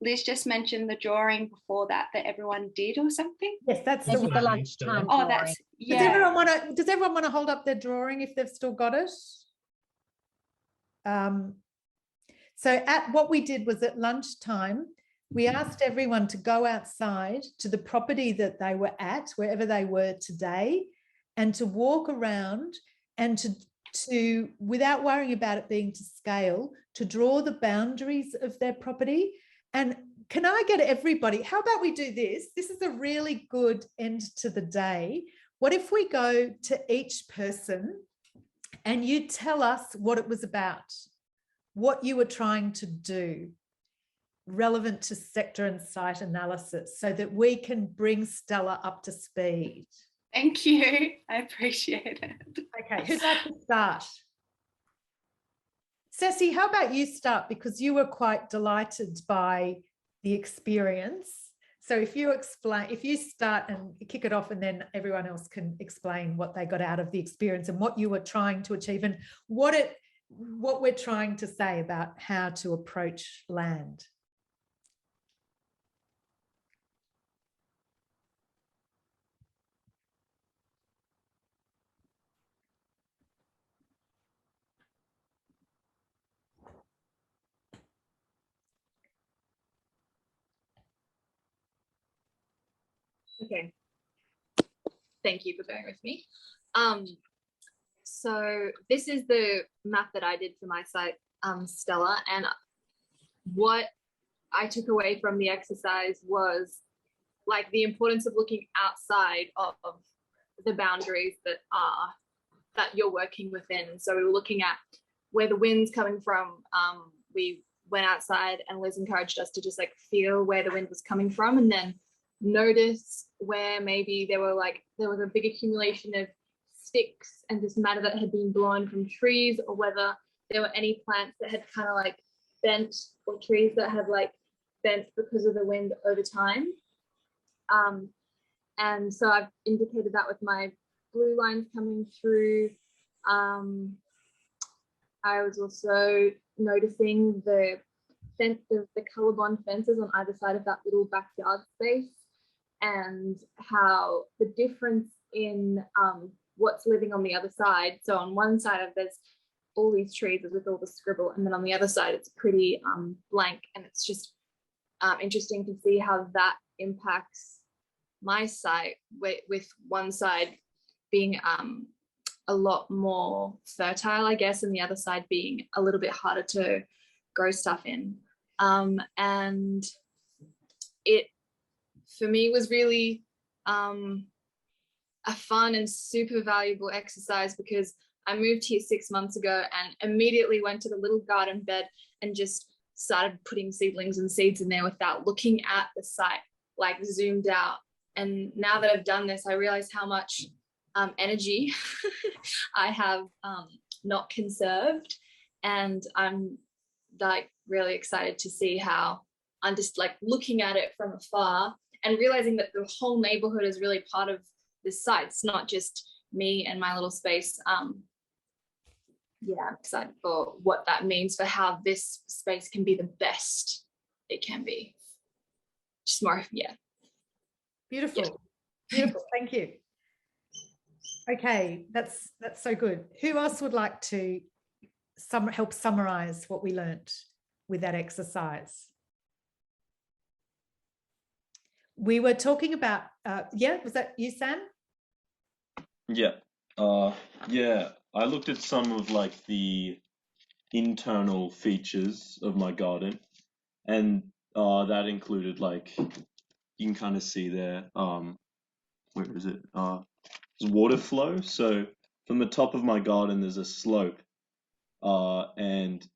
S: Liz just mentioned the drawing before that everyone did or something.
A: Yes, that's the
G: lunchtime.
S: Oh, that's
A: Does everyone want to hold up their drawing if they've still got it? So at what we did was at lunchtime, we asked everyone to go outside to the property that they were at, wherever they were today, and to walk around and to without worrying about it being to scale, to draw the boundaries of their property. And can I get everybody, how about we do this? This is a really good end to the day. What if we go to each person and you tell us what it was about, what you were trying to do, relevant to sector and site analysis, so that we can bring Stella up to speed.
S: Thank you. I appreciate it.
A: Okay, who'd like to start? Ceci, how about you start, because you were quite delighted by the experience. So if you start and kick it off, and then everyone else can explain what they got out of the experience and what you were trying to achieve and what we're trying to say about how to approach land.
M: Okay. Thank you for bearing with me. So this is the map that I did for my site, Stella, and what I took away from the exercise was like the importance of looking outside of the boundaries that you're working within. So we were looking at where the wind's coming from. We went outside and Liz encouraged us to just like feel where the wind was coming from, and then notice where maybe there was a big accumulation of sticks and just matter that had been blown from trees, or whether there were any plants that had kind of like bent, or trees that had like bent because of the wind over time. And so I've indicated that with my blue lines coming through. I was also noticing the fence of the colour-bond fences on either side of that little backyard space, and how the difference in what's living on the other side. So on one side of there's all these trees with all the scribble, and then on the other side it's pretty blank, and it's just interesting to see how that impacts my site, with one side being a lot more fertile, I guess, and the other side being a little bit harder to grow stuff in. And it, for me, was really a fun and super valuable exercise, because I moved here 6 months ago and immediately went to the little garden bed and just started putting seedlings and seeds in there without looking at the site, like zoomed out. And now that I've done this, I realize how much energy I have not conserved. And I'm like really excited to see how I'm just like looking at it from afar
P: and realizing that the whole neighborhood is really part of this site. It's not just me and my little space. Yeah, I'm excited for what that means for how this space can be the best it can be. Just more, yeah.
A: Beautiful. Yeah. Beautiful. Thank you. Okay, that's so good. Who else would like to help summarize what we learnt with that exercise? We were talking about, yeah, was that you, Sam?
J: Yeah. Yeah, I looked at some of like the internal features of my garden, and that included, like, you can kind of see there, where is it? There's water flow. So from the top of my garden, there's a slope, and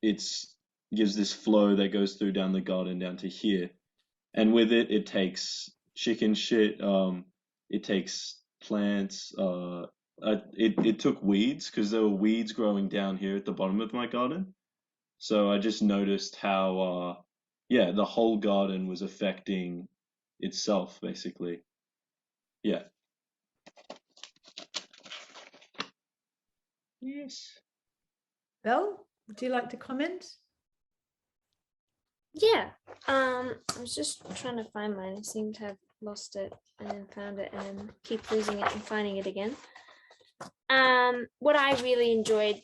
J: it's gives this flow that goes through down the garden down to here, and with it, it takes chicken shit. It takes plants. It took weeds, because there were weeds growing down here at the bottom of my garden. So I just noticed how, yeah, the whole garden was affecting itself, basically. Yeah.
A: Yes. Belle, would you like to comment?
D: Yeah. I was just trying to find mine. I seem to have lost it and then found it and then keep losing it and finding it again. What I really enjoyed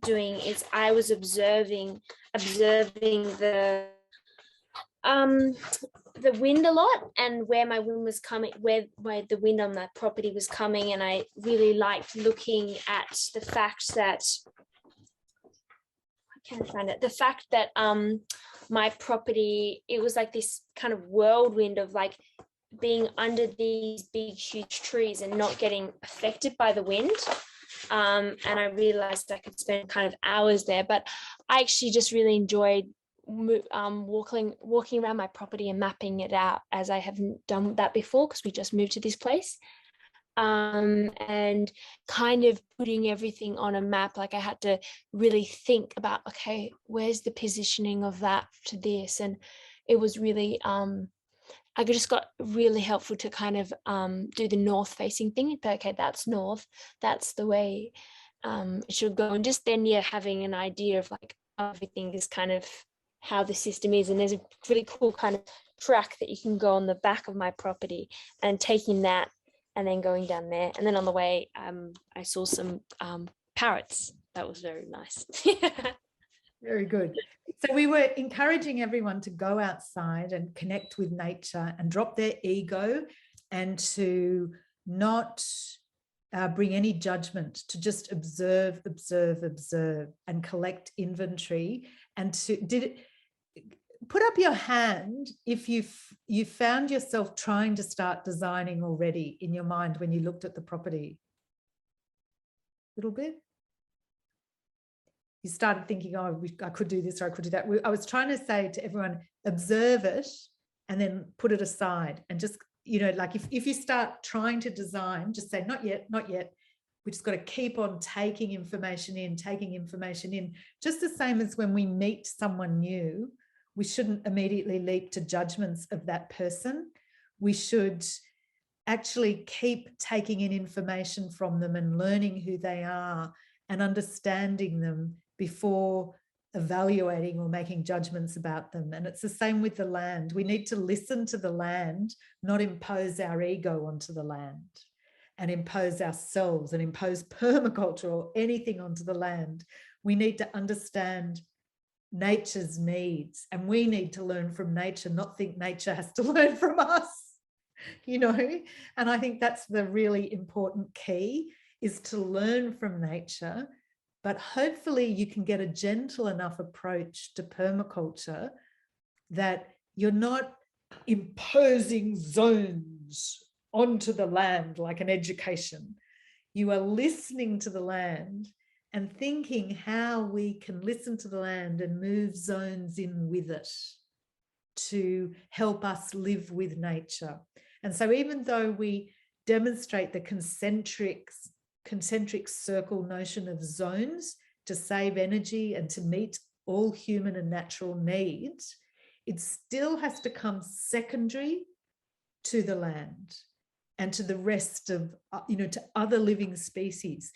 D: doing is I was observing the wind a lot, and where my wind was coming, where the wind on that property was coming, and I really liked looking at the fact that my property, it was like this kind of whirlwind of like being under these big huge trees and not getting affected by the wind. And I realized I could spend kind of hours there, but I actually just really enjoyed walking around my property and mapping it out, as I haven't done that before because we just moved to this place. And kind of putting everything on a map. Like I had to really think about, okay, where's the positioning of that to this? And it was really, I just got really helpful to kind of do the north facing thing. Okay, that's north, that's the way it should go. And just then, yeah, having an idea of like everything is kind of how the system is. And there's a really cool kind of track that you can go on the back of my property, and taking that and then going down there. And then on the way, I saw some parrots. That was very nice.
A: Very good. So we were encouraging everyone to go outside and connect with nature and drop their ego, and to not bring any judgment, to just observe and collect inventory. And to put up your hand if you found yourself trying to start designing already in your mind when you looked at the property. A little bit. You started thinking, oh, I could do this or I could do that. I was trying to say to everyone, observe it and then put it aside. And just, you know, like if you start trying to design, just say, not yet, not yet. We just got to keep on taking information in, just the same as when we meet someone new. We shouldn't immediately leap to judgments of that person. We should actually keep taking in information from them and learning who they are and understanding them before evaluating or making judgments about them. And it's the same with the land. We need to listen to the land, not impose our ego onto the land and impose ourselves and impose permaculture or anything onto the land. We need to understand nature's needs, and we need to learn from nature, not think nature has to learn from us, you know. And I think that's the really important key, is to learn from nature, but hopefully you can get a gentle enough approach to permaculture that you're not imposing zones onto the land like an education. You are listening to the land and thinking how we can listen to the land and move zones in with it to help us live with nature. And so even though we demonstrate the concentric circle notion of zones to save energy and to meet all human and natural needs, it still has to come secondary to the land and to the rest of, to other living species.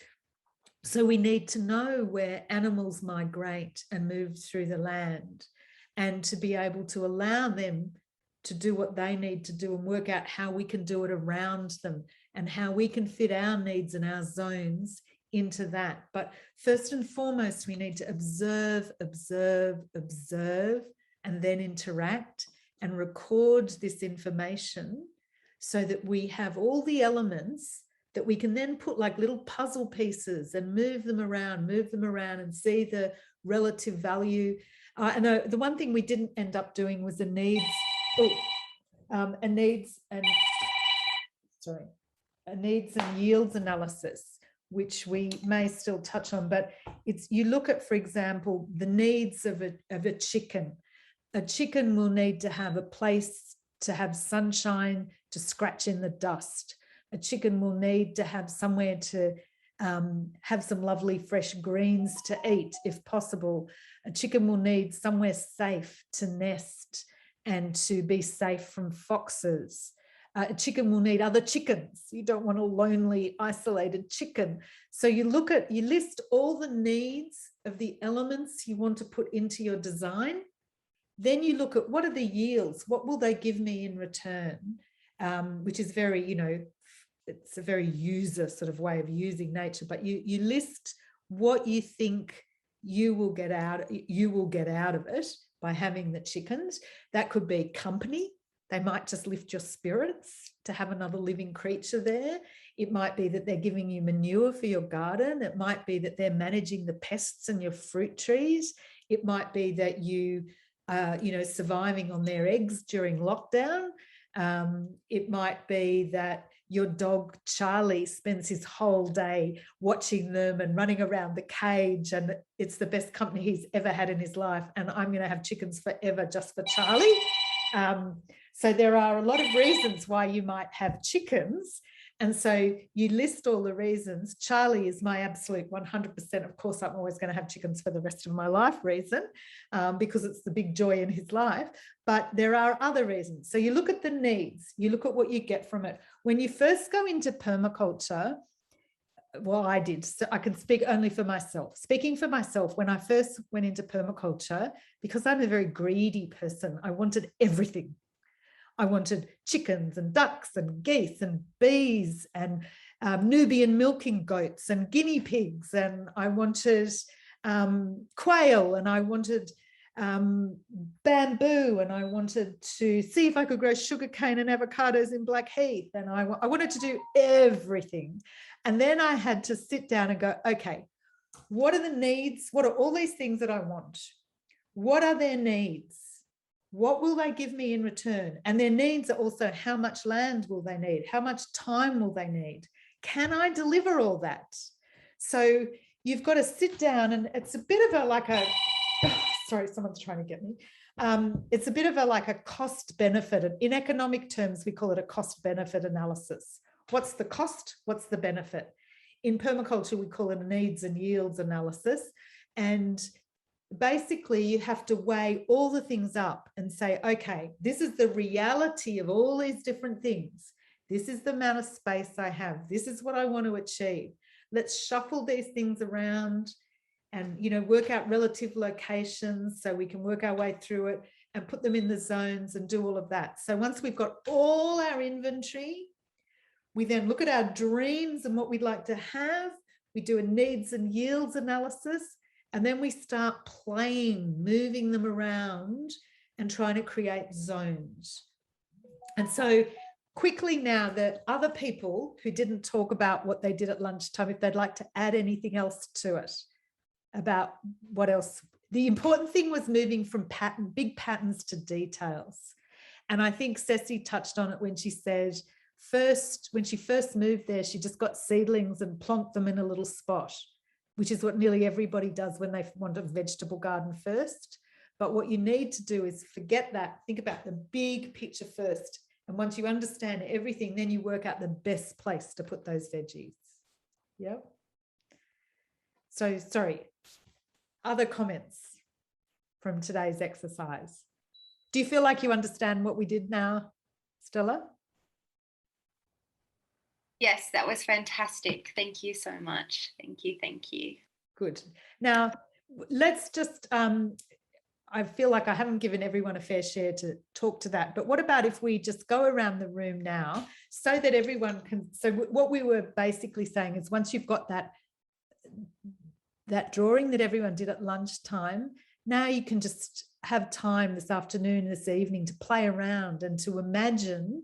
A: So we need to know where animals migrate and move through the land, and to be able to allow them to do what they need to do and work out how we can do it around them and how we can fit our needs and our zones into that. But first and foremost, we need to observe, observe, observe, and then interact and record this information so that we have all the elements that we can then put like little puzzle pieces and move them around and see the relative value. And the one thing we didn't end up doing was a needs and yields analysis, which we may still touch on, but you look at, for example, the needs of a chicken. A chicken will need to have a place to have sunshine, to scratch in the dust. A chicken will need to have somewhere to have some lovely fresh greens to eat, if possible. A chicken will need somewhere safe to nest and to be safe from foxes. A chicken will need other chickens. You don't want a lonely, isolated chicken. So you list all the needs of the elements you want to put into your design. Then you look at what are the yields? What will they give me in return? Which is very, it's a very user sort of way of using nature, but you list what you think you will get out of it by having the chickens. That could be company. They might just lift your spirits to have another living creature there. It might be that they're giving you manure for your garden. It might be that they're managing the pests in your fruit trees. It might be that you surviving on their eggs during lockdown. It might be that your dog Charlie spends his whole day watching them and running around the cage, and it's the best company he's ever had in his life, and I'm going to have chickens forever just for Charlie. So there are a lot of reasons why you might have chickens, and so you list all the reasons. Charlie is my absolute 100%, of course I'm always going to have chickens for the rest of my life reason, because it's the big joy in his life. But there are other reasons. So you look at the needs, you look at what you get from it. When you first go into permaculture, well, I did, so I can speak only for myself. Speaking for myself, when I first went into permaculture, because I'm a very greedy person, I wanted everything. I wanted chickens and ducks and geese and bees and Nubian milking goats and guinea pigs, and I wanted quail, and I wanted bamboo, and I wanted to see if I could grow sugarcane and avocados in Blackheath, and I wanted to do everything. And then I had to sit down and go, okay, what are the needs? What are all these things that I want? What are their needs? What will they give me in return? And their needs are also, how much land will they need? How much time will they need? Can I deliver all that? So you've got to sit down, and it's a bit of sorry, someone's trying to get me. It's a bit of a cost benefit. In economic terms, we call it a cost benefit analysis. What's the cost? What's the benefit? In permaculture, we call it a needs and yields analysis. And basically you have to weigh all the things up and say, okay, this is the reality of all these different things. This is the amount of space I have. This is what I want to achieve. Let's shuffle these things around and, work out relative locations so we can work our way through it and put them in the zones and do all of that. So once we've got all our inventory, we then look at our dreams and what we'd like to have. We do a needs and yields analysis. And then we start playing, moving them around and trying to create zones. And so quickly now, that other people who didn't talk about what they did at lunchtime, if they'd like to add anything else to it about what else. The important thing was moving from big patterns to details. And I think Ceci touched on it when she said, when she first moved there, she just got seedlings and plonked them in a little spot, which is what nearly everybody does when they want a vegetable garden first. But what you need to do is forget that. Think about the big picture first. And once you understand everything, then you work out the best place to put those veggies. Yep. So, sorry, other comments from today's exercise? Do you feel like you understand what we did now, Stella?
S: Yes, that was fantastic. Thank you so much. Thank you. Thank you.
A: Good. Now, let's just, I feel like I haven't given everyone a fair share to talk to that, but what about if we just go around the room now so that everyone can, so what we were basically saying is once you've got that drawing that everyone did at lunchtime, now you can just have time this afternoon, this evening to play around and to imagine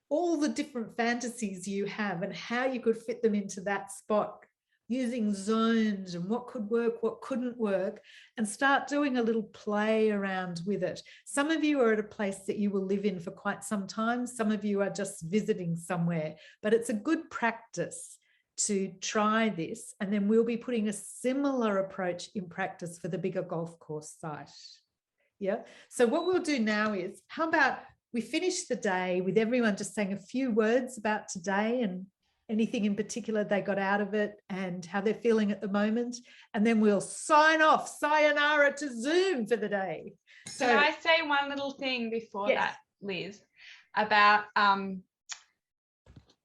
A: all the different fantasies you have and how you could fit them into that spot using zones and what could work, what couldn't work, and start doing a little play around with it. Some of you are at a place that you will live in for quite some time. Some of you are just visiting somewhere, but it's a good practice to try this. And then we'll be putting a similar approach in practice for the bigger golf course site. Yeah. So what we'll do now is, how about we finish the day with everyone just saying a few words about today and anything in particular they got out of it and how they're feeling at the moment. And then we'll sign off, sayonara to Zoom for the day. So
O: can I say one little thing before that, Liz, about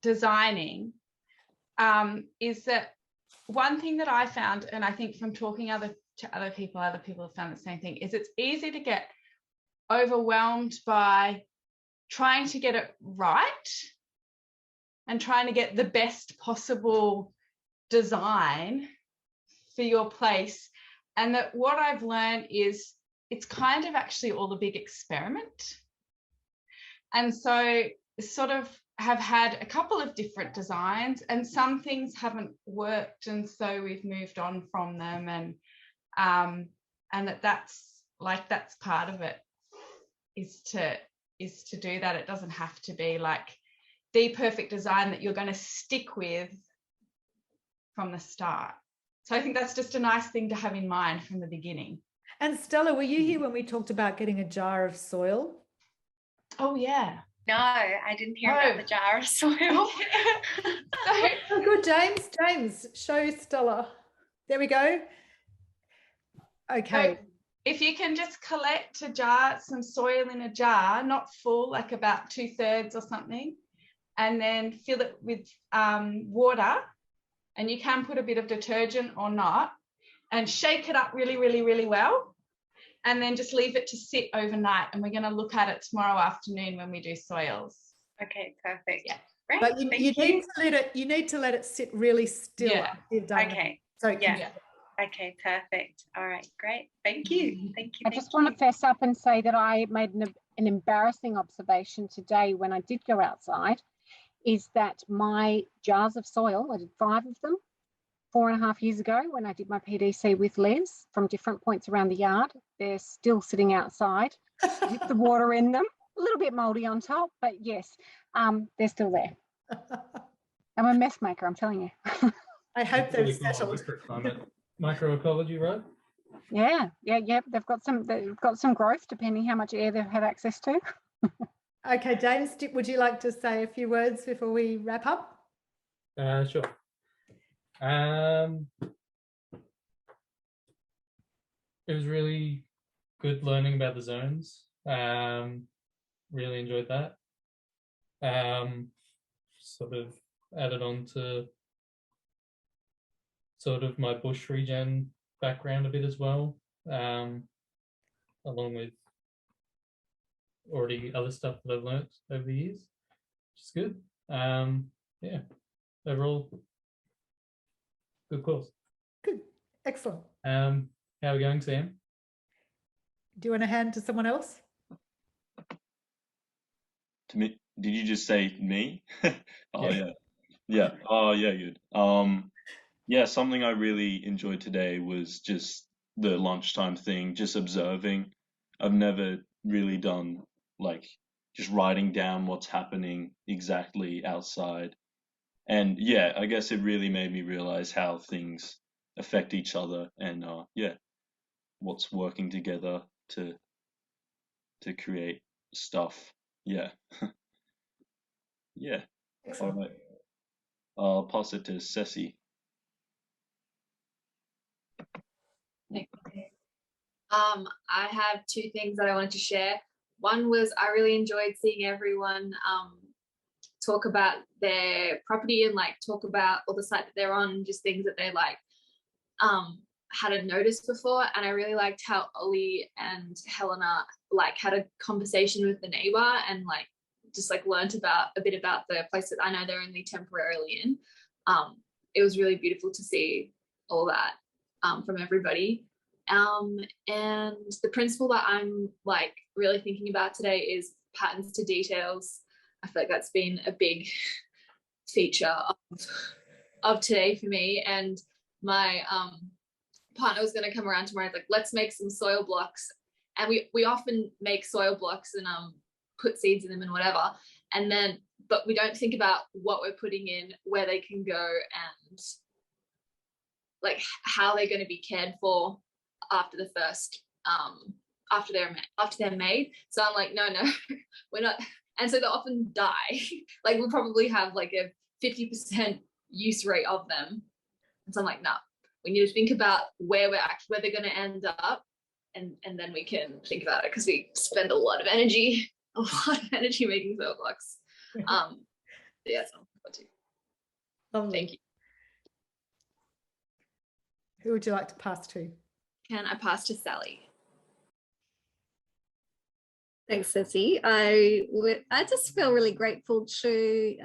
O: designing, is that one thing that I found, and I think from talking to other people have found the same thing, is it's easy to get overwhelmed by trying to get it right and trying to get the best possible design for your place. And that what I've learned is it's kind of actually all a big experiment. And so sort of have had a couple of different designs and some things haven't worked. And so we've moved on from them, and that's part of it, is to do that. It doesn't have to be like the perfect design that you're going to stick with from the start. So I think that's just a nice thing to have in mind from the beginning.
A: And Stella, were you here when we talked about getting a jar of soil?
O: Oh yeah.
S: No, I didn't hear about the jar of soil.
A: Oh, good, James. James, show Stella. There we go. Okay.
O: So if you can just collect some soil in a jar, not full, like about 2/3 or something, and then fill it with water, and you can put a bit of detergent or not, and shake it up really, really, really well, and then just leave it to sit overnight. And we're going to look at it tomorrow afternoon when we do soils.
S: Okay, perfect.
O: Yeah.
S: Great.
A: But you need to let it sit really still.
O: Yeah.
A: After you've done
S: Okay.
A: it. So it can,
S: Yeah. Okay, perfect. All right, great. Thank you. Thank you.
G: I just want to fess up and say that I made an embarrassing observation today when I did go outside, is that my jars of soil, I did 5 of them 4.5 years ago when I did my PDC with Liz from different points around the yard. They're still sitting outside with the water in them, a little bit mouldy on top, but yes, they're still there. I'm a mess maker, I'm telling you.
A: I hope they've settled.
E: Microecology, right?
G: Yeah. They've got some growth depending how much air they have access to.
A: Okay, James, would you like to say a few words before we wrap up?
E: Sure. It was really good learning about the zones. Really enjoyed that. Sort of added on to sort of my bush regen background a bit as well, along with already other stuff that I've learnt over the years, which is good. Yeah, overall, good course.
A: Good, excellent.
E: How are we going, Sam?
A: Do you want to hand to someone else?
J: To me? Did you just say me? Oh
E: Yeah.
J: yeah. Oh yeah, good. Yeah, something I really enjoyed today was just the lunchtime thing, just observing. I've never really done like just writing down what's happening exactly outside. And yeah, I guess it really made me realize how things affect each other and yeah, what's working together to create stuff. Yeah. Yeah.
A: Excellent.
J: All right. I'll pass it to Ceci.
M: I have 2 things that I wanted to share.
P: One was I really enjoyed seeing everyone talk about their property and like talk about all the site that they're on and just things that they like hadn't noticed before. And I really liked how Ollie and Helena like had a conversation with the neighbor and like just like learnt about a bit about the place that I know they're only temporarily in. It was really beautiful to see all that from everybody. And the principle that I'm like really thinking about today is patterns to details. I feel like that's been a big feature of today for me. And my partner was going to come around tomorrow, like, let's make some soil blocks. And we often make soil blocks and put seeds in them and whatever. And then, but we don't think about what we're putting in, where they can go, and like how they're going to be cared for after the first after they're made. So I'm like, no, we're not. And so they often die. Like we'll probably have like a 50% use rate of them. And so I'm like, no, we need to think about where they're going to end up, and then we can think about it, because we spend a lot of energy making soil blocks. Yeah, that's what to. Thank you.
A: Who would you like to pass to?
P: Can I pass to Sally?
H: Thanks, Ceci. I just feel really grateful to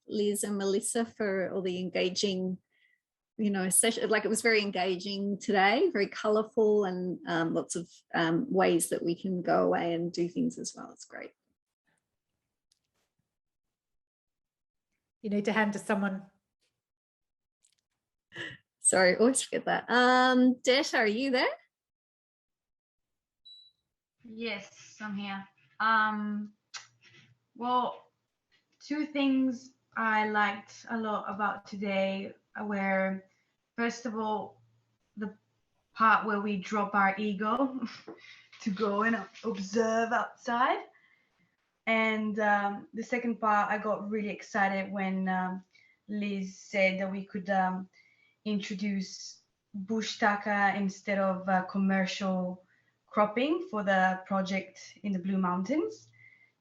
H: Liz and Melissa for all the engaging, session. Like it was very engaging today, very colourful, and lots of ways that we can go away and do things as well. It's great.
A: You need to hand to someone.
H: Sorry, always forget that. Deta, are you there?
N: Yes, I'm here. Well, two things I liked a lot about today were, first of all, the part where we drop our ego to go and observe outside. And the second part, I got really excited when Liz said that we could introduce bush tucker instead of commercial cropping for the project in the Blue Mountains,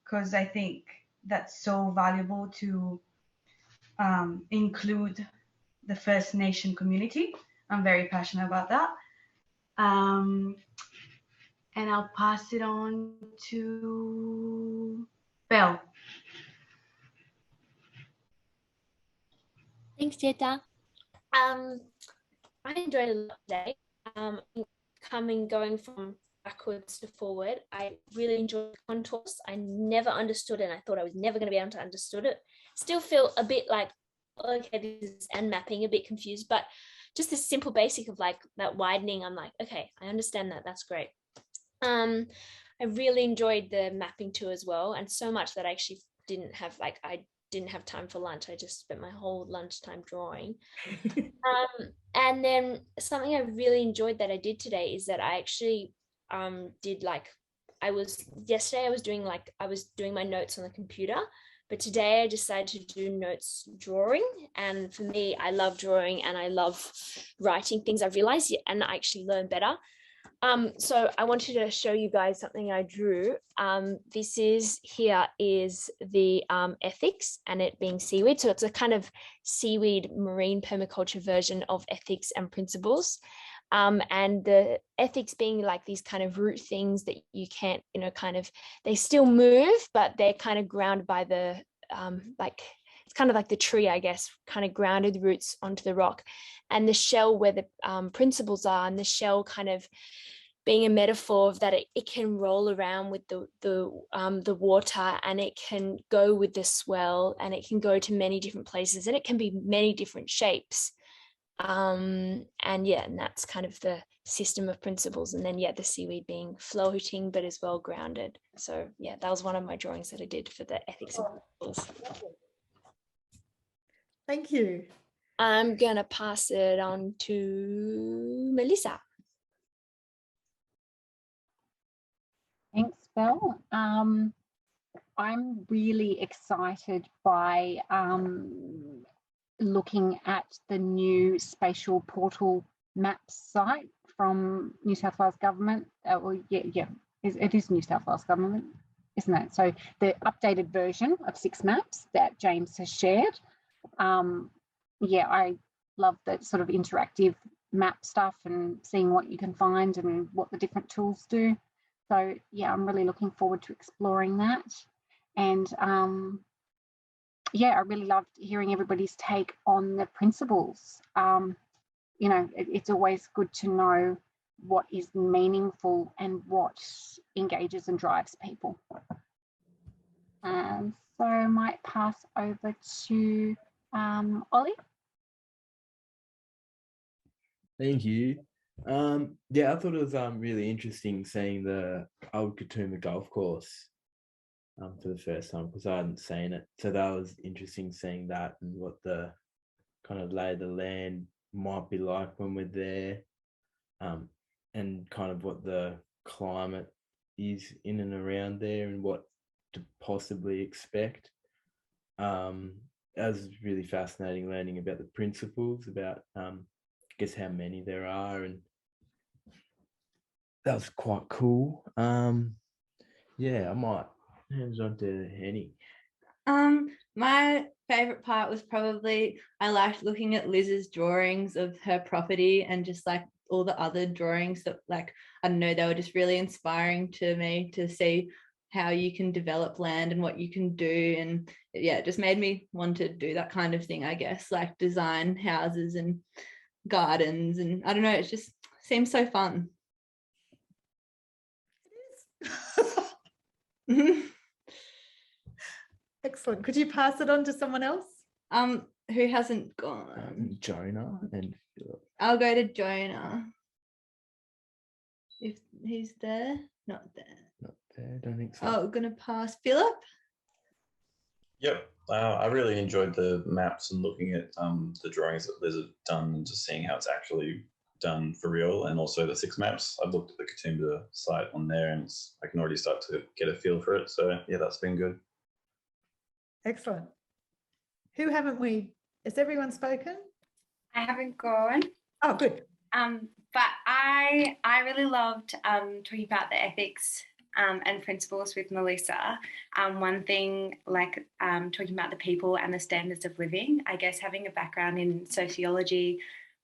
N: because I think that's so valuable to include the First Nation community. I'm very passionate about that. And I'll pass it on to Belle.
D: Thanks, Jetta. I enjoyed it a lot today. Going from backwards to forward, I really enjoyed contours. I never understood it, and I thought I was never going to be able to understood it. Still feel a bit like, okay, this is and mapping, a bit confused, but just this simple basic of like that widening, I'm like, okay, I understand that. That's great. I really enjoyed the mapping too as well, and so much that I actually didn't have time for lunch. I just spent my whole lunchtime drawing. And then something I really enjoyed that I did today is that I actually did yesterday I was doing my notes on the computer, but today I decided to do notes drawing. And for me, I love drawing and I love writing things. I realized and I actually learn better. So I wanted to show you guys something I drew. This is the ethics, and it being seaweed. So it's a kind of seaweed marine permaculture version of ethics and principles. And the ethics being like these kind of root things that you can't, they still move, but they're kind of grounded by the, it's kind of like the tree, I guess, kind of grounded roots onto the rock, and the shell where the principles are, and the shell kind of being a metaphor of that it can roll around with the water, and it can go with the swell, and it can go to many different places, and it can be many different shapes. And that's kind of the system of principles. And then the seaweed being floating but as well grounded. So that was one of my drawings that I did for the ethics of principles.
A: Thank you.
D: I'm gonna pass it on to Melissa.
G: Thanks, Belle. I'm really excited by looking at the new spatial portal maps site from New South Wales government. It is New South Wales government. isn't it? So the updated version of 6 maps that James has shared. Yeah, I love that sort of interactive map stuff and seeing what you can find and what the different tools do. So yeah, I'm really looking forward to exploring that. And yeah, I really loved hearing everybody's take on the principles. You know, it's always good to know what is meaningful and what engages and drives people. So I might pass over to Ollie.
L: Thank you. Yeah, I thought it was really interesting seeing the Old Katoomba golf course for the first time, because I hadn't seen it. So that was interesting seeing that and what the kind of lay of the land might be like when we're there, and kind of what the climate is in and around there and what to possibly expect. That was really fascinating learning about the principles, about I guess how many there are, and that was quite cool. Yeah, I might hand it on to Henny.
K: My favorite part was probably I liked looking at Liz's drawings of her property and just like all the other drawings that, like, I don't know, they were just really inspiring to me to see how you can develop land and what you can do. And yeah, it just made me want to do that kind of thing, I guess, like design houses and gardens, and I don't know, it just seems so fun.
A: Excellent. Could you pass it on to someone else?
K: Who hasn't gone?
L: Jonah and Philip.
K: I'll go to Jonah. If he's there, not there.
L: Not there, don't think so.
K: Oh, gonna pass Philip.
F: Yep, I really enjoyed the maps and looking at the drawings that Liz had done and just seeing how it's actually done for real, and also the 6 maps. I've looked at the Katoomba site on there and I can already start to get a feel for it. So yeah, that's been good.
A: Excellent. Who haven't we? Has everyone spoken?
S: I haven't gone.
A: Oh, good.
S: But I really loved talking about the ethics and principles with Melissa. One thing, like talking about the people and the standards of living, I guess having a background in sociology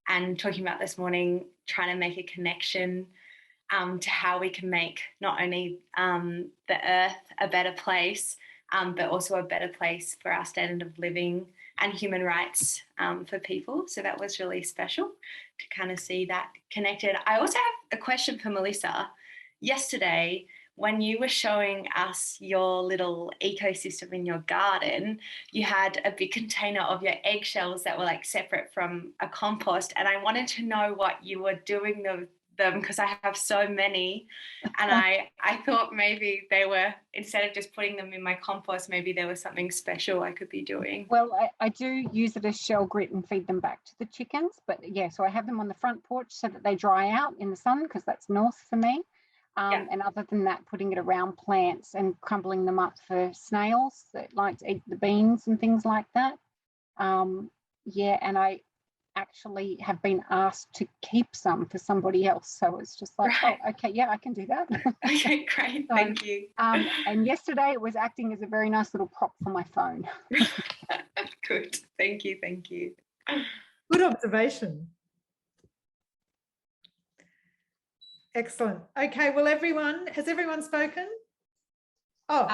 S: and talking about this morning, trying to make a connection to how we can make not only the earth a better place, but also a better place for our standard of living and human rights for people. So that was really special to kind of see that connected. I also have a question for Melissa. Yesterday, when you were showing us your little ecosystem in your garden, you had a big container of your eggshells that were like separate from a compost. And I wanted to know what you were doing them because I have so many, and I thought maybe they were, instead of just putting them in my compost, maybe there was something special I could be doing.
G: Well, I do use it as shell grit and feed them back to the chickens, but yeah, so I have them on the front porch so that they dry out in the sun, because that's north for me. And other than that, putting it around plants and crumbling them up for snails that like to eat the beans and things like that. Yeah, and I actually have been asked to keep some for somebody else, so it's just like, right. Oh, okay, yeah, I can do that.
S: Okay, great. Thank you.
G: And yesterday it was acting as a very nice little prop for my phone.
S: Good. Thank you.
A: Good observation. Excellent. Okay, well, has everyone spoken? Oh,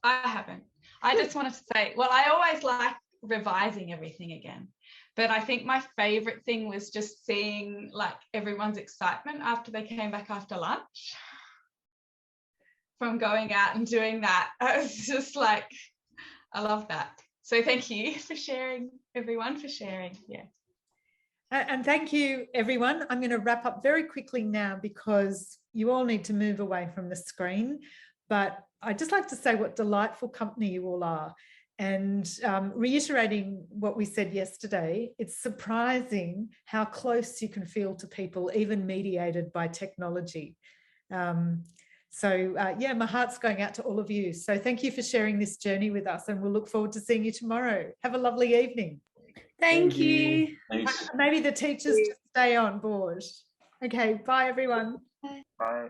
O: I haven't. I just wanted to say, well, I always like revising everything again. But I think my favorite thing was just seeing like everyone's excitement after they came back after lunch from going out and doing that. I was just like, I love that. So thank you for sharing, everyone, for sharing. Yeah.
A: And thank you, everyone. I'm going to wrap up very quickly now because you all need to move away from the screen. But I'd just like to say what delightful company you all are. And reiterating what we said yesterday, it's surprising how close you can feel to people, even mediated by technology. Yeah, my heart's going out to all of you. So thank you for sharing this journey with us, and we'll look forward to seeing you tomorrow. Have a lovely evening.
K: Thank you.
J: Thanks.
A: Maybe the teachers just stay on board. Okay, bye everyone.
K: Bye.